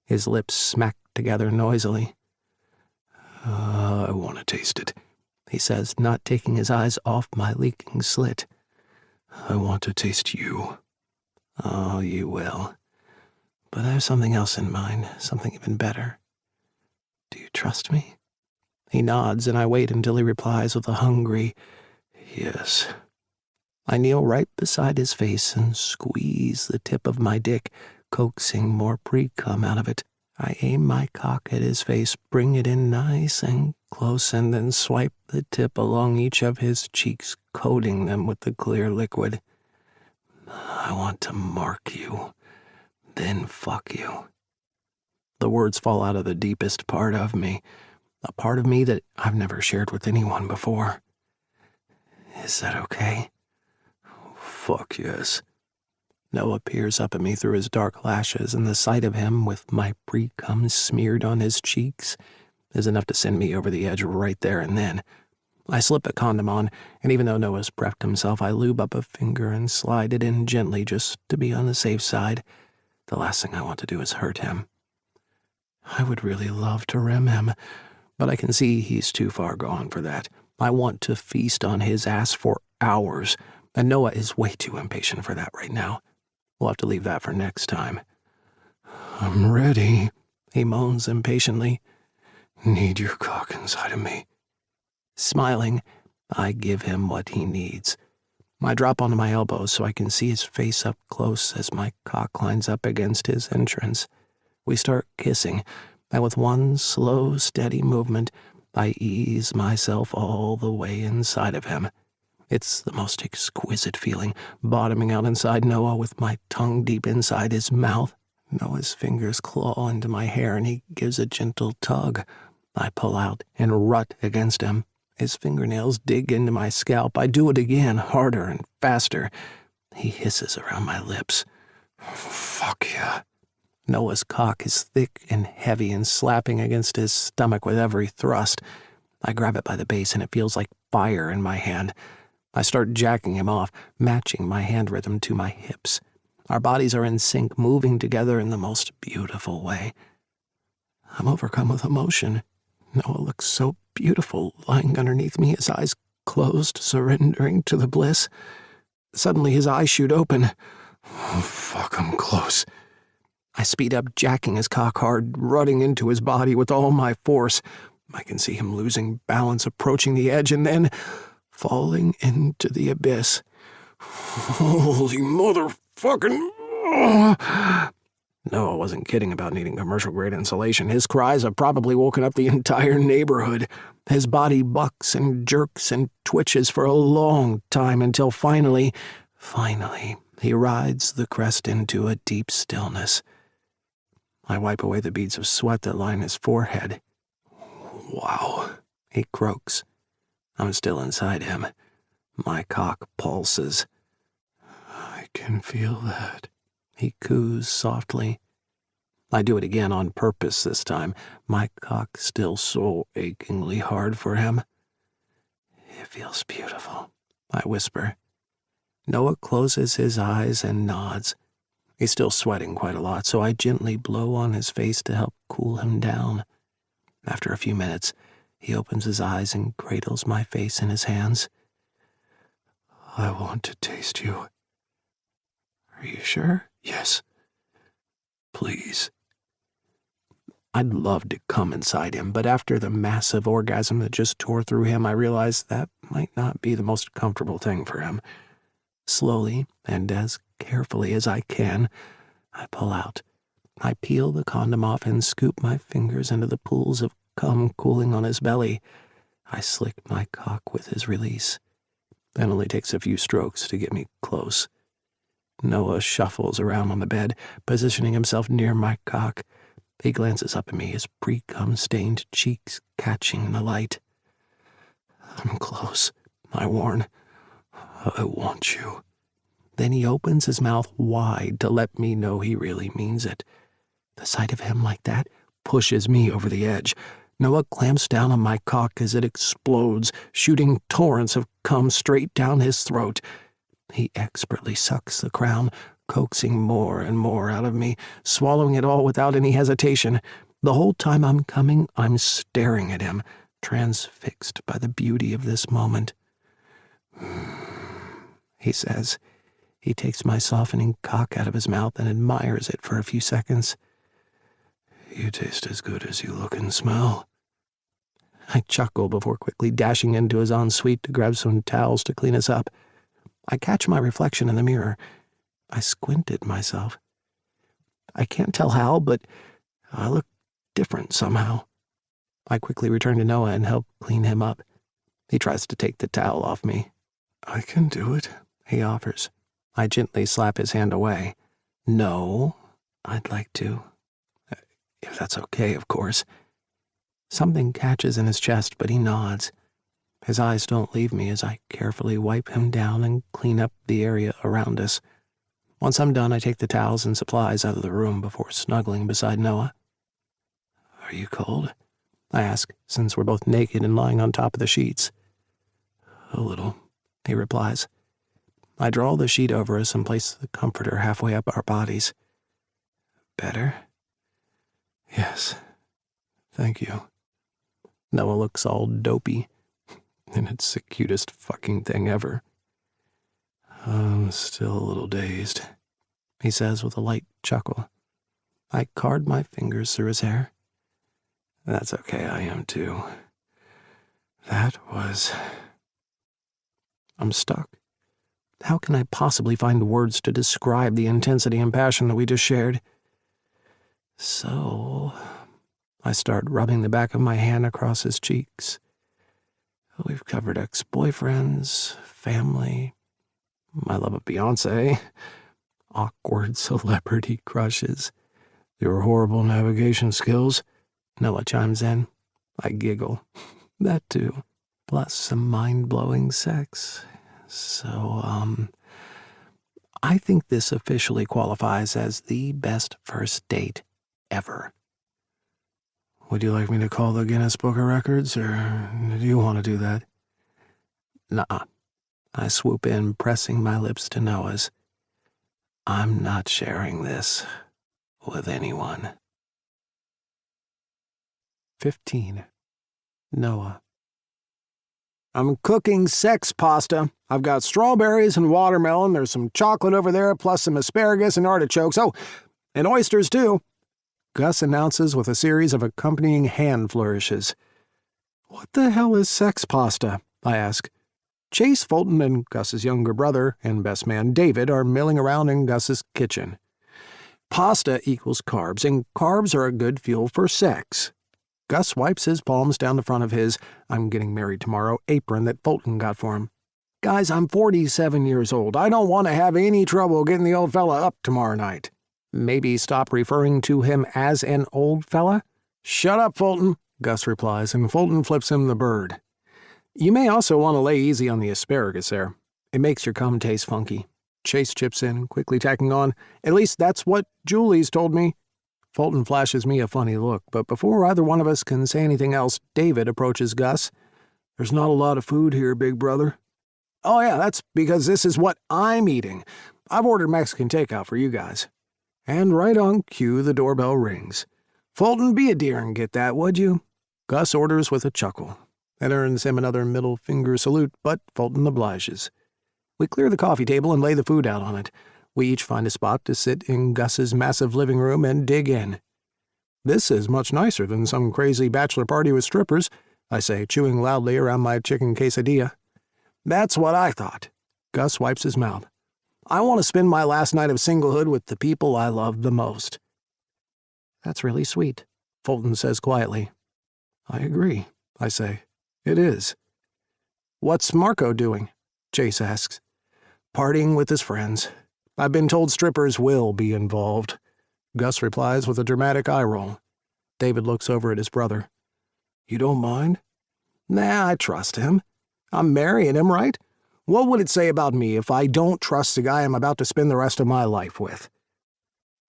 S2: His lips smack together noisily. I want to taste it, he says, not taking his eyes off my leaking slit. I want to taste you. Oh, you will. But I have something else in mind, something even better. Do you trust me? He nods, and I wait until he replies with a hungry, yes. I kneel right beside his face and squeeze the tip of my dick, coaxing more pre-cum out of it. I aim my cock at his face, bring it in nice and close, and then swipe the tip along each of his cheeks, coating them with the clear liquid. I want to mark you, then fuck you. The words fall out of the deepest part of me, a part of me that I've never shared with anyone before. Is that okay? Fuck yes. Noah peers up at me through his dark lashes, and the sight of him with my pre-cum smeared on his cheeks is enough to send me over the edge right there and then. I slip a condom on, and even though Noah's prepped himself, I lube up a finger and slide it in gently just to be on the safe side. The last thing I want to do is hurt him. I would really love to rim him, but I can see he's too far gone for that. I want to feast on his ass for hours, and Noah is way too impatient for that right now. We'll have to leave that for next time. I'm ready, he moans impatiently. Need your cock inside of me. Smiling, I give him what he needs. I drop onto my elbows so I can see his face up close as my cock lines up against his entrance. We start kissing, and with one slow, steady movement, I ease myself all the way inside of him. It's the most exquisite feeling, bottoming out inside Noah with my tongue deep inside his mouth. Noah's fingers claw into my hair, and he gives a gentle tug. I pull out and rut against him. His fingernails dig into my scalp. I do it again, harder and faster. He hisses around my lips. Fuck yeah. Noah's cock is thick and heavy and slapping against his stomach with every thrust. I grab it by the base, and it feels like fire in my hand. I start jacking him off, matching my hand rhythm to my hips. Our bodies are in sync, moving together in the most beautiful way. I'm overcome with emotion. Noah looks so beautiful, lying underneath me, his eyes closed, surrendering to the bliss. Suddenly his eyes shoot open. Oh, fuck, I'm close. I speed up, jacking his cock hard, running into his body with all my force. I can see him losing balance, approaching the edge, and then falling into the abyss. Holy motherfucking... Noah wasn't kidding about needing commercial-grade insulation. His cries have probably woken up the entire neighborhood. His body bucks and jerks and twitches for a long time until finally, he rides the crest into a deep stillness. I wipe away the beads of sweat that line his forehead. Wow, he croaks. I'm still inside him. My cock pulses. I can feel that, he coos softly. I do it again on purpose this time, my cock still so achingly hard for him. It feels beautiful, I whisper. Noah closes his eyes and nods. He's still sweating quite a lot, so I gently blow on his face to help cool him down. After a few minutes, he opens his eyes and cradles my face in his hands. I want to taste you. Are you sure? Yes. Please. I'd love to come inside him, but after the massive orgasm that just tore through him, I realized that might not be the most comfortable thing for him. Slowly, and as carefully as I can, I pull out. I peel the condom off and scoop my fingers into the pools of cum cooling on his belly. I slick my cock with his release. It only takes a few strokes to get me close. Noah shuffles around on the bed, positioning himself near my cock. He glances up at me, his pre-cum-stained cheeks catching in the light. I'm close, I warn. I want you. Then he opens his mouth wide to let me know he really means it. The sight of him like that pushes me over the edge. Noah clamps down on my cock as it explodes, shooting torrents of cum straight down his throat. He expertly sucks the crown, coaxing more and more out of me, swallowing it all without any hesitation. The whole time I'm coming, I'm staring at him, transfixed by the beauty of this moment. He says. He takes my softening cock out of his mouth and admires it for a few seconds. You taste as good as you look and smell. I chuckle before quickly dashing into his ensuite to grab some towels to clean us up. I catch my reflection in the mirror. I squint at myself. I can't tell how, but I look different somehow. I quickly return to Noah and help clean him up. He tries to take the towel off me. I can do it, he offers. I gently slap his hand away. No, I'd like to. If that's okay, of course. Something catches in his chest, but he nods. His eyes don't leave me as I carefully wipe him down and clean up the area around us. Once I'm done, I take the towels and supplies out of the room before snuggling beside Noah. Are you cold? I ask, since we're both naked and lying on top of the sheets. A little, he replies. I draw the sheet over us and place the comforter halfway up our bodies. Better? Yes. Thank you. Noah looks all dopey, and it's the cutest fucking thing ever. I'm still a little dazed, he says with a light chuckle. I card my fingers through his hair. That's okay, I am too. I'm stuck. How can I possibly find words to describe the intensity and passion that we just shared? So, I start rubbing the back of my hand across his cheeks. We've covered ex-boyfriends, family, my love of Beyoncé, awkward celebrity crushes, your horrible navigation skills. Noah chimes in. I giggle. That too. Plus some mind-blowing sex. So, I think this officially qualifies as the best first date ever. Would you like me to call the Guinness Book of Records, or do you want to do that? Nuh-uh. I swoop in, pressing my lips to Noah's. I'm not sharing this with anyone. 15. Noah. I'm cooking sex pasta. I've got strawberries and watermelon. There's some chocolate over there, plus some asparagus and artichokes. Oh, and oysters, too. Gus announces with a series of accompanying hand flourishes. What the hell is sex pasta? I ask. Chase Fulton and Gus's younger brother and best man David are milling around in Gus's kitchen. Pasta equals carbs, and carbs are a good fuel for sex. Gus wipes his palms down the front of his I'm getting married tomorrow apron that Fulton got for him. Guys, I'm 47 years old. I don't want to have any trouble getting the old fella up tomorrow night. Maybe stop referring to him as an old fella? Shut up, Fulton, Gus replies, and Fulton flips him the bird. You may also want to lay easy on the asparagus there. It makes your cum taste funky. Chase chips in, quickly tacking on, at least that's what Julie's told me. Fulton flashes me a funny look, but before either one of us can say anything else, David approaches Gus. There's not a lot of food here, big brother. Oh yeah, that's because this is what I'm eating. I've ordered Mexican takeout for you guys. And right on cue, the doorbell rings. Fulton, be a dear and get that, would you? Gus orders with a chuckle. It earns him another middle finger salute, but Fulton obliges. We clear the coffee table and lay the food out on it. We each find a spot to sit in Gus's massive living room and dig in. This is much nicer than some crazy bachelor party with strippers, I say, chewing loudly around my chicken quesadilla. That's what I thought. Gus wipes his mouth. I want to spend my last night of singlehood with the people I love the most. That's really sweet, Fulton says quietly. I agree, I say. It is. What's Marco doing? Chase asks. Partying with his friends. I've been told strippers will be involved. Gus replies with a dramatic eye roll. David looks over at his brother. You don't mind? Nah, I trust him. I'm marrying him, right? What would it say about me if I don't trust the guy I'm about to spend the rest of my life with?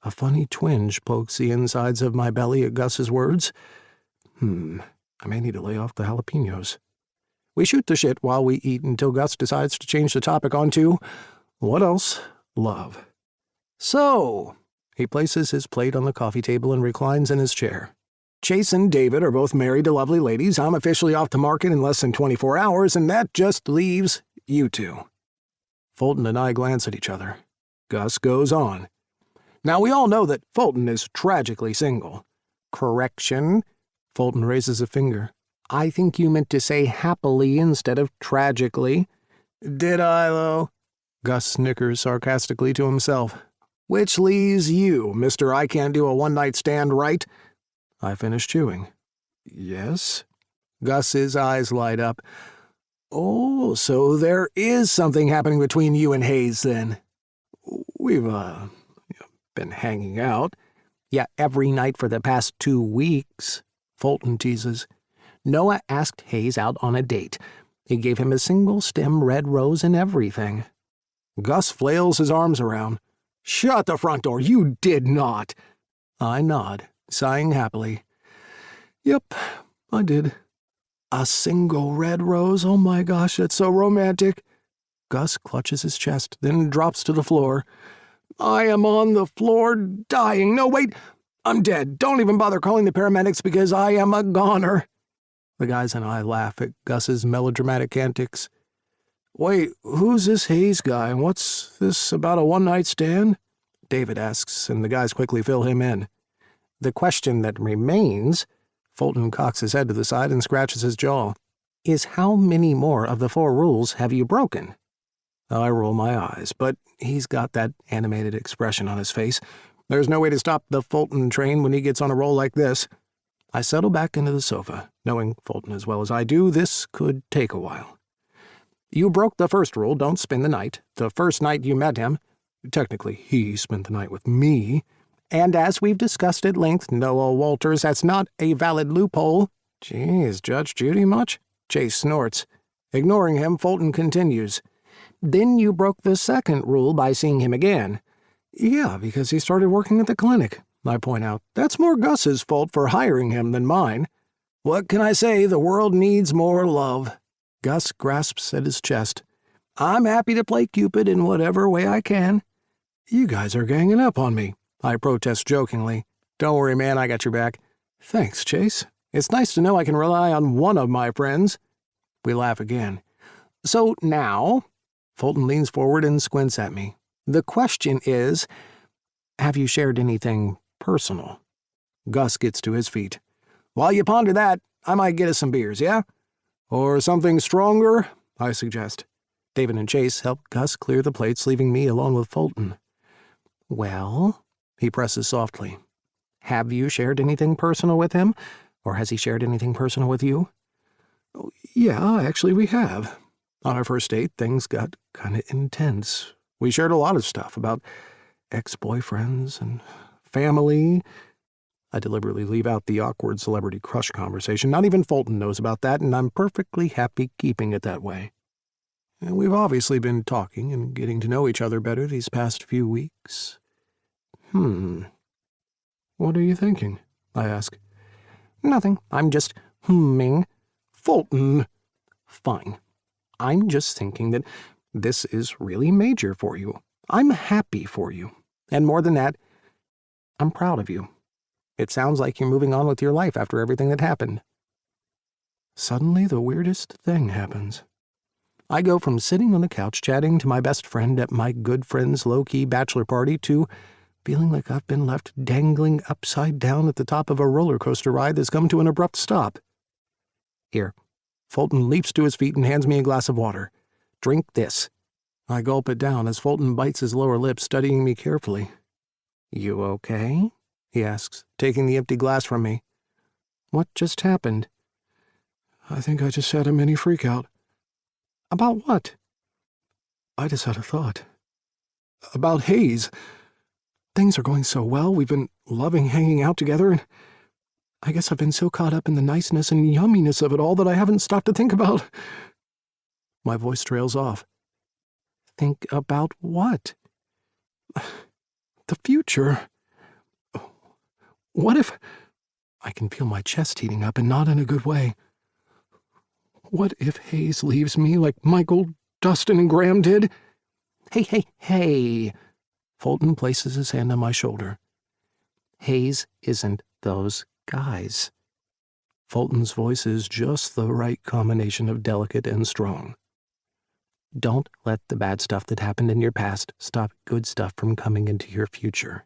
S2: A funny twinge pokes the insides of my belly at Gus's words. I may need to lay off the jalapenos. We shoot the shit while we eat until Gus decides to change the topic onto, what else? Love. So, he places his plate on the coffee table and reclines in his chair. Chase and David are both married to lovely ladies. I'm officially off the market in less than 24 hours, and that just leaves you two. Fulton and I glance at each other. Gus goes on. Now, we all know that Fulton is tragically single. Correction. Fulton raises a finger. I think you meant to say happily instead of tragically. Did I, though? Gus snickers sarcastically to himself. Which leaves you, Mr. I Can't Do a One-Night Stand, right? I finish chewing. Yes? Gus's eyes light up. Oh, so there is something happening between you and Hayes, then. We've, been hanging out. Yeah, every night for the past 2 weeks, Fulton teases. Noah asked Hayes out on a date. He gave him a single-stem red rose and everything. Gus flails his arms around. Shut the front door, you did not. I nod, sighing happily. Yep, I did. A single red rose? Oh my gosh, that's so romantic. Gus clutches his chest, then drops to the floor. I am on the floor, dying. No, wait, I'm dead. Don't even bother calling the paramedics because I am a goner. The guys and I laugh at Gus's melodramatic antics. Wait, who's this Hayes guy? What's this about a one-night stand? David asks, and the guys quickly fill him in. The question that remains, Fulton cocks his head to the side and scratches his jaw, is how many more of the 4 rules have you broken? I roll my eyes, but he's got that animated expression on his face. There's no way to stop the Fulton train when he gets on a roll like this. I settle back into the sofa, knowing Fulton as well as I do, this could take a while. You broke the first rule, don't spend the night. The first night you met him, technically he spent the night with me, and as we've discussed at length, Noah Walters, that's not a valid loophole. Geez, Judge Judy much? Chase snorts. Ignoring him, Fulton continues. Then you broke the second rule by seeing him again. Yeah, because he started working at the clinic, I point out. That's more Gus's fault for hiring him than mine. What can I say? The world needs more love. Gus grasps at his chest. I'm happy to play Cupid in whatever way I can." "You guys are ganging up on me," I protest jokingly. "Don't worry, man, I got your back." "Thanks, Chase. It's nice to know I can rely on one of my friends." We laugh again. "So now," Fulton leans forward and squints at me, "the question is, have you shared anything personal?" Gus gets to his feet. "While you ponder that, I might get us some beers, yeah?" "Or something stronger," I suggest. David and Chase help Gus clear the plates, leaving me alone with Fulton. "Well," he presses softly, "have you shared anything personal with him? Or has he shared anything personal with you?" "Oh, yeah, actually we have. On our first date, things got kind of intense. We shared a lot of stuff about ex-boyfriends and family." I deliberately leave out the awkward celebrity crush conversation. Not even Fulton knows about that, and I'm perfectly happy keeping it that way. And we've obviously been talking and getting to know each other better these past few weeks. What are you thinking?" I ask. "Nothing. I'm just humming." "Fulton!" "Fine. I'm just thinking that this is really major for you. I'm happy for you. And more than that, I'm proud of you. It sounds like you're moving on with your life after everything that happened." Suddenly, the weirdest thing happens. I go from sitting on the couch chatting to my best friend at my good friend's low-key bachelor party to feeling like I've been left dangling upside down at the top of a roller coaster ride that's come to an abrupt stop. "Here." Fulton leaps to his feet and hands me a glass of water. "Drink this." I gulp it down as Fulton bites his lower lip, studying me carefully. "You okay?" he asks, taking the empty glass from me. "What just happened?" "I think I just had a mini freakout." "About what?" "I just had a thought. About Hayes. Things are going so well, we've been loving hanging out together, and I guess I've been so caught up in the niceness and yumminess of it all that I haven't stopped to think about..." My voice trails off. "Think about what?" "The future. What if..." I can feel my chest heating up, and not in a good way. "What if Hayes leaves me like Michael, Dustin, and Graham did?" Hey. Fulton places his hand on my shoulder. "Hayes isn't those guys." Fulton's voice is just the right combination of delicate and strong. "Don't let the bad stuff that happened in your past stop good stuff from coming into your future."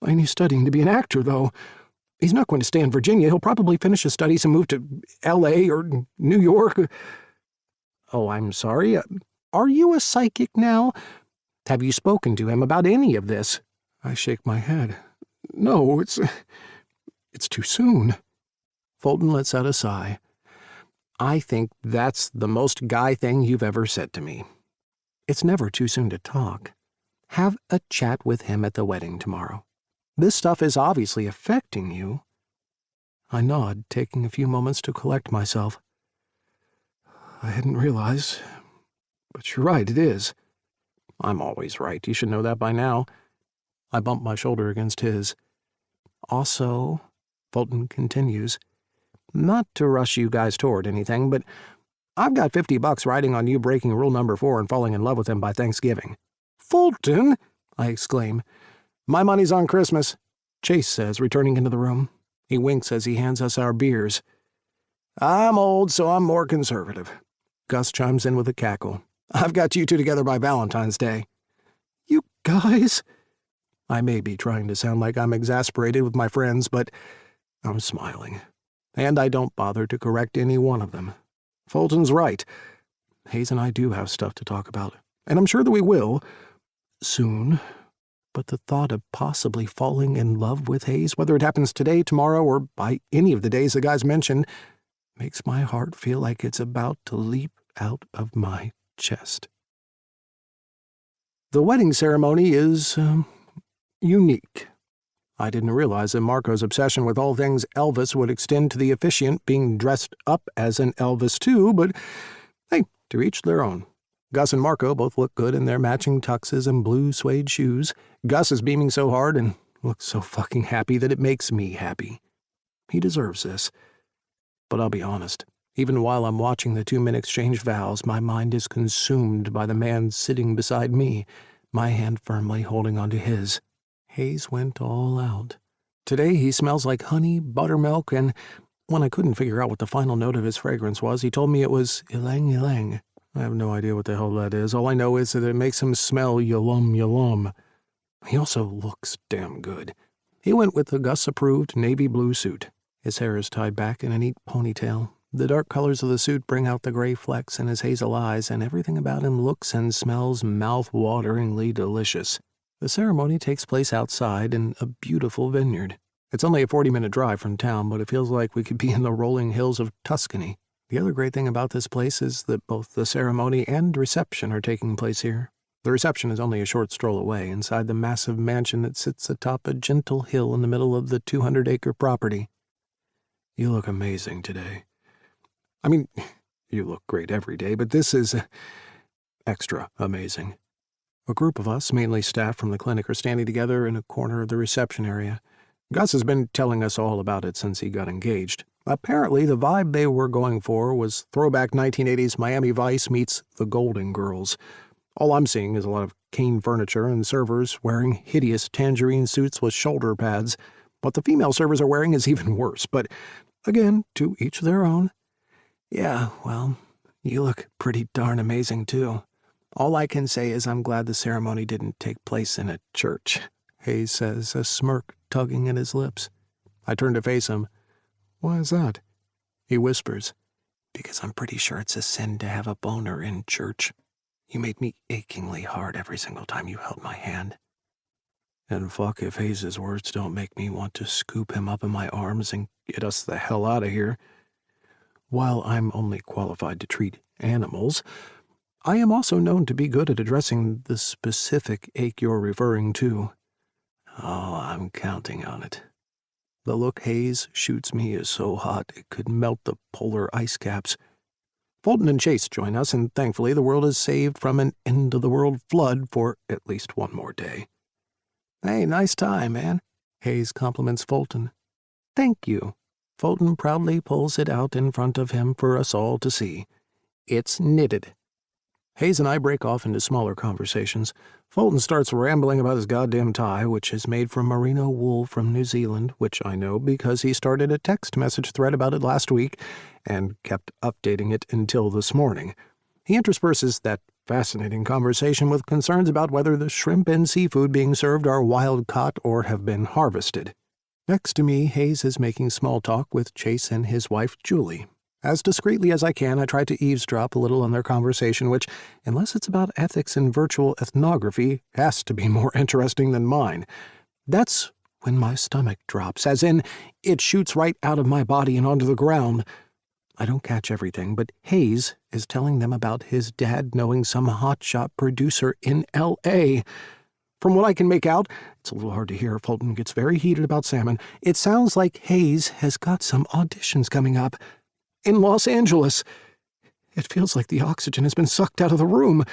S2: "And he's studying to be an actor, though. He's not going to stay in Virginia. He'll probably finish his studies and move to L.A. or New York." "Oh, I'm sorry. Are you a psychic now? Have you spoken to him about any of this?" I shake my head. "No, it's too soon." Fulton lets out a sigh. "I think that's the most guy thing you've ever said to me. It's never too soon to talk. Have a chat with him at the wedding tomorrow. This stuff is obviously affecting you." I nod, taking a few moments to collect myself. "I hadn't realized, but you're right, it is." "I'm always right. You should know that by now." I bump my shoulder against his. "Also," Fulton continues, "not to rush you guys toward anything, but I've got $50 riding on you breaking rule number 4 and falling in love with him by Thanksgiving." "Fulton!" I exclaim. "My money's on Christmas," Chase says, returning into the room. He winks as he hands us our beers. "I'm old, so I'm more conservative." Gus chimes in with a cackle. "I've got you two together by Valentine's Day." "You guys..." I may be trying to sound like I'm exasperated with my friends, but I'm smiling. And I don't bother to correct any one of them. Fulton's right. Hayes and I do have stuff to talk about, and I'm sure that we will, soon. But the thought of possibly falling in love with Hayes, whether it happens today, tomorrow, or by any of the days the guys mentioned, makes my heart feel like it's about to leap out of my chest. The wedding ceremony is, unique. I didn't realize that Marco's obsession with all things Elvis would extend to the officiant being dressed up as an Elvis too, but hey, to each their own. Gus and Marco both look good in their matching tuxes and blue suede shoes. Gus is beaming so hard and looks so fucking happy that it makes me happy. He deserves this. But I'll be honest, Even while I'm watching the 2 men exchange vows, my mind is consumed by the man sitting beside me, my hand firmly holding onto his. Hayes went all out. Today he smells like honey, buttermilk, and when I couldn't figure out what the final note of his fragrance was, he told me it was ylang ylang. I have no idea what the hell that is. All I know is that it makes him smell yalum yalum. He also looks damn good. He went with the Gus-approved navy blue suit. His hair is tied back in a neat ponytail. The dark colors of the suit bring out the gray flecks in his hazel eyes, and everything about him looks and smells mouth-wateringly delicious. The ceremony takes place outside in a beautiful vineyard. It's only a 40-minute drive from town, but it feels like we could be in the rolling hills of Tuscany. The other great thing about this place is that both the ceremony and reception are taking place here. The reception is only a short stroll away, inside the massive mansion that sits atop a gentle hill in the middle of the 200-acre property. You look amazing today. I mean, you look great every day, but this is extra amazing. A group of us, mainly staff from the clinic, are standing together in a corner of the reception area. Gus has been telling us all about it since he got engaged. Apparently, the vibe they were going for was throwback 1980s Miami Vice meets the Golden Girls. All I'm seeing is a lot of cane furniture and servers wearing hideous tangerine suits with shoulder pads. What the female servers are wearing is even worse, but again, to each their own. Yeah, well, you look pretty darn amazing, too. All I can say is I'm glad the ceremony didn't take place in a church, Hayes says, a smirk tugging at his lips. I turn to face him. Why is that? He whispers, because I'm pretty sure it's a sin to have a boner in church. You made me achingly hard every single time you held my hand. And fuck if Hayes' words don't make me want to scoop him up in my arms and get us the hell out of here. While I'm only qualified to treat animals, I am also known to be good at addressing the specific ache you're referring to. Oh, I'm counting on it. The look Hayes shoots me is so hot it could melt the polar ice caps. Fulton and Chase join us, and thankfully the world is saved from an end-of-the-world flood for at least one more day. Hey, nice tie, man, Hayes compliments Fulton. Thank you. Fulton proudly pulls it out in front of him for us all to see. It's knitted. Hayes and I break off into smaller conversations. Fulton starts rambling about his goddamn tie, which is made from merino wool from New Zealand, which I know because he started a text message thread about it last week and kept updating it until this morning. He intersperses that fascinating conversation with concerns about whether the shrimp and seafood being served are wild-caught or have been harvested. Next to me, Hayes is making small talk with Chase and his wife, Julie. As discreetly as I can, I try to eavesdrop a little on their conversation, which, unless it's about ethics and virtual ethnography, has to be more interesting than mine. That's when my stomach drops, as in, it shoots right out of my body and onto the ground. I don't catch everything, but Hayes is telling them about his dad knowing some hotshot producer in L.A. From what I can make out, it's a little hard to hear. Fulton gets very heated about salmon. It sounds like Hayes has got some auditions coming up. In Los Angeles. It feels like the oxygen has been sucked out of the room.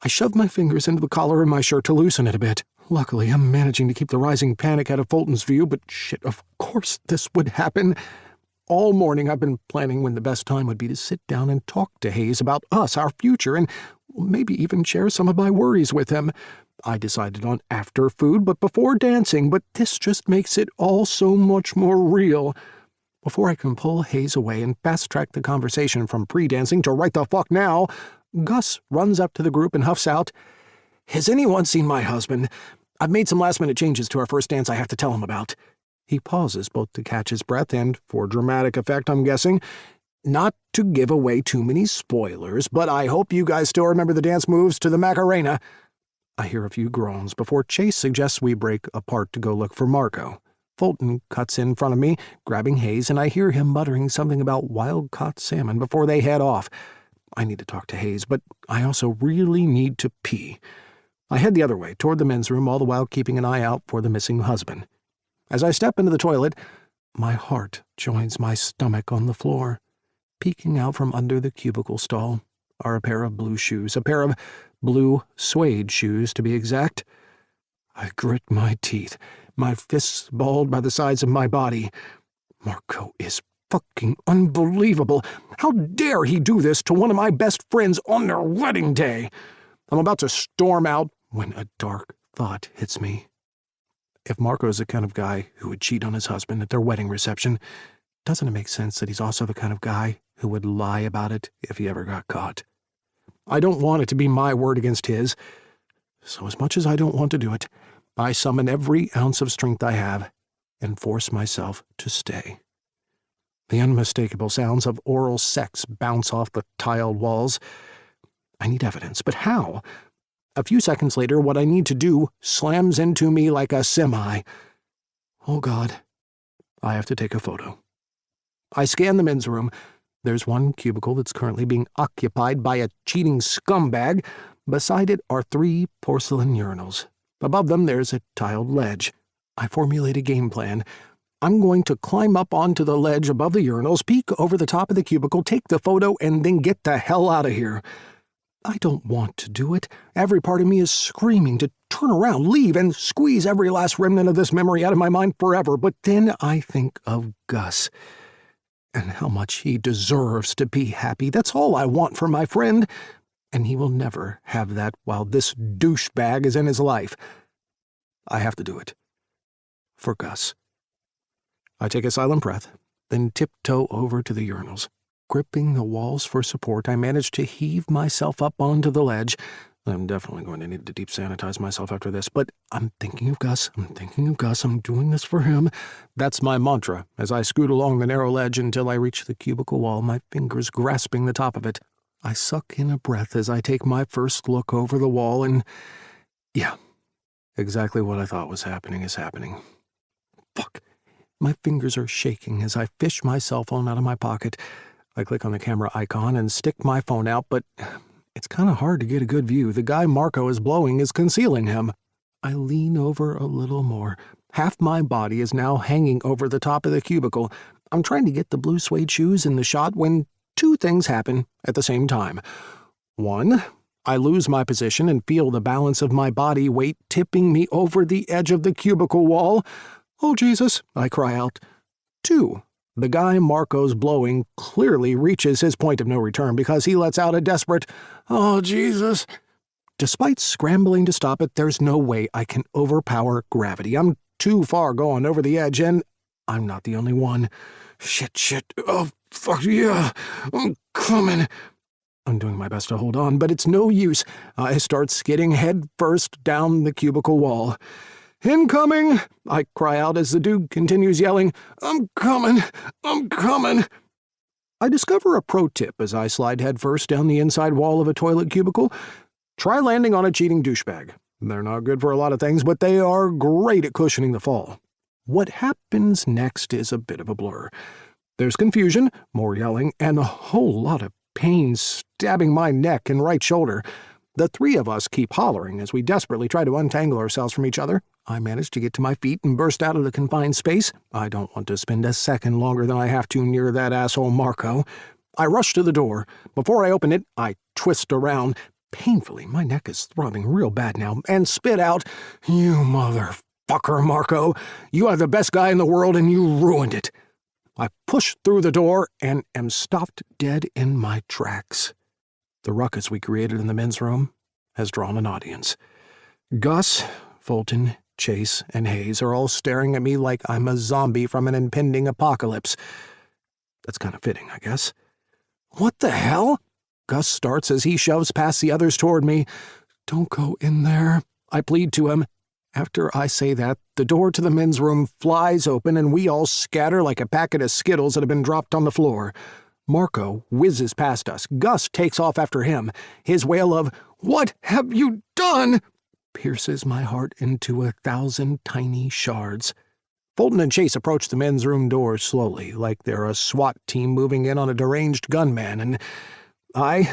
S2: I shove my fingers into the collar of my shirt to loosen it a bit. Luckily, I'm managing to keep the rising panic out of Fulton's view, but shit, of course this would happen. All morning I've been planning when the best time would be to sit down and talk to Hayes about us, our future, and maybe even share some of my worries with him. I decided on after food, but before dancing, but this just makes it all so much more real. Before I can pull Hayes away and fast-track the conversation from pre-dancing to right the fuck now, Gus runs up to the group and huffs out, "Has anyone seen my husband? I've made some last-minute changes to our first dance I have to tell him about." He pauses both to catch his breath and, for dramatic effect, I'm guessing, not to give away too many spoilers, but I hope you guys still remember the dance moves to the Macarena. I hear a few groans before Chase suggests we break apart to go look for Marco. Fulton cuts in front of me, grabbing Hayes, and I hear him muttering something about wild-caught salmon before they head off. I need to talk to Hayes, but I also really need to pee. I head the other way, toward the men's room, all the while keeping an eye out for the missing husband. As I step into the toilet, my heart joins my stomach on the floor. Peeking out from under the cubicle stall are a pair of blue shoes, a pair of blue suede shoes, to be exact. I grit my teeth, my fists balled by the sides of my body. Marco is fucking unbelievable. How dare he do this to one of my best friends on their wedding day? I'm about to storm out when a dark thought hits me. If Marco is the kind of guy who would cheat on his husband at their wedding reception, doesn't it make sense that he's also the kind of guy who would lie about it if he ever got caught? I don't want it to be my word against his, so as much as I don't want to do it, I summon every ounce of strength I have and force myself to stay. The unmistakable sounds of oral sex bounce off the tiled walls. I need evidence, but how? A few seconds later, what I need to do slams into me like a semi. Oh, God. I have to take a photo. I scan the men's room. There's one cubicle that's currently being occupied by a cheating scumbag. Beside it are 3 porcelain urinals. Above them, there's a tiled ledge. I formulate a game plan. I'm going to climb up onto the ledge above the urinals, peek over the top of the cubicle, take the photo, and then get the hell out of here. I don't want to do it. Every part of me is screaming to turn around, leave, and squeeze every last remnant of this memory out of my mind forever. But then I think of Gus and how much he deserves to be happy. That's all I want for my friend, and he will never have that while this douchebag is in his life. I have to do it. For Gus. I take a silent breath, then tiptoe over to the urinals. Gripping the walls for support, I manage to heave myself up onto the ledge. I'm definitely going to need to deep sanitize myself after this, but I'm thinking of Gus. I'm doing this for him. That's my mantra as I scoot along the narrow ledge until I reach the cubicle wall, my fingers grasping the top of it. I suck in a breath as I take my first look over the wall, and yeah, exactly what I thought was happening is happening. Fuck. My fingers are shaking as I fish my cell phone out of my pocket. I click on the camera icon and stick my phone out, but it's kind of hard to get a good view. The guy Marco is blowing is concealing him. I lean over a little more. Half my body is now hanging over the top of the cubicle. I'm trying to get the blue suede shoes in the shot when 2 things happen at the same time. 1, I lose my position and feel the balance of my body weight tipping me over the edge of the cubicle wall. Oh, Jesus, I cry out. 2, the guy Marco's blowing clearly reaches his point of no return because he lets out a desperate, "Oh, Jesus." Despite scrambling to stop it, there's no way I can overpower gravity. I'm too far gone over the edge, and I'm not the only one. Shit. Oh, fuck yeah. I'm coming. I'm doing my best to hold on, but it's no use. I start skidding head first down the cubicle wall. "Incoming!" I cry out as the dude continues yelling, I'm coming! I discover a pro tip as I slide headfirst down the inside wall of a toilet cubicle. Try landing on a cheating douchebag. They're not good for a lot of things, but they are great at cushioning the fall. What happens next is a bit of a blur. There's confusion, more yelling, and a whole lot of pain stabbing my neck and right shoulder. The 3 of us keep hollering as we desperately try to untangle ourselves from each other. I manage to get to my feet and burst out of the confined space. I don't want to spend a second longer than I have to near that asshole Marco. I rush to the door. Before I open it, I twist around. Painfully, my neck is throbbing real bad now, and spit out, "You motherfucker, Marco. You are the best guy in the world, and you ruined it." I push through the door and am stopped dead in my tracks. The ruckus we created in the men's room has drawn an audience. Gus, Fulton, Chase, and Hayes are all staring at me like I'm a zombie from an impending apocalypse. That's kind of fitting, I guess. "What the hell?" Gus starts as he shoves past the others toward me. "Don't go in there," I plead to him. After I say that, the door to the men's room flies open and we all scatter like a packet of Skittles that have been dropped on the floor. Marco whizzes past us. Gus takes off after him. His wail of, "What have you done?" pierces my heart into 1,000 tiny shards. Fulton and Chase approach the men's room door slowly, like they're a SWAT team moving in on a deranged gunman, and I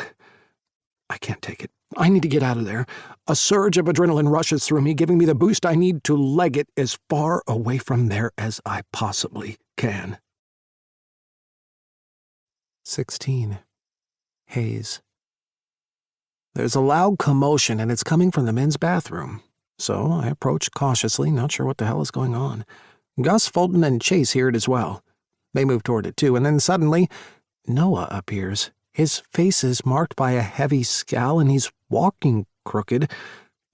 S2: can't take it. I need to get out of there. A surge of adrenaline rushes through me, giving me the boost I need to leg it as far away from there as I possibly can. 16. Hayes. There's a loud commotion, and it's coming from the men's bathroom. So I approach cautiously, not sure what the hell is going on. Gus, Fulton, and Chase hear it as well. They move toward it too, and then suddenly, Noah appears. His face is marked by a heavy scowl, and he's walking crooked.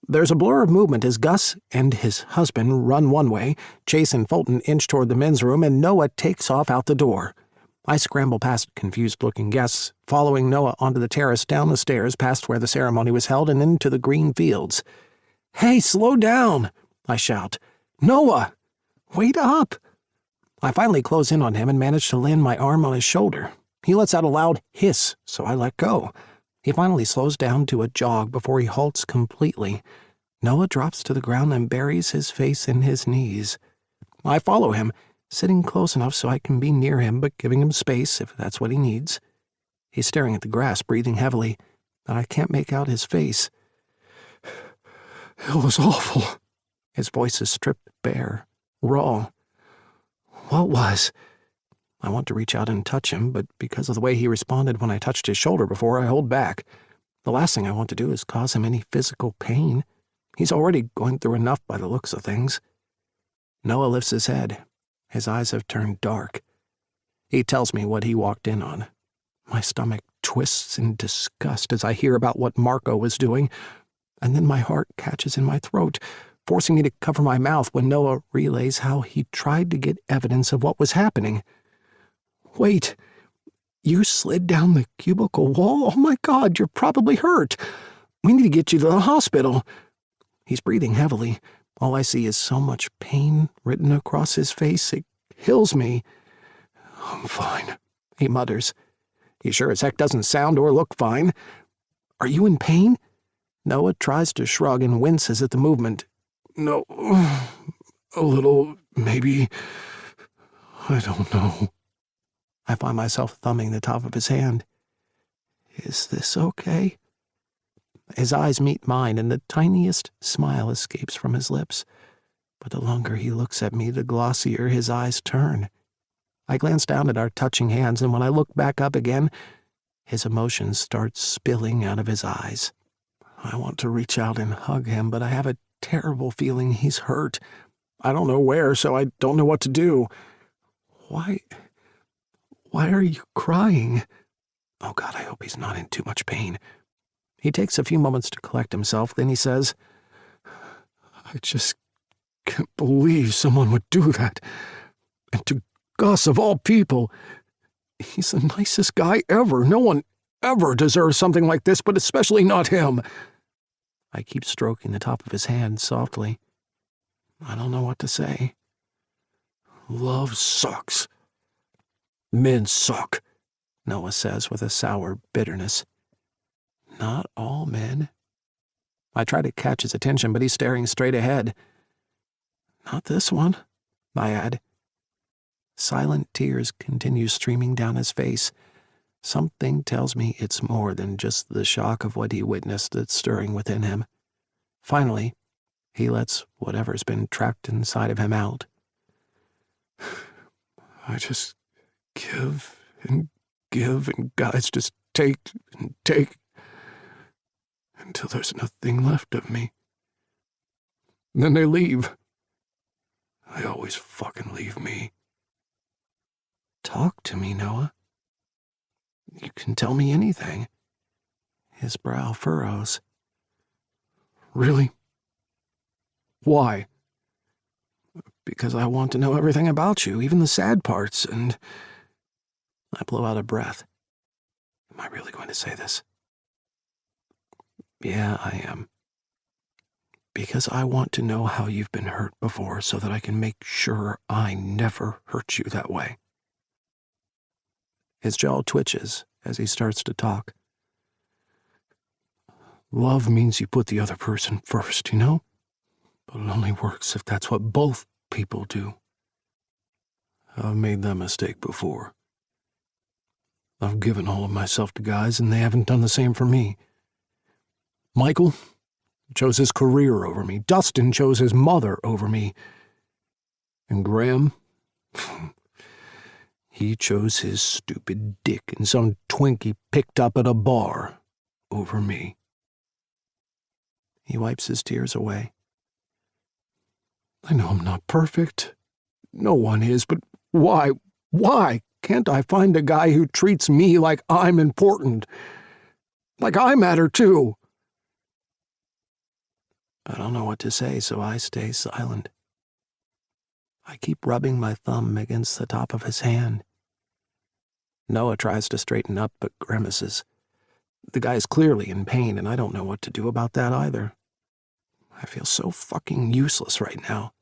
S2: There's a blur of movement as Gus and his husband run one way, Chase and Fulton inch toward the men's room, and Noah takes off out the door. I scramble past confused-looking guests, following Noah onto the terrace, down the stairs, past where the ceremony was held, and into the green fields. "Hey, slow down!" I shout. "Noah! Wait up!" I finally close in on him and manage to land my arm on his shoulder. He lets out a loud hiss, so I let go. He finally slows down to a jog before he halts completely. Noah drops to the ground and buries his face in his knees. I follow him, sitting close enough so I can be near him, but giving him space if that's what he needs. He's staring at the grass, breathing heavily, but I can't make out his face. "It was awful." His voice is stripped bare, raw. "What was?" I want to reach out and touch him, but because of the way he responded when I touched his shoulder before, I hold back. The last thing I want to do is cause him any physical pain. He's already going through enough by the looks of things. Noah lifts his head. His eyes have turned dark. He tells me what he walked in on. My stomach twists in disgust as I hear about what Marco was doing, and then my heart catches in my throat, forcing me to cover my mouth when Noah relays how he tried to get evidence of what was happening. "Wait, you slid down the cubicle wall? Oh my God, you're probably hurt. We need to get you to the hospital." He's breathing heavily. All I see is so much pain written across his face, it kills me. "I'm fine," he mutters. He sure as heck doesn't sound or look fine. "Are you in pain?" Noah tries to shrug and winces at the movement. "No, a little, maybe. I don't know." I find myself thumbing the top of his hand. "Is this okay?" His eyes meet mine, and the tiniest smile escapes from his lips. But the longer he looks at me, the glossier his eyes turn. I glance down at our touching hands, and when I look back up again, his emotions start spilling out of his eyes. I want to reach out and hug him, but I have a terrible feeling he's hurt. I don't know where, so I don't know what to do. Why are you crying?" Oh God, I hope he's not in too much pain. He takes a few moments to collect himself, then he says, "I just can't believe someone would do that. And to Gus, of all people. He's the nicest guy ever. No one ever deserves something like this, but especially not him." I keep stroking the top of his hand softly. I don't know what to say. "Love sucks. Men suck," Noah says with a sour bitterness. "Not all men." I try to catch his attention, but he's staring straight ahead. "Not this one," I add. Silent tears continue streaming down his face. Something tells me it's more than just the shock of what he witnessed that's stirring within him. Finally, he lets whatever's been trapped inside of him out. "I just give, and guys just take and take, until there's nothing left of me. Then they leave. They always fucking leave me." "Talk to me, Noah. You can tell me anything." His brow furrows. "Really? Why?" "Because I want to know everything about you, even the sad parts, and..." I blow out a breath. Am I really going to say this? Yeah, I am. Because I want to know how you've been hurt before so that I can make sure I never hurt you that way. His jaw twitches as he starts to talk. "Love means you put the other person first, you know? But it only works if that's what both people do. I've made that mistake before. I've given all of myself to guys, and they haven't done the same for me. Michael chose his career over me. Dustin chose his mother over me. And Graham, he chose his stupid dick and some twink he picked up at a bar over me." He wipes his tears away. "I know I'm not perfect. No one is, but why Why can't I find a guy who treats me like I'm important? Like I matter too? I don't know what to say, so I stay silent. I keep rubbing my thumb against the top of his hand. Noah tries to straighten up but grimaces. The guy's clearly in pain, and I don't know what to do about that either. I feel so fucking useless right now.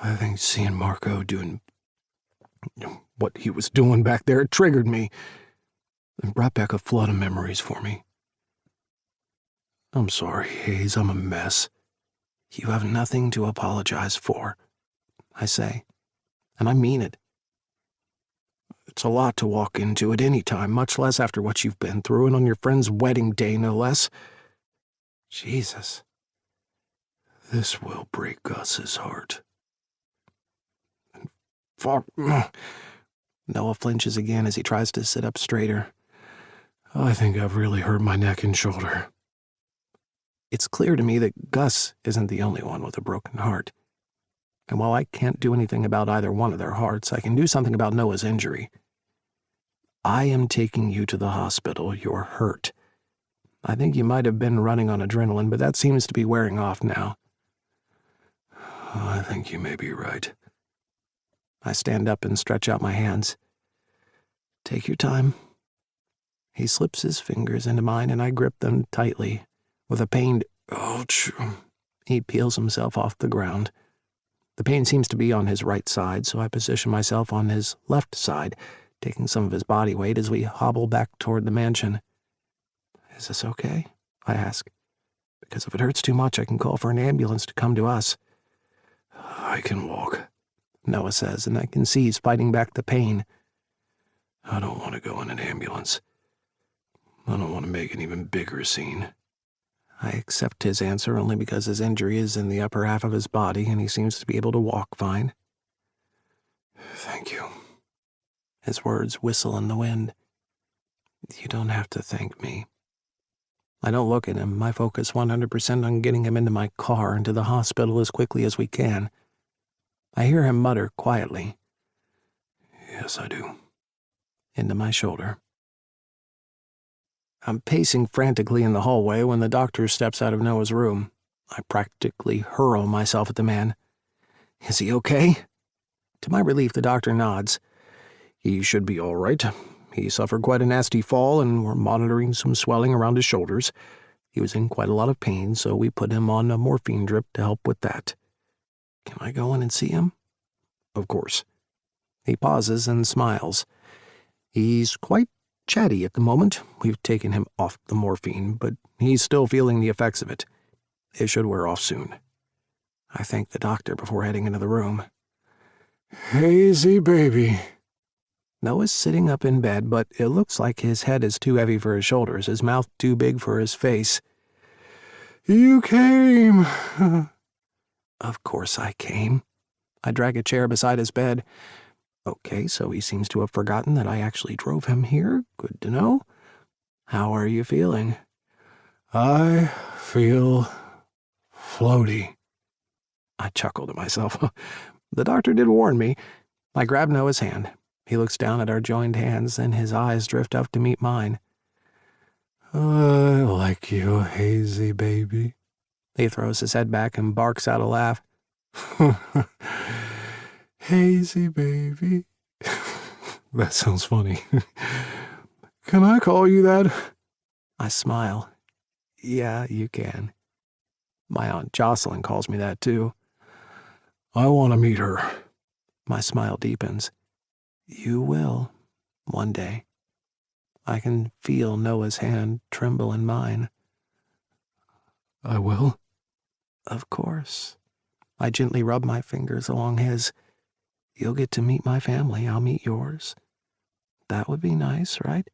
S2: I think seeing Marco doing what he was doing back there, it triggered me and brought back a flood of memories for me. I'm sorry, Hayes, I'm a mess. You have nothing to apologize for, I say, and I mean it. It's a lot to walk into at any time, much less after what you've been through, and on your friend's wedding day, no less. Jesus. This will break Gus's heart. Fuck. Noah flinches again as he tries to sit up straighter. I think I've really hurt my neck and shoulder. It's clear to me that Gus isn't the only one with a broken heart. And while I can't do anything about either one of their hearts, I can do something about Noah's injury. I am taking you to the hospital. You're hurt. I think you might have been running on adrenaline, but that seems to be wearing off now. I think you may be right. I stand up and stretch out my hands. Take your time. He slips his fingers into mine, and I grip them tightly. With a pained ouch, he peels himself off the ground. The pain seems to be on his right side, so I position myself on his left side, taking some of his body weight as we hobble back toward the mansion. Is this okay? I ask. Because if it hurts too much, I can call for an ambulance to come to us. I can walk, Noah says, and I can see he's fighting back the pain. I don't want to go in an ambulance. I don't want to make an even bigger scene. I accept his answer only because his injury is in the upper half of his body and he seems to be able to walk fine. Thank you. His words whistle in the wind. You don't have to thank me. I don't look at him. I focus 100% on getting him into my car and to the hospital as quickly as we can. I hear him mutter quietly. Yes, I do. Into my shoulder. I'm pacing frantically in the hallway when the doctor steps out of Noah's room. I practically hurl myself at the man. Is he okay? To my relief, the doctor nods. He should be all right. He suffered quite a nasty fall, and we're monitoring some swelling around his shoulders. He was in quite a lot of pain, so we put him on a morphine drip to help with that. Can I go in and see him? Of course. He pauses and smiles. He's quite chatty at the moment. We've taken him off the morphine, but he's still feeling the effects of it. It should wear off soon. I thank the doctor before heading into the room. Hazy baby. Noah's sitting up in bed, but it looks like his head is too heavy for his shoulders, his mouth too big for his face. You came. Of course I came. I drag a chair beside his bed. Okay, so he seems to have forgotten that I actually drove him here. Good to know. How are you feeling? I feel floaty. I chuckled to myself. The doctor did warn me. I grab Noah's hand. He looks down at our joined hands, and his eyes drift up to meet mine. I like you, hazy baby. He throws his head back and barks out a laugh. Hazy baby. That sounds funny. Can I call you that? I smile. Yeah, you can. My Aunt Jocelyn calls me that too. I want to meet her. My smile deepens. You will, one day. I can feel Noah's hand tremble in mine. I will? Of course. I gently rub my fingers along his. You'll get to meet my family. I'll meet yours. That would be nice, right?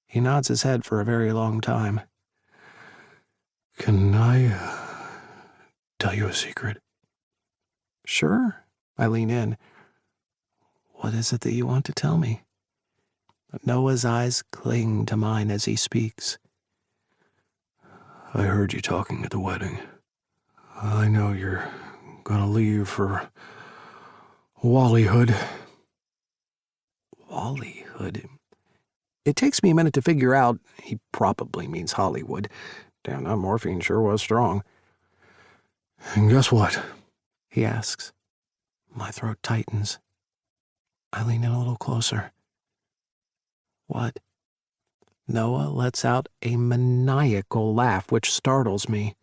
S2: He nods his head for a very long time. Can I tell you a secret? Sure. I lean in. What is it that you want to tell me? Noah's eyes cling to mine as he speaks. I heard you talking at the wedding. I know you're gonna leave for Wallyhood. Wallyhood. It takes me a minute to figure out he probably means Hollywood. Damn, that morphine sure was strong. And guess what? He asks. My throat tightens. I lean in a little closer. What? Noah lets out a maniacal laugh which startles me.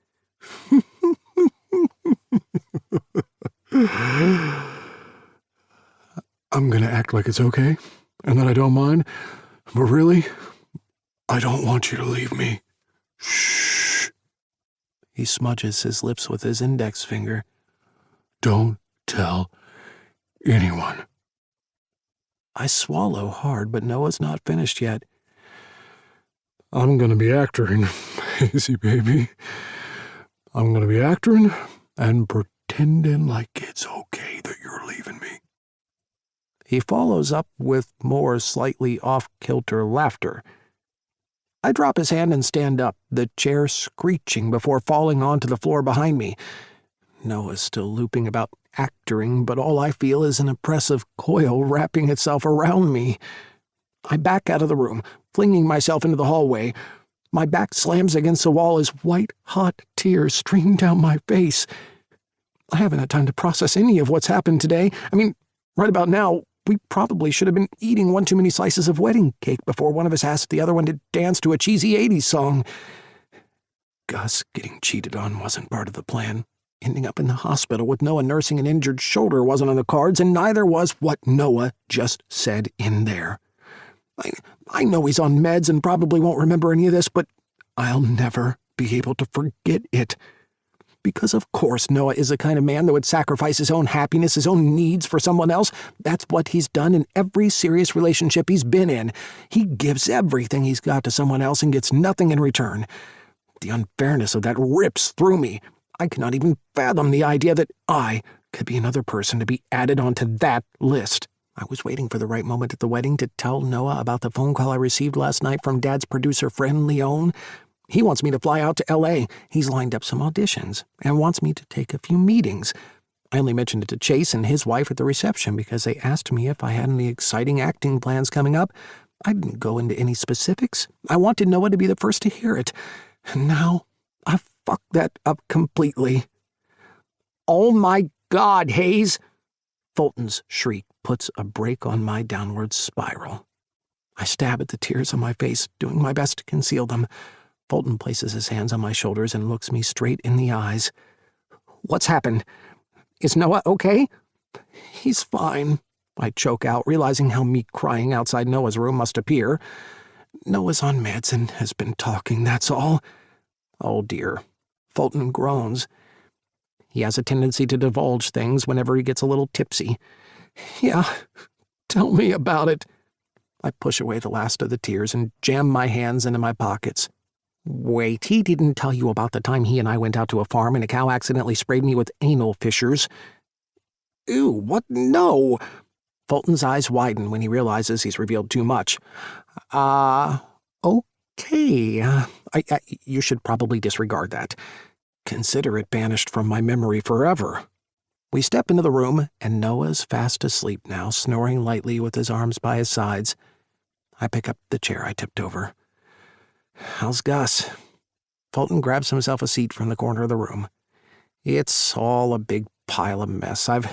S2: I'm gonna act like it's okay, and that I don't mind, but really, I don't want you to leave me. Shh. He smudges his lips with his index finger. Don't tell anyone. I swallow hard, but Noah's not finished yet. I'm gonna be acting, Hazy baby. I'm gonna be acting and pretending like it's okay that you're leaving me. He follows up with more slightly off-kilter laughter. I drop his hand and stand up, the chair screeching before falling onto the floor behind me. Noah's still looping about acting, but all I feel is an oppressive coil wrapping itself around me. I back out of the room, flinging myself into the hallway. My back slams against the wall as white-hot tears stream down my face. I haven't had time to process any of what's happened today. I mean, right about now, we probably should have been eating one too many slices of wedding cake before one of us asked the other one to dance to a cheesy 80s song. Gus getting cheated on wasn't part of the plan. Ending up in the hospital with Noah nursing an injured shoulder wasn't on the cards, and neither was what Noah just said in there. I know he's on meds and probably won't remember any of this, but I'll never be able to forget it. Because of course Noah is the kind of man that would sacrifice his own happiness, his own needs for someone else. That's what he's done in every serious relationship he's been in. He gives everything he's got to someone else and gets nothing in return. The unfairness of that rips through me. I cannot even fathom the idea that I could be another person to be added onto that list. I was waiting for the right moment at the wedding to tell Noah about the phone call I received last night from Dad's producer friend, Leon. He wants me to fly out to L.A. He's lined up some auditions and wants me to take a few meetings. I only mentioned it to Chase and his wife at the reception because they asked me if I had any exciting acting plans coming up. I didn't go into any specifics. I wanted Noah to be the first to hear it. And now I've fucked that up completely. Oh my God, Hayes! Fulton's shriek puts a brake on my downward spiral. I stab at the tears on my face, doing my best to conceal them. Fulton places his hands on my shoulders and looks me straight in the eyes. What's happened? Is Noah okay? He's fine, I choke out, realizing how me crying outside Noah's room must appear. Noah's on meds and has been talking, that's all. Oh dear. Fulton groans. He has a tendency to divulge things whenever he gets a little tipsy. Yeah, tell me about it. I push away the last of the tears and jam my hands into my pockets. Wait, he didn't tell you about the time he and I went out to a farm and a cow accidentally sprayed me with anal fissures? Ew, what? No! Fulton's eyes widen when he realizes he's revealed too much. Okay. You should probably disregard that. Consider it banished from my memory forever. We step into the room, and Noah's fast asleep now, snoring lightly with his arms by his sides. I pick up the chair I tipped over. How's Gus? Fulton grabs himself a seat from the corner of the room. It's all a big pile of mess. I've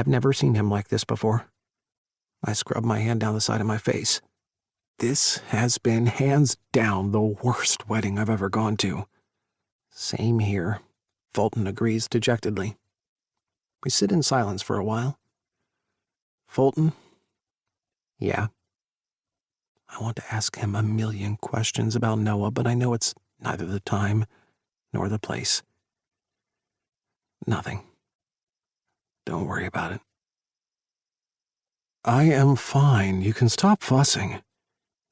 S2: never seen him like this before. I scrub my hand down the side of my face. This has been hands down the worst wedding I've ever gone to. Same here, Fulton agrees dejectedly. We sit in silence for a while. Fulton? Yeah. I want to ask him a million questions about Noah, but I know it's neither the time nor the place. Nothing. Don't worry about it. I am fine. You can stop fussing.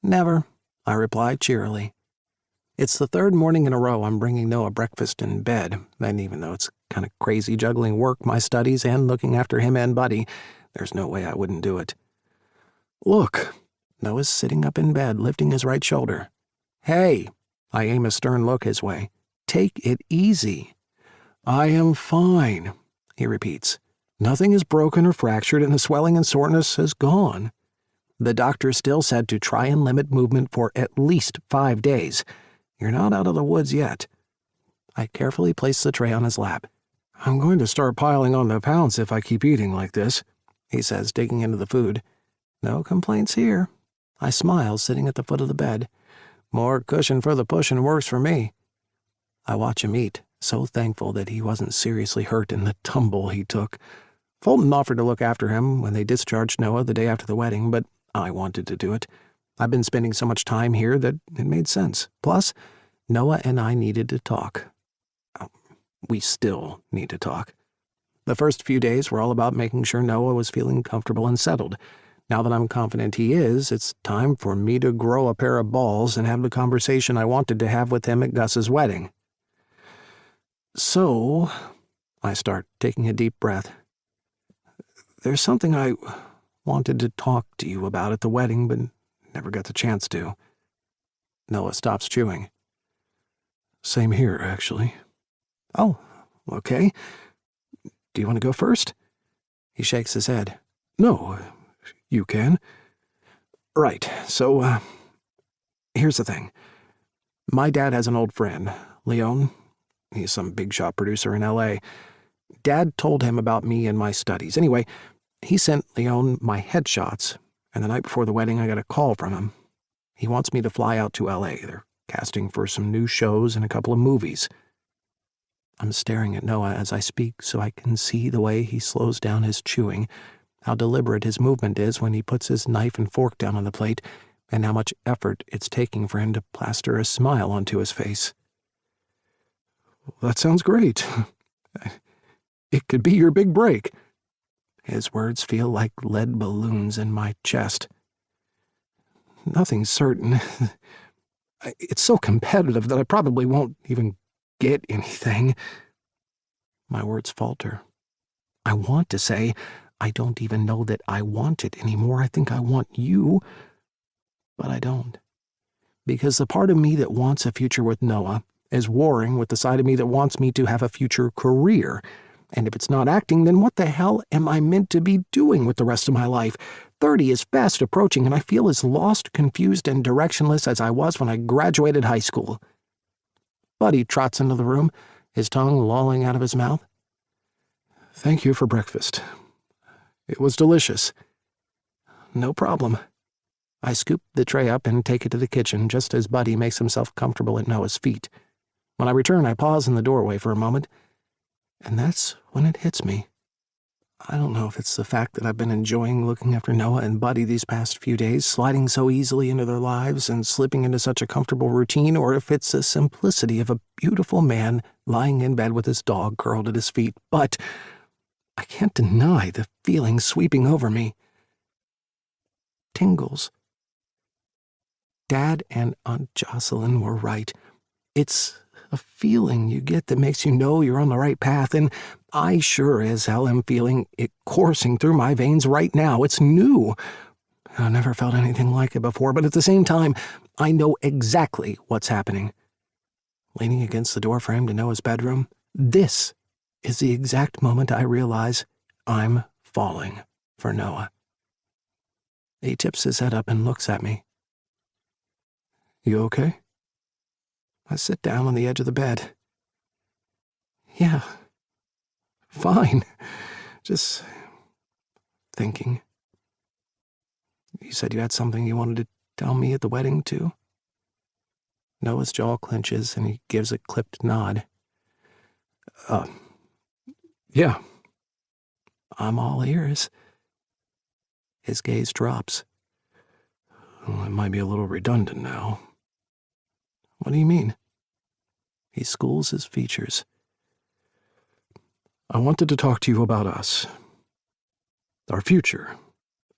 S2: Never, I replied cheerily. It's the third morning in a row I'm bringing Noah breakfast in bed, and even though it's kind of crazy juggling work, my studies, and looking after him and Buddy, there's no way I wouldn't do it. Look. Noah's sitting up in bed, lifting his right shoulder. Hey, I aim a stern look his way. Take it easy. I am fine, he repeats. Nothing is broken or fractured, and the swelling and soreness is gone. The doctor still said to try and limit movement for at least 5 days. You're not out of the woods yet. I carefully placed the tray on his lap. I'm going to start piling on the pounds if I keep eating like this, he says, digging into the food. No complaints here. I smile, sitting at the foot of the bed. More cushion for the pushing works for me. I watch him eat, so thankful that he wasn't seriously hurt in the tumble he took. Fulton offered to look after him when they discharged Noah the day after the wedding, but I wanted to do it. I've been spending so much time here that it made sense. Plus, Noah and I needed to talk. We still need to talk. The first few days were all about making sure Noah was feeling comfortable and settled. Now that I'm confident he is, it's time for me to grow a pair of balls and have the conversation I wanted to have with him at Gus's wedding. So, I start, taking a deep breath. There's something I wanted to talk to you about at the wedding, but never got the chance to. Noah stops chewing. Same here, actually. Oh, okay. Do you want to go first? He shakes his head. No, you can. Right, so, here's the thing. My dad has an old friend, Leon. He's some big shot producer in L.A. Dad told him about me and my studies. Anyway, he sent Leon my headshots, and the night before the wedding I got a call from him. He wants me to fly out to L.A. They're casting for some new shows and a couple of movies. I'm staring at Noah as I speak so I can see the way he slows down his chewing, how deliberate his movement is when he puts his knife and fork down on the plate, and how much effort it's taking for him to plaster a smile onto his face. That sounds great. It could be your big break. His words feel like lead balloons in my chest. Nothing's certain. It's so competitive that I probably won't even get anything. My words falter. I want to say, I don't even know that I want it anymore. I think I want you, but I don't. Because the part of me that wants a future with Noah is warring with the side of me that wants me to have a future career. And if it's not acting, then what the hell am I meant to be doing with the rest of my life? 30 is fast approaching, and I feel as lost, confused, and directionless as I was when I graduated high school. Buddy trots into the room, his tongue lolling out of his mouth. Thank you for breakfast. It was delicious. No problem. I scoop the tray up and take it to the kitchen just as Buddy makes himself comfortable at Noah's feet. When I return, I pause in the doorway for a moment, and that's when it hits me. I don't know if it's the fact that I've been enjoying looking after Noah and Buddy these past few days, sliding so easily into their lives and slipping into such a comfortable routine, or if it's the simplicity of a beautiful man lying in bed with his dog curled at his feet, but I can't deny the feeling sweeping over me. Tingles. Dad and Aunt Jocelyn were right. It's a feeling you get that makes you know you're on the right path, and I sure as hell am feeling it coursing through my veins right now. It's new. I've never felt anything like it before, but at the same time, I know exactly what's happening. Leaning against the doorframe to Noah's bedroom, this is the exact moment I realize I'm falling for Noah. He tips his head up and looks at me. You okay? I sit down on the edge of the bed. Yeah, fine. Just thinking. You said you had something you wanted to tell me at the wedding, too? Noah's jaw clenches and he gives a clipped nod. Yeah. I'm all ears. His gaze drops. Well, it might be a little redundant now. What do you mean? He schools his features. I wanted to talk to you about us. Our future.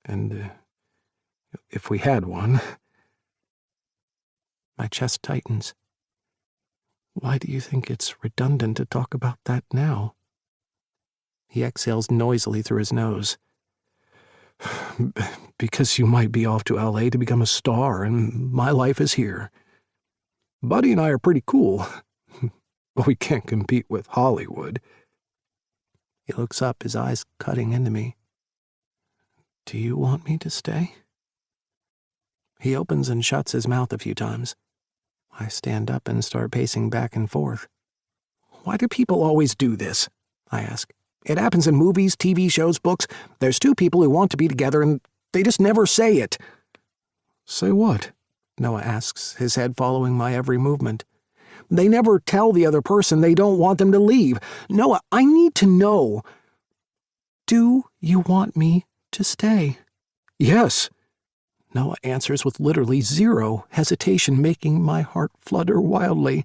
S2: And if we had one. My chest tightens. Why do you think it's redundant to talk about that now? He exhales noisily through his nose. Because you might be off to L.A. to become a star, and my life is here. Buddy and I are pretty cool, but we can't compete with Hollywood. He looks up, his eyes cutting into me. Do you want me to stay? He opens and shuts his mouth a few times. I stand up and start pacing back and forth. Why do people always do this? I ask. It happens in movies, TV shows, books. There's two people who want to be together and they just never say it. Say what? Noah asks, his head following my every movement. They never tell the other person they don't want them to leave. Noah, I need to know. Do you want me to stay? Yes. Noah answers with literally zero hesitation, making my heart flutter wildly.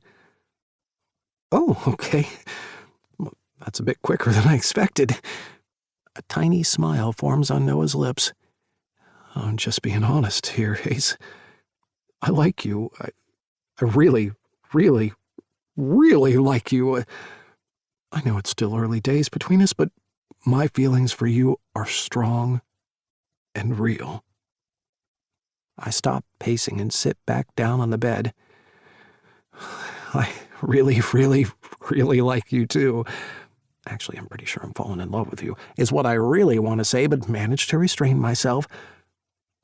S2: Oh, okay. Well, that's a bit quicker than I expected. A tiny smile forms on Noah's lips. I'm just being honest here, Ace. I like you. I really, really, really like you. I know it's still early days between us, but my feelings for you are strong and real. I stop pacing and sit back down on the bed. I really, really, really like you too. Actually, I'm pretty sure I'm falling in love with you, is what I really want to say, but manage to restrain myself.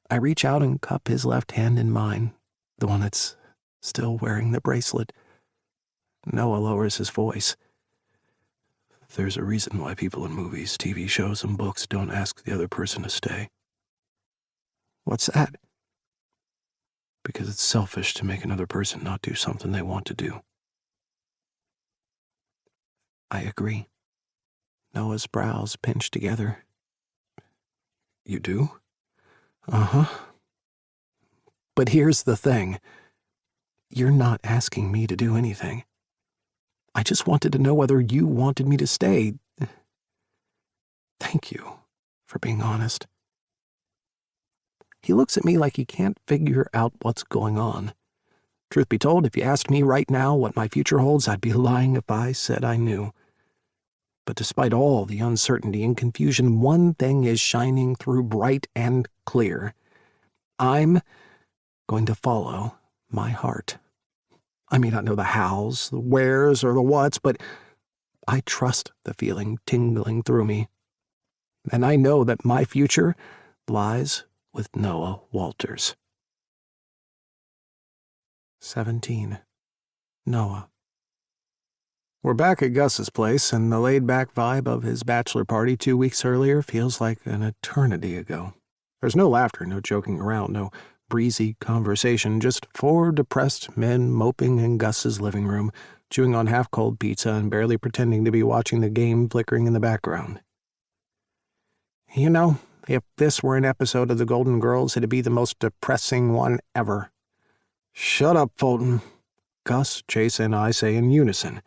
S2: I reach out and cup his left hand in mine, the one that's still wearing the bracelet. Noah lowers his voice. There's a reason why people in movies, TV shows, and books don't ask the other person to stay. What's that? Because it's selfish to make another person not do something they want to do. I agree. Noah's brows pinch together. You do? Uh-huh. But here's the thing. You're not asking me to do anything. I just wanted to know whether you wanted me to stay. Thank you for being honest. He looks at me like he can't figure out what's going on. Truth be told, if you asked me right now what my future holds, I'd be lying if I said I knew. But despite all the uncertainty and confusion, one thing is shining through bright and clear. I'm going to follow my heart. I may not know the hows, the wheres, or the whats, but I trust the feeling tingling through me. And I know that my future lies with Noah Walters. 17. Noah. We're back at Gus's place, and the laid-back vibe of his bachelor party 2 weeks earlier feels like an eternity ago. There's no laughter, no joking around, no breezy conversation, just 4 depressed men moping in Gus's living room, chewing on half-cold pizza and barely pretending to be watching the game flickering in the background. You know, if this were an episode of The Golden Girls, it'd be the most depressing one ever. Shut up, Fulton. Gus, Chase, and I say in unison,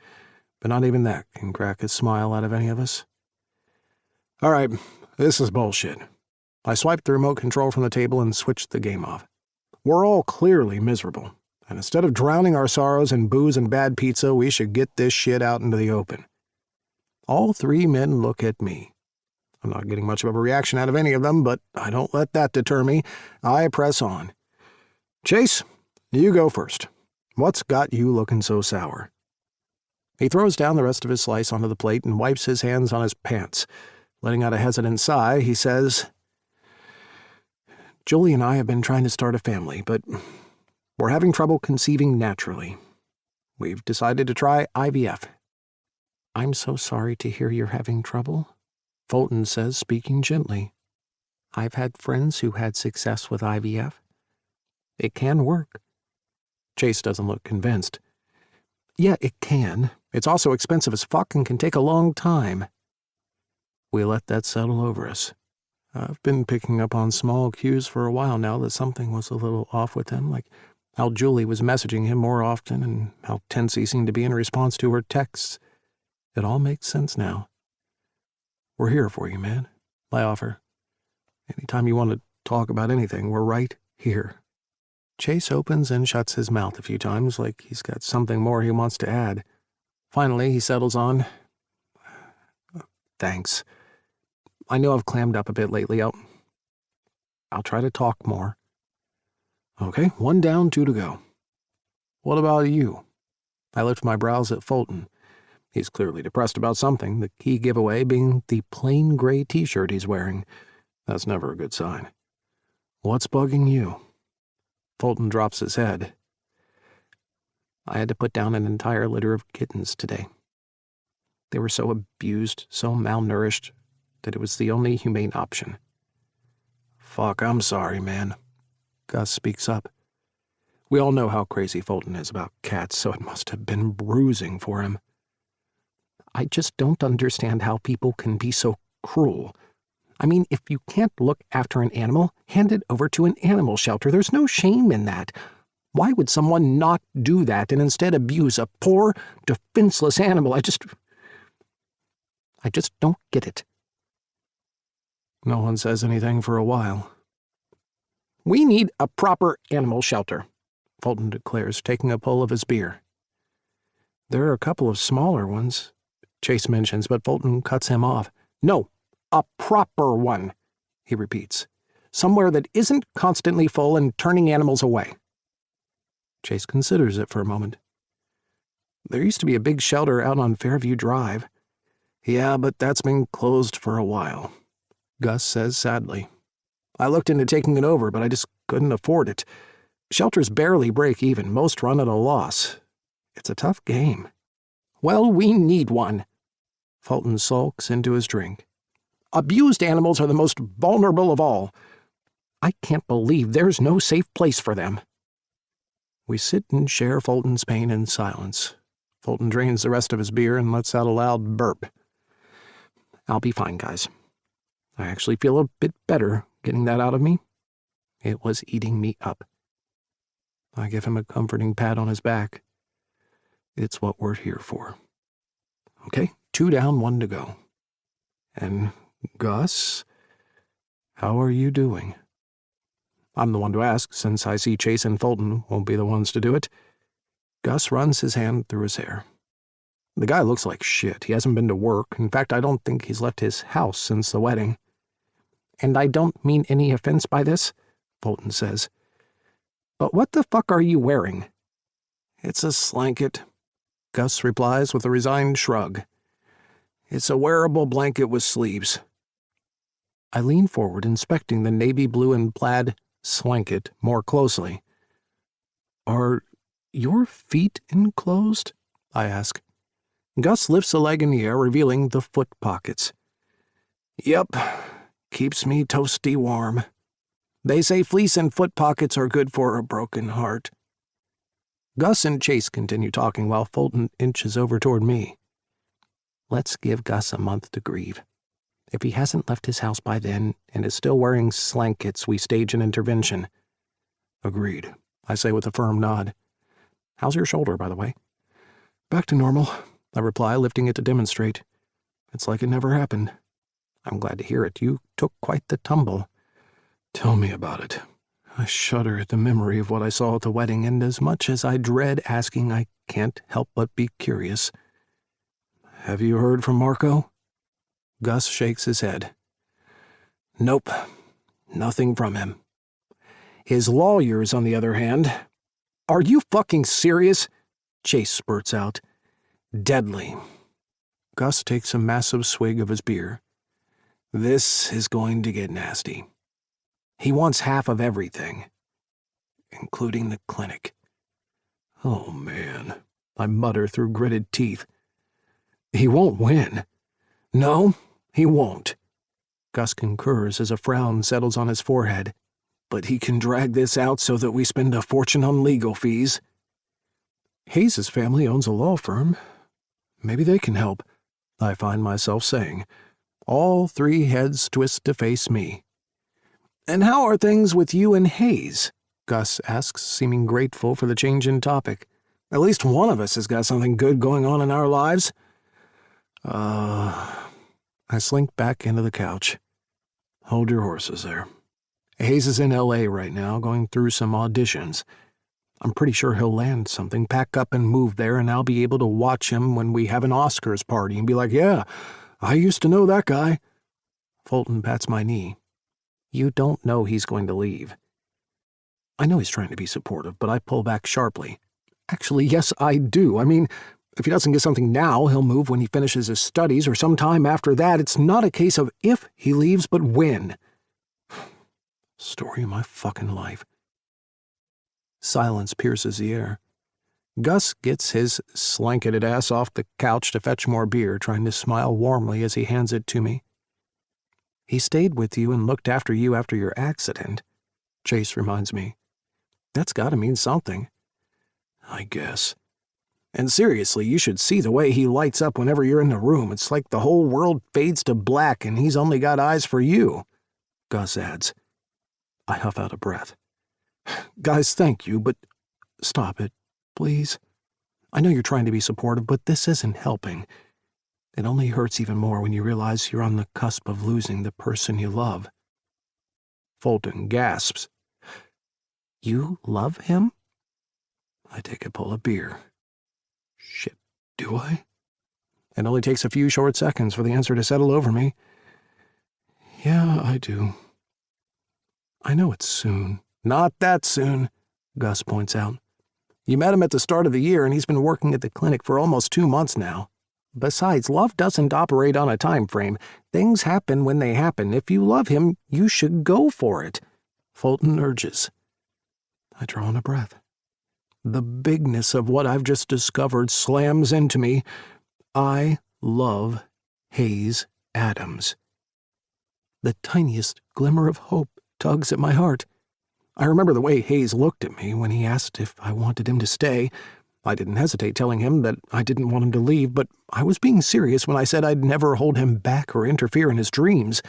S2: but not even that can crack a smile out of any of us. All right, this is bullshit. I swiped the remote control from the table and switched the game off. We're all clearly miserable, and instead of drowning our sorrows in booze and bad pizza, we should get this shit out into the open. All 3 men look at me. I'm not getting much of a reaction out of any of them, but I don't let that deter me. I press on. Chase, you go first. What's got you looking so sour? He throws down the rest of his slice onto the plate and wipes his hands on his pants. Letting out a hesitant sigh, he says, Julie and I have been trying to start a family, but we're having trouble conceiving naturally. We've decided to try IVF. I'm so sorry to hear you're having trouble, Fulton says, speaking gently. I've had friends who had success with IVF. It can work. Chase doesn't look convinced. Yeah, it can. It's also expensive as fuck and can take a long time. We let that settle over us. I've been picking up on small cues for a while now that something was a little off with him, like how Julie was messaging him more often and how tense he seemed to be in response to her texts. It all makes sense now. We're here for you, man. I offer. Anytime you want to talk about anything, we're right here. Chase opens and shuts his mouth a few times like he's got something more he wants to add. Finally, he settles on, Thanks. I know I've clammed up a bit lately. I'll try to talk more. Okay, 1 down, 2 to go. What about you? I lift my brows at Fulton. He's clearly depressed about something, the key giveaway being the plain gray t-shirt he's wearing. That's never a good sign. What's bugging you? Fulton drops his head. I had to put down an entire litter of kittens today. They were so abused, so malnourished, that it was the only humane option. Fuck, I'm sorry, man. Gus speaks up. We all know how crazy Fulton is about cats, so it must have been bruising for him. I just don't understand how people can be so cruel. I mean, if you can't look after an animal, hand it over to an animal shelter. There's no shame in that. Why would someone not do that and instead abuse a poor, defenseless animal? I just don't get it. No one says anything for a while. We need a proper animal shelter, Fulton declares, taking a pull of his beer. There are a couple of smaller ones, Chase mentions, but Fulton cuts him off. No, a proper one, he repeats. Somewhere that isn't constantly full and turning animals away. Chase considers it for a moment. There used to be a big shelter out on Fairview Drive. Yeah, but that's been closed for a while, Gus says sadly. I looked into taking it over, but I just couldn't afford it. Shelters barely break even. Most run at a loss. It's a tough game. Well, we need one. Fulton sulks into his drink. Abused animals are the most vulnerable of all. I can't believe there's no safe place for them. We sit and share Fulton's pain in silence. Fulton drains the rest of his beer and lets out a loud burp. I'll be fine, guys. I actually feel a bit better getting that out of me. It was eating me up. I give him a comforting pat on his back. It's what we're here for. Okay, 2 down, 1 to go. And Gus, how are you doing? I'm the one to ask, since I see Chase and Fulton won't be the ones to do it. Gus runs his hand through his hair. The guy looks like shit. He hasn't been to work. In fact, I don't think he's left his house since the wedding. And I don't mean any offense by this, Fulton says. But what the fuck are you wearing? It's a slanket, Gus replies with a resigned shrug. It's a wearable blanket with sleeves. I lean forward, inspecting the navy blue and plaid slanket more closely. Are your feet enclosed? I ask. Gus lifts a leg in the air, revealing the foot pockets. Yep, keeps me toasty warm. They say fleece and foot pockets are good for a broken heart. Gus and Chase continue talking while Fulton inches over toward me. Let's give Gus a month to grieve. If he hasn't left his house by then and is still wearing slankets, we stage an intervention. Agreed, I say with a firm nod. How's your shoulder, by the way? Back to normal, I reply, lifting it to demonstrate. It's like it never happened. I'm glad to hear it. You took quite the tumble. Tell me about it. I shudder at the memory of what I saw at the wedding, and as much as I dread asking, I can't help but be curious. Have you heard from Marco? Gus shakes his head. Nope, nothing from him. His lawyers, on the other hand. Are you fucking serious? Chase spurts out. Deadly. Gus takes a massive swig of his beer. This is going to get nasty. He wants half of everything, including the clinic. Oh, man, I mutter through gritted teeth. He won't win. No, he won't. Gus concurs as a frown settles on his forehead. But he can drag this out so that we spend a fortune on legal fees. Hayes's family owns a law firm. Maybe they can help, I find myself saying. All 3 heads twist to face me. And how are things with you and Hayes? Gus asks, seeming grateful for the change in topic. At least one of us has got something good going on in our lives. I slink back into the couch. Hold your horses there. Hayes is in L.A. right now, going through some auditions. I'm pretty sure he'll land something, pack up and move there, and I'll be able to watch him when we have an Oscars party and be like, yeah, I used to know that guy. Fulton pats my knee. You don't know he's going to leave. I know he's trying to be supportive, but I pull back sharply. Actually, yes, I do. I mean, If he doesn't get something now, he'll move when he finishes his studies or sometime after that. It's not a case of if he leaves, but when. Story of my fucking life. Silence pierces the air. Gus gets his slanketed ass off the couch to fetch more beer, trying to smile warmly as he hands it to me. He stayed with you and looked after you after your accident, Chase reminds me. That's gotta mean something. I guess. And seriously, you should see the way he lights up whenever you're in the room. It's like the whole world fades to black and he's only got eyes for you, Gus adds. I huff out a breath. Guys, thank you, but stop it, please. I know you're trying to be supportive, but this isn't helping. It only hurts even more when you realize you're on the cusp of losing the person you love. Fulton gasps. You love him? I take a pull of beer. Shit, do I? It only takes a few short seconds for the answer to settle over me. Yeah, I do. I know it's soon. Not that soon, Gus points out. You met him at the start of the year, and he's been working at the clinic for almost 2 months now. Besides, love doesn't operate on a time frame. Things happen when they happen. If you love him, you should go for it, Fulton urges. I draw in a breath. The bigness of what I've just discovered slams into me. I love Hayes Adams. The tiniest glimmer of hope tugs at my heart. I remember the way Hayes looked at me when he asked if I wanted him to stay. I didn't hesitate telling him that I didn't want him to leave, but I was being serious when I said I'd never hold him back or interfere in his dreams.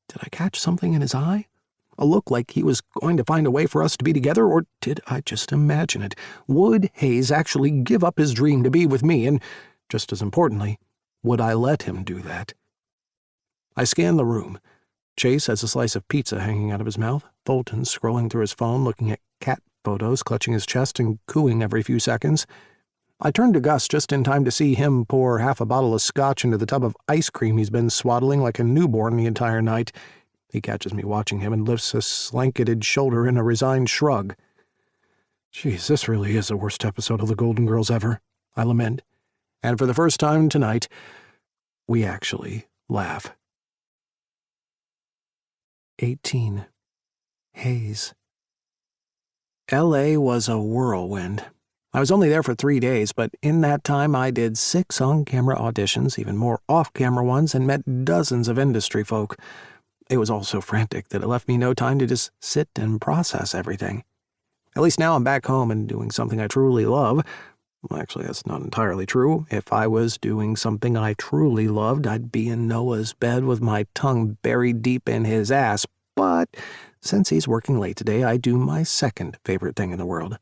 S2: Did I catch something in his eye? A look like he was going to find a way for us to be together, or did I just imagine it? Would Hayes actually give up his dream to be with me, and, just as importantly, would I let him do that? I scan the room. Chase has a slice of pizza hanging out of his mouth. Fulton scrolling through his phone, looking at cat photos, clutching his chest and cooing every few seconds. I turn to Gus just in time to see him pour half a bottle of scotch into the tub of ice cream he's been swaddling like a newborn the entire night. He catches me watching him and lifts a slanketed shoulder in a resigned shrug. Geez, this really is the worst episode of The Golden Girls ever, I lament. And for the first time tonight, we actually laugh. 18. Hayes. L.A. was a whirlwind. I was only there for 3 days, but in that time I did 6 on-camera auditions, even more off-camera ones, and met dozens of industry folk. It was all so frantic that it left me no time to just sit and process everything. At least now I'm back home and doing something I truly love. Well, actually, that's not entirely true. If I was doing something I truly loved, I'd be in Noah's bed with my tongue buried deep in his ass. But since he's working late today, I do my second favorite thing in the world.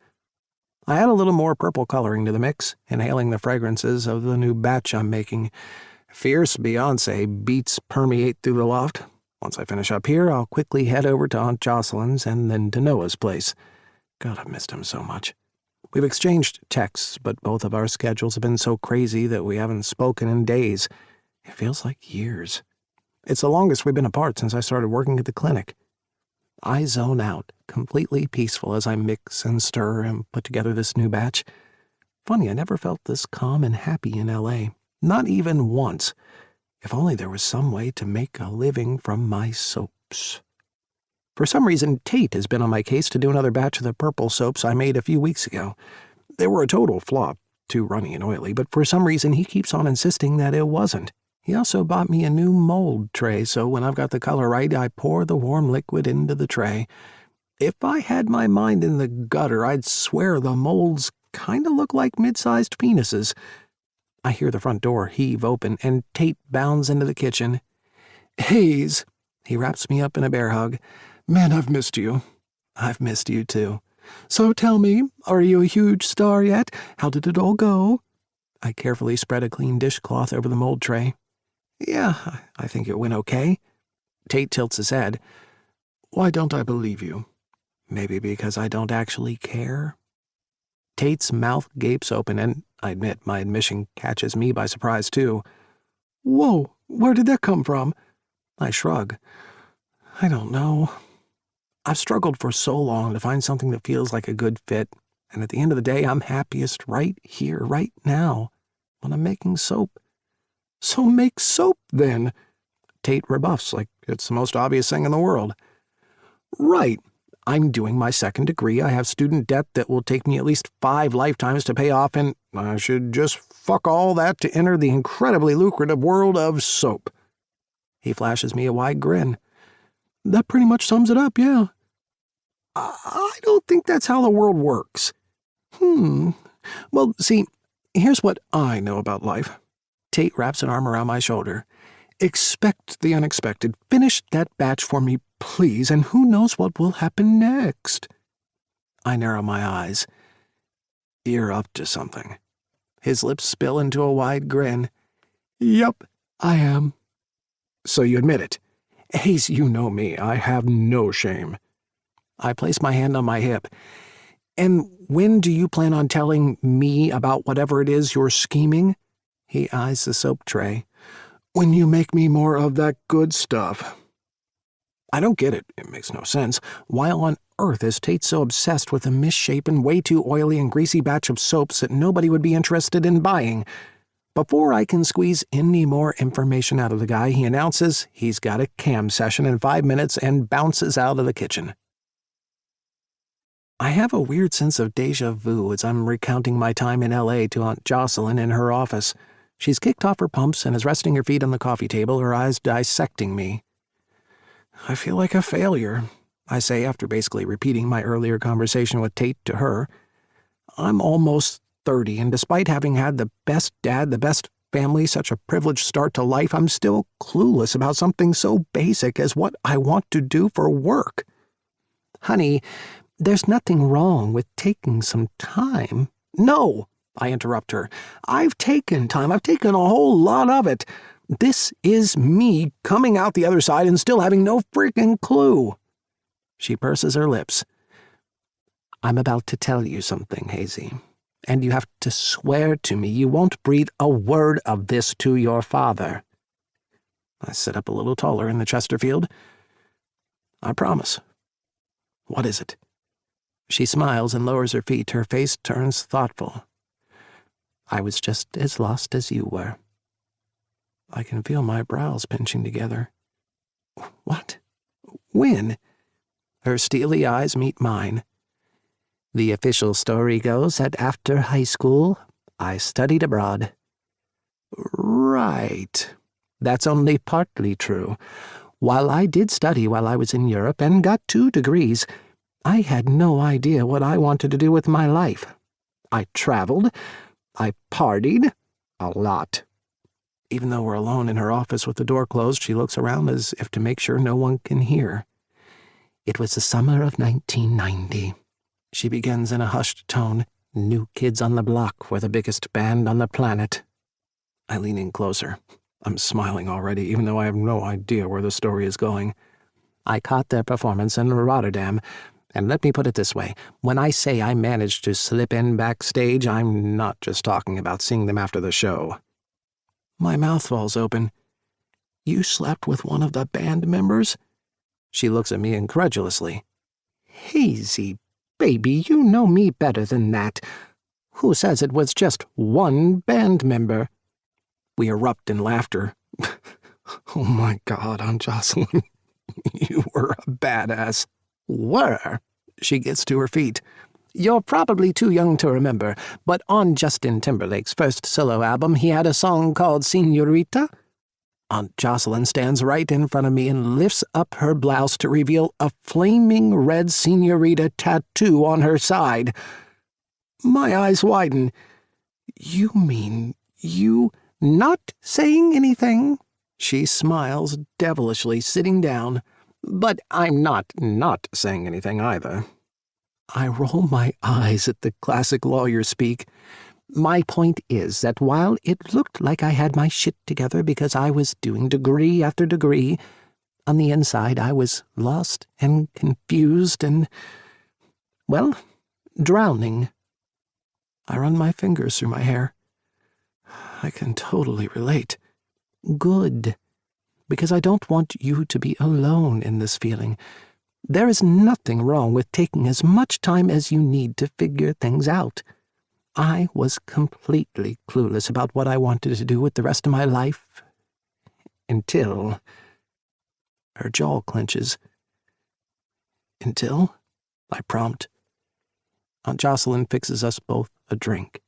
S2: I add a little more purple coloring to the mix, inhaling the fragrances of the new batch I'm making. Fierce Beyonce beats permeate through the loft. Once I finish up here, I'll quickly head over to Aunt Jocelyn's and then to Noah's place. God, I've missed him so much. We've exchanged texts, but both of our schedules have been so crazy that we haven't spoken in days. It feels like years. It's the longest we've been apart since I started working at the clinic. I zone out, completely peaceful as I mix and stir and put together this new batch. Funny, I never felt this calm and happy in L.A. Not even once. If only there was some way to make a living from my soaps. For some reason, Tate has been on my case to do another batch of the purple soaps I made a few weeks ago. They were a total flop, too runny and oily, but for some reason he keeps on insisting that it wasn't. He also bought me a new mold tray, so when I've got the color right, I pour the warm liquid into the tray. If I had my mind in the gutter, I'd swear the molds kind of look like mid-sized penises. I hear the front door heave open, and Tate bounds into the kitchen. Hayes, he wraps me up in a bear hug. Man, I've missed you. I've missed you, too. So tell me, are you a huge star yet? How did it all go? I carefully spread a clean dishcloth over the mold tray. Yeah, I think it went okay. Tate tilts his head. Why don't I believe you? Maybe because I don't actually care? Tate's mouth gapes open, and I admit my admission catches me by surprise, too. Whoa, where did that come from? I shrug. I don't know. I've struggled for so long to find something that feels like a good fit, and at the end of the day, I'm happiest right here, right now. But I'm making soap. So make soap, then. Tate rebuffs like it's the most obvious thing in the world. Right. I'm doing my second degree. I have student debt that will take me at least 5 lifetimes to pay off, and I should just fuck all that to enter the incredibly lucrative world of soap. He flashes me a wide grin. That pretty much sums it up, yeah. I don't think that's how the world works. Well, see, here's what I know about life. Tate wraps an arm around my shoulder. Expect the unexpected. Finish that batch for me, please, and who knows what will happen next. I narrow my eyes. You're up to something. His lips spill into a wide grin. Yup, I am. So you admit it. Hayes, you know me. I have no shame. I place my hand on my hip. And when do you plan on telling me about whatever it is you're scheming? He eyes the soap tray. When you make me more of that good stuff. I don't get it. It makes no sense. Why on earth is Tate so obsessed with a misshapen, way too oily and greasy batch of soaps that nobody would be interested in buying? Before I can squeeze any more information out of the guy, he announces he's got a cam session in 5 minutes and bounces out of the kitchen. I have a weird sense of déjà vu as I'm recounting my time in L.A. to Aunt Jocelyn in her office. She's kicked off her pumps and is resting her feet on the coffee table, her eyes dissecting me. I feel like a failure, I say after basically repeating my earlier conversation with Tate to her. I'm almost 30, and despite having had the best dad, the best family, such a privileged start to life, I'm still clueless about something so basic as what I want to do for work. Honey, there's nothing wrong with taking some time. No, I interrupt her. I've taken time. I've taken a whole lot of it. This is me coming out the other side and still having no freaking clue. She purses her lips. I'm about to tell you something, Hazy, and you have to swear to me you won't breathe a word of this to your father. I sit up a little taller in the Chesterfield. I promise. What is it? She smiles and lowers her feet. Her face turns thoughtful. I was just as lost as you were. I can feel my brows pinching together. What? When? Her steely eyes meet mine. The official story goes that after high school, I studied abroad. Right. That's only partly true. While I did study while I was in Europe and got 2 degrees, I had no idea what I wanted to do with my life. I traveled. I partied. A lot. Even though we're alone in her office with the door closed, she looks around as if to make sure no one can hear. It was the summer of 1990. She begins in a hushed tone. New Kids on the Block were the biggest band on the planet. I lean in closer. I'm smiling already, even though I have no idea where the story is going. I caught their performance in Rotterdam, and let me put it this way. When I say I managed to slip in backstage, I'm not just talking about seeing them after the show. My mouth falls open. You slept with one of the band members? She looks at me incredulously. Hazy, baby, you know me better than that. Who says it was just one band member? We erupt in laughter. Oh my God, Aunt Jocelyn. You were a badass. Were? She gets to her feet. You're probably too young to remember, but on Justin Timberlake's first solo album, he had a song called Señorita. Aunt Jocelyn stands right in front of me and lifts up her blouse to reveal a flaming red Señorita tattoo on her side. My eyes widen. You mean you not saying anything? She smiles devilishly, sitting down. But I'm not saying anything either. I roll my eyes at the classic lawyer speak. My point is that while it looked like I had my shit together because I was doing degree after degree, on the inside I was lost and confused and, well, drowning. I run my fingers through my hair. I can totally relate. Good. Because I don't want you to be alone in this feeling. There is nothing wrong with taking as much time as you need to figure things out. I was completely clueless about what I wanted to do with the rest of my life until... Her jaw clenches. Until? I prompt. Aunt Jocelyn fixes us both a drink.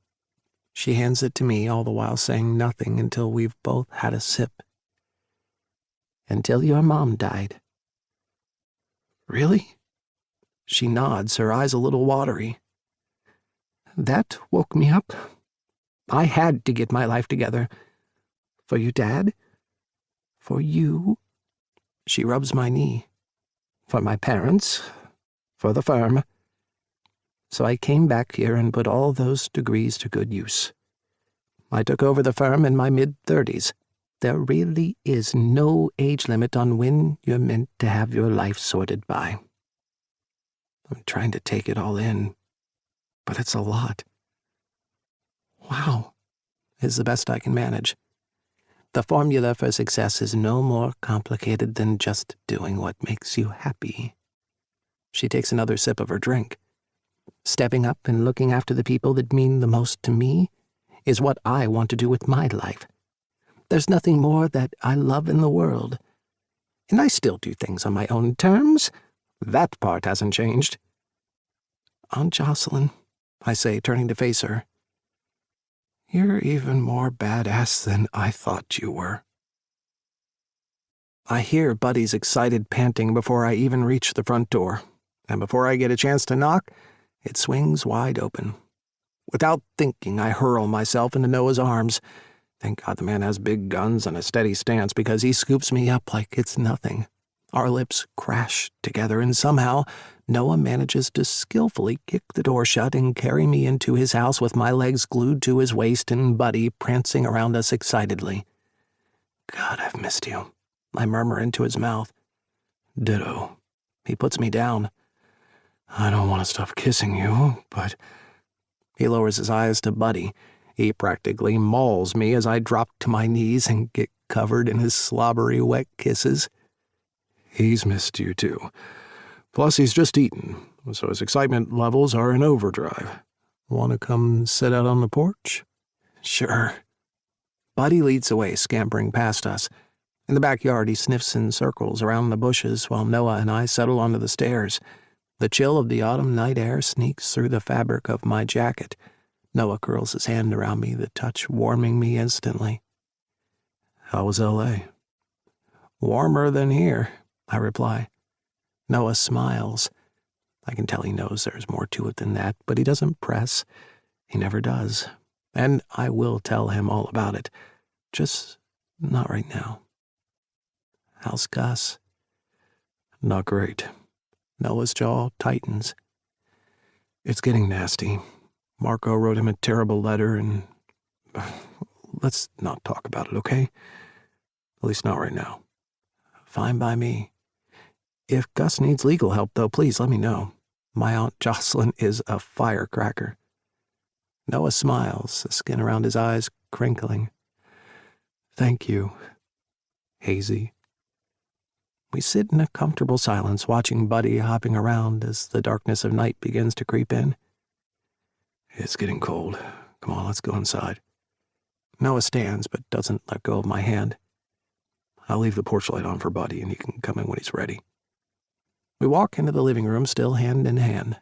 S2: She hands it to me, all the while saying nothing until we've both had a sip. Until your mom died. Really? She nods, her eyes a little watery. That woke me up. I had to get my life together. For you, Dad. For you. She rubs my knee. For my parents. For the firm. So I came back here and put all those degrees to good use. I took over the firm in my mid-30s. There really is no age limit on when you're meant to have your life sorted by. I'm trying to take it all in, but it's a lot. Wow, is the best I can manage. The formula for success is no more complicated than just doing what makes you happy. She takes another sip of her drink. Stepping up and looking after the people that mean the most to me is what I want to do with my life. There's nothing more that I love in the world. And I still do things on my own terms. That part hasn't changed. Aunt Jocelyn, I say, turning to face her. You're even more badass than I thought you were. I hear Buddy's excited panting before I even reach the front door, and before I get a chance to knock, it swings wide open. Without thinking, I hurl myself into Noah's arms. Thank God the man has big guns and a steady stance, because he scoops me up like it's nothing. Our lips crash together, and somehow Noah manages to skillfully kick the door shut and carry me into his house with my legs glued to his waist and Buddy prancing around us excitedly. God, I've missed you, I murmur into his mouth. Ditto. He puts me down. I don't want to stop kissing you, but... He lowers his eyes to Buddy. He practically mauls me as I drop to my knees and get covered in his slobbery, wet kisses. He's missed you, too. Plus, he's just eaten, so his excitement levels are in overdrive. Want to come sit out on the porch? Sure. Buddy leads the way, scampering past us. In the backyard, he sniffs in circles around the bushes while Noah and I settle onto the stairs. The chill of the autumn night air sneaks through the fabric of my jacket. Noah curls his hand around me, the touch warming me instantly. How was L.A.? Warmer than here, I reply. Noah smiles. I can tell he knows there's more to it than that, but he doesn't press. He never does. And I will tell him all about it. Just not right now. How's Gus? Not great. Noah's jaw tightens. It's getting nasty. Marco wrote him a terrible letter, and... Let's not talk about it, okay? At least not right now. Fine by me. If Gus needs legal help, though, please let me know. My Aunt Jocelyn is a firecracker. Noah smiles, the skin around his eyes crinkling. Thank you, Hazy. We sit in a comfortable silence, watching Buddy hopping around as the darkness of night begins to creep in. It's getting cold. Come on, let's go inside. Noah stands, but doesn't let go of my hand. I'll leave the porch light on for Buddy, and he can come in when he's ready. We walk into the living room, still hand in hand.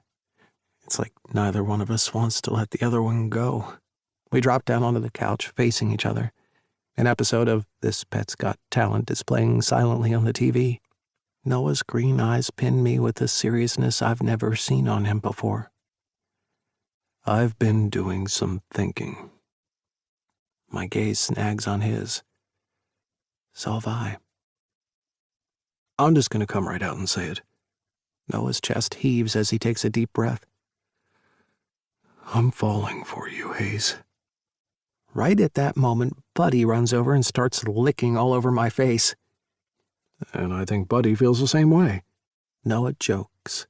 S2: It's like neither one of us wants to let the other one go. We drop down onto the couch, facing each other. An episode of This Pet's Got Talent is playing silently on the TV. Noah's green eyes pin me with a seriousness I've never seen on him before. I've been doing some thinking. My gaze snags on his. So have I. I'm just going to come right out and say it. Noah's chest heaves as he takes a deep breath. I'm falling for you, Hayes. Right at that moment, Buddy runs over and starts licking all over my face. And I think Buddy feels the same way. Noah jokes.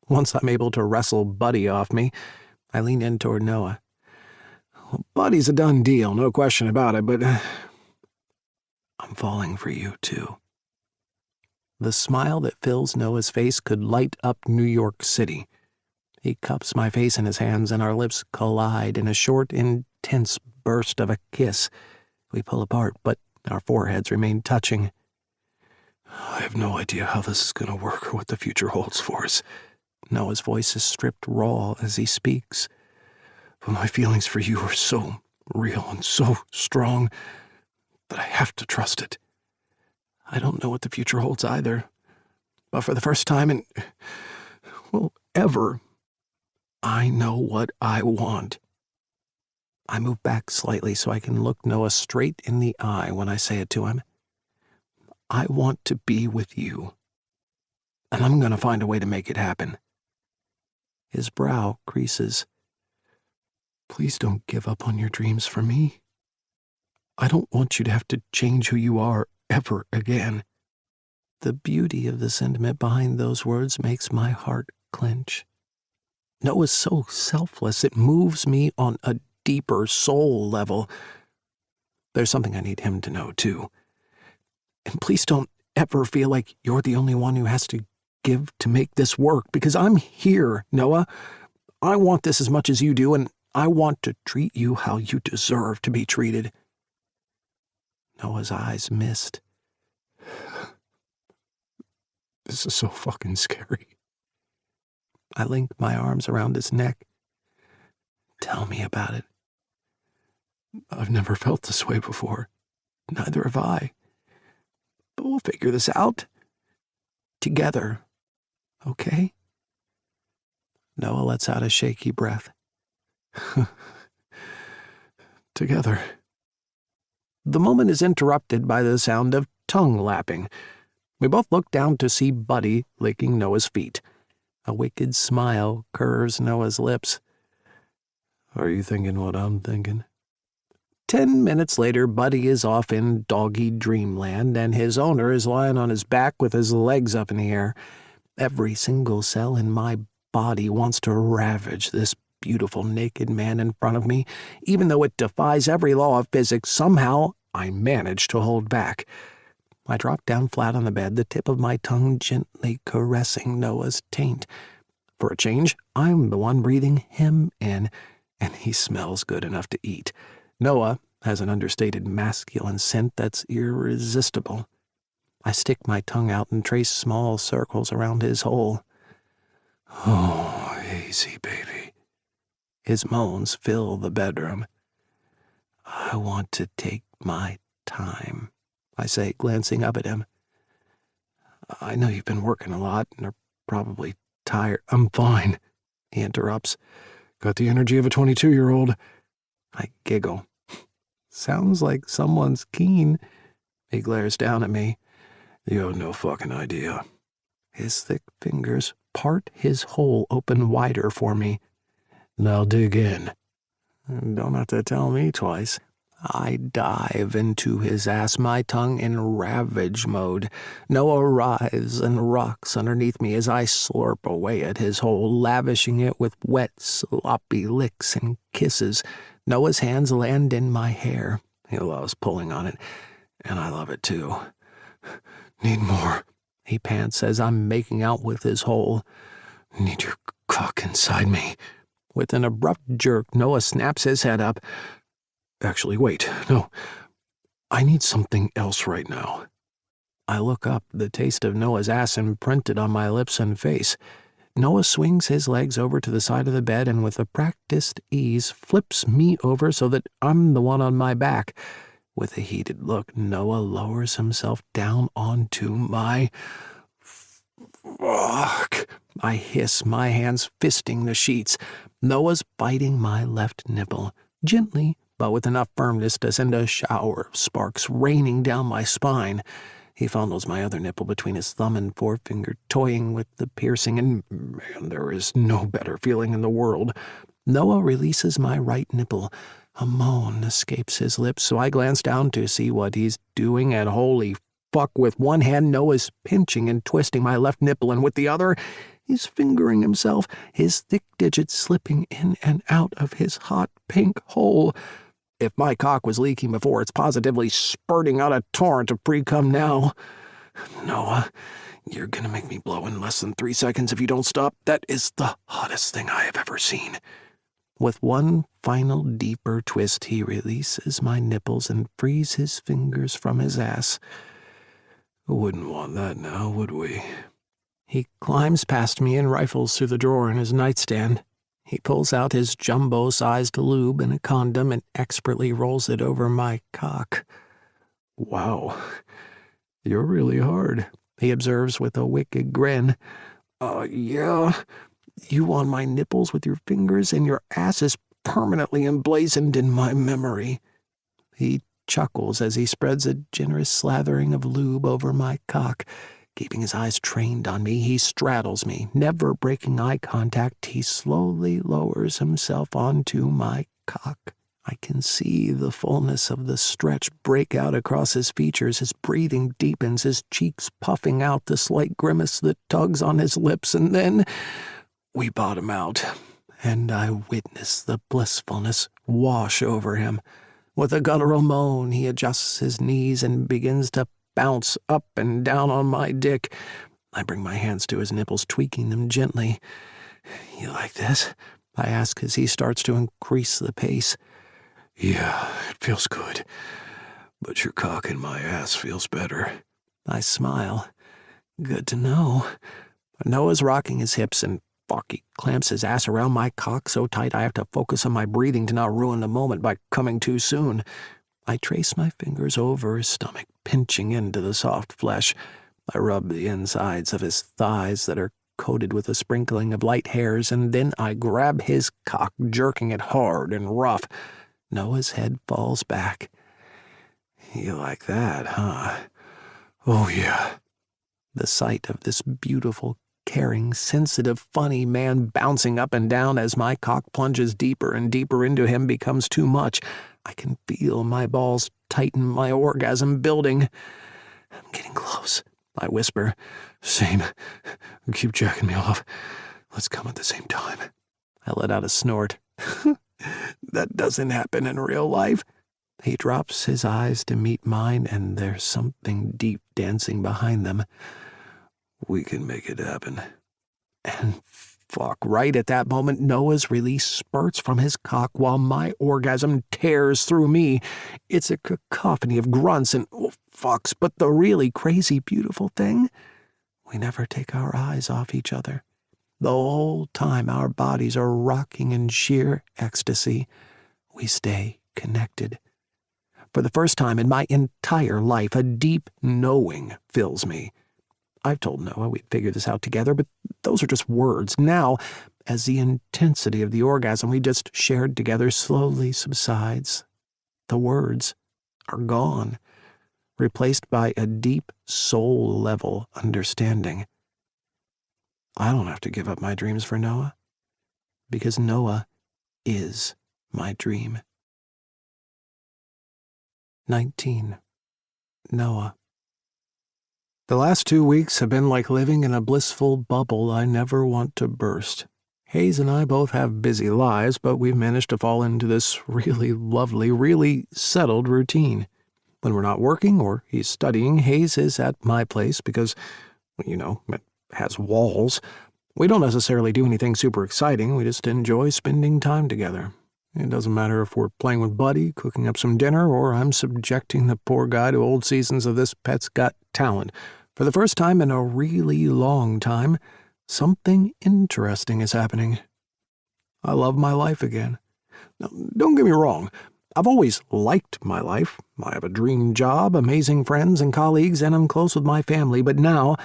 S2: Once I'm able to wrestle Buddy off me, I lean in toward Noah. Well, Buddy's a done deal, no question about it, but I'm falling for you, too. The smile that fills Noah's face could light up New York City. He cups my face in his hands and our lips collide in a short, intense burst of a kiss. We pull apart, but our foreheads remain touching. I have no idea how this is going to work or what the future holds for us. Noah's voice is stripped raw as he speaks. But my feelings for you are so real and so strong that I have to trust it. I don't know what the future holds either. But for the first time in, well, ever, I know what I want. I move back slightly so I can look Noah straight in the eye when I say it to him. I want to be with you, and I'm going to find a way to make it happen. His brow creases. Please don't give up on your dreams for me. I don't want you to have to change who you are ever again. The beauty of the sentiment behind those words makes my heart clench. Noah's so selfless, it moves me on a deeper soul level. There's something I need him to know, too. And please don't ever feel like you're the only one who has to give to make this work, because I'm here, Noah. I want this as much as you do, and I want to treat you how you deserve to be treated. Noah's eyes mist. This is so fucking scary. I link my arms around his neck. Tell me about it. I've never felt this way before. Neither have I. But we'll figure this out. Together. Okay? Noah lets out a shaky breath. Together. The moment is interrupted by the sound of tongue lapping. We both look down to see Buddy licking Noah's feet. A wicked smile curves Noah's lips. Are you thinking what I'm thinking? 10 minutes later, Buddy is off in doggy dreamland, and his owner is lying on his back with his legs up in the air. Every single cell in my body wants to ravage this beautiful naked man in front of me. Even though it defies every law of physics, somehow I manage to hold back. I drop down flat on the bed, the tip of my tongue gently caressing Noah's taint. For a change, I'm the one breathing him in, and he smells good enough to eat. Noah has an understated masculine scent that's irresistible. I stick my tongue out and trace small circles around his hole. Oh, easy, baby. His moans fill the bedroom. I want to take my time, I say, glancing up at him. I know you've been working a lot and are probably tired. I'm fine, he interrupts. Got the energy of a 22-year-old. I giggle. Sounds like someone's keen. He glares down at me. You have no fucking idea. His thick fingers part his hole open wider for me. Now dig in. Don't have to tell me twice. I dive into his ass, my tongue in ravage mode. Noah writhes and rocks underneath me as I slurp away at his hole, lavishing it with wet, sloppy licks and kisses. Noah's hands land in my hair. He loves pulling on it, and I love it too. Need more, he pants as I'm making out with his hole. Need your cock inside me. With an abrupt jerk, Noah snaps his head up. Actually, wait, no. I need something else right now. I look up, the taste of Noah's ass imprinted on my lips and face. Noah swings his legs over to the side of the bed and with a practiced ease flips me over so that I'm the one on my back. With a heated look, Noah lowers himself down onto my... Fuck! I hiss, my hands fisting the sheets. Noah's biting my left nipple, gently, but with enough firmness to send a shower of sparks raining down my spine. He fondles my other nipple between his thumb and forefinger, toying with the piercing, and man, there is no better feeling in the world. Noah releases my right nipple. A moan escapes his lips, so I glance down to see what he's doing, and holy fuck, with one hand Noah's pinching and twisting my left nipple, and with the other, he's fingering himself, his thick digits slipping in and out of his hot pink hole. If my cock was leaking before, it's positively spurting out a torrent of pre-cum now. Noah, You're gonna make me blow in less than 3 seconds if you don't stop. That is the hottest thing I have ever seen. With one final deeper twist, he releases my nipples and frees his fingers from his ass. Wouldn't want that now, would we? He climbs past me and rifles through the drawer in his nightstand. He pulls out his jumbo-sized lube and a condom and expertly rolls it over my cock. Wow, you're really hard, he observes with a wicked grin. Yeah. You on my nipples with your fingers, and your ass is permanently emblazoned in my memory. He chuckles as he spreads a generous slathering of lube over my cock. Keeping his eyes trained on me, he straddles me. Never breaking eye contact, he slowly lowers himself onto my cock. I can see the fullness of the stretch break out across his features. His breathing deepens, his cheeks puffing out the slight grimace that tugs on his lips, and then we bottom out, and I witness the blissfulness wash over him. With a guttural moan, he adjusts his knees and begins to bounce up and down on my dick. I bring my hands to his nipples, tweaking them gently. You like this? I ask as he starts to increase the pace. Yeah, it feels good, but your cock in my ass feels better. I smile. Good to know. Noah's rocking his hips and he clamps his ass around my cock so tight I have to focus on my breathing to not ruin the moment by coming too soon. I trace my fingers over his stomach, pinching into the soft flesh. I rub the insides of his thighs that are coated with a sprinkling of light hairs, and then I grab his cock, jerking it hard and rough. Noah's head falls back. You like that, huh? Oh, yeah. The sight of this beautiful, caring, sensitive, funny man bouncing up and down as my cock plunges deeper and deeper into him becomes too much. I can feel my balls tighten, my orgasm building. I'm getting close, I whisper. Same. Keep jacking me off. Let's come at the same time. I let out a snort. That doesn't happen in real life. He drops his eyes to meet mine, and there's something deep dancing behind them. We can make it happen. And right at that moment, Noah's release spurts from his cock while my orgasm tears through me. It's a cacophony of grunts and fucks, but the really crazy, beautiful thing, we never take our eyes off each other. The whole time our bodies are rocking in sheer ecstasy, we stay connected. For the first time in my entire life, a deep knowing fills me. I've told Noah we'd figure this out together, but those are just words. Now, as the intensity of the orgasm we just shared together slowly subsides, the words are gone, replaced by a deep soul-level understanding. I don't have to give up my dreams for Noah, because Noah is my dream. 19. Noah. The last 2 weeks have been like living in a blissful bubble I never want to burst. Hayes and I both have busy lives, but we've managed to fall into this really lovely, really settled routine. When we're not working or he's studying, Hayes is at my place because, it has walls. We don't necessarily do anything super exciting. We just enjoy spending time together. It doesn't matter if we're playing with Buddy, cooking up some dinner, or I'm subjecting the poor guy to old seasons of This Pet's Got Talent. For the first time in a really long time, something interesting is happening. I love my life again. Now, don't get me wrong. I've always liked my life. I have a dream job, amazing friends and colleagues, and I'm close with my family. But now,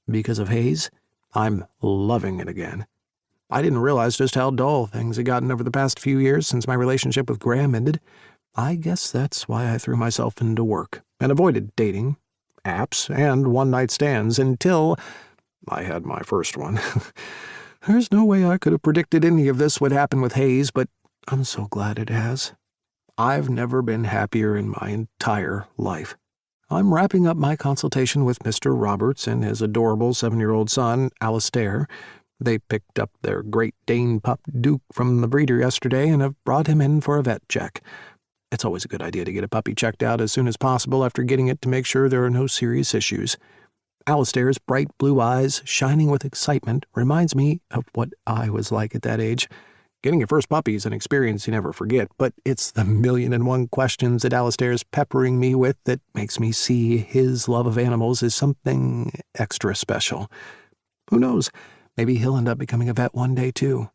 S2: because of Hayes, I'm loving it again. I didn't realize just how dull things had gotten over the past few years since my relationship with Graham ended. I guess that's why I threw myself into work and avoided dating, apps, and one-night stands until I had my first one. There's no way I could have predicted any of this would happen with Hayes, but I'm so glad it has. I've never been happier in my entire life. I'm wrapping up my consultation with Mr. Roberts and his adorable 7-year-old son, Alistair. They picked up their Great Dane pup Duke from the breeder yesterday and have brought him in for a vet check. It's always a good idea to get a puppy checked out as soon as possible after getting it to make sure there are no serious issues. Alistair's bright blue eyes, shining with excitement, reminds me of what I was like at that age. Getting your first puppy is an experience you never forget, but it's the 1,000,001 questions that Alistair's peppering me with that makes me see his love of animals as something extra special. Who knows? Maybe he'll end up becoming a vet one day, too.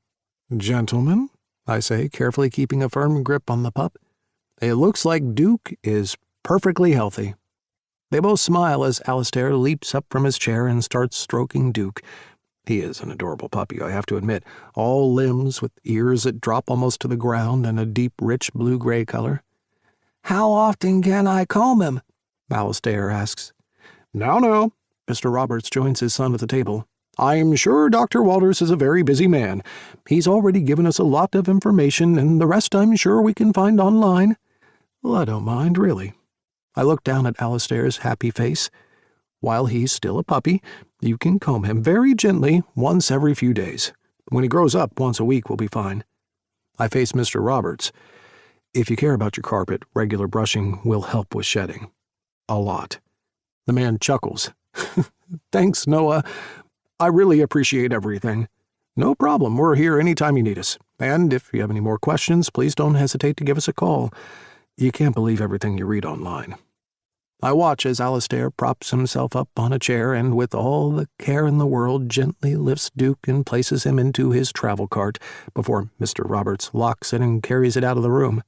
S2: "Gentlemen," I say, carefully keeping a firm grip on the pup, "it looks like Duke is perfectly healthy." They both smile as Alistair leaps up from his chair and starts stroking Duke. He is an adorable puppy, I have to admit, all limbs with ears that drop almost to the ground and a deep, rich blue-gray color. "How often can I comb him?" Alistair asks. Now, Mr. Roberts joins his son at the table. "I'm sure Dr. Walters is a very busy man. He's already given us a lot of information, and the rest I'm sure we can find online." "Well, I don't mind, really." I look down at Alistair's happy face. "While he's still a puppy, you can comb him very gently once every few days. When he grows up, once a week will be fine." I face Mr. Roberts. "If you care about your carpet, regular brushing will help with shedding. A lot." The man chuckles. "Thanks, Noah. I really appreciate everything." "No problem. We're here anytime you need us. And if you have any more questions, please don't hesitate to give us a call. You can't believe everything you read online." I watch as Alistair props himself up on a chair and, with all the care in the world, gently lifts Duke and places him into his travel cart before Mr. Roberts locks it and carries it out of the room.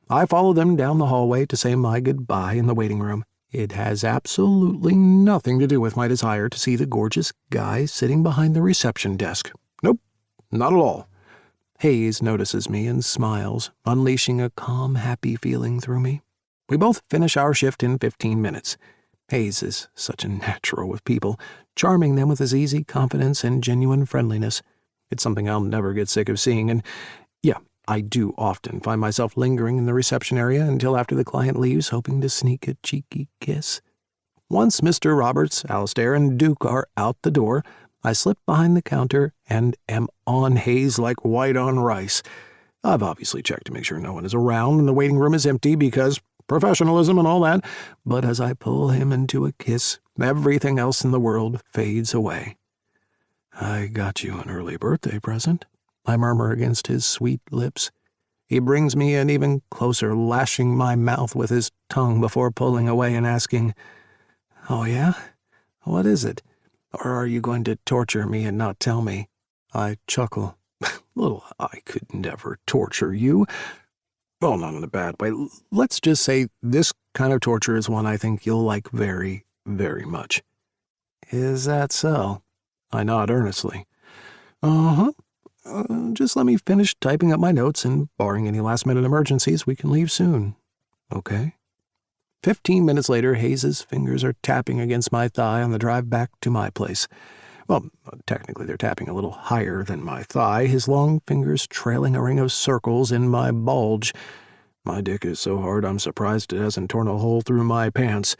S2: I follow them down the hallway to say my goodbye in the waiting room. It has absolutely nothing to do with my desire to see the gorgeous guy sitting behind the reception desk. Nope, not at all. Hayes notices me and smiles, unleashing a calm, happy feeling through me. We both finish our shift in 15 minutes. Hayes is such a natural with people, charming them with his easy confidence and genuine friendliness. It's something I'll never get sick of seeing, and yeah, I do often find myself lingering in the reception area until after the client leaves, hoping to sneak a cheeky kiss. Once Mr. Roberts, Alistair, and Duke are out the door, I slip behind the counter and am on Hayes like white on rice. I've obviously checked to make sure no one is around and the waiting room is empty because professionalism and all that, but as I pull him into a kiss, everything else in the world fades away. "I got you an early birthday present," I murmur against his sweet lips. He brings me in even closer, lashing my mouth with his tongue before pulling away and asking, "Oh yeah? What is it? Or are you going to torture me and not tell me?" I chuckle. "Little, I could never torture you. Well, not in a bad way. Let's just say this kind of torture is one I think you'll like very, very much." "Is that so?" I nod earnestly. "Uh-huh. Just let me finish typing up my notes, and barring any last-minute emergencies, we can leave soon. Okay?" 15 minutes later, Hayes's fingers are tapping against my thigh on the drive back to my place. Well, technically they're tapping a little higher than my thigh, his long fingers trailing a ring of circles in my bulge. My dick is so hard I'm surprised it hasn't torn a hole through my pants.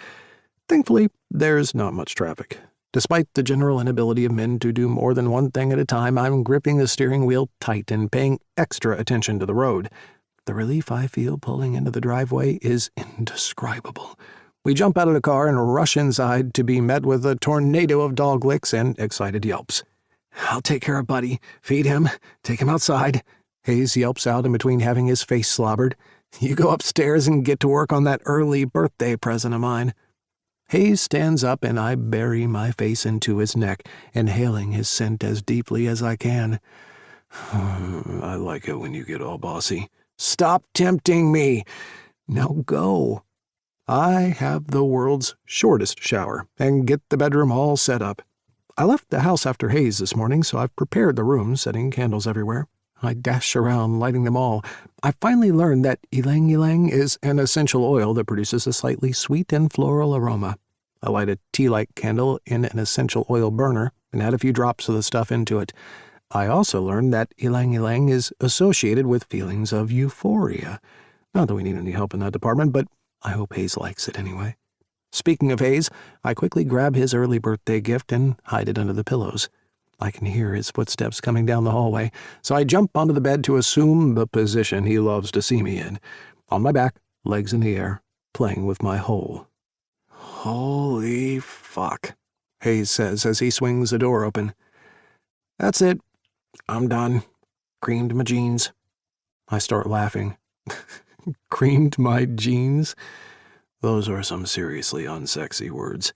S2: Thankfully, there's not much traffic. Despite the general inability of men to do more than one thing at a time, I'm gripping the steering wheel tight and paying extra attention to the road. The relief I feel pulling into the driveway is indescribable. We jump out of the car and rush inside to be met with a tornado of dog licks and excited yelps. "I'll take care of Buddy. Feed him. Take him outside." Hayes yelps out in between having his face slobbered. "You go upstairs and get to work on that early birthday present of mine." Hayes stands up and I bury my face into his neck, inhaling his scent as deeply as I can. "I like it when you get all bossy." "Stop tempting me. Now go." I have the world's shortest shower and get the bedroom all set up. I left the house after Hayes this morning, so I've prepared the room, setting candles everywhere. I dash around, lighting them all. I finally learned that ylang-ylang is an essential oil that produces a slightly sweet and floral aroma. I light a tea-light candle in an essential oil burner and add a few drops of the stuff into it. I also learned that ylang-ylang is associated with feelings of euphoria. Not that we need any help in that department, but I hope Hayes likes it anyway. Speaking of Hayes, I quickly grab his early birthday gift and hide it under the pillows. I can hear his footsteps coming down the hallway, so I jump onto the bed to assume the position he loves to see me in. On my back, legs in the air, playing with my hole. Holy fuck. Hayes says as he swings the door open. That's it. I'm done. Creamed my jeans. I start laughing. Creamed my jeans? Those are some seriously unsexy words.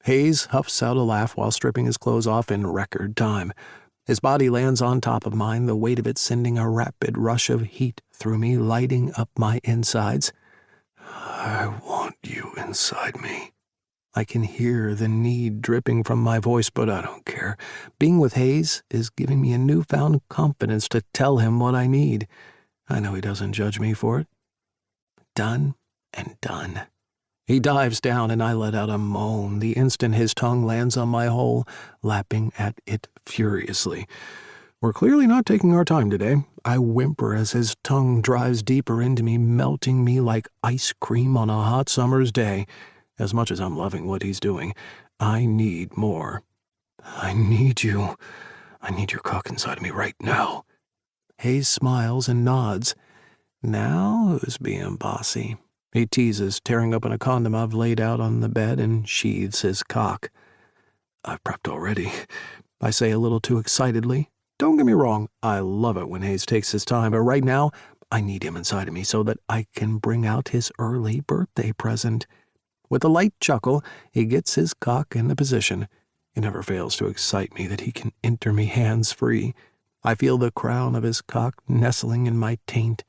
S2: Hayes huffs out a laugh while stripping his clothes off in record time. His body lands on top of mine, the weight of it sending a rapid rush of heat through me, lighting up my insides. I want you inside me. I can hear the need dripping from my voice, but I don't care. Being with Hayes is giving me a newfound confidence to tell him what I need. I know he doesn't judge me for it. Done and done. He dives down and I let out a moan the instant his tongue lands on my hole, lapping at it furiously. We're clearly not taking our time today. I whimper as his tongue drives deeper into me, melting me like ice cream on a hot summer's day. As much as I'm loving what he's doing, I need more. I need you. I need your cock inside of me right now. Hayes smiles and nods. Now who's being bossy? He teases, tearing open a condom I've laid out on the bed, and sheathes his cock. I've prepped already, I say a little too excitedly. Don't get me wrong, I love it when Hayes takes his time, but right now, I need him inside of me so that I can bring out his early birthday present. With a light chuckle, he gets his cock into position. It never fails to excite me that he can enter me hands-free. I feel the crown of his cock nestling in my taint,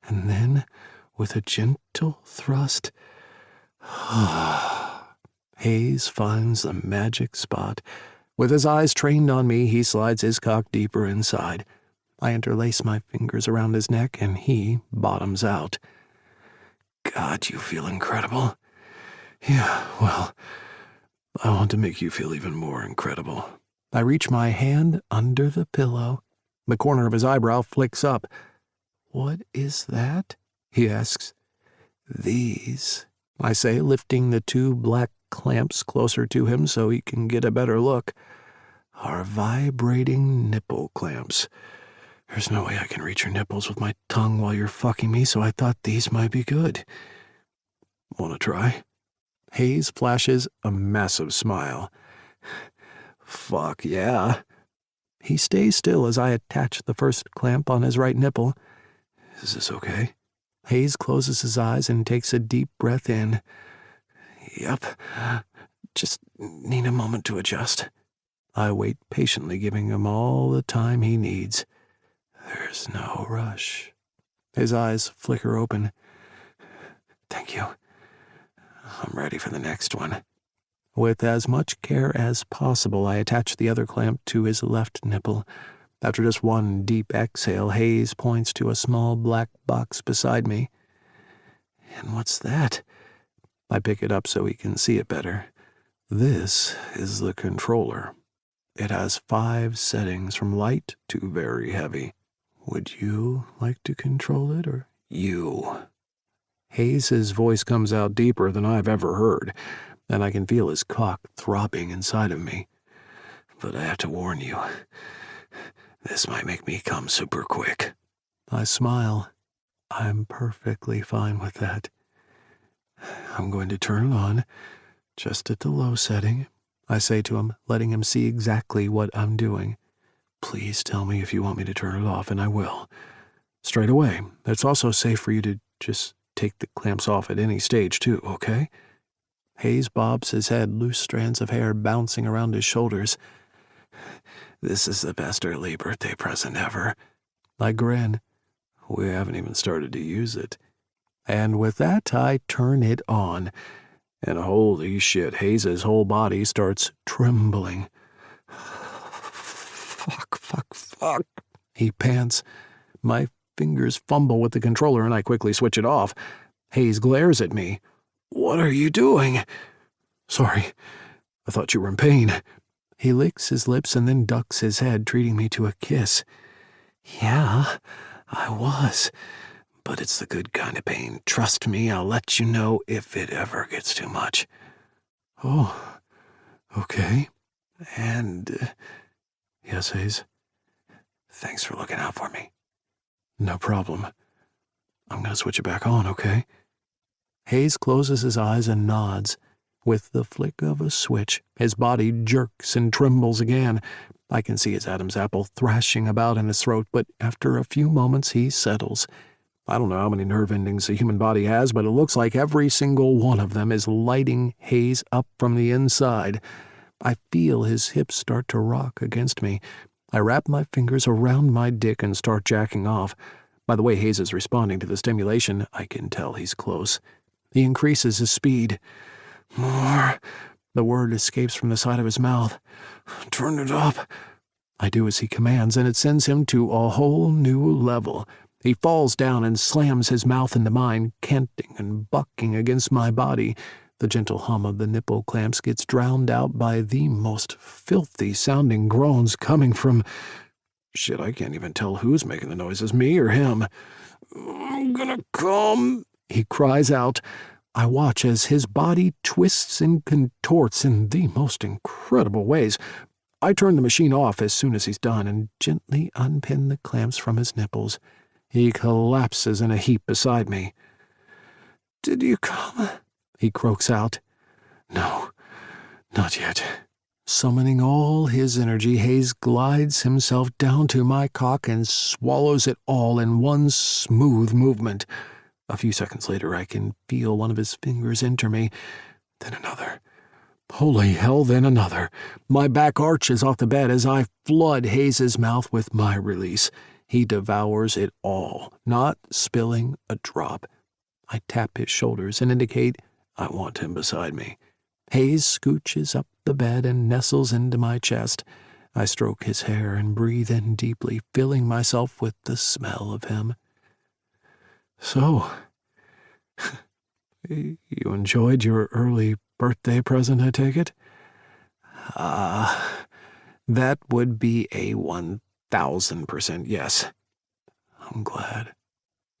S2: and then, with a gentle thrust, Hayes finds the magic spot. With his eyes trained on me, he slides his cock deeper inside. I interlace my fingers around his neck, and he bottoms out. God, you feel incredible. Yeah, well, I want to make you feel even more incredible. I reach my hand under the pillow. The corner of his eyebrow flicks up. What is that? He asks. These, I say, lifting the two black clamps closer to him so he can get a better look, are vibrating nipple clamps. There's no way I can reach your nipples with my tongue while you're fucking me, so I thought these might be good. Want to try? Hayes flashes a massive smile. Fuck yeah. He stays still as I attach the first clamp on his right nipple. Is this okay? Hayes closes his eyes and takes a deep breath in. Yep. Just need a moment to adjust. I wait patiently, giving him all the time he needs. There's no rush. His eyes flicker open. Thank you. I'm ready for the next one. With as much care as possible, I attach the other clamp to his left nipple. After just one deep exhale, Hayes points to a small black box beside me. And what's that? I pick it up so he can see it better. This is the controller. It has 5 settings from light to very heavy. Would you like to control it, or you? Hayes' voice comes out deeper than I've ever heard, and I can feel his cock throbbing inside of me. But I have to warn you, this might make me come super quick. I smile. I'm perfectly fine with that. I'm going to turn it on, just at the low setting, I say to him, letting him see exactly what I'm doing. Please tell me if you want me to turn it off, and I will. Straight away. It's also safe for you to just take the clamps off at any stage, too, okay? Hayes bobs his head, loose strands of hair bouncing around his shoulders. This is the best early birthday present ever. I grin. We haven't even started to use it. And with that, I turn it on. And holy shit, Hayes' whole body starts trembling. Fuck. He pants. My fingers fumble with the controller and I quickly switch it off. Hayes glares at me. What are you doing? Sorry, I thought you were in pain. He licks his lips and then ducks his head, treating me to a kiss. Yeah, I was. But it's the good kind of pain. Trust me, I'll let you know if it ever gets too much. Oh, okay. And, yes, Hayes. Thanks for looking out for me. No problem. I'm going to switch it back on, okay? Hayes closes his eyes and nods. With the flick of a switch, his body jerks and trembles again. I can see his Adam's apple thrashing about in his throat, but after a few moments he settles. I don't know how many nerve endings the human body has, but it looks like every single one of them is lighting Hayes up from the inside. I feel his hips start to rock against me. I wrap my fingers around my dick and start jacking off. By the way Hayes is responding to the stimulation, I can tell he's close. He increases his speed. More. The word escapes from the side of his mouth. Turn it up. I do as he commands, and it sends him to a whole new level. He falls down and slams his mouth into mine, canting and bucking against my body. The gentle hum of the nipple clamps gets drowned out by the most filthy-sounding groans coming from... Shit, I can't even tell who's making the noises, me or him. I'm gonna come, he cries out. I watch as his body twists and contorts in the most incredible ways. I turn the machine off as soon as he's done and gently unpin the clamps from his nipples. He collapses in a heap beside me. Did you come? He croaks out. No, not yet. Summoning all his energy, Hayes glides himself down to my cock and swallows it all in one smooth movement. A few seconds later, I can feel one of his fingers enter me, then another. Holy hell, then another. My back arches off the bed as I flood Hayes's mouth with my release. He devours it all, not spilling a drop. I tap his shoulders and indicate I want him beside me. Hayes scooches up the bed and nestles into my chest. I stroke his hair and breathe in deeply, filling myself with the smell of him. So, you enjoyed your early birthday present, I take it? That would be a 1,000% yes. I'm glad.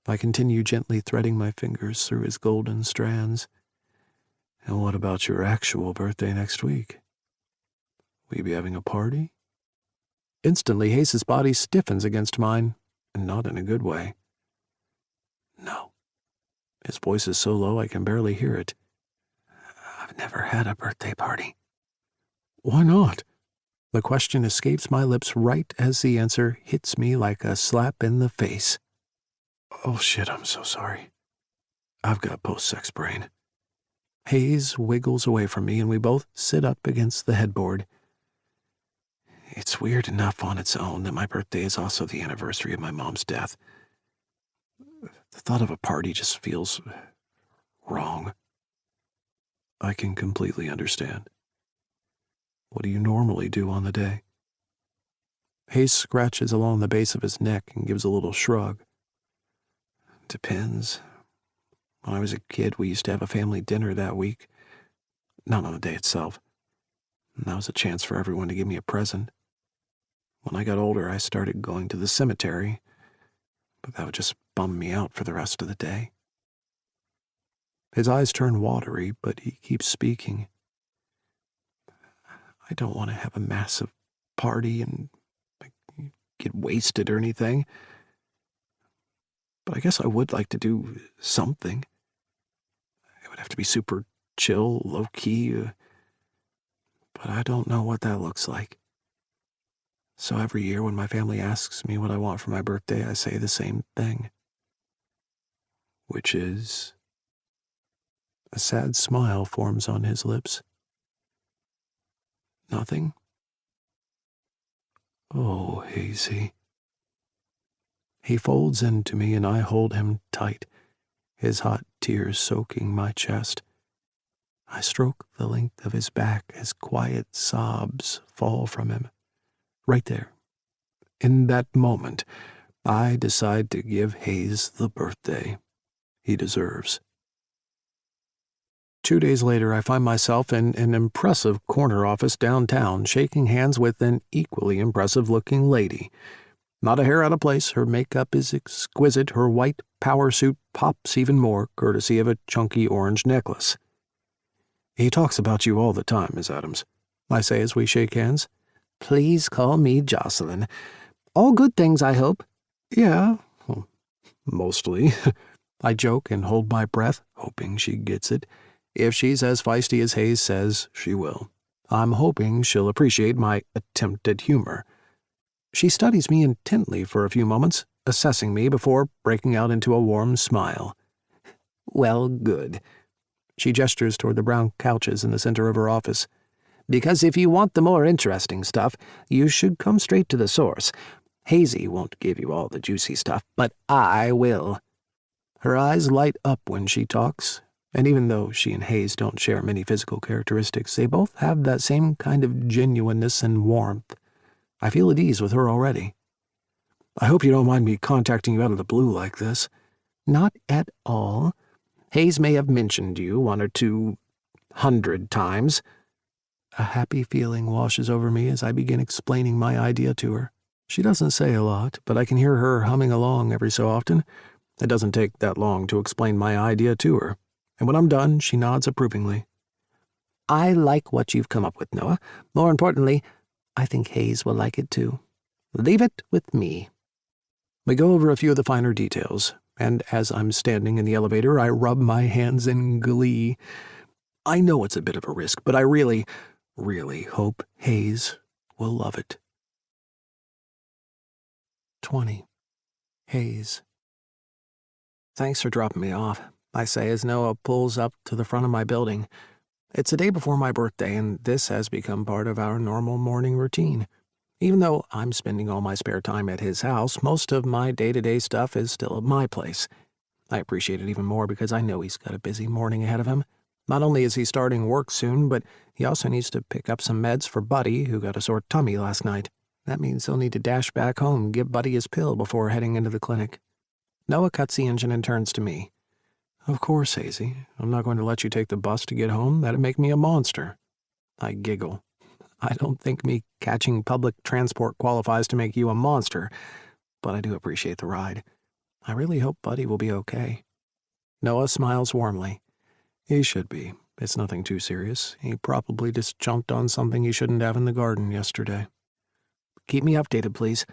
S2: I continue gently threading my fingers through his golden strands. And what about your actual birthday next week? Will you be having a party? Instantly, Hayes' body stiffens against mine, and not in a good way. No. His voice is so low I can barely hear it. I've never had a birthday party. Why not? The question escapes my lips right as the answer hits me like a slap in the face. Oh shit, I'm so sorry. I've got post-sex brain. Hayes wiggles away from me and we both sit up against the headboard. It's weird enough on its own that my birthday is also the anniversary of my mom's death. The thought of a party just feels wrong. I can completely understand. What do you normally do on the day? Hayes scratches along the base of his neck and gives a little shrug. Depends. When I was a kid, we used to have a family dinner that week. Not on the day itself. And that was a chance for everyone to give me a present. When I got older, I started going to the cemetery, but that would just bum me out for the rest of the day. His eyes turn watery, but he keeps speaking. I don't want to have a massive party and get wasted or anything, but I guess I would like to do something. It would have to be super chill, low-key, but I don't know what that looks like. So every year when my family asks me what I want for my birthday, I say the same thing, which is... A sad smile forms on his lips. Nothing? Oh, Hazy. He folds into me and I hold him tight, his hot tears soaking my chest. I stroke the length of his back as quiet sobs fall from him. Right there, in that moment, I decide to give Hayes the birthday he deserves. 2 days later, I find myself in an impressive corner office downtown, shaking hands with an equally impressive-looking lady. Not a hair out of place, her makeup is exquisite, her white power suit pops even more, courtesy of a chunky orange necklace. He talks about you all the time, Miss Adams, I say as we shake hands. Please call me Jocelyn. All good things, I hope. Yeah, well, mostly. I joke and hold my breath, hoping she gets it. if she's as feisty as Hayes says she will. I'm hoping she'll appreciate my attempt at humor. She studies me intently for a few moments, assessing me before breaking out into a warm smile. Well, good. She gestures toward the brown couches in the center of her office. Because if you want the more interesting stuff, you should come straight to the source. Hazy won't give you all the juicy stuff, but I will. Her eyes light up when she talks, and even though she and Hayes don't share many physical characteristics, they both have that same kind of genuineness and warmth. I feel at ease with her already. I hope you don't mind me contacting you out of the blue like this. Not at all. Hayes may have mentioned you 100 or 200 times. A happy feeling washes over me as I begin explaining my idea to her. She doesn't say a lot, but I can hear her humming along every so often. It doesn't take that long to explain my idea to her, and when I'm done, she nods approvingly. I like what you've come up with, Noah. More importantly, I think Hayes will like it too. Leave it with me. We go over a few of the finer details, and as I'm standing in the elevator, I rub my hands in glee. I know it's a bit of a risk, but I really hope Hayes will love it. 20. Hayes. Thanks for dropping me off, I say as Noah pulls up to the front of my building. It's the day before my birthday, and this has become part of our normal morning routine. Even though I'm spending all my spare time at his house, most of my day-to-day stuff is still at my place. I appreciate it even more because I know he's got a busy morning ahead of him. Not only is he starting work soon, but he also needs to pick up some meds for Buddy, who got a sore tummy last night. That means he'll need to dash back home and give Buddy his pill before heading into the clinic. Noah cuts the engine and turns to me. Of course, Hazy. I'm not going to let you take the bus to get home. That'd make me a monster. I giggle. I don't think me catching public transport qualifies to make you a monster, but I do appreciate the ride. I really hope Buddy will be okay. Noah smiles warmly. He should be. It's nothing too serious. He probably just jumped on something he shouldn't have in the garden yesterday. Keep me updated, please.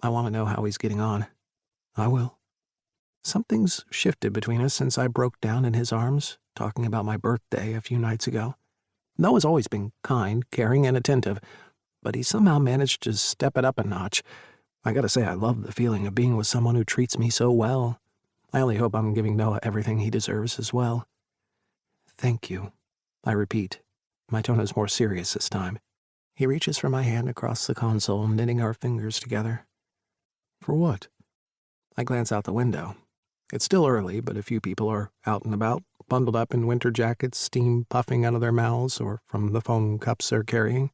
S2: I want to know how he's getting on. I will. Something's shifted between us since I broke down in his arms, talking about my birthday a few nights ago. Noah's always been kind, caring, and attentive, but he somehow managed to step it up a notch. I gotta say, I love the feeling of being with someone who treats me so well. I only hope I'm giving Noah everything he deserves as well. Thank you, I repeat. My tone is more serious this time. He reaches for my hand across the console, knitting our fingers together. For what? I glance out the window. It's still early, but a few people are out and about, bundled up in winter jackets, steam puffing out of their mouths or from the foam cups they're carrying.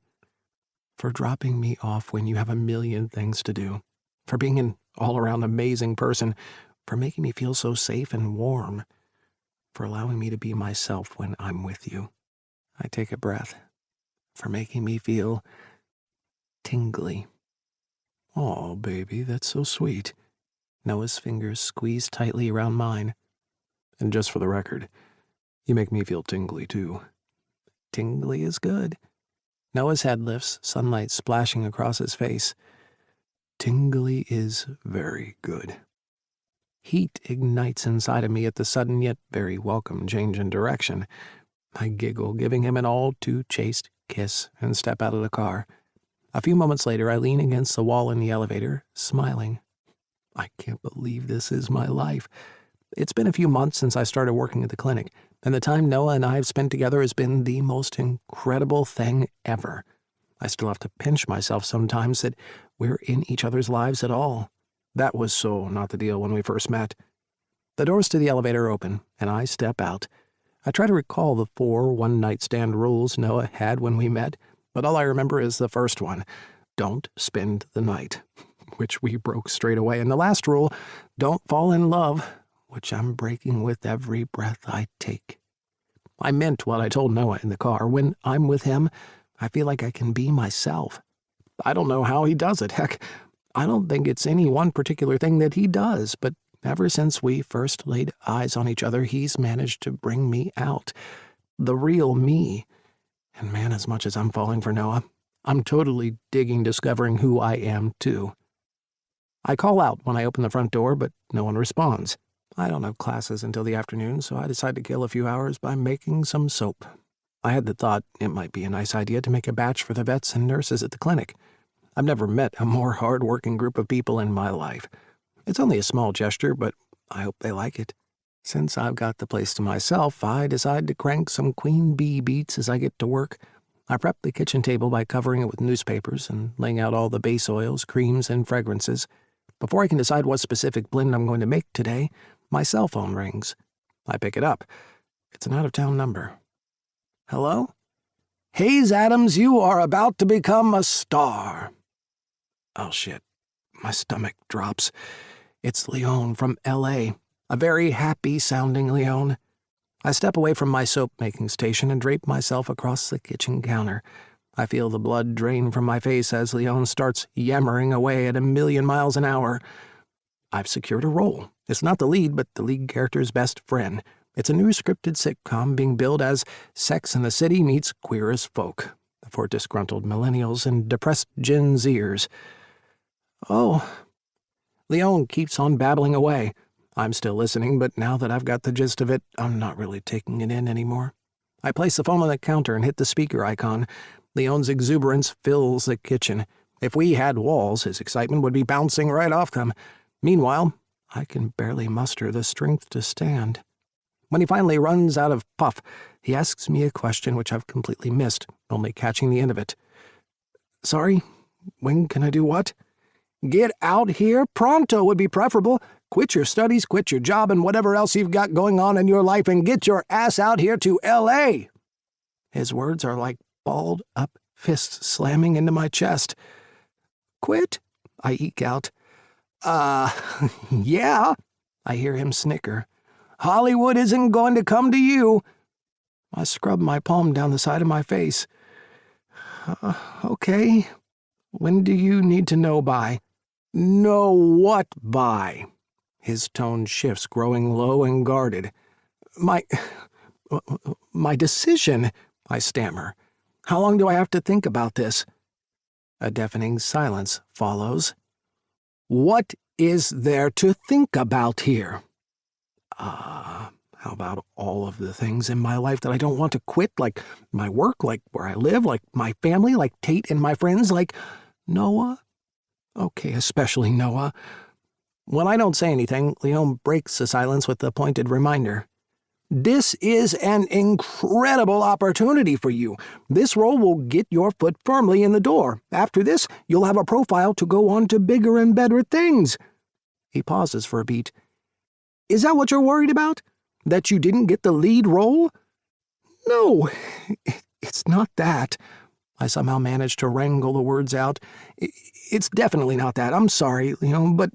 S2: For dropping me off when you have a million things to do. For being an all-around amazing person. For making me feel so safe and warm. For allowing me to be myself when I'm with you. I take a breath. For making me feel tingly. Aw, baby, that's so sweet. Noah's fingers squeeze tightly around mine. And just for the record, you make me feel tingly, too. Tingly is good. Noah's head lifts, sunlight splashing across his face. Tingly is very good. Heat ignites inside of me at the sudden yet very welcome change in direction. I giggle, giving him an all-too-chaste kiss, and step out of the car. A few moments later, I lean against the wall in the elevator, smiling. I can't believe this is my life. It's been a few months since I started working at the clinic, and the time Noah and I have spent together has been the most incredible thing ever. I still have to pinch myself sometimes that we're in each other's lives at all. That was so not the deal when we first met. The doors to the elevator open, and I step out. I try to recall the 4 one-night-stand rules Noah had when we met, but all I remember is the first one, don't spend the night, which we broke straight away, and the last rule, don't fall in love, which I'm breaking with every breath I take. I meant what I told Noah in the car. When I'm with him, I feel like I can be myself. I don't know how he does it. Heck, I don't think it's any one particular thing that he does, but ever since we first laid eyes on each other, he's managed to bring me out. The real me. And man, as much as I'm falling for Noah, I'm totally digging discovering who I am, too. I call out when I open the front door, but no one responds. I don't have classes until the afternoon, so I decide to kill a few hours by making some soap. I had the thought it might be a nice idea to make a batch for the vets and nurses at the clinic. I've never met a more hard-working group of people in my life. It's only a small gesture, but I hope they like it. Since I've got the place to myself, I decide to crank some queen bee beats as I get to work. I prep the kitchen table by covering it with newspapers and laying out all the base oils, creams, and fragrances. Before I can decide what specific blend I'm going to make today, my cell phone rings. I pick it up. It's an out-of-town number. Hello? Hayes Adams, you are about to become a star. Oh, shit. My stomach drops. It's Leon from L.A., a very happy-sounding Leon. I step away from my soap-making station and drape myself across the kitchen counter. I feel the blood drain from my face as Leon starts yammering away at 1,000,000 miles an hour. I've secured a role. It's not the lead, but the lead character's best friend. It's a new scripted sitcom being billed as Sex and the City meets Queer as Folk for disgruntled millennials and depressed Gen Zers. Oh. Leon keeps on babbling away. I'm still listening, but now that I've got the gist of it, I'm not really taking it in anymore. I place the phone on the counter and hit the speaker icon. Leon's exuberance fills the kitchen. If we had walls, his excitement would be bouncing right off them. Meanwhile, I can barely muster the strength to stand. When he finally runs out of puff, he asks me a question which I've completely missed, only catching the end of it. Sorry, when can I do what? Get out here pronto would be preferable. Quit your studies, quit your job, and whatever else you've got going on in your life, and get your ass out here to L.A. His words are like balled-up fists slamming into my chest. Quit? I eke out. Yeah, I hear him snicker. Hollywood isn't going to come to you. I scrub my palm down the side of my face. Okay. When do you need to know by? Know what by? His tone shifts, growing low and guarded. My decision, I stammer. How long do I have to think about this? A deafening silence follows. What is there to think about here? How about all of the things in my life that I don't want to quit, like my work, like where I live, like my family, like Tate and my friends, like Noah? Okay, especially Noah. When I don't say anything, Leon breaks the silence with a pointed reminder. This is an incredible opportunity for you. This role will get your foot firmly in the door. After this, you'll have a profile to go on to bigger and better things. He pauses for a beat. Is that what you're worried about? That you didn't get the lead role? No, it's not that. I somehow managed to wrangle the words out. It's definitely not that. I'm sorry, Leon, but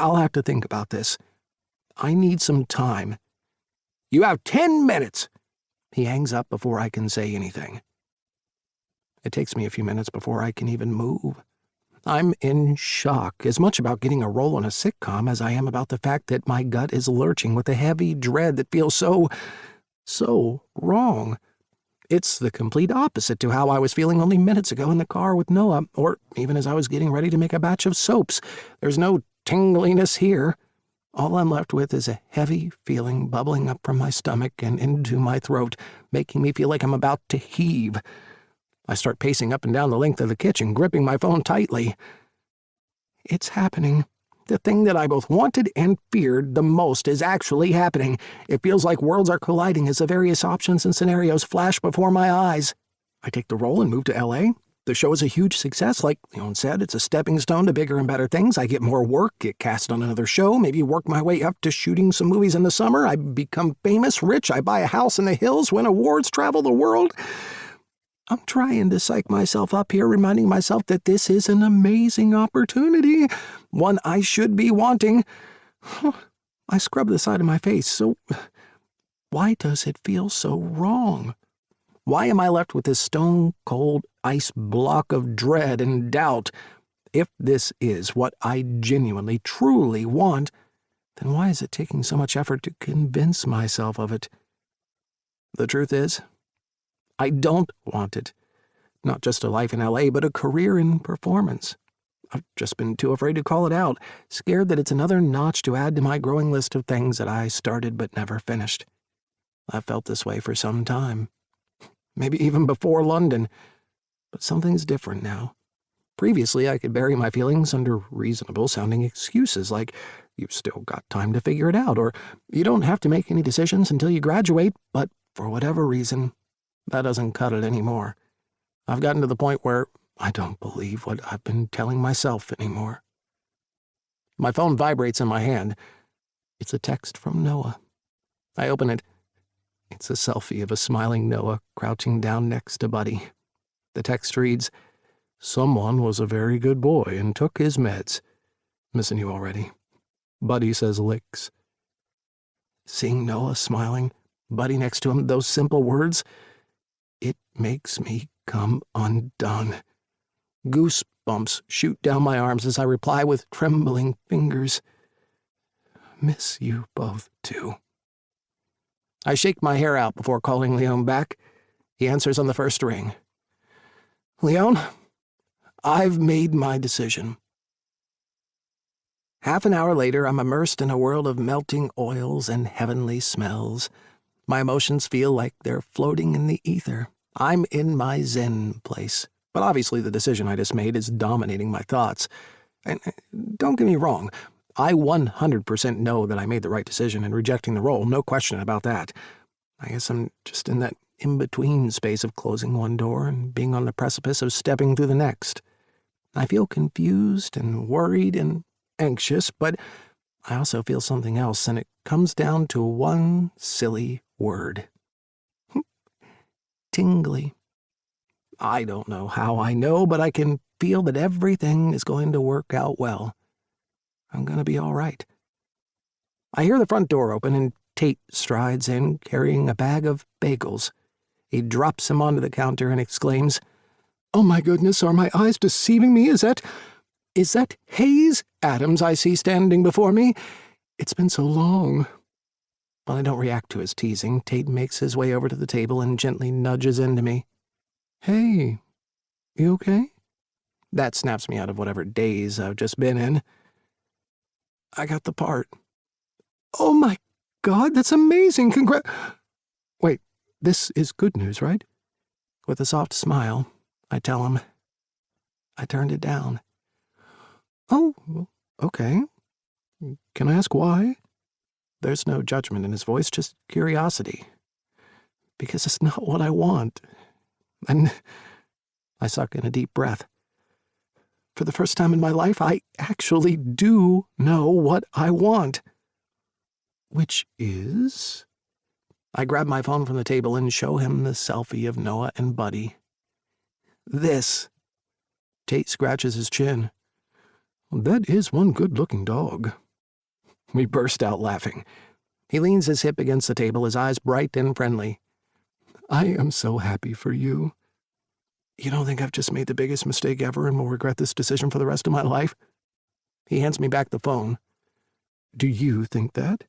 S2: I'll have to think about this. I need some time. You have 10 minutes. He hangs up before I can say anything. It takes me a few minutes before I can even move. I'm in shock, as much about getting a role in a sitcom as I am about the fact that my gut is lurching with a heavy dread that feels so wrong. It's the complete opposite to how I was feeling only minutes ago in the car with Noah, or even as I was getting ready to make a batch of soaps. There's no tingliness here. All I'm left with is a heavy feeling bubbling up from my stomach and into my throat, making me feel like I'm about to heave. I start pacing up and down the length of the kitchen, gripping my phone tightly. It's happening. The thing that I both wanted and feared the most is actually happening. It feels like worlds are colliding as the various options and scenarios flash before my eyes. I take the role and move to L.A. The show is a huge success. Like Leon said, it's a stepping stone to bigger and better things. I get more work, get cast on another show, maybe work my way up to shooting some movies in the summer. I become famous, rich. I buy a house in the hills, win awards, travel the world. I'm trying to psych myself up here, reminding myself that this is an amazing opportunity, one I should be wanting. I scrub the side of my face. So why does it feel so wrong? Why am I left with this stone-cold ice block of dread and doubt? If this is what I genuinely, truly want, then why is it taking so much effort to convince myself of it? The truth is, I don't want it. Not just a life in L.A., but a career in performance. I've just been too afraid to call it out, scared that it's another notch to add to my growing list of things that I started but never finished. I've felt this way for some time, maybe even before London, but something's different now. Previously, I could bury my feelings under reasonable-sounding excuses like, "You've still got time to figure it out," or "You don't have to make any decisions until you graduate," but for whatever reason, that doesn't cut it anymore. I've gotten to the point where I don't believe what I've been telling myself anymore. My phone vibrates in my hand. It's a text from Noah. I open it. It's a selfie of a smiling Noah crouching down next to Buddy. The text reads, "Someone was a very good boy and took his meds. Missing you already." Buddy says licks. Seeing Noah smiling, Buddy next to him, those simple words, it makes me come undone. Goosebumps shoot down my arms as I reply with trembling fingers. Miss you both, too. I shake my hair out before calling Leon back. He answers on the first ring. "Leon, I've made my decision." Half an hour later, I'm immersed in a world of melting oils and heavenly smells. My emotions feel like they're floating in the ether. I'm in my Zen place. But obviously the decision I just made is dominating my thoughts. And don't get me wrong, I 100% know that I made the right decision in rejecting the role, no question about that. I guess I'm just in that in-between space of closing one door and being on the precipice of stepping through the next. I feel confused and worried and anxious, but I also feel something else, and it comes down to one silly word. Tingly. I don't know how I know, but I can feel that everything is going to work out well. I'm going to be all right. I hear the front door open, and Tate strides in, carrying a bag of bagels. He drops them onto the counter and exclaims, "Oh my goodness, are my eyes deceiving me? Is that Hayes Adams I see standing before me? It's been so long." While I don't react to his teasing, Tate makes his way over to the table and gently nudges into me. "Hey, you okay?" That snaps me out of whatever daze I've just been in. "I got the part." "Oh my God, that's amazing! Wait, this is good news, right?" With a soft smile, I tell him. I turned it down. "Oh, okay. Can I ask why?" There's no judgment in his voice, just curiosity. "Because it's not what I want." And I suck in a deep breath. For the first time in my life, I actually do know what I want. Which is? I grab my phone from the table and show him the selfie of Noah and Buddy. This. Tate scratches his chin. "That is one good-looking dog." We burst out laughing. He leans his hip against the table, his eyes bright and friendly. "I am so happy for you. You don't think I've just made the biggest mistake ever and will regret this decision for the rest of my life?" He hands me back the phone. "Do you think that?"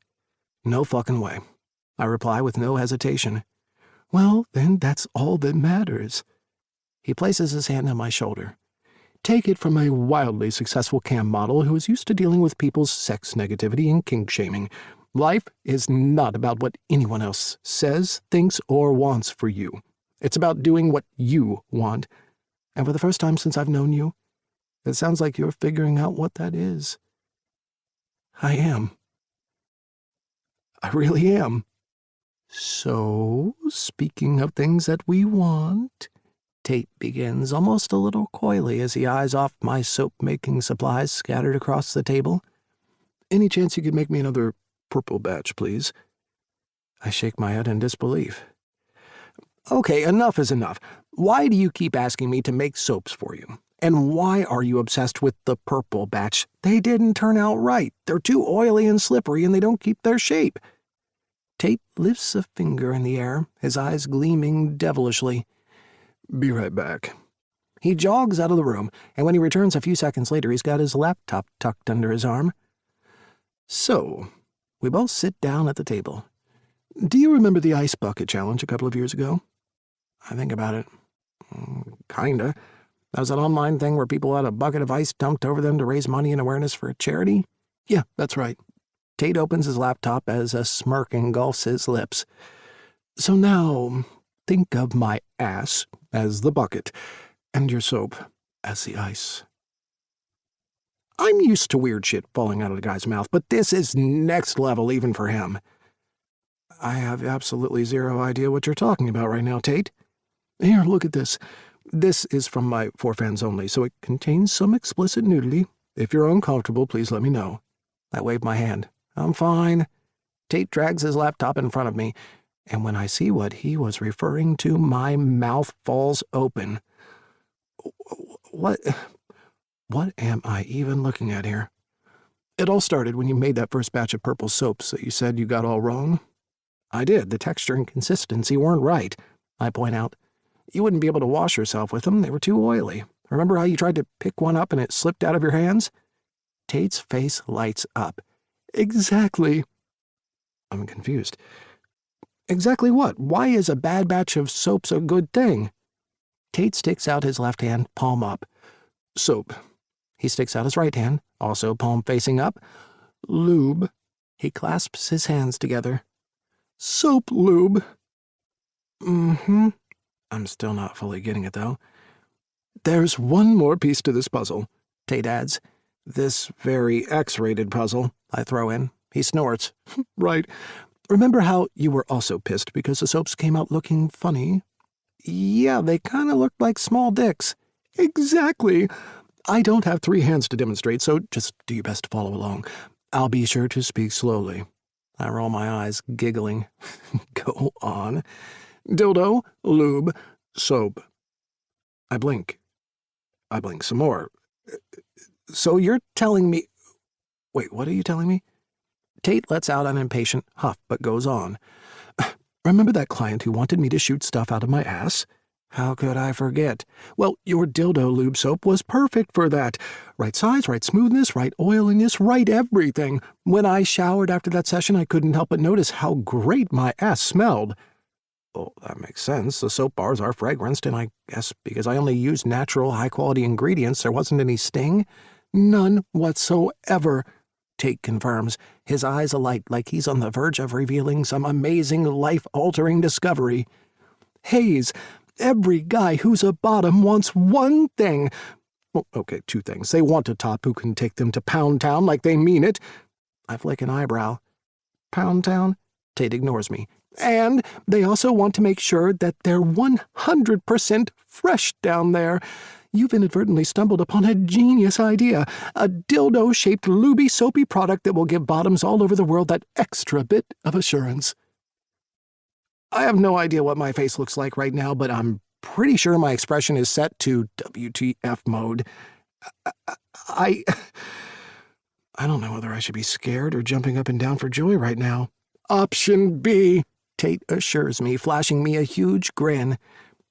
S2: "No fucking way," I reply with no hesitation. "Well, then that's all that matters." He places his hand on my shoulder. "Take it from a wildly successful cam model who is used to dealing with people's sex negativity and kink-shaming. Life is not about what anyone else says, thinks, or wants for you. It's about doing what you want. And for the first time since I've known you, it sounds like you're figuring out what that is." I am. I really am. "So, speaking of things that we want," Tate begins, almost a little coyly as he eyes off my soap-making supplies scattered across the table. "Any chance you could make me another purple batch, please?" I shake my head in disbelief. "Okay, enough is enough. Why do you keep asking me to make soaps for you? And why are you obsessed with the purple batch? They didn't turn out right. They're too oily and slippery, and they don't keep their shape." Tate lifts a finger in the air, his eyes gleaming devilishly. "Be right back." He jogs out of the room, and when he returns a few seconds later, he's got his laptop tucked under his arm. "So, we both sit down at the table. Do you remember the ice bucket challenge a couple of years ago?" I think about it. Kinda. That was that online thing where people had a bucket of ice dumped over them to raise money and awareness for a charity? Yeah, that's right. Tate opens his laptop as a smirk engulfs his lips. So now, think of my ass as the bucket, and your soap as the ice. I'm used to weird shit falling out of the guy's mouth, but this is next level even for him. I have absolutely zero idea what you're talking about right now, Tate. Here, look at this. This is from my For Fans Only, so it contains some explicit nudity. If you're uncomfortable, please let me know. I waved my hand. I'm fine. Tate drags his laptop in front of me, and when I see what he was referring to, my mouth falls open. What am I even looking at here? It all started when you made that first batch of purple soaps that you said you got all wrong. I did. The texture and consistency weren't right, I point out. You wouldn't be able to wash yourself with them. They were too oily. Remember how you tried to pick one up and it slipped out of your hands? Tate's face lights up. Exactly. I'm confused. Exactly what? Why is a bad batch of soaps a good thing? Tate sticks out his left hand, palm up. Soap. He sticks out his right hand, also palm facing up. Lube. He clasps his hands together. Soap lube. Mm-hmm. I'm still not fully getting it, though. There's one more piece to this puzzle, Tate adds. This very X-rated puzzle, I throw in. He snorts. Right. Remember how you were also pissed because the soaps came out looking funny? Yeah, they kind of looked like small dicks. Exactly. I don't have 3 hands to demonstrate, so just do your best to follow along. I'll be sure to speak slowly. I roll my eyes, giggling. Go on. Dildo, lube, soap. I blink. I blink some more. So you're telling me... Wait, what are you telling me? Tate lets out an impatient huff, but goes on. Remember that client who wanted me to shoot stuff out of my ass? How could I forget? Well, your dildo lube soap was perfect for that. Right size, right smoothness, right oiliness, right everything. When I showered after that session, I couldn't help but notice how great my ass smelled. Well, that makes sense. The soap bars are fragranced, and I guess because I only used natural, high-quality ingredients, there wasn't any sting. None whatsoever, Tate confirms, his eyes alight like he's on the verge of revealing some amazing, life-altering discovery. Haze, every guy who's a bottom wants one thing. Well, okay, 2 things. They want a top who can take them to Pound Town like they mean it. I flick an eyebrow. Pound Town? Tate ignores me. And they also want to make sure that they're 100% fresh down there. You've inadvertently stumbled upon a genius idea, a dildo-shaped lubey soapy product that will give bottoms all over the world that extra bit of assurance. I have no idea what my face looks like right now, but I'm pretty sure my expression is set to WTF mode. I don't know whether I should be scared or jumping up and down for joy right now. Option B, Tate assures me, flashing me a huge grin.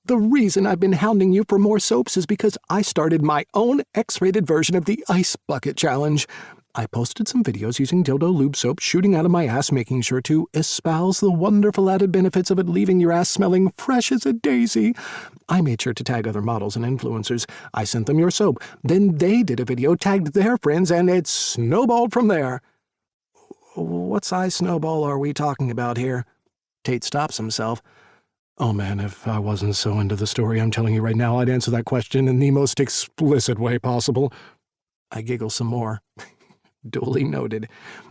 S2: The reason I've been hounding you for more soaps is because I started my own X-rated version of the Ice Bucket Challenge. I posted some videos using dildo lube soap shooting out of my ass, making sure to espouse the wonderful added benefits of it leaving your ass smelling fresh as a daisy. I made sure to tag other models and influencers. I sent them your soap. Then they did a video, tagged their friends, and it snowballed from there. What size snowball are we talking about here? Tate stops himself. Oh man, if I wasn't so into the story I'm telling you right now, I'd answer that question in the most explicit way possible. I giggle some more. Duly noted.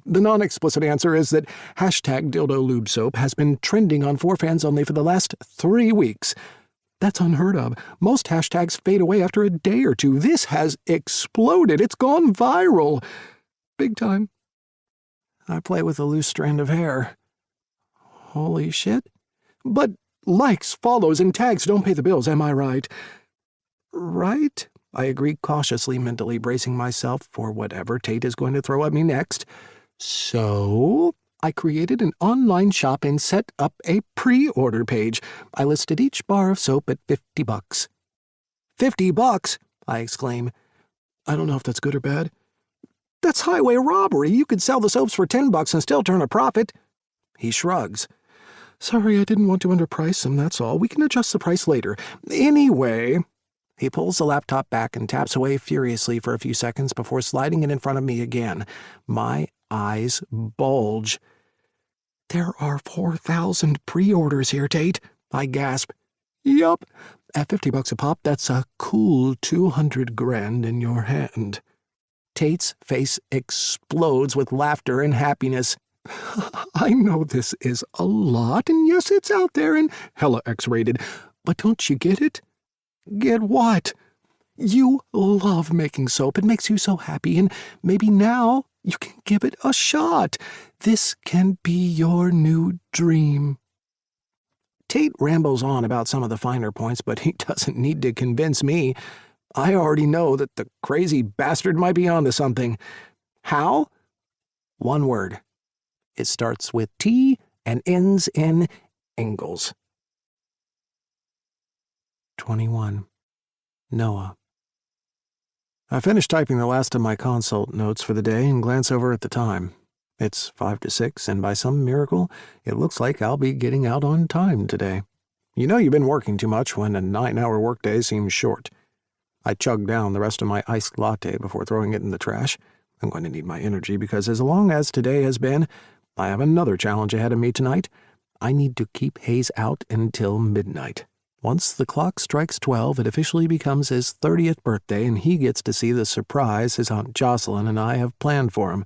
S2: The non-explicit answer is that hashtag dildo lube soap has been trending on For Fans Only for the last 3 weeks. That's unheard of. Most hashtags fade away after a day or 2. This has exploded. It's gone viral. Big time. I play with a loose strand of hair. Holy shit. But likes, follows, and tags don't pay the bills, am I right? Right? I agree cautiously, mentally bracing myself for whatever Tate is going to throw at me next. So I created an online shop and set up a pre-order page. I listed each bar of soap at $50. $50? I exclaim. I don't know if that's good or bad. That's highway robbery. You could sell the soaps for $10 and still turn a profit. He shrugs. Sorry, I didn't want to underprice them, that's all. We can adjust the price later. Anyway, He pulls the laptop back and taps away furiously for a few seconds before sliding it in front of me again. My eyes bulge. "There are 4,000 pre-orders here, Tate," I gasp. "Yup. At $50 a pop, that's a cool 200 grand in your hand." Tate's face explodes with laughter and happiness. "I know this is a lot, and yes, it's out there and hella X-rated, but don't you get it?" "Get what?" "You love making soap. It makes you so happy, and maybe now you can give it a shot. This can be your new dream." Tate rambles on about some of the finer points, but he doesn't need to convince me. I already know that the crazy bastard might be onto something. How? One word. It starts with T and ends in Ingalls. 21. Noah. I finished typing the last of my consult notes for the day and glance over at the time. It's 5 to 6, and by some miracle, it looks like I'll be getting out on time today. You know you've been working too much when a 9-hour workday seems short. I chugged down the rest of my iced latte before throwing it in the trash. I'm going to need my energy because as long as today has been, I have another challenge ahead of me tonight. I need to keep Hayes out until midnight. Once the clock strikes 12, it officially becomes his 30th birthday, and he gets to see the surprise his Aunt Jocelyn and I have planned for him.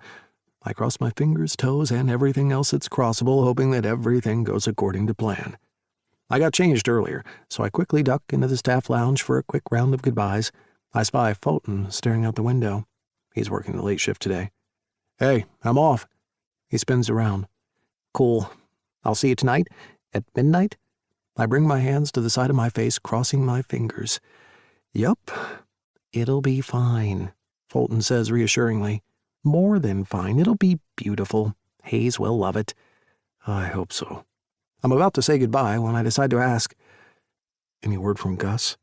S2: I cross my fingers, toes, and everything else that's crossable, hoping that everything goes according to plan. I got changed earlier, so I quickly duck into the staff lounge for a quick round of goodbyes. I spy Fulton staring out the window. He's working the late shift today. "Hey, I'm off." He spins around. "Cool. I'll see you tonight at midnight?" I bring my hands to the side of my face, crossing my fingers. "Yup. It'll be fine," Fulton says reassuringly. "More than fine. It'll be beautiful. Hayes will love it." I hope so. I'm about to say goodbye when I decide to ask, "Any word from Gus?"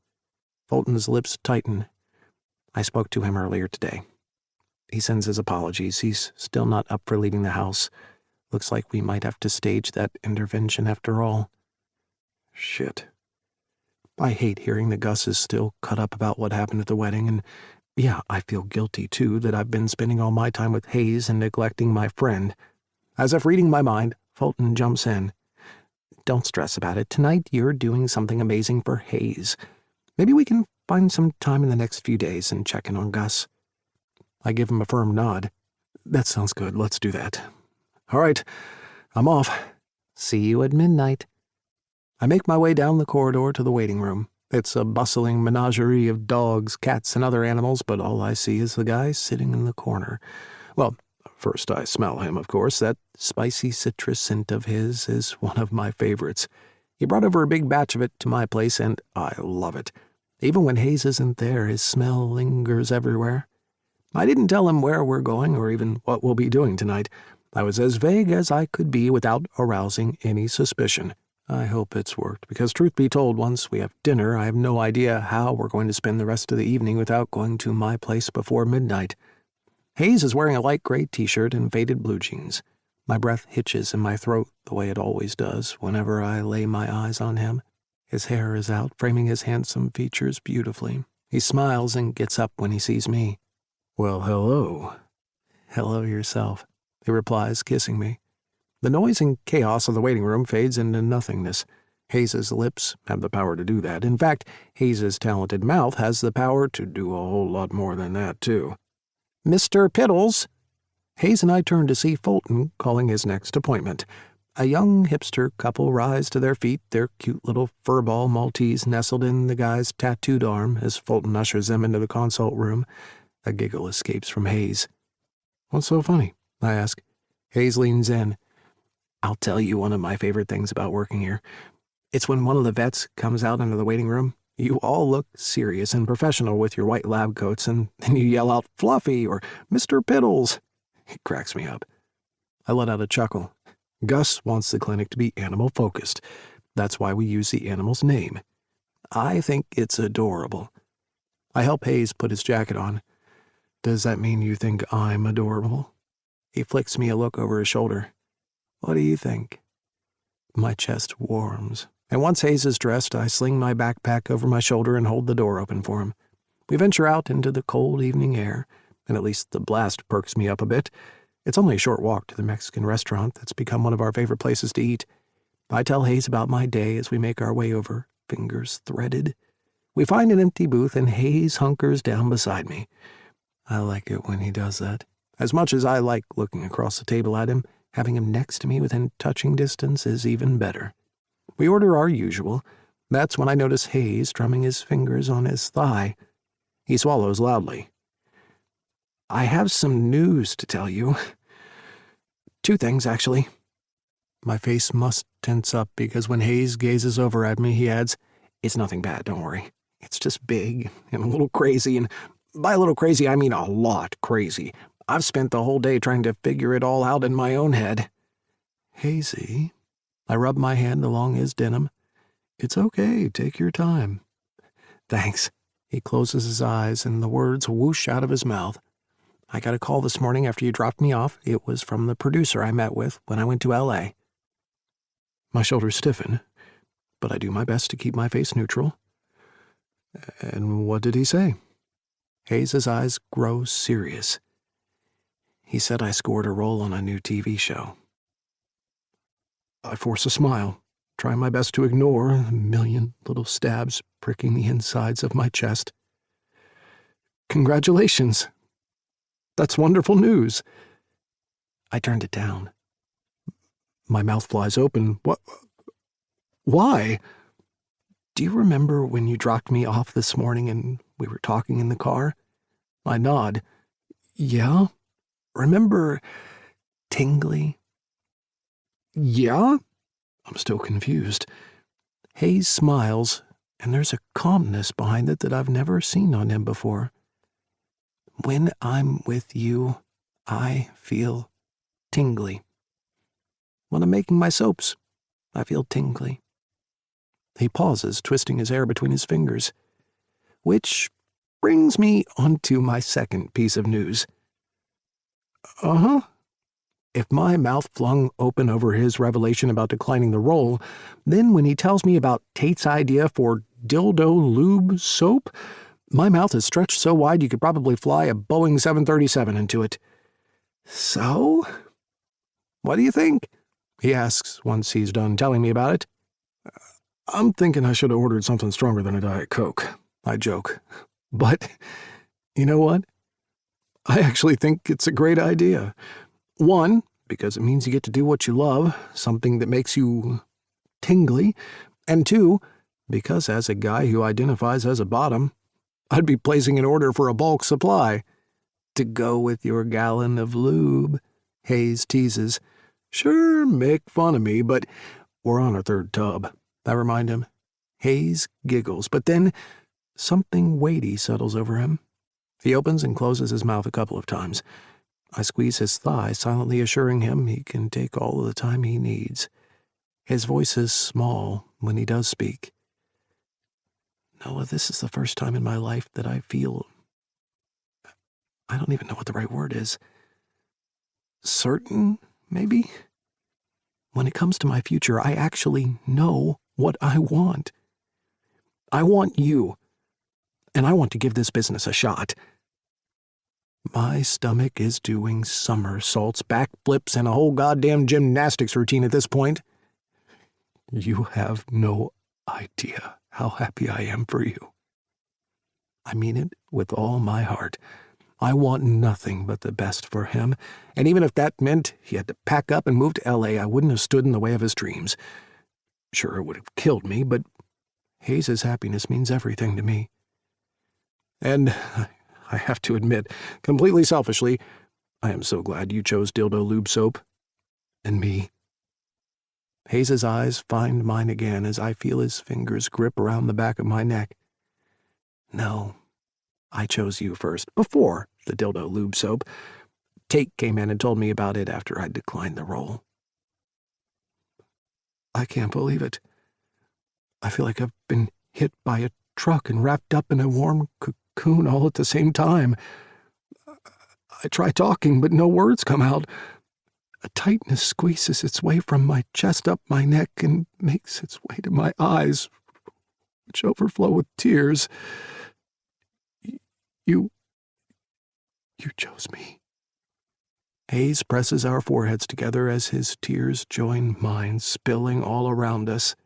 S2: Fulton's lips tighten. "I spoke to him earlier today. He sends his apologies. He's still not up for leaving the house. Looks like we might have to stage that intervention after all." Shit. I hate hearing that Gus is still cut up about what happened at the wedding, and yeah, I feel guilty too that I've been spending all my time with Hayes and neglecting my friend. As if reading my mind, Fulton jumps in. "Don't stress about it. Tonight you're doing something amazing for Hayes. Maybe we can find some time in the next few days and check in on Gus." I give him a firm nod. "That sounds good. Let's do that. All right, I'm off. See you at midnight." I make my way down the corridor to the waiting room. It's a bustling menagerie of dogs, cats, and other animals, but all I see is the guy sitting in the corner. Well, first I smell him, of course. That spicy citrus scent of his is one of my favorites. He brought over a big batch of it to my place, and I love it. Even when Hayes isn't there, his smell lingers everywhere. I didn't tell him where we're going or even what we'll be doing tonight. I was as vague as I could be without arousing any suspicion. I hope it's worked, because truth be told, once we have dinner, I have no idea how we're going to spend the rest of the evening without going to my place before midnight. Hayes is wearing a light gray t-shirt and faded blue jeans. My breath hitches in my throat the way it always does whenever I lay my eyes on him. His hair is out, framing his handsome features beautifully. He smiles and gets up when he sees me. "Well, hello." "Hello yourself," he replies, kissing me. The noise and chaos of the waiting room fades into nothingness. Hayes's lips have the power to do that. In fact, Hayes's talented mouth has the power to do a whole lot more than that, too. "Mr. Piddles." Hayes and I turn to see Fulton calling his next appointment. A young hipster couple rise to their feet, their cute little furball Maltese nestled in the guy's tattooed arm as Fulton ushers them into the consult room. A giggle escapes from Hayes. "What's so funny?" I ask. Hayes leans in. "I'll tell you one of my favorite things about working here. It's when one of the vets comes out into the waiting room. You all look serious and professional with your white lab coats, and then you yell out, 'Fluffy' or 'Mr. Piddles.' It cracks me up." I let out a chuckle. Gus wants the clinic to be animal-focused. That's why we use the animal's name. I think it's adorable. I help Hayes put his jacket on. "Does that mean you think I'm adorable?" He flicks me a look over his shoulder. "What do you think?" My chest warms. And once Hayes is dressed, I sling my backpack over my shoulder and hold the door open for him. We venture out into the cold evening air, and at least the blast perks me up a bit. It's only a short walk to the Mexican restaurant that's become one of our favorite places to eat. I tell Hayes about my day as we make our way over, fingers threaded. We find an empty booth, and Hayes hunkers down beside me. I like it when he does that. As much as I like looking across the table at him, having him next to me within touching distance is even better. We order our usual. That's when I notice Hayes drumming his fingers on his thigh. He swallows loudly. I have some news to tell you. 2 things, actually. My face must tense up because when Hayes gazes over at me, he adds, "It's nothing bad, don't worry. It's just big and a little crazy, and by a little crazy, I mean a lot crazy. I've spent the whole day trying to figure it all out in my own head." "Hazy," I rub my hand along his denim. "It's okay, take your time." "Thanks." He closes his eyes and the words whoosh out of his mouth. "I got a call this morning after you dropped me off. It was from the producer I met with when I went to L.A. My shoulders stiffen, but I do my best to keep my face neutral. "And what did he say?" Hayes' eyes grow serious. "He said I scored a role on a new TV show." I force a smile, trying my best to ignore a million little stabs pricking the insides of my chest. "Congratulations. That's wonderful news." I turned it down. My mouth flies open. "What? Why?" "Do you remember when you dropped me off this morning and we were talking in the car?" I nod. "Yeah? Remember Tingley?" "Yeah?" I'm still confused. Hayes smiles, and there's a calmness behind it that I've never seen on him before. "When I'm with you, I feel tingly. When I'm making my soaps, I feel tingly." He pauses, twisting his hair between his fingers. Which brings me onto my second piece of news. "Uh-huh." If my mouth flung open over his revelation about declining the role, then when he tells me about Tate's idea for dildo lube soap, my mouth is stretched so wide you could probably fly a Boeing 737 into it. "So? What do you think?" he asks once he's done telling me about it. "I'm thinking I should have ordered something stronger than a Diet Coke," I joke. "But, you know what? I actually think it's a great idea. 1, because it means you get to do what you love, something that makes you tingly. And 2, because as a guy who identifies as a bottom, I'd be placing an order for a bulk supply." "To go with your gallon of lube," Hayes teases. "Sure, make fun of me, but we're on our 3rd tub," I remind him. Hayes giggles, but then something weighty settles over him. He opens and closes his mouth a couple of times. I squeeze his thigh, silently assuring him he can take all of the time he needs. His voice is small when he does speak. "Noah, this is the first time in my life that I feel... I don't even know what the right word is. Certain, maybe? When it comes to my future, I actually know what I want. I want you, and I want to give this business a shot." My stomach is doing somersaults, backflips, and a whole goddamn gymnastics routine at this point. "You have no idea how happy I am for you. I mean it with all my heart. I want nothing but the best for him, and even if that meant he had to pack up and move to L.A., I wouldn't have stood in the way of his dreams. Sure, it would have killed me, but Hayes' happiness means everything to me. And I have to admit, completely selfishly, I am so glad you chose dildo lube soap. And me." Hayes' eyes find mine again as I feel his fingers grip around the back of my neck. "No, I chose you first, before the dildo lube soap. Tate came in and told me about it after I declined the role." I can't believe it. I feel like I've been hit by a truck and wrapped up in a warm cocoon all at the same time. I try talking, but no words come out. A tightness squeezes its way from my chest up my neck and makes its way to my eyes, which overflow with tears. You chose me. Hayes presses our foreheads together as his tears join mine, spilling all around us.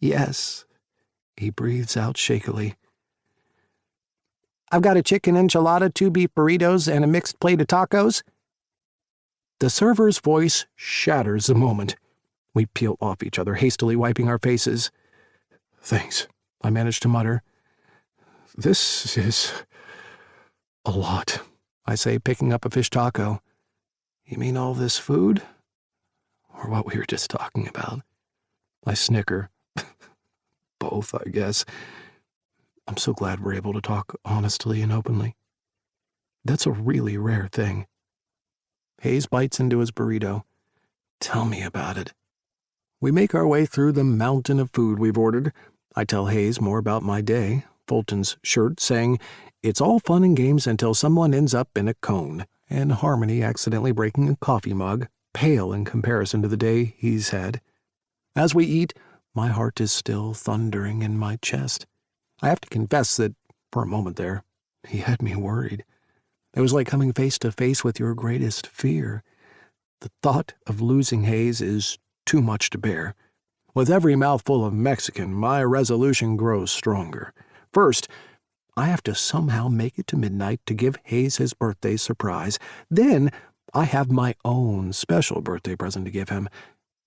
S2: Yes, he breathes out shakily. I've got a chicken enchilada, 2 beef burritos, and a mixed plate of tacos. The server's voice shatters the moment. We peel off each other, hastily wiping our faces. Thanks, I manage to mutter. This is a lot, I say, picking up a fish taco. You mean all this food? Or what we were just talking about? I snicker. Both, I guess. I'm so glad we're able to talk honestly and openly. That's a really rare thing. Hayes bites into his burrito. Tell me about it. We make our way through the mountain of food we've ordered. I tell Hayes more about my day, Fulton's shirt saying, "It's all fun and games until someone ends up in a cone," and Harmony accidentally breaking a coffee mug, pale in comparison to the day he's had. As we eat, my heart is still thundering in my chest. I have to confess that, for a moment there, he had me worried. It was like coming face to face with your greatest fear. The thought of losing Hayes is too much to bear. With every mouthful of Mexican, my resolution grows stronger. First, I have to somehow make it to midnight to give Hayes his birthday surprise. Then, I have my own special birthday present to give him.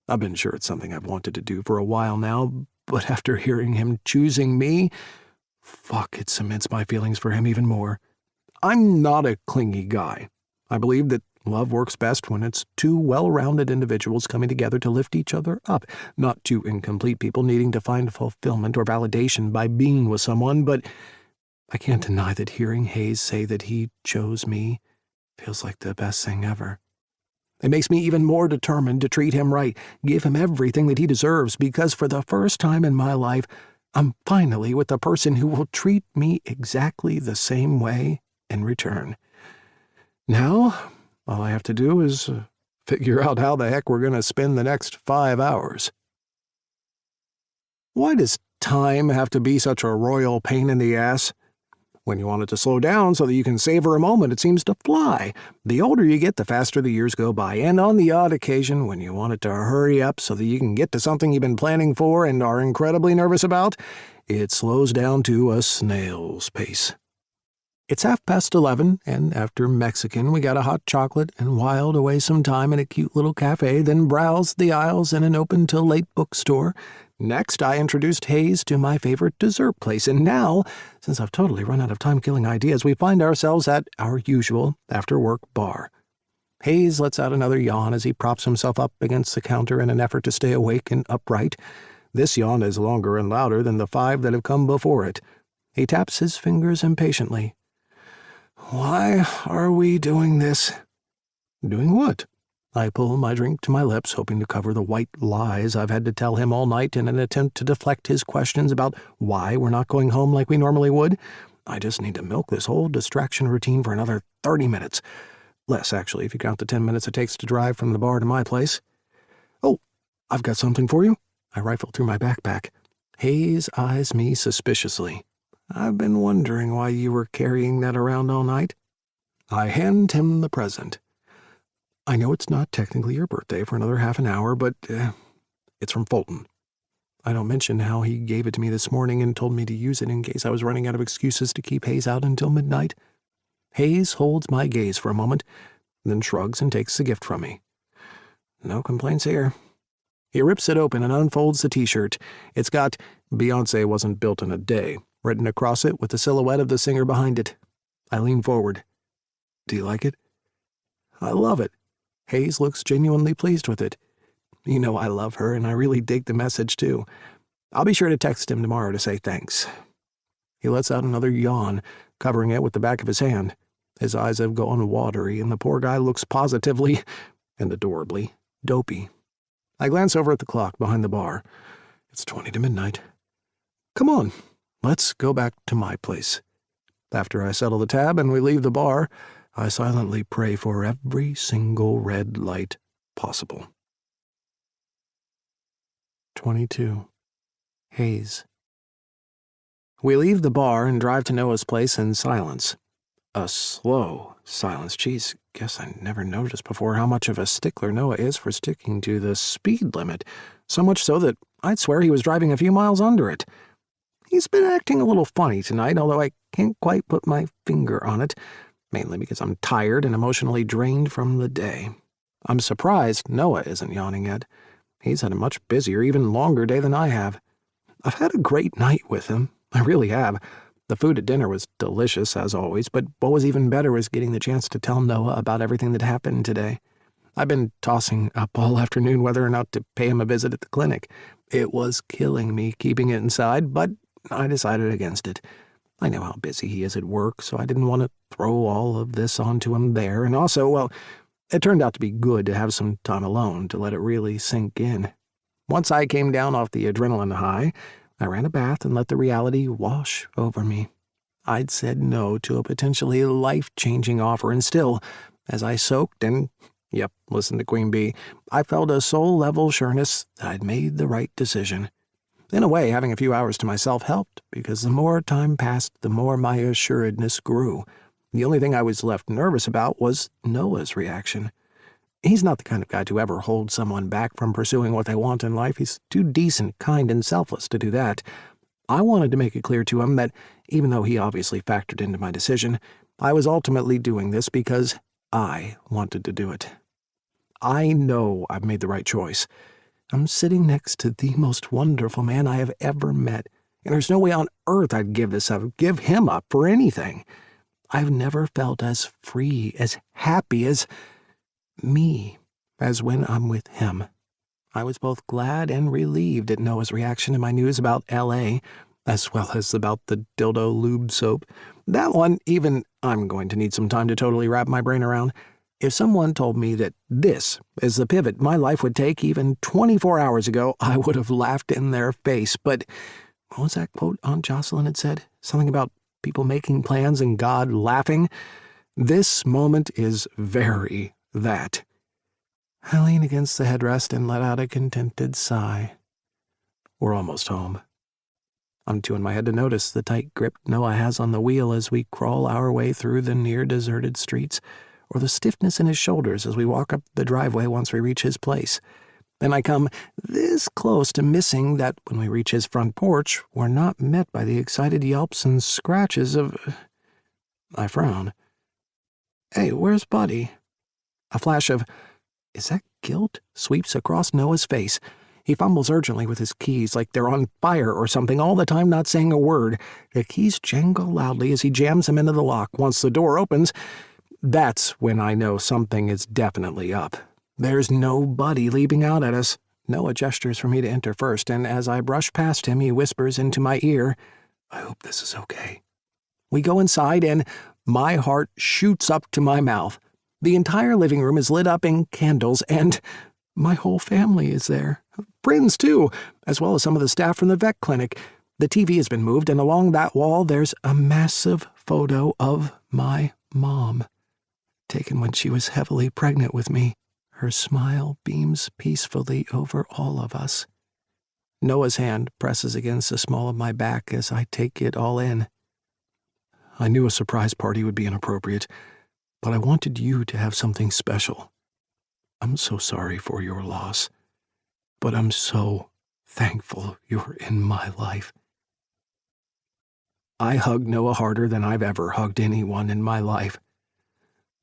S2: I've been sure it's something I've wanted to do for a while now, but after hearing him choosing me, it cements my feelings for him even more. I'm not a clingy guy. I believe that love works best when it's two well-rounded individuals coming together to lift each other up, not two incomplete people needing to find fulfillment or validation by being with someone, but I can't deny that hearing Hayes say that he chose me feels like the best thing ever. It makes me even more determined to treat him right, give him everything that he deserves, because for the first time in my life, I'm finally with a person who will treat me exactly the same way in return. Now, all I have to do is figure out how the heck we're going to spend the next 5 hours. Why does time have to be such a royal pain in the ass? When you want it to slow down so that you can savor a moment, it seems to fly. The older you get, the faster the years go by, and on the odd occasion, when you want it to hurry up so that you can get to something you've been planning for and are incredibly nervous about, it slows down to a snail's pace. It's 11:30, and after Mexican, we got a hot chocolate and whiled away some time in a cute little cafe, then browsed the aisles in an open-till-late bookstore. Next, I introduced Hayes to my favorite dessert place, and now, since I've totally run out of time killing ideas, we find ourselves at our usual after-work bar. Hayes lets out another yawn as he props himself up against the counter in an effort to stay awake and upright. This yawn is longer and louder than the 5 that have come before it. He taps his fingers impatiently. Why are we doing this? Doing what? I pull my drink to my lips, hoping to cover the white lies I've had to tell him all night in an attempt to deflect his questions about why we're not going home like we normally would. I just need to milk this whole distraction routine for another 30 minutes. Less, actually, if you count the 10 minutes it takes to drive from the bar to my place. Oh, I've got something for you. I rifle through my backpack. Hayes eyes me suspiciously. I've been wondering why you were carrying that around all night. I hand him the present. I know it's not technically your birthday for another half an hour, but it's from Fulton. I don't mention how he gave it to me this morning and told me to use it in case I was running out of excuses to keep Hayes out until midnight. Hayes holds my gaze for a moment, then shrugs and takes the gift from me. No complaints here. He rips it open and unfolds the t-shirt. It's got "Beyoncé wasn't built in a day" written across it with the silhouette of the singer behind it. I lean forward. Do you like it? I love it. Hayes looks genuinely pleased with it. You know I love her, and I really dig the message, too. I'll be sure to text him tomorrow to say thanks. He lets out another yawn, covering it with the back of his hand. His eyes have gone watery, and the poor guy looks positively, and adorably, dopey. I glance over at the clock behind the bar. It's 20 to midnight. Come on. Let's go back to my place. After I settle the tab and we leave the bar, I silently pray for every single red light possible. 22. Haze. We leave the bar and drive to Noah's place in silence. A slow silence. Geez, guess I never noticed before how much of a stickler Noah is for sticking to the speed limit, so much so that I'd swear he was driving a few miles under it. He's been acting a little funny tonight, although I can't quite put my finger on it, mainly because I'm tired and emotionally drained from the day. I'm surprised Noah isn't yawning yet. He's had a much busier, even longer day than I have. I've had a great night with him. I really have. The food at dinner was delicious, as always, but what was even better was getting the chance to tell Noah about everything that happened today. I've been tossing up all afternoon whether or not to pay him a visit at the clinic. It was killing me keeping it inside, but I decided against it. I know how busy he is at work, so I didn't want to throw all of this onto him there, and also, well, it turned out to be good to have some time alone to let it really sink in. Once I came down off the adrenaline high, I ran a bath and let the reality wash over me. I'd said no to a potentially life-changing offer, and still, as I soaked and, listen to Queen Bee, I felt a soul-level sureness that I'd made the right decision. In a way, having a few hours to myself helped, because the more time passed, the more my assuredness grew. The only thing I was left nervous about was Noah's reaction. He's not the kind of guy to ever hold someone back from pursuing what they want in life. He's too decent, kind, and selfless to do that. I wanted to make it clear to him that, even though he obviously factored into my decision, I was ultimately doing this because I wanted to do it. I know I've made the right choice. I'm sitting next to the most wonderful man I have ever met, and there's no way on earth I'd give him up for anything. I've never felt as free, as happy, as me as when I'm with him. I was both glad and relieved at Noah's reaction to my news about L.A., as well as about the dildo lube soap. That one, even I'm going to need some time to totally wrap my brain around. If someone told me that this is the pivot my life would take even 24 hours ago, I would have laughed in their face. But what was that quote Aunt Jocelyn had said? Something about people making plans and God laughing? This moment is very that. I lean against the headrest and let out a contented sigh. We're almost home. I'm too in my head to notice the tight grip Noah has on the wheel as we crawl our way through the near-deserted streets, or the stiffness in his shoulders as we walk up the driveway once we reach his place. Then I come this close to missing that when we reach his front porch, we're not met by the excited yelps and scratches of... I frown. Hey, where's Buddy? A flash of, is that guilt, sweeps across Noah's face. He fumbles urgently with his keys like they're on fire or something, all the time not saying a word. The keys jangle loudly as he jams them into the lock. Once the door opens, that's when I know something is definitely up. There's no Buddy leaping out at us. Noah gestures for me to enter first, and as I brush past him, he whispers into my ear, I hope this is okay. We go inside, and my heart shoots up to my mouth. The entire living room is lit up in candles, and my whole family is there. Friends, too, as well as some of the staff from the vet clinic. The TV has been moved, and along that wall there's a massive photo of my mom, taken when she was heavily pregnant with me. Her smile beams peacefully over all of us. Noah's hand presses against the small of my back as I take it all in. I knew a surprise party would be inappropriate, but I wanted you to have something special. I'm so sorry for your loss, but I'm so thankful you're in my life. I hug Noah harder than I've ever hugged anyone in my life.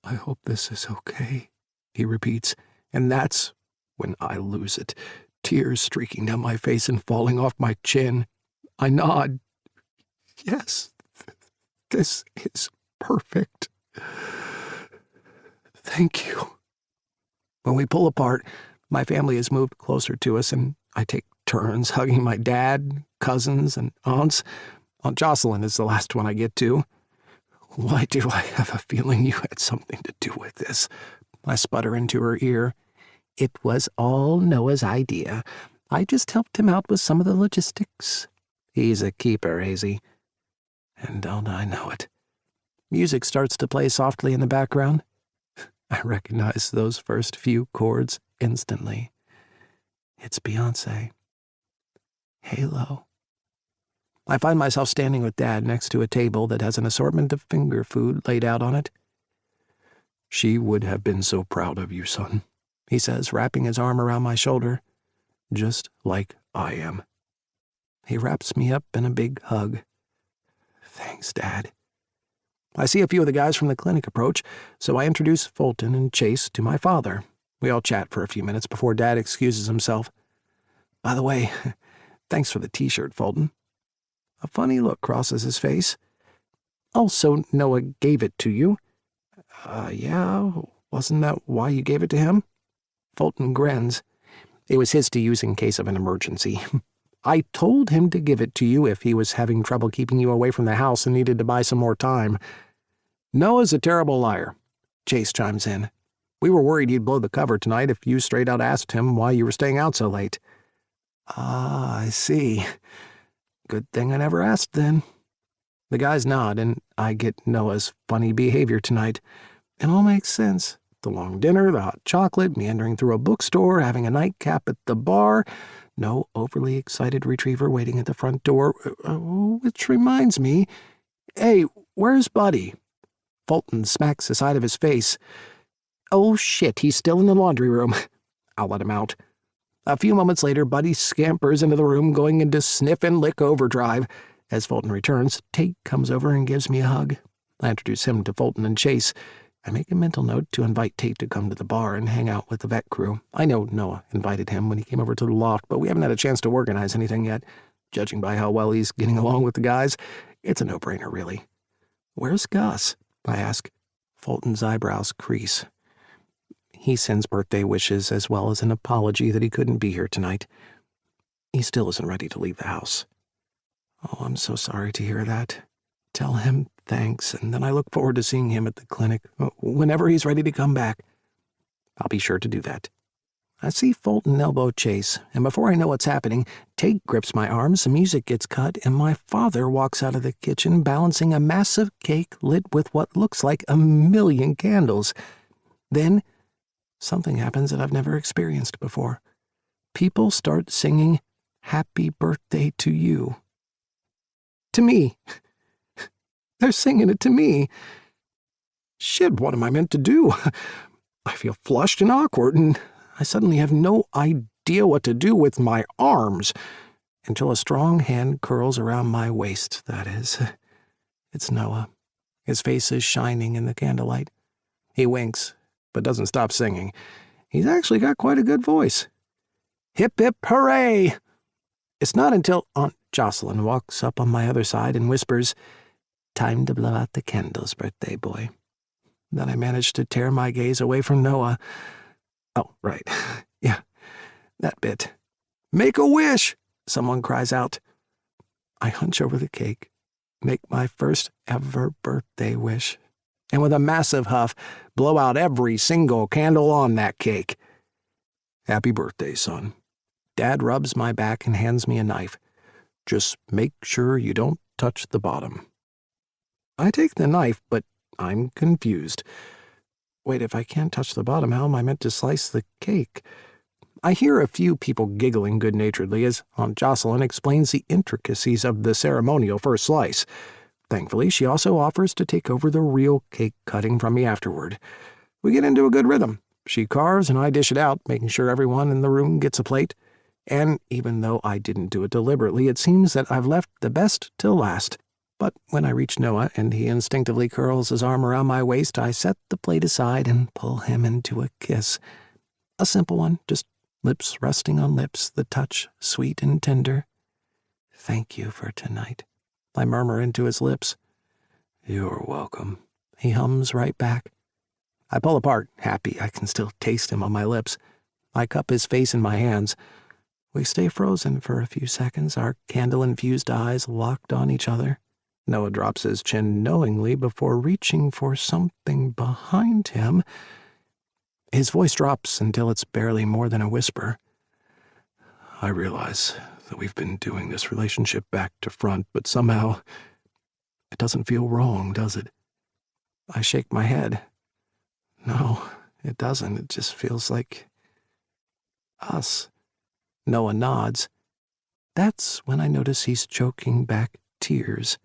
S2: I hope this is okay, he repeats, and that's when I lose it, tears streaking down my face and falling off my chin. I nod. Yes, this is perfect. Thank you. When we pull apart, my family has moved closer to us, and I take turns hugging my dad, cousins, and aunts. Aunt Jocelyn is the last one I get to. Why do I have a feeling you had something to do with this? I sputter into her ear. It was all Noah's idea. I just helped him out with some of the logistics. He's a keeper, Hazy. And don't I know it? Music starts to play softly in the background. I recognize those first few chords instantly. It's Beyoncé. Halo. I find myself standing with Dad next to a table that has an assortment of finger food laid out on it. "She would have been so proud of you, son," he says, wrapping his arm around my shoulder. "Just like I am." He wraps me up in a big hug. "Thanks, Dad." I see a few of the guys from the clinic approach, so I introduce Fulton and Chase to my father. We all chat for a few minutes before Dad excuses himself. "By the way, thanks for the t-shirt, Fulton." A funny look crosses his face. "Oh, so Noah gave it to you?" Yeah, wasn't that why you gave it to him?" Fulton grins. "It was his to use in case of an emergency. I told him to give it to you if he was having trouble keeping you away from the house and needed to buy some more time." "Noah's a terrible liar," Chase chimes in. "We were worried he'd blow the cover tonight if you straight out asked him why you were staying out so late." "Ah, I see. Good thing I never asked then." The guys nod, and I get Noah's funny behavior tonight. It all makes sense. The long dinner, the hot chocolate, meandering through a bookstore, having a nightcap at the bar, no overly excited retriever waiting at the front door. Which reminds me, "Hey, where's Buddy?" Fulton smacks the side of his face. "Oh shit, he's still in the laundry room." I'll let him out. A few moments later, Buddy scampers into the room, going into sniff and lick overdrive. As Fulton returns, Tate comes over and gives me a hug. I introduce him to Fulton and Chase. I make a mental note to invite Tate to come to the bar and hang out with the vet crew. I know Noah invited him when he came over to the loft, but we haven't had a chance to organize anything yet. Judging by how well he's getting along with the guys, it's a no-brainer, really. "Where's Gus?" I ask. Fulton's eyebrows crease. He sends birthday wishes as well as an apology that he couldn't be here tonight. He still isn't ready to leave the house. "Oh, I'm so sorry to hear that. Tell him thanks, and then I look forward to seeing him at the clinic whenever he's ready to come back." I'll be sure to do that. I see Fulton elbow Chase, and before I know what's happening, Tate grips my arm, some music gets cut, and my father walks out of the kitchen balancing a massive cake lit with what looks like 1,000,000 candles. Then, something happens that I've never experienced before. People start singing "Happy Birthday to You." To me. They're singing it to me. Shit, what am I meant to do? I feel flushed and awkward, and I suddenly have no idea what to do with my arms, until a strong hand curls around my waist, that is. It's Noah. His face is shining in the candlelight. He winks, but doesn't stop singing. He's actually got quite a good voice. "Hip, hip, hooray!" It's not until Aunt Jocelyn walks up on my other side and whispers, "Time to blow out the candles, birthday boy," that I manage to tear my gaze away from Noah. Oh, right. Yeah, that bit. "Make a wish!" someone cries out. I hunch over the cake, make my first ever birthday wish, and with a massive huff, blow out every single candle on that cake. "Happy birthday, son." Dad rubs my back and hands me a knife. "Just make sure you don't touch the bottom." I take the knife, but I'm confused. Wait, if I can't touch the bottom, how am I meant to slice the cake? I hear a few people giggling good-naturedly as Aunt Jocelyn explains the intricacies of the ceremonial first slice. Thankfully, she also offers to take over the real cake cutting from me afterward. We get into a good rhythm. She carves and I dish it out, making sure everyone in the room gets a plate. And even though I didn't do it deliberately, it seems that I've left the best till last. But when I reach Noah and he instinctively curls his arm around my waist, I set the plate aside and pull him into a kiss. A simple one, just lips resting on lips, the touch sweet and tender. "Thank you for tonight," I murmur into his lips. "You're welcome," he hums right back. I pull apart, happy I can still taste him on my lips. I cup his face in my hands. We stay frozen for a few seconds, our candle-infused eyes locked on each other. Noah drops his chin knowingly before reaching for something behind him. His voice drops until it's barely more than a whisper. "I realize that we've been doing this relationship back to front, but somehow it doesn't feel wrong, does it? I shake my head. No, it doesn't. It just feels like us. Noah nods. That's when I notice he's choking back tears.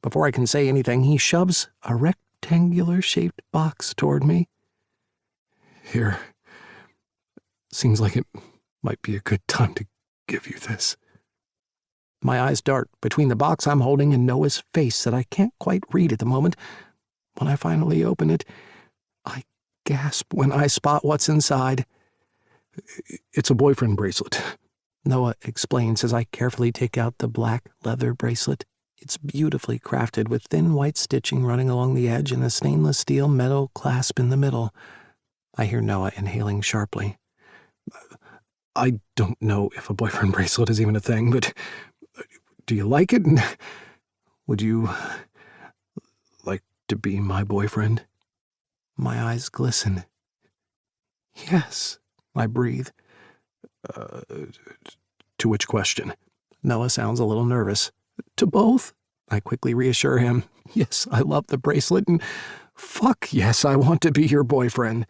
S2: Before I can say anything, he shoves a rectangular-shaped box toward me. Here. Seems like it might be a good time to give you this. My eyes dart between the box I'm holding and Noah's face that I can't quite read at the moment. When I finally open it, I gasp when I spot what's inside. It's a boyfriend bracelet, Noah explains as I carefully take out the black leather bracelet. It's beautifully crafted with thin white stitching running along the edge and a stainless steel metal clasp in the middle. I hear Noah inhaling sharply. I don't know if a boyfriend bracelet is even a thing, but do you like it? Would you like to be my boyfriend? My eyes glisten. Yes, I breathe. To which question? Noah sounds a little nervous. To both? I quickly reassure him. Yes, I love the bracelet, and fuck yes, I want to be your boyfriend.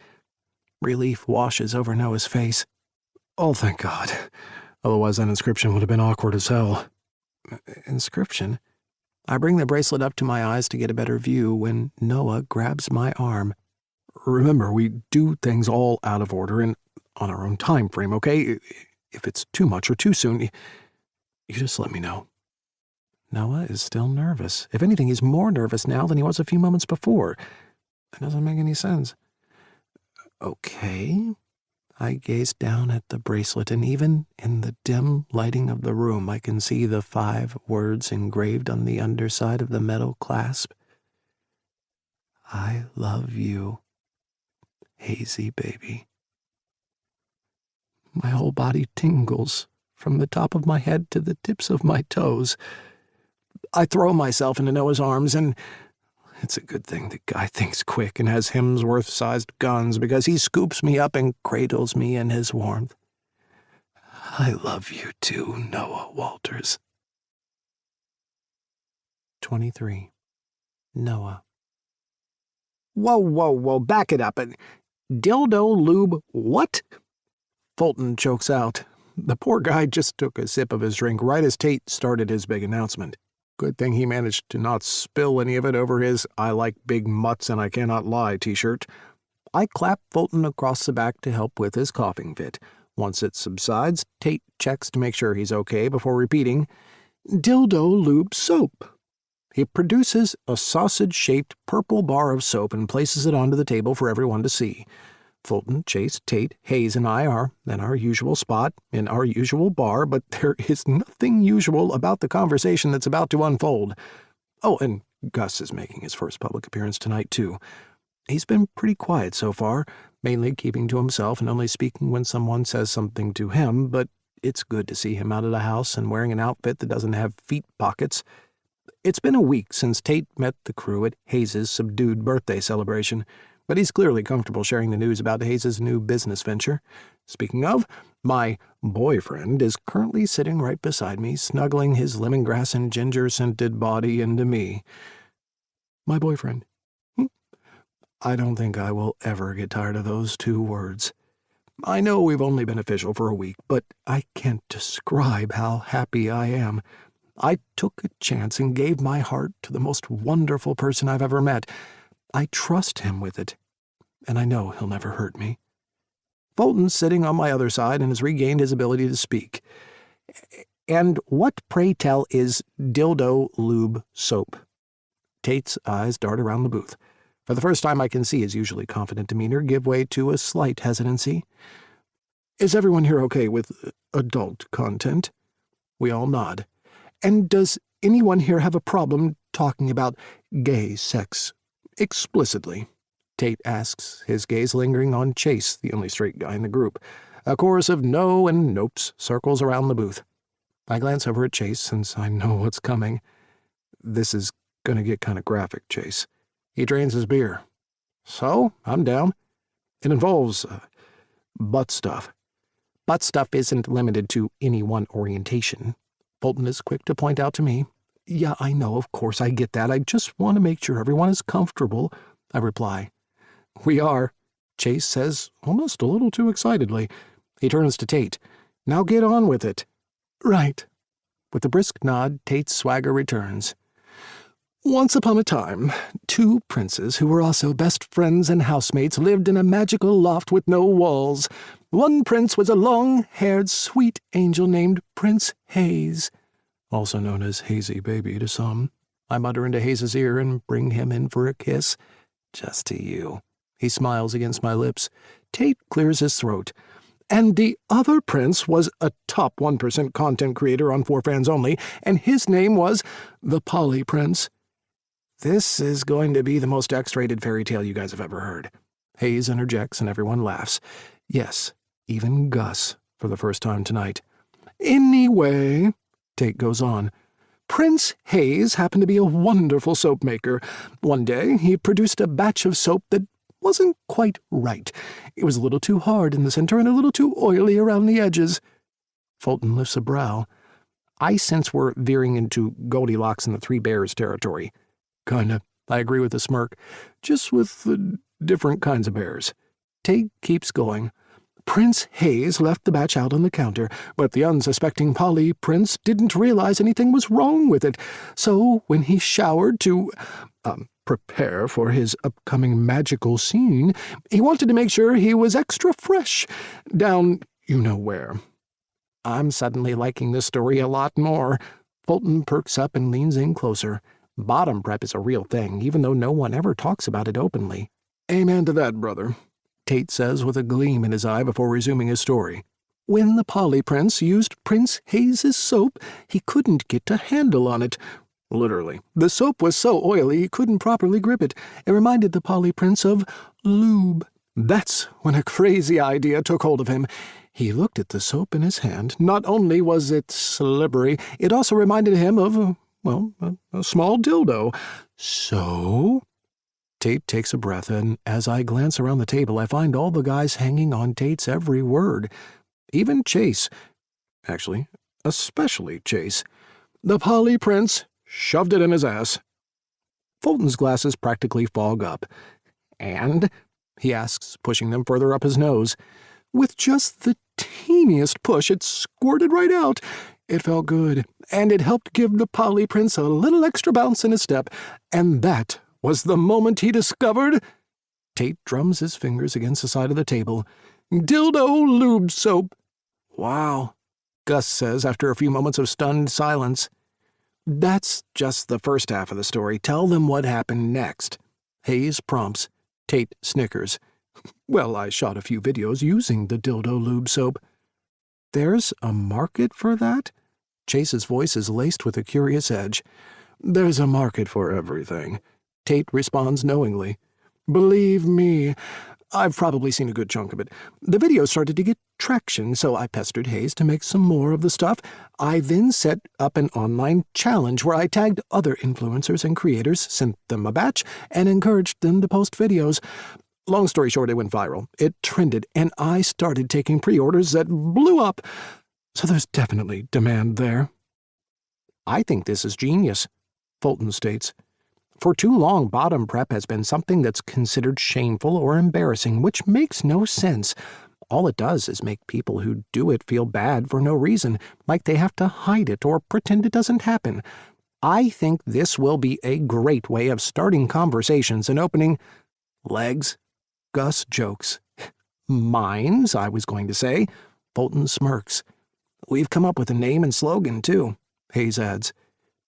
S2: Relief washes over Noah's face. Oh, thank God. Otherwise that inscription would have been awkward as hell. Inscription? I bring the bracelet up to my eyes to get a better view when Noah grabs my arm. Remember, we do things all out of order and on our own time frame, okay? If it's too much or too soon, you just let me know. Noah is still nervous. If anything, he's more nervous now than he was a few moments before. That doesn't make any sense. Okay. I gaze down at the bracelet, and even in the dim lighting of the room, I can see the 5 words engraved on the underside of the metal clasp. I love you, Hazy baby. My whole body tingles, from the top of my head to the tips of my toes. I throw myself into Noah's arms, and it's a good thing the guy thinks quick and has Hemsworth-sized guns, because he scoops me up and cradles me in his warmth. I love you too, Noah Walters. 23. Noah. Whoa, back it up. Dildo lube what? Fulton chokes out. The poor guy just took a sip of his drink right as Tate started his big announcement. Good thing he managed to not spill any of it over his "I like big mutts and I cannot lie" t-shirt. I clap Fulton across the back to help with his coughing fit. Once it subsides, Tate checks to make sure he's okay before repeating, "Dildo lube soap." He produces a sausage-shaped purple bar of soap and places it onto the table for everyone to see. Fulton, Chase, Tate, Hayes, and I are in our usual spot, in our usual bar, but there is nothing usual about the conversation that's about to unfold. Oh, and Gus is making his first public appearance tonight, too. He's been pretty quiet so far, mainly keeping to himself and only speaking when someone says something to him, but it's good to see him out of the house and wearing an outfit that doesn't have feet pockets. It's been a week since Tate met the crew at Hayes' subdued birthday celebration, but he's clearly comfortable sharing the news about Hayes' new business venture. Speaking of, my boyfriend is currently sitting right beside me, snuggling his lemongrass and ginger-scented body into me. My boyfriend. I don't think I will ever get tired of those 2 words. I know we've only been official for a week, but I can't describe how happy I am. I took a chance and gave my heart to the most wonderful person I've ever met. I trust him with it, and I know he'll never hurt me. Fulton's sitting on my other side and has regained his ability to speak. And what, pray tell, is dildo lube soap? Tate's eyes dart around the booth. For the first time, I can see his usually confident demeanor give way to a slight hesitancy. Is everyone here okay with adult content? We all nod. And does anyone here have a problem talking about gay sex explicitly? Tate asks, his gaze lingering on Chase, the only straight guy in the group. A chorus of no and nopes circles around the booth. I glance over at Chase, since I know what's coming. This is gonna get kind of graphic, Chase. He drains his beer. So, I'm down. It involves butt stuff. Butt stuff isn't limited to any one orientation. Fulton is quick to point out to me. Yeah, I know, of course, I get that. I just want to make sure everyone is comfortable. I reply. We are, Chase says, almost a little too excitedly. He turns to Tate. Now get on with it. Right. With a brisk nod, Tate's swagger returns. Once upon a time, two princes who were also best friends and housemates lived in a magical loft with no walls. One prince was a long-haired, sweet angel named Prince Hayes, also known as Hazy Baby to some. I mutter into Hayes's ear and bring him in for a kiss. Just to you. He smiles against my lips. Tate clears his throat. And the other prince was a top 1% content creator on 4Fans Only, and his name was the Polly Prince. This is going to be the most X-rated fairy tale you guys have ever heard. Hayes interjects and everyone laughs. Yes, even Gus, for the first time tonight. Anyway, Tate goes on, Prince Hayes happened to be a wonderful soap maker. One day, he produced a batch of soap that wasn't quite right. It was a little too hard in the center and a little too oily around the edges. Fulton lifts a brow. I sense we're veering into Goldilocks and the Three Bears territory. Kinda. I agree with a smirk. Just with different kinds of bears. Tate keeps going. Prince Hayes left the batch out on the counter, but the unsuspecting Polly Prince didn't realize anything was wrong with it. So when he showered to prepare for his upcoming magical scene, he wanted to make sure he was extra fresh, down you-know-where. I'm suddenly liking this story a lot more. Fulton perks up and leans in closer. Bottom prep is a real thing, even though no one ever talks about it openly. Amen to that, brother, Tate says with a gleam in his eye before resuming his story. When the Polly Prince used Prince Hayes's soap, he couldn't get a handle on it. Literally. The soap was so oily he couldn't properly grip it. It reminded the Polly Prince of lube. That's when a crazy idea took hold of him. He looked at the soap in his hand. Not only was it slippery, it also reminded him of, a small dildo. So? Tate takes a breath, and as I glance around the table, I find all the guys hanging on Tate's every word. Even Chase. Actually, especially Chase. The Polly Prince shoved it in his ass. Fulton's glasses practically fog up. And, he asks, pushing them further up his nose, with just the teeniest push, it squirted right out. It felt good, and it helped give the Polly Prince a little extra bounce in his step, and that was the moment he discovered. Tate drums his fingers against the side of the table. Dildo lube soap. Wow, Gus says after a few moments of stunned silence. That's just the first half of the story. Tell them what happened next. Hayes prompts. Tate snickers. Well, I shot a few videos using the dildo lube soap. There's a market for that? Chase's voice is laced with a curious edge. There's a market for everything. Tate responds knowingly. Believe me, I've probably seen a good chunk of it. The video started to get traction, so I pestered Hayes to make some more of the stuff. I then set up an online challenge where I tagged other influencers and creators, sent them a batch, and encouraged them to post videos. Long story short, it went viral. It trended, and I started taking pre-orders that blew up. So there's definitely demand there. I think this is genius, Fulton states. For too long, bottom prep has been something that's considered shameful or embarrassing, which makes no sense. All it does is make people who do it feel bad for no reason, like they have to hide it or pretend it doesn't happen. I think this will be a great way of starting conversations and opening legs. Gus jokes. Mines, I was going to say. Fulton smirks. We've come up with a name and slogan, too, Hayes adds.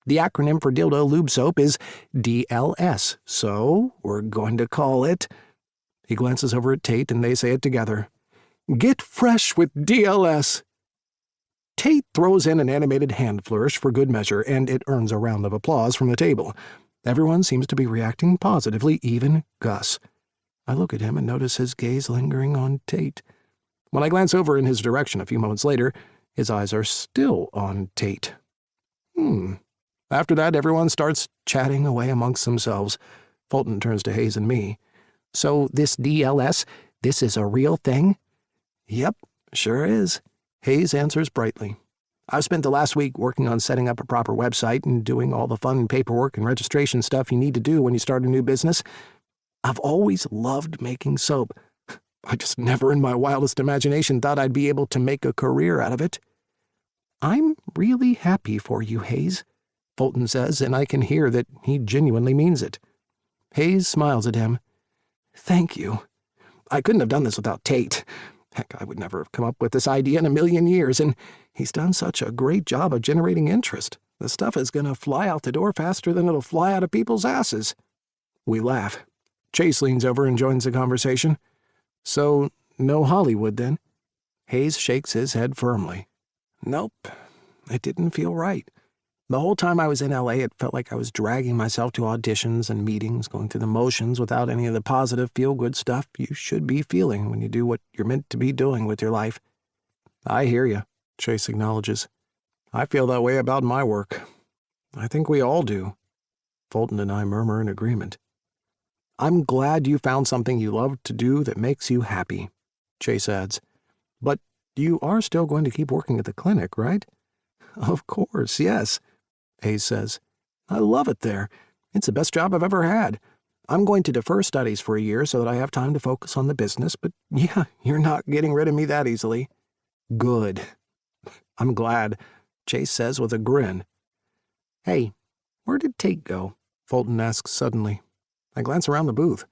S2: The acronym for dildo lube soap is DLS, so we're going to call it... He glances over at Tate and they say it together. Get fresh with DLS. Tate throws in an animated hand flourish for good measure, and it earns a round of applause from the table. Everyone seems to be reacting positively, even Gus. I look at him and notice his gaze lingering on Tate. When I glance over in his direction a few moments later, his eyes are still on Tate. After that, everyone starts chatting away amongst themselves. Fulton turns to Hayes and me. So this DLS, this is a real thing? Yep, sure is. Hayes answers brightly. I've spent the last week working on setting up a proper website and doing all the fun paperwork and registration stuff you need to do when you start a new business. I've always loved making soap. I just never in my wildest imagination thought I'd be able to make a career out of it. I'm really happy for you, Hayes, Fulton says, and I can hear that he genuinely means it. Hayes smiles at him. Thank you. I couldn't have done this without Tate. Heck, I would never have come up with this idea in a million years, and he's done such a great job of generating interest. The stuff is going to fly out the door faster than it'll fly out of people's asses. We laugh. Chase leans over and joins the conversation. So, no Hollywood, then? Hayes shakes his head firmly. Nope, it didn't feel right. The whole time I was in L.A., it felt like I was dragging myself to auditions and meetings, going through the motions without any of the positive, feel-good stuff you should be feeling when you do what you're meant to be doing with your life. I hear you, Chase acknowledges. I feel that way about my work. I think we all do. Fulton and I murmur in agreement. I'm glad you found something you love to do that makes you happy, Chase adds. But you are still going to keep working at the clinic, right? Of course, yes, Hayes says. I love it there. It's the best job I've ever had. I'm going to defer studies for a year so that I have time to focus on the business, but yeah, you're not getting rid of me that easily. Good. I'm glad, Chase says with a grin. Hey, where did Tate go? Fulton asks suddenly. I glance around the booth.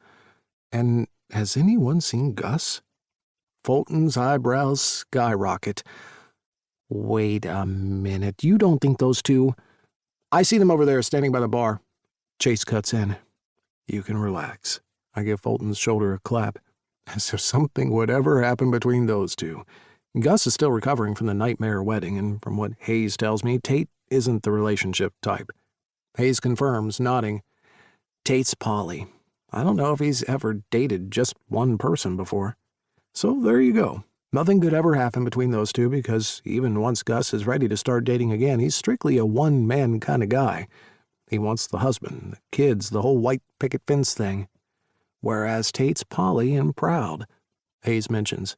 S2: And has anyone seen Gus? Fulton's eyebrows skyrocket. Wait a minute. You don't think those two... I see them over there standing by the bar. Chase cuts in. You can relax. I give Fulton's shoulder a clap. As if something would ever happen between those two. Gus is still recovering from the nightmare wedding, and from what Hayes tells me, Tate isn't the relationship type. Hayes confirms, nodding. Tate's Polly. I don't know if he's ever dated just one person before. So there you go. Nothing could ever happen between those two because even once Gus is ready to start dating again, he's strictly a one-man kind of guy. He wants the husband, the kids, the whole white picket fence thing. Whereas Tate's Polly and proud, Hayes mentions.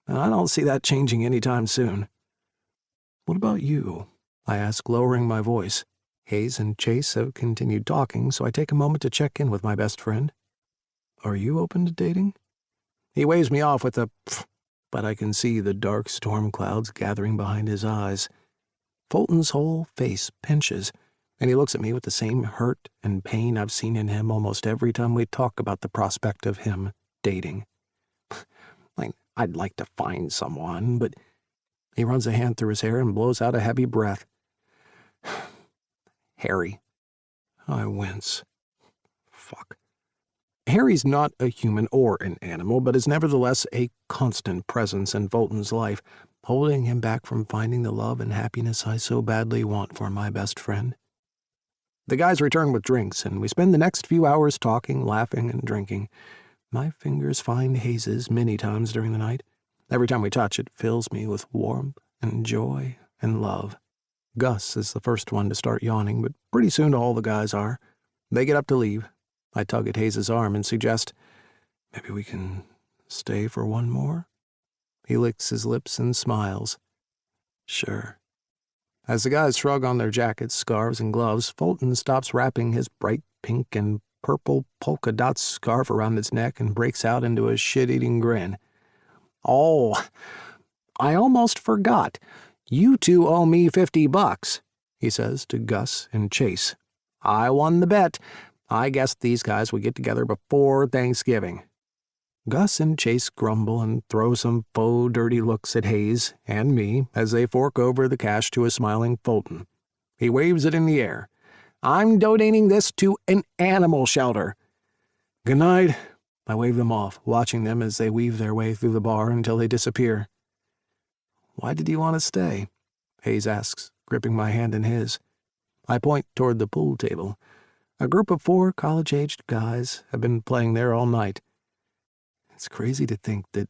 S2: And I don't see that changing anytime soon. What about you? I ask, lowering my voice. Hayes and Chase have continued talking, so I take a moment to check in with my best friend. Are you open to dating? He waves me off with a pfft, but I can see the dark storm clouds gathering behind his eyes. Fulton's whole face pinches, and he looks at me with the same hurt and pain I've seen in him almost every time we talk about the prospect of him dating. I'd like to find someone, but... He runs a hand through his hair and blows out a heavy breath. Harry. I wince. Fuck. Harry's not a human or an animal, but is nevertheless a constant presence in Fulton's life, holding him back from finding the love and happiness I so badly want for my best friend. The guys return with drinks, and we spend the next few hours talking, laughing, and drinking. My fingers find Hayes's many times during the night. Every time we touch, it fills me with warmth and joy and love. Gus is the first one to start yawning, but pretty soon all the guys are. They get up to leave. I tug at Hayes's arm and suggest, maybe we can stay for one more? He licks his lips and smiles. Sure. As the guys shrug on their jackets, scarves, and gloves, Fulton stops wrapping his bright pink and purple polka dot scarf around his neck and breaks out into a shit-eating grin. Oh, I almost forgot. You two owe me $50, he says to Gus and Chase. I won the bet. I guessed these guys would get together before Thanksgiving. Gus and Chase grumble and throw some faux dirty looks at Hayes and me as they fork over the cash to a smiling Fulton. He waves it in the air. I'm donating this to an animal shelter. Good night. I wave them off, watching them as they weave their way through the bar until they disappear. Why did you want to stay? Hayes asks, gripping my hand in his. I point toward the pool table. A group of 4 college-aged guys have been playing there all night. It's crazy to think that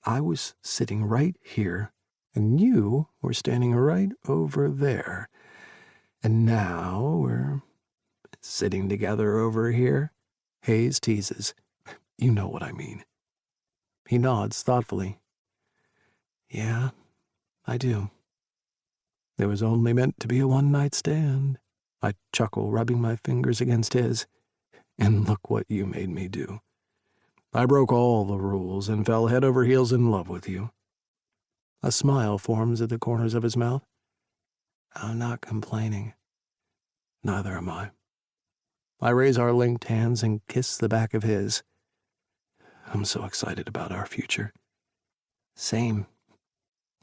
S2: I was sitting right here, and you were standing right over there. And now we're sitting together over here, Hayes teases. You know what I mean. He nods thoughtfully. Yeah, I do. It was only meant to be a one-night stand. I chuckle, rubbing my fingers against his. And look what you made me do. I broke all the rules and fell head over heels in love with you." A smile forms at the corners of his mouth. "I'm not complaining." "Neither am I." I raise our linked hands and kiss the back of his. "I'm so excited about our future." "Same.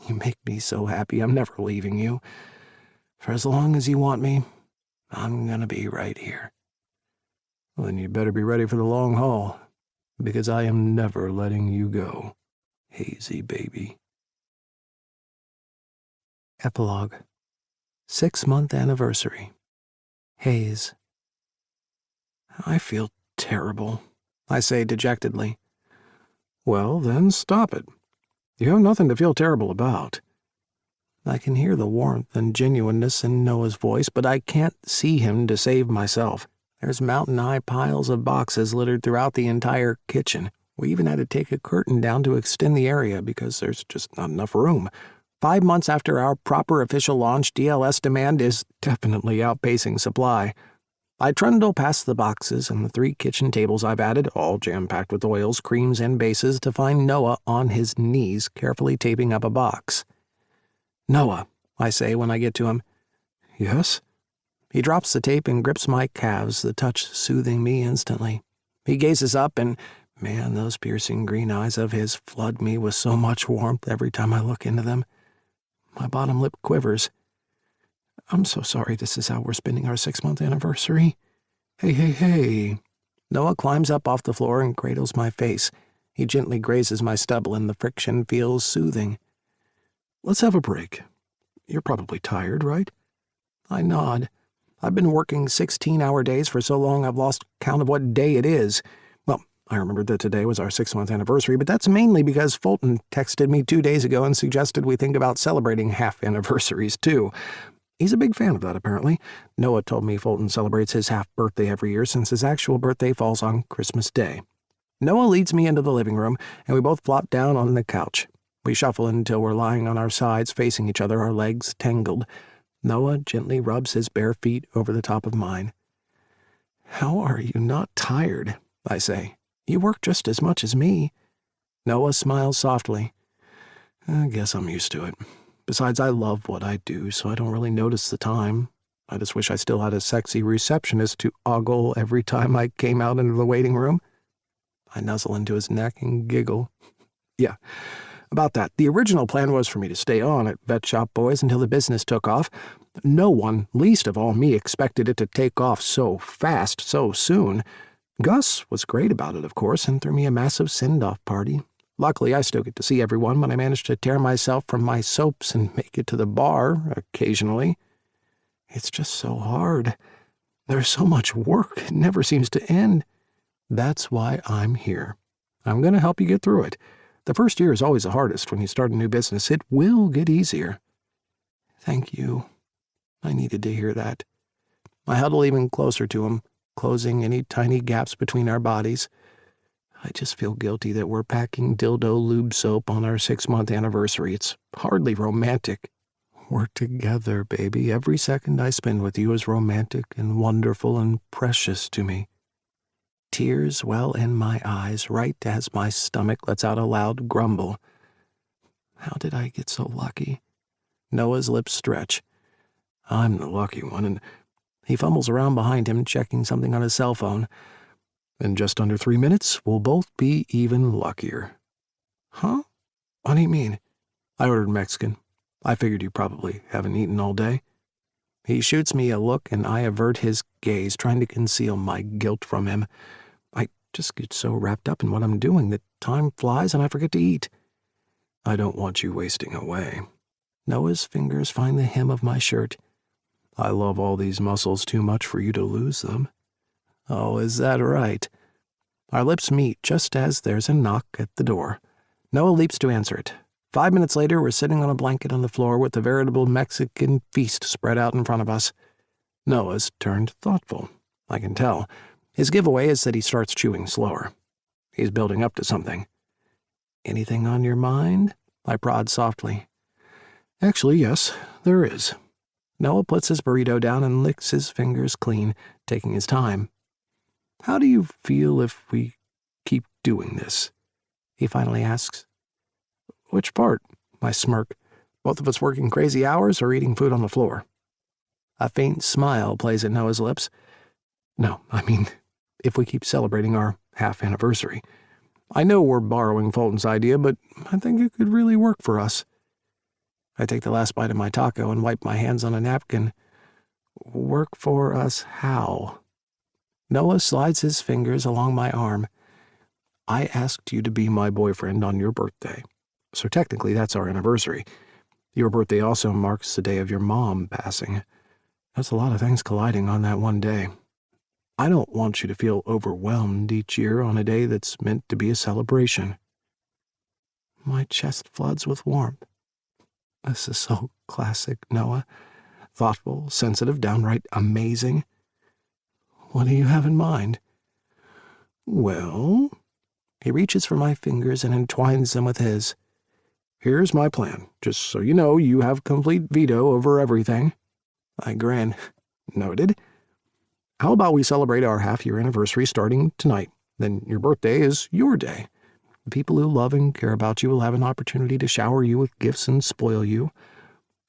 S2: You make me so happy. I'm never leaving you. For as long as you want me, I'm gonna be right here." "Well, then you better be ready for the long haul, because I am never letting you go, Hazy baby." Epilogue. 6-month anniversary. Hayes. "I feel terrible," I say dejectedly. "Well, then stop it. You have nothing to feel terrible about." I can hear the warmth and genuineness in Noah's voice, but I can't see him to save myself. There's mountain-high piles of boxes littered throughout the entire kitchen. We even had to take a curtain down to extend the area because there's just not enough room. 5 months after our proper official launch, DLS demand is definitely outpacing supply. I trundle past the boxes and the 3 kitchen tables I've added, all jam-packed with oils, creams, and bases, to find Noah on his knees, carefully taping up a box. "Noah," I say when I get to him. "Yes?" He drops the tape and grips my calves, the touch soothing me instantly. He gazes up and, man, those piercing green eyes of his flood me with so much warmth every time I look into them. My bottom lip quivers. "I'm so sorry this is how we're spending our 6-month anniversary." Hey. Noah climbs up off the floor and cradles my face. He gently grazes my stubble and the friction feels soothing. "Let's have a break. You're probably tired, right?" I nod. I've been working 16-hour days for so long I've lost count of what day it is. Well, I remembered that today was our 6-month anniversary, but that's mainly because Fulton texted me 2 days ago and suggested we think about celebrating half anniversaries, too. He's a big fan of that, apparently. Noah told me Fulton celebrates his half birthday every year since his actual birthday falls on Christmas Day. Noah leads me into the living room, and we both flop down on the couch. We shuffle until we're lying on our sides facing each other, our legs tangled. Noah gently rubs his bare feet over the top of mine. "How are you not tired?" I say. "You work just as much as me." Noah smiles softly. "I guess I'm used to it. Besides, I love what I do, so I don't really notice the time. I just wish I still had a sexy receptionist to ogle every time I came out into the waiting room." I nuzzle into his neck and giggle. "Yeah, about that. The original plan was for me to stay on at Vet Shop Boys until the business took off. No one, least of all me, expected it to take off so fast, so soon. Gus was great about it, of course, and threw me a massive send-off party. Luckily, I still get to see everyone when I manage to tear myself from my soaps and make it to the bar occasionally. It's just so hard. There's so much work, it never seems to end. That's why I'm here. I'm going to help you get through it. The first year is always the hardest when you start a new business. It will get easier." "Thank you." I needed to hear that. I huddle even closer to him, closing any tiny gaps between our bodies. I just feel guilty that we're packing dildo lube soap on our 6-month anniversary. It's hardly romantic. We're together, baby. Every second I spend with you is romantic and wonderful and precious to me. Tears well in my eyes right as my stomach lets out a loud grumble. How did I get so lucky? Noah's lips stretch. I'm the lucky one, and he fumbles around behind him, checking something on his cell phone. In just under 3 minutes, we'll both be even luckier. Huh? What do you mean? I ordered Mexican. I figured you probably haven't eaten all day. He shoots me a look, and I avert his gaze, trying to conceal my guilt from him. I just get so wrapped up in what I'm doing that time flies and I forget to eat. I don't want you wasting away. Noah's fingers find the hem of my shirt. I love all these muscles too much for you to lose them. Oh, is that right? Our lips meet just as there's a knock at the door. Noah leaps to answer it. 5 minutes later, we're sitting on a blanket on the floor with a veritable Mexican feast spread out in front of us. Noah's turned thoughtful. I can tell. His giveaway is that he starts chewing slower. He's building up to something. Anything on your mind? I prod softly. Actually, yes, there is. Noah puts his burrito down and licks his fingers clean, taking his time. How do you feel if we keep doing this?" he finally asks. "Which part?" I smirk. "Both of us working crazy hours or eating food on the floor?" A faint smile plays at Noah's lips. "No, I mean, if we keep celebrating our half anniversary. I know we're borrowing Fulton's idea, but I think it could really work for us." I take the last bite of my taco and wipe my hands on a napkin. "Work for us how?" Noah slides his fingers along my arm. "I asked you to be my boyfriend on your birthday, so technically that's our anniversary. Your birthday also marks the day of your mom passing. That's a lot of things colliding on that one day. I don't want you to feel overwhelmed each year on a day that's meant to be a celebration." My chest floods with warmth. This is so classic Noah. Thoughtful, sensitive, downright amazing. "What do you have in mind?" "Well," he reaches for my fingers and entwines them with his. "Here's my plan. Just so you know, you have complete veto over everything." I grin. "Noted. How about we celebrate our half-year anniversary starting tonight? Then your birthday is your day. The people who love and care about you will have an opportunity to shower you with gifts and spoil you.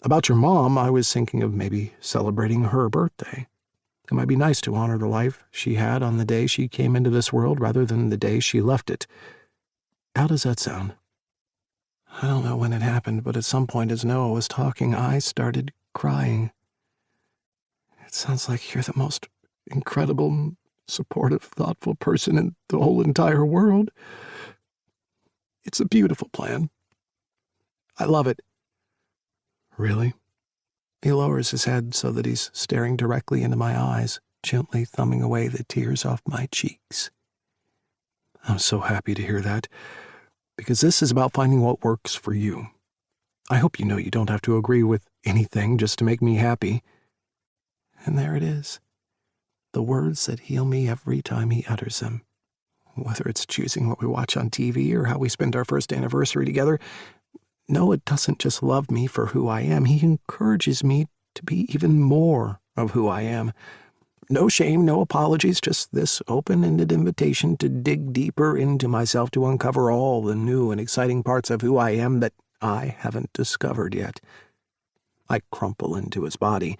S2: About your mom, I was thinking of maybe celebrating her birthday. It might be nice to honor the life she had on the day she came into this world rather than the day she left it. How does that sound?" I don't know when it happened, but at some point as Noah was talking, I started crying. "It sounds like you're the most incredible, supportive, thoughtful person in the whole entire world. It's a beautiful plan. I love it." "Really?" He lowers his head so that he's staring directly into my eyes, gently thumbing away the tears off my cheeks. "I'm so happy to hear that, because this is about finding what works for you. I hope you know you don't have to agree with anything just to make me happy." And there it is. The words that heal me every time he utters them. Whether it's choosing what we watch on TV or how we spend our first anniversary together, Noah doesn't just love me for who I am. He encourages me to be even more of who I am. No shame, no apologies, just this open-ended invitation to dig deeper into myself to uncover all the new and exciting parts of who I am that I haven't discovered yet. I crumple into his body,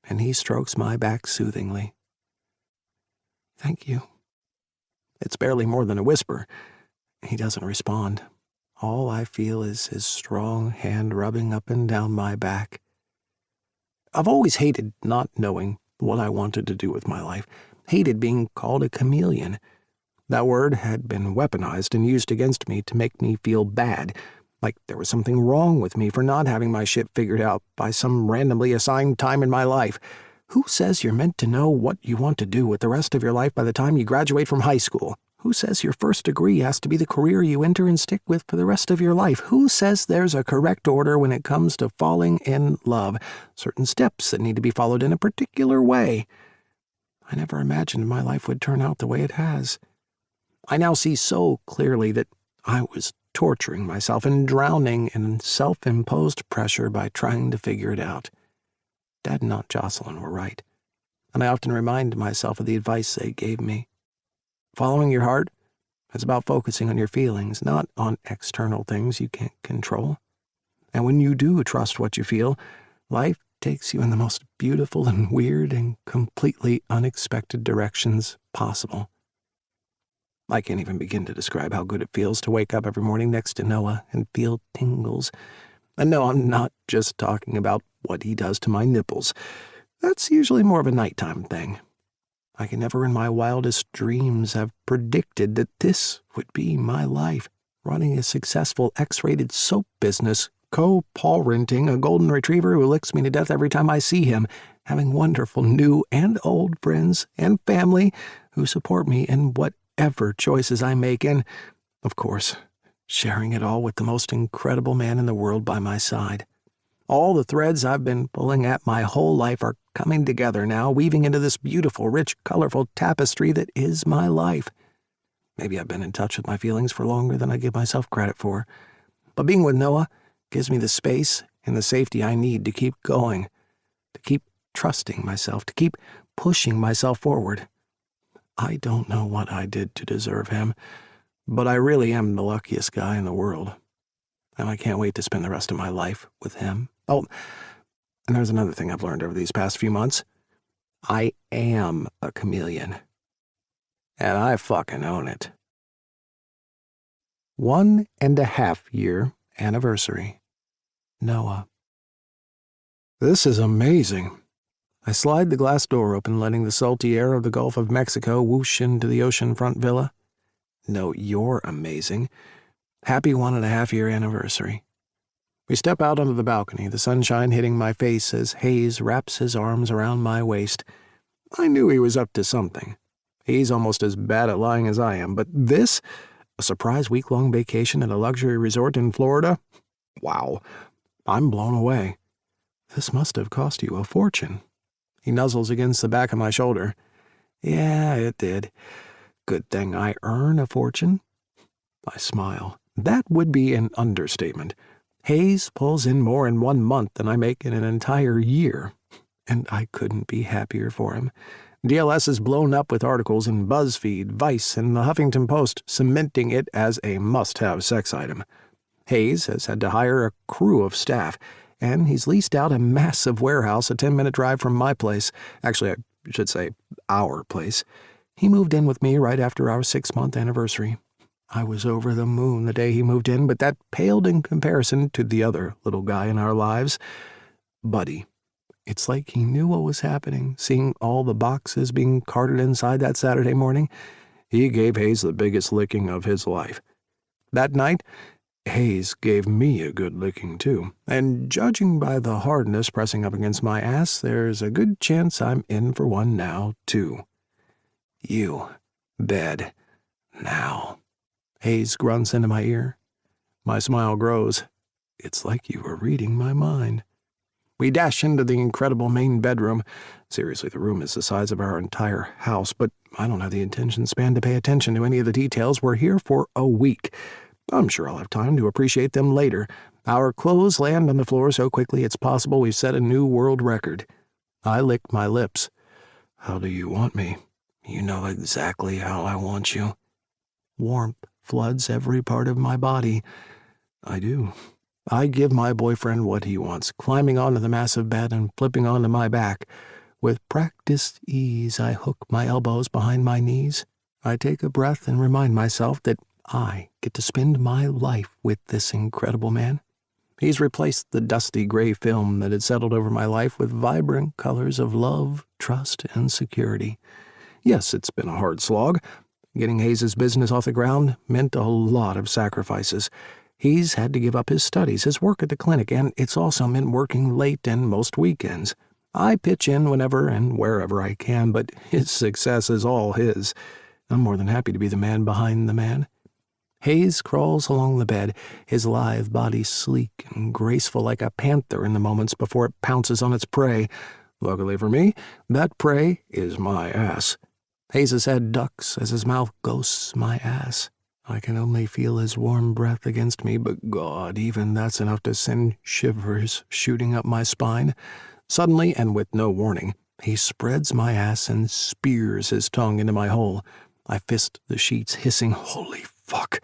S2: and he strokes my back soothingly. "Thank you." It's barely more than a whisper. He doesn't respond. All I feel is his strong hand rubbing up and down my back. I've always hated not knowing what I wanted to do with my life, hated being called a chameleon. That word had been weaponized and used against me to make me feel bad, like there was something wrong with me for not having my shit figured out by some randomly assigned time in my life. Who says you're meant to know what you want to do with the rest of your life by the time you graduate from high school? Who says your first degree has to be the career you enter and stick with for the rest of your life? Who says there's a correct order when it comes to falling in love? Certain steps that need to be followed in a particular way. I never imagined my life would turn out the way it has. I now see so clearly that I was torturing myself and drowning in self-imposed pressure by trying to figure it out. Dad and Aunt Jocelyn were right, and I often remind myself of the advice they gave me. Following your heart is about focusing on your feelings, not on external things you can't control. And when you do trust what you feel, life takes you in the most beautiful and weird and completely unexpected directions possible. I can't even begin to describe how good it feels to wake up every morning next to Noah and feel tingles. And no, I'm not just talking about what he does to my nipples. That's usually more of a nighttime thing. I can never in my wildest dreams have predicted that this would be my life, running a successful X-rated soap business, co-parenting a golden retriever who licks me to death every time I see him, having wonderful new and old friends and family who support me in whatever choices I make, and, of course, sharing it all with the most incredible man in the world by my side. All the threads I've been pulling at my whole life are coming together now, weaving into this beautiful, rich, colorful tapestry that is my life. Maybe I've been in touch with my feelings for longer than I give myself credit for. But being with Noah gives me the space and the safety I need to keep going, to keep trusting myself, to keep pushing myself forward. I don't know what I did to deserve him, But I really am the luckiest guy in the world, and I can't wait to spend the rest of my life with him. Oh, and there's another thing I've learned over these past few months. I am a chameleon, and I fucking own it. 1.5-year anniversary. Noah. This is amazing. I slide the glass door open, letting the salty air of the Gulf of Mexico whoosh into the oceanfront villa. No, you're amazing. Happy 1.5-year anniversary. We step out onto the balcony, the sunshine hitting my face as Hayes wraps his arms around my waist. I knew he was up to something. He's almost as bad at lying as I am, but this? A surprise week-long vacation at a luxury resort in Florida? Wow, I'm blown away. This must have cost you a fortune. He nuzzles against the back of my shoulder. Yeah, it did. Good thing I earn a fortune. I smile. That would be an understatement. Hayes pulls in more in 1 month than I make in an entire year, and I couldn't be happier for him. DLS is blown up with articles in BuzzFeed, Vice, and the Huffington Post, cementing it as a must-have sex item. Hayes has had to hire a crew of staff, and he's leased out a massive warehouse a 10-minute drive from my place. Actually, I should say our place. He moved in with me right after our 6-month anniversary. I was over the moon the day he moved in, but that paled in comparison to the other little guy in our lives. Buddy. It's like he knew what was happening, seeing all the boxes being carted inside that Saturday morning. He gave Hayes the biggest licking of his life. That night, Hayes gave me a good licking, too, and judging by the hardness pressing up against my ass, there's a good chance I'm in for one now, too. You, bed, now. Hayes grunts into my ear. My smile grows. It's like you were reading my mind. We dash into the incredible main bedroom. Seriously, the room is the size of our entire house, but I don't have the attention span to pay attention to any of the details. We're here for a week. I'm sure I'll have time to appreciate them later. Our clothes land on the floor so quickly it's possible we've set a new world record. I lick my lips. How do you want me? You know exactly how I want you. Warmth floods every part of my body. I do. I give my boyfriend what he wants, climbing onto the massive bed and flipping onto my back. With practiced ease, I hook my elbows behind my knees. I take a breath and remind myself that I get to spend my life with this incredible man. He's replaced the dusty gray film that had settled over my life with vibrant colors of love, trust, and security. Yes, it's been a hard slog. Getting Hayes' business off the ground meant a lot of sacrifices. He's had to give up his studies, his work at the clinic, and it's also meant working late and most weekends. I pitch in whenever and wherever I can, but his success is all his. I'm more than happy to be the man behind the man. Hayes crawls along the bed, his lithe body sleek and graceful like a panther in the moments before it pounces on its prey. Luckily for me, that prey is my ass. Hayes' head ducks as his mouth ghosts my ass. I can only feel his warm breath against me, but God, even that's enough to send shivers shooting up my spine. Suddenly, and with no warning, he spreads my ass and spears his tongue into my hole. I fist the sheets, hissing, "Holy fuck!"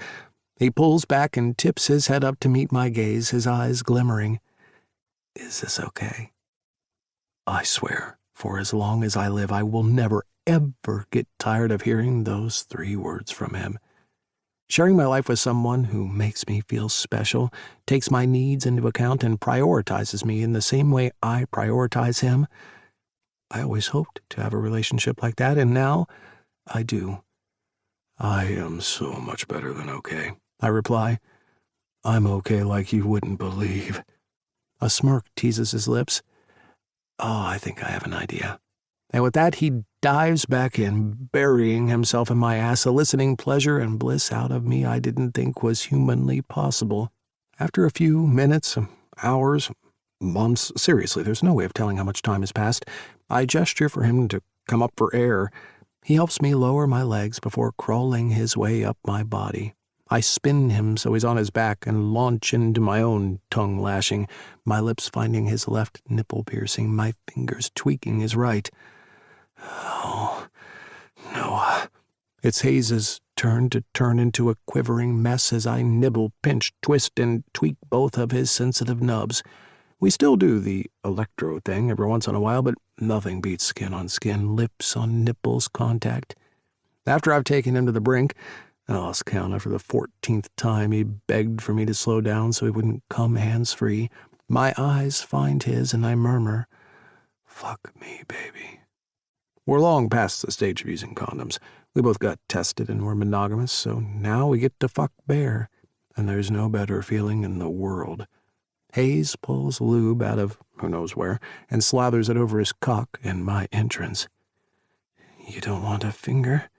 S2: He pulls back and tips his head up to meet my gaze, his eyes glimmering. Is this okay? I swear, for as long as I live, I will never, ever get tired of hearing those 3 words from him. Sharing my life with someone who makes me feel special, takes my needs into account, and prioritizes me in the same way I prioritize him. I always hoped to have a relationship like that, and now I do. I am so much better than okay, I reply. I'm okay like you wouldn't believe. A smirk teases his lips. Oh, I think I have an idea. And with that, he dives back in, burying himself in my ass, eliciting pleasure and bliss out of me I didn't think was humanly possible. After a few minutes, hours, months, seriously, there's no way of telling how much time has passed, I gesture for him to come up for air. He helps me lower my legs before crawling his way up my body. I spin him so he's on his back and launch into my own tongue lashing, my lips finding his left nipple piercing, my fingers tweaking his right. Oh, Noah. It's Hayes's turn to turn into a quivering mess as I nibble, pinch, twist, and tweak both of his sensitive nubs. We still do the electro thing every once in a while, but nothing beats skin on skin, lips on nipples contact. After I've taken him to the brink, I lost count after the 14th time he begged for me to slow down so he wouldn't come hands-free. My eyes find his and I murmur, "Fuck me, baby." We're long past the stage of using condoms. We both got tested and we're monogamous, so now we get to fuck bare, and there's no better feeling in the world. Hayes pulls lube out of who knows where and slathers it over his cock in my entrance. "You don't want a finger?"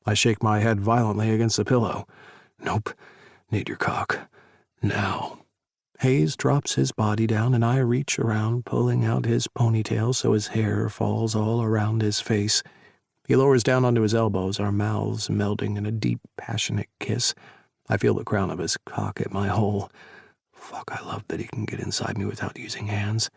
S2: I shake my head violently against the pillow. "Nope. Need your cock. Now." Hayes drops his body down and I reach around, pulling out his ponytail so his hair falls all around his face. He lowers down onto his elbows, our mouths melding in a deep, passionate kiss. I feel the crown of his cock at my hole. Fuck, I love that he can get inside me without using hands.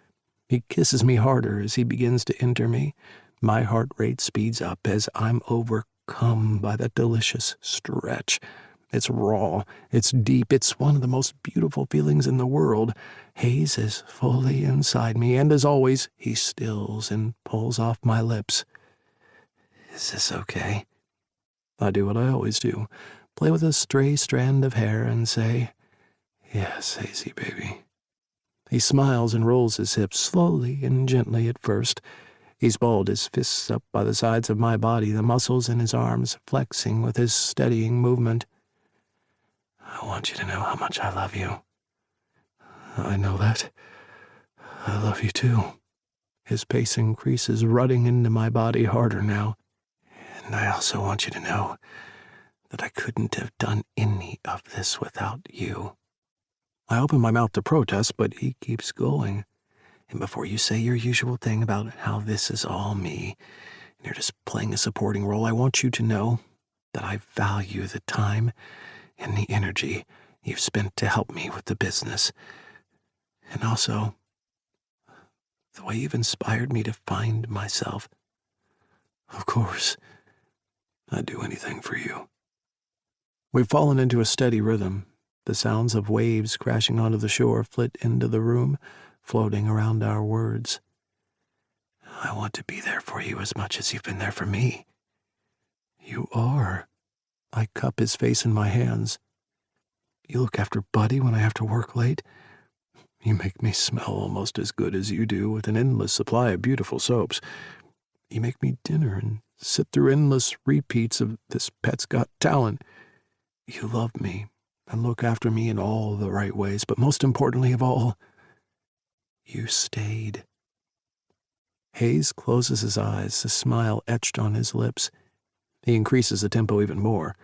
S2: He kisses me harder as he begins to enter me. My heart rate speeds up as I'm overcome by that delicious stretch. It's raw, it's deep, it's one of the most beautiful feelings in the world. Hayes is fully inside me, and as always, he stills and pulls off my lips. "Is this okay?" I do what I always do, play with a stray strand of hair and say, "Yes, Hazy baby." He smiles and rolls his hips slowly and gently at first. He's balled his fists up by the sides of my body, the muscles in his arms flexing with his steadying movement. "I want you to know how much I love you." "I know that. I love you too." His pace increases, rutting into my body harder now. "And I also want you to know that I couldn't have done any of this without you." I open my mouth to protest, but he keeps going. "And before you say your usual thing about how this is all me, and you're just playing a supporting role, I want you to know that I value the time and the energy you've spent to help me with the business. And also, the way you've inspired me to find myself. Of course, I'd do anything for you." We've fallen into a steady rhythm. The sounds of waves crashing onto the shore flit into the room, floating around our words. "I want to be there for you as much as you've been there for me." "You are." I cup his face in my hands. "You look after Buddy when I have to work late. You make me smell almost as good as you do with an endless supply of beautiful soaps. You make me dinner and sit through endless repeats of This Pet's Got Talent. You love me and look after me in all the right ways, but most importantly of all, you stayed." Hayes closes his eyes, a smile etched on his lips. He increases the tempo even more.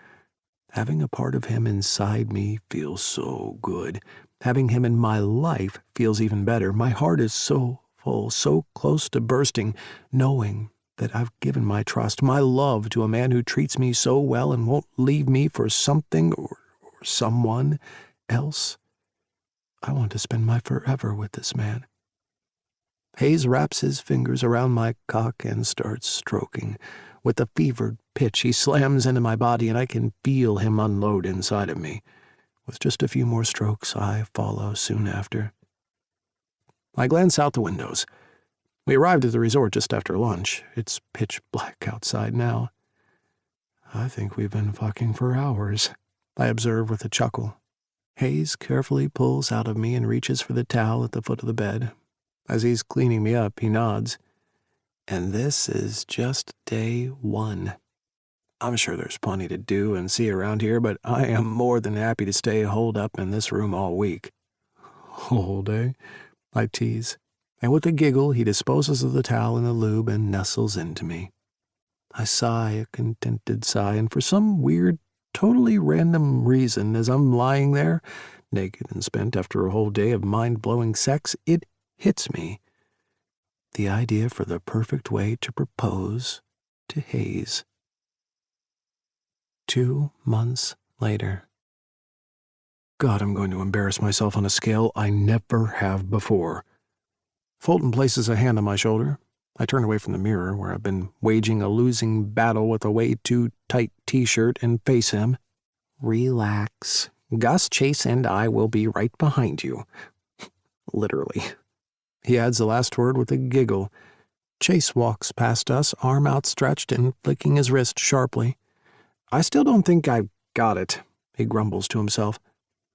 S2: Having a part of him inside me feels so good. Having him in my life feels even better. My heart is so full, so close to bursting, knowing that I've given my trust, my love to a man who treats me so well and won't leave me for something or someone else. I want to spend my forever with this man. Hayes wraps his fingers around my cock and starts stroking. With a fevered pitch, he slams into my body, and I can feel him unload inside of me. With just a few more strokes, I follow soon after. I glance out the windows. We arrived at the resort just after lunch. It's pitch black outside now. "I think we've been fucking for hours," I observe with a chuckle. Hayes carefully pulls out of me and reaches for the towel at the foot of the bed. As he's cleaning me up, he nods. "And this is just day 1. I'm sure there's plenty to do and see around here, but I am more than happy to stay holed up in this room all week." "Whole day?" I tease. And with a giggle, he disposes of the towel and the lube and nestles into me. I sigh a contented sigh, and for some weird, totally random reason, as I'm lying there, naked and spent after a whole day of mind-blowing sex, it hits me. The idea for the perfect way to propose to Hayes. 2 months later. God, I'm going to embarrass myself on a scale I never have before. Fulton places a hand on my shoulder. I turn away from the mirror, where I've been waging a losing battle with a way too tight t-shirt, and face him. Relax. Gus, Chase, and I will be right behind you. Literally. He adds the last word with a giggle. Chase walks past us, arm outstretched and flicking his wrist sharply. I still don't think I've got it, he grumbles to himself.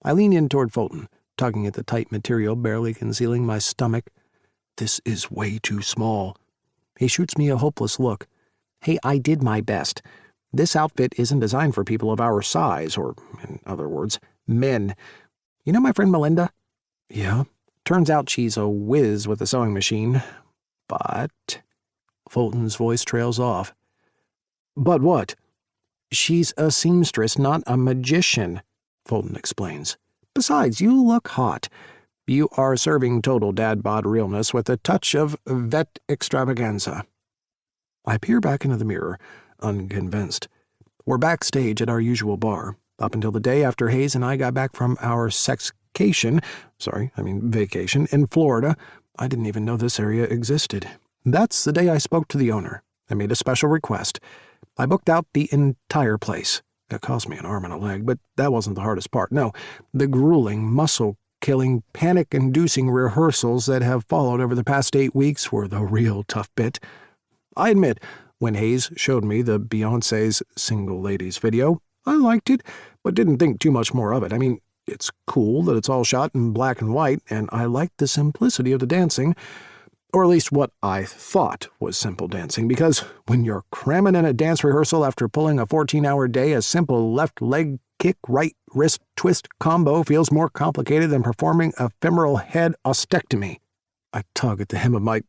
S2: I lean in toward Fulton, tugging at the tight material, barely concealing my stomach. This is way too small. He shoots me a hopeless look. Hey, I did my best. This outfit isn't designed for people of our size, or, in other words, men. You know my friend Melinda? Yeah. Turns out she's a whiz with a sewing machine. But... Fulton's voice trails off. But what? She's a seamstress, not a magician, Fulton explains. Besides, you look hot. You are serving total dad-bod realness with a touch of vet extravaganza. I peer back into the mirror, unconvinced. We're backstage at our usual bar, up until the day after Hayes and I got back from our vacation in Florida. I didn't even know this area existed. That's the day I spoke to the owner. I made a special request. I booked out the entire place. It cost me an arm and a leg, but that wasn't the hardest part. No, the grueling, muscle-killing, panic-inducing rehearsals that have followed over the past 8 weeks were the real tough bit. I admit, when Hayes showed me the Beyoncé's Single Ladies video, I liked it, but didn't think too much more of it. I mean, it's cool that it's all shot in black and white, and I liked the simplicity of the dancing, or at least what I thought was simple dancing, because when you're cramming in a dance rehearsal after pulling a 14-hour day, a simple left leg kick, right wrist twist combo feels more complicated than performing a femoral head ostectomy. I tug at the hem of my...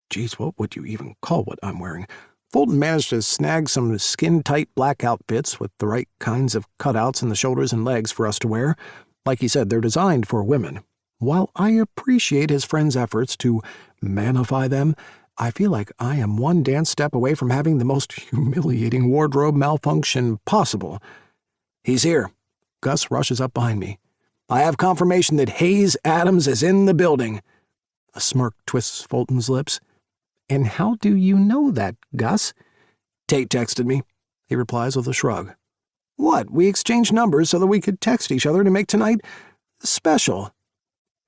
S2: Geez, what would you even call what I'm wearing? Fulton managed to snag some skin-tight black outfits with the right kinds of cutouts in the shoulders and legs for us to wear. Like he said, they're designed for women. While I appreciate his friend's efforts to manify them, I feel like I am one dance step away from having the most humiliating wardrobe malfunction possible. He's here. Gus rushes up behind me. I have confirmation that Hayes Adams is in the building. A smirk twists Fulton's lips. And how do you know that, Gus? Tate texted me, he replies with a shrug. What? We exchanged numbers so that we could text each other to make tonight special.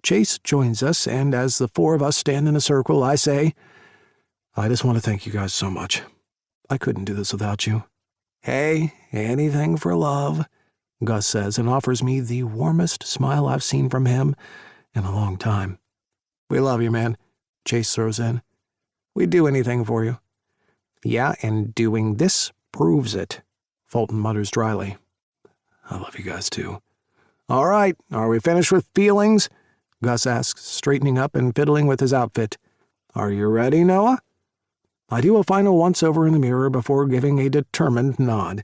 S2: Chase joins us, and as the four of us stand in a circle, I say, I just want to thank you guys so much. I couldn't do this without you. Hey, anything for love, Gus says, and offers me the warmest smile I've seen from him in a long time. We love you, man, Chase throws in. We'd do anything for you. Yeah, and doing this proves it, Fulton mutters dryly. I love you guys, too. All right, are we finished with feelings? Gus asks, straightening up and fiddling with his outfit. Are you ready, Noah? I do a final once-over in the mirror before giving a determined nod.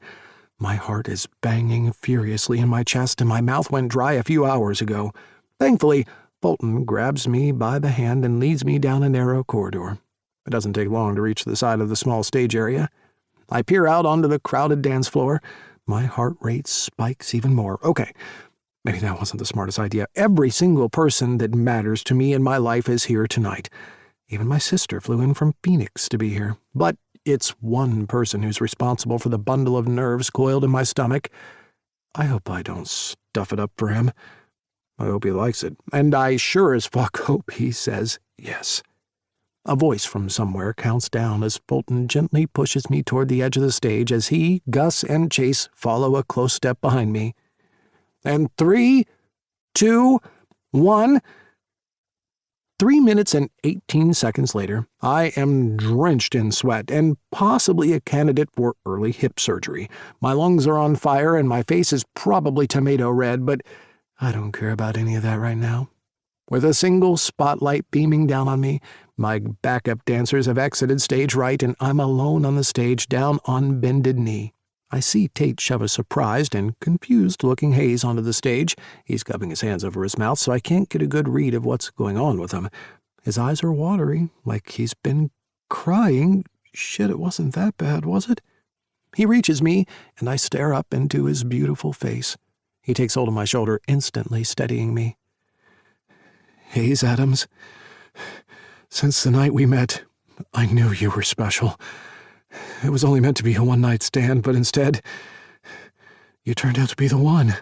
S2: My heart is banging furiously in my chest, and my mouth went dry a few hours ago. Thankfully, Fulton grabs me by the hand and leads me down a narrow corridor. It doesn't take long to reach the side of the small stage area. I peer out onto the crowded dance floor. My heart rate spikes even more. Okay, maybe that wasn't the smartest idea. Every single person that matters to me in my life is here tonight. Even my sister flew in from Phoenix to be here. But it's one person who's responsible for the bundle of nerves coiled in my stomach. I hope I don't stuff it up for him. I hope he likes it. And I sure as fuck hope he says yes. A voice from somewhere counts down as Fulton gently pushes me toward the edge of the stage as he, Gus, and Chase follow a close step behind me. And 3, 2, 1... 3 minutes and 18 seconds later, I am drenched in sweat and possibly a candidate for early hip surgery. My lungs are on fire and my face is probably tomato red, but I don't care about any of that right now. With a single spotlight beaming down on me, my backup dancers have exited stage right, and I'm alone on the stage down on bended knee. I see Tate shove a surprised and confused-looking Hayes onto the stage. He's cupping his hands over his mouth, so I can't get a good read of what's going on with him. His eyes are watery, like he's been crying. Shit, it wasn't that bad, was it? He reaches me, and I stare up into his beautiful face. He takes hold of my shoulder, instantly steadying me. Hayes Adams, since the night we met, I knew you were special. It was only meant to be a one-night stand, but instead, you turned out to be the one.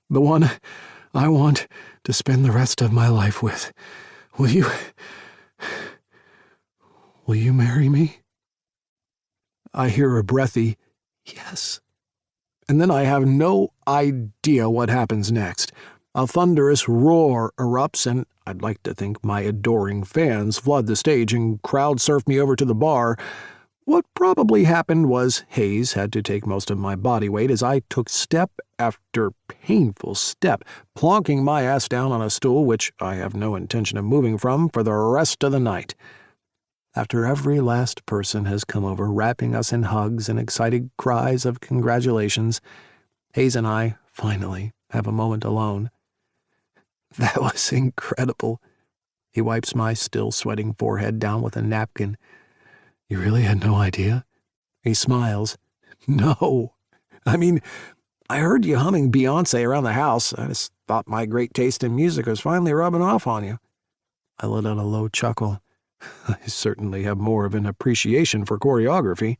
S2: The one I want to spend the rest of my life with. Will you marry me? I hear a breathy yes. And then I have no idea what happens next. A thunderous roar erupts, and I'd like to think my adoring fans flood the stage and crowd surf me over to the bar. What probably happened was Hayes had to take most of my body weight as I took step after painful step, plonking my ass down on a stool which I have no intention of moving from for the rest of the night. After every last person has come over, wrapping us in hugs and excited cries of congratulations, Hayes and I finally have a moment alone. That was incredible. He wipes my still sweating forehead down with a napkin. You really had no idea? He smiles. No. I mean, I heard you humming Beyoncé around the house. I just thought my great taste in music was finally rubbing off on you. I let out a low chuckle. I certainly have more of an appreciation for choreography.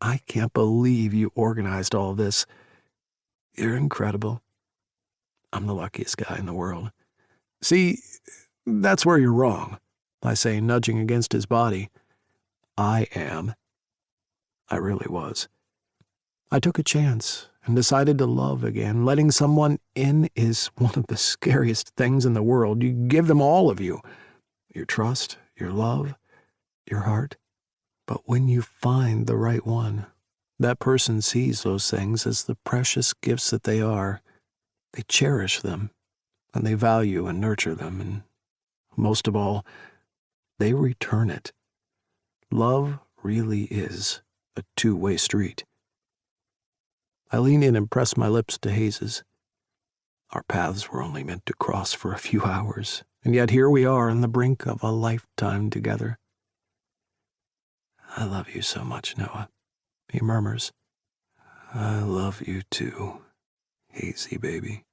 S2: I can't believe you organized all this. You're incredible. I'm the luckiest guy in the world. See, that's where you're wrong, I say, nudging against his body. I am. I really was. I took a chance and decided to love again. Letting someone in is one of the scariest things in the world. You give them all of you. Your trust, your love, your heart. But when you find the right one, that person sees those things as the precious gifts that they are. They cherish them, and they value and nurture them, and most of all, they return it. Love really is a two-way street. I lean in and press my lips to Hayes's. Our paths were only meant to cross for a few hours, and yet here we are on the brink of a lifetime together. I love you so much, Noah, he murmurs. I love you too, Hazy baby.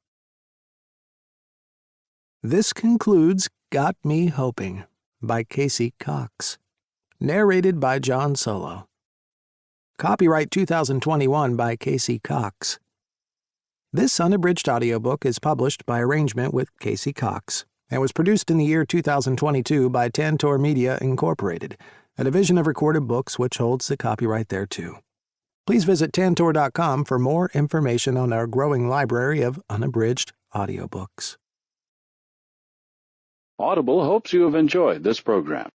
S2: This concludes Got Me Hoping by Casey Cox. Narrated by John Solo. Copyright 2021 by Casey Cox. This unabridged audiobook is published by arrangement with Casey Cox and was produced in the year 2022 by Tantor Media Incorporated, a division of Recorded Books which holds the copyright thereto. Please visit tantor.com for more information on our growing library of unabridged audiobooks.
S1: Audible hopes you have enjoyed this program.